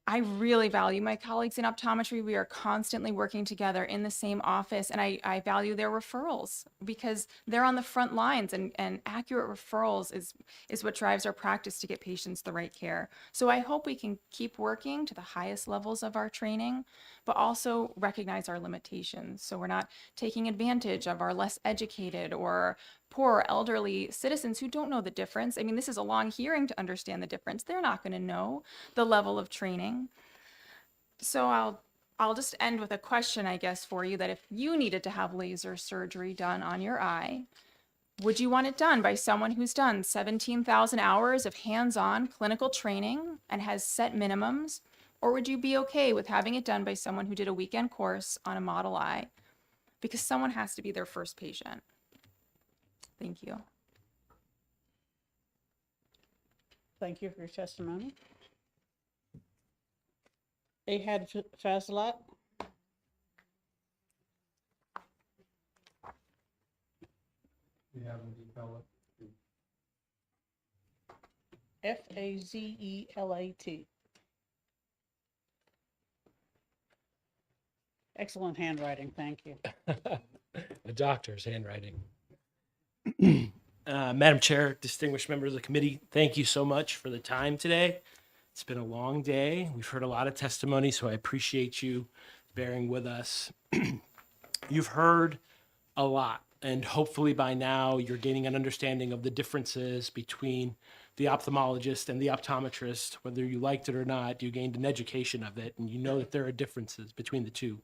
I really value my colleagues in optometry. We are constantly working together in the same office, and I value their referrals because they're on the front lines, and accurate referrals is what drives our practice to get patients the right care. So I hope we can keep working to the highest levels of our training, but also recognize our limitations so we're not taking advantage of our less educated or poor elderly citizens who don't know the difference. I mean, this is a long hearing to understand the difference. They're not going to know the level of training. So I'll just end with a question, I guess, for you, that if you needed to have laser surgery done on your eye, would you want it done by someone who's done 17,000 hours of hands-on clinical training and has set minimums? Or would you be okay with having it done by someone who did a weekend course on a model eye? Because someone has to be their first patient. Thank you. Thank you for your testimony. Ahad Fazlat. Fazelat. Excellent handwriting, thank you. A doctor's handwriting. Madam Chair, distinguished members of the committee, thank you so much for the time today. It's been a long day. We've heard a lot of testimony, so I appreciate you bearing with us. You've heard a lot, and hopefully by now you're gaining an understanding of the differences between the ophthalmologist and the optometrist. Whether you liked it or not, you gained an education of it, and you know that there are differences between the two.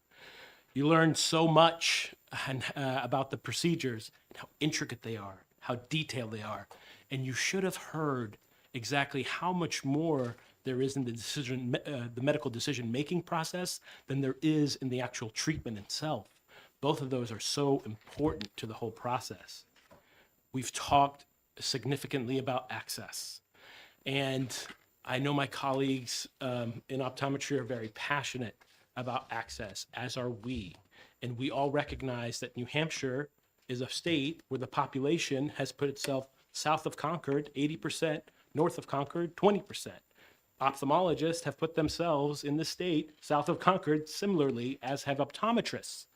You learned so much about the procedures and how intricate they are, how detailed they are, and you should have heard exactly how much more there is in the medical decision-making process than there is in the actual treatment itself. Both of those are so important to the whole process. We've talked significantly about access, and I know my colleagues in optometry are very passionate about access, as are we. And we all recognize that New Hampshire is a state where the population has put itself south of Concord, 80%, north of Concord, 20%. Ophthalmologists have put themselves in the state south of Concord, similarly, as have optometrists.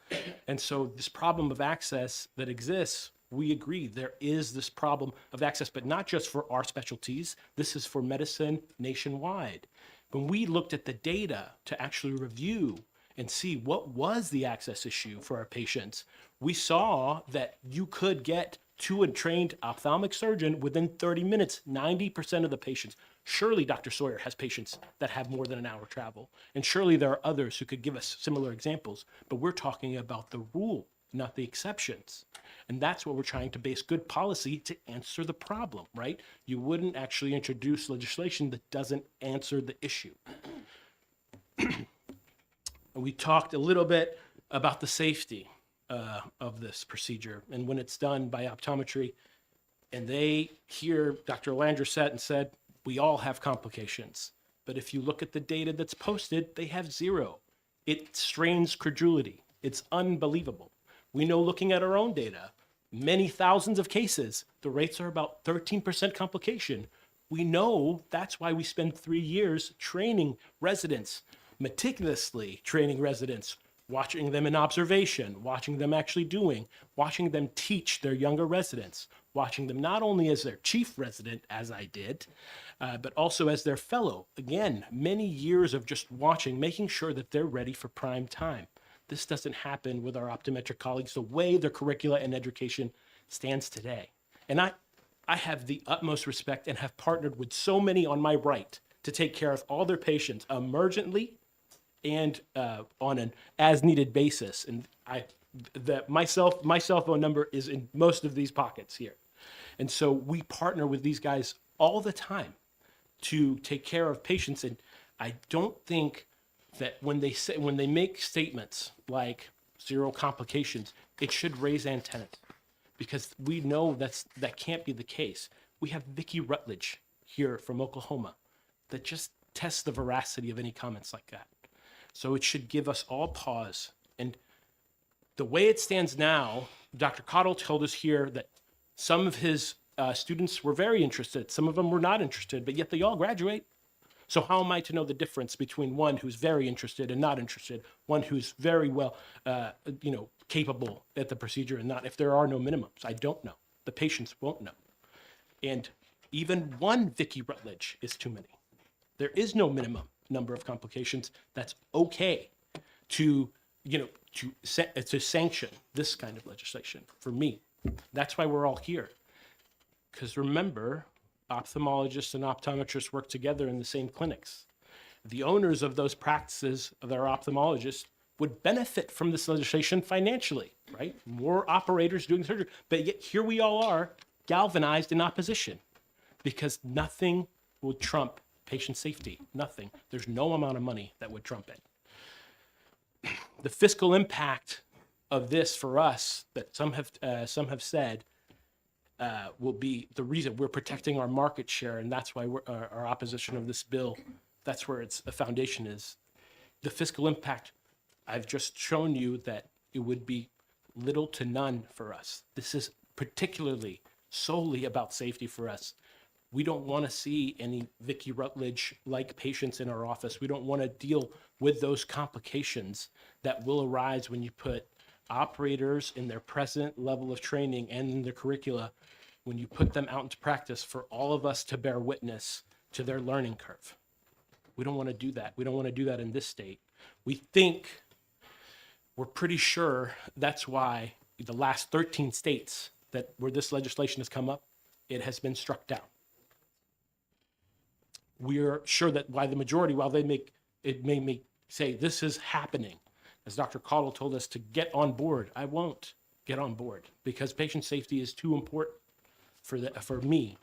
And so this problem of access that exists, we agree there is this problem of access, but not just for our specialties. This is for medicine nationwide. When we looked at the data to actually review and see what was the access issue for our patients, we saw that you could get to a trained ophthalmic surgeon within 30 minutes, 90% of the patients. Surely Dr. Sawyer has patients that have more than an hour travel. And surely there are others who could give us similar examples, but we're talking about the rule, not the exceptions. And that's what we're trying to base good policy to answer the problem, right? You wouldn't actually introduce legislation that doesn't answer the issue. We talked a little bit about the safety of this procedure and when it's done by optometry. And they hear Dr. Landra sat and said, we all have complications. But if you look at the data that's posted, they have zero. It strains credulity. It's unbelievable. We know looking at our own data, many thousands of cases, the rates are about 13% complication. We know that's why we spend 3 years training residents, meticulously training residents, watching them in observation, watching them actually doing, watching them teach their younger residents, watching them not only as their chief resident, as I did, but also as their fellow. Again, many years of just watching, making sure that they're ready for prime time. This doesn't happen with our optometric colleagues the way their curricula and education stands today. And I have the utmost respect and have partnered with so many on my right to take care of all their patients emergently and on an as-needed basis. And my cell phone number is in most of these pockets here. And so we partner with these guys all the time to take care of patients. And I don't think that when they make statements like zero complications, it should raise antennas, because we know that can't be the case. We have Vicki Rutledge here from Oklahoma that just tests the veracity of any comments like that. So it should give us all pause. And the way it stands now, Dr. Cottle told us here that some of his students were very interested. Some of them were not interested, but yet they all graduate. So how am I to know the difference between one who's very interested and not interested, one who's very well, capable at the procedure and not, if there are no minimums? I don't know. The patients won't know. And even one Vicki Rutledge is too many. There is no minimum number of complications that's okay to sanction this kind of legislation for me. That's why we're all here. Because remember, ophthalmologists and optometrists work together in the same clinics. The owners of those practices, of their ophthalmologists, would benefit from this legislation financially, right? More operators doing surgery. But yet here we all are, galvanized in opposition, because nothing will trump patient safety. Nothing. There's no amount of money that would trump it. The fiscal impact of this for us, that some have said, will be the reason we're protecting our market share, and that's why our opposition of this bill, that's where its foundation is. The fiscal impact, I've just shown you that it would be little to none for us. This is particularly solely about safety for us. We don't want to see any Vicki Rutledge-like patients in our office. We don't want to deal with those complications that will arise when you put operators in their present level of training and in their curricula, when you put them out into practice for all of us to bear witness to their learning curve. We don't want to do that. We don't want to do that in this state. We're pretty sure that's why the last 13 states where this legislation has come up, it has been struck down. We're sure that while they may say this is happening, as Dr. Cottle told us to get on board, I won't get on board, because patient safety is too important for me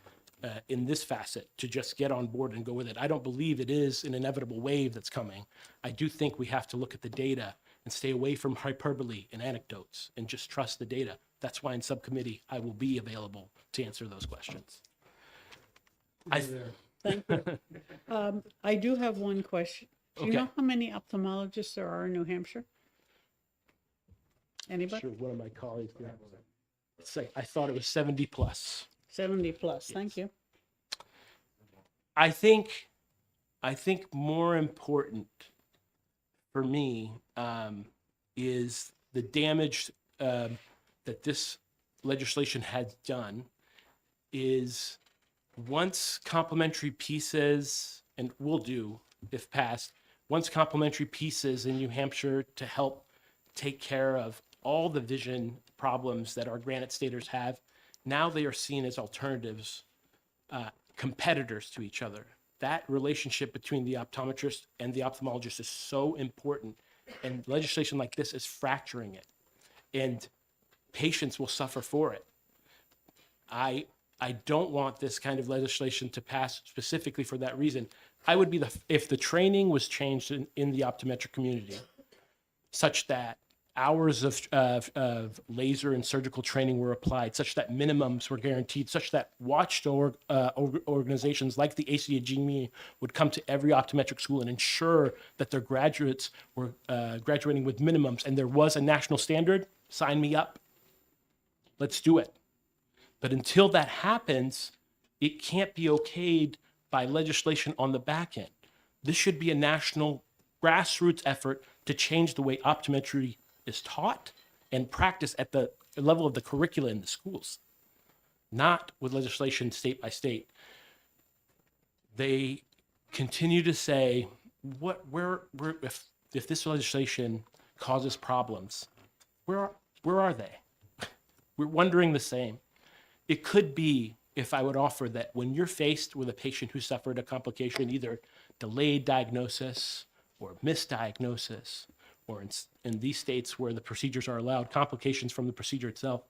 in this facet to just get on board and go with it. I don't believe it is an inevitable wave that's coming. I do think we have to look at the data and stay away from hyperbole and anecdotes and just trust the data. That's why in subcommittee I will be available to answer those questions. Thank you. I do have one question. Do you Okay. know how many ophthalmologists there are in New Hampshire? Anybody? Sure, one of my colleagues. I thought it was 70 plus. 70 plus. Thank you. I think more important for me is the damage that this legislation has done is, once complementary pieces, and will do if passed, once complementary pieces in New Hampshire to help take care of all the vision problems that our Granite Staters have Now they are seen as alternatives, competitors to each other. That relationship between the optometrist and the ophthalmologist is so important, and legislation like this is fracturing it, and patients will suffer for it. I don't want this kind of legislation to pass specifically for that reason. I would be if the training was changed in the optometric community, such that hours of laser and surgical training were applied, such that minimums were guaranteed, such that watchdog organizations like the ACAGME would come to every optometric school and ensure that their graduates were graduating with minimums, and there was a national standard. Sign me up. Let's do it. But until that happens, it can't be okayed by legislation on the back end. This should be a national grassroots effort to change the way optometry is taught and practiced at the level of the curricula in the schools, not with legislation state by state. They continue to say, if this legislation causes problems, where are they? We're wondering the same. It could be, if I would offer that, when you're faced with a patient who suffered a complication, either delayed diagnosis or misdiagnosis, or in these states where the procedures are allowed, complications from the procedure itself,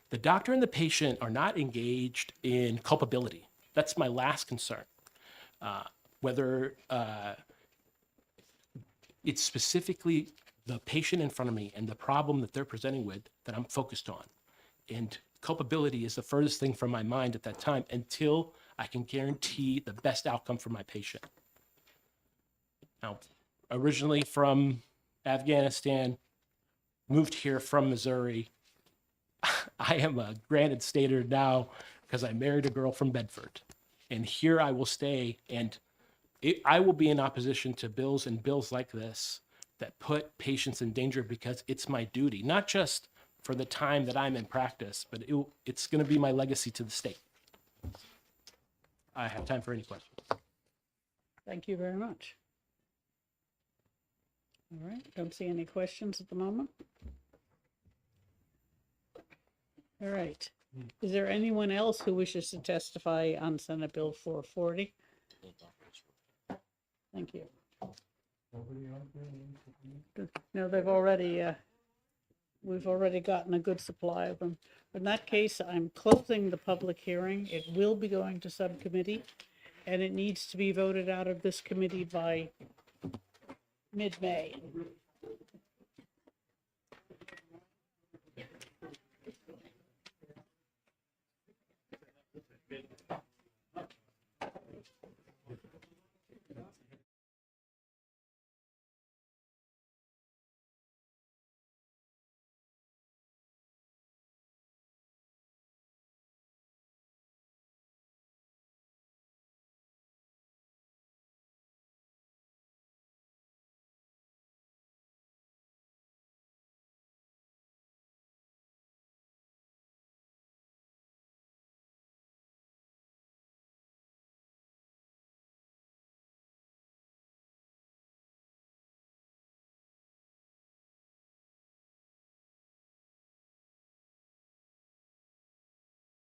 the doctor and the patient are not engaged in culpability. That's my last concern. Whether it's specifically the patient in front of me and the problem that they're presenting with that I'm focused on. And culpability is the furthest thing from my mind at that time until I can guarantee the best outcome for my patient. Now, originally from Afghanistan, moved here from Missouri. I am a granted stater now because I married a girl from Bedford. And here I will stay, and I will be in opposition to bills and bills like this that put patients in danger, because it's my duty, not just for the time that I'm in practice, but it's going to be my legacy to the state. I have time for any questions. Thank you very much. All right, don't see any questions at the moment. All right, is there anyone else who wishes to testify on Senate Bill 440? Thank you. No, they've already, we've already gotten a good supply of them. In that case, I'm closing the public hearing. It will be going to subcommittee, and it needs to be voted out of this committee by mid-May.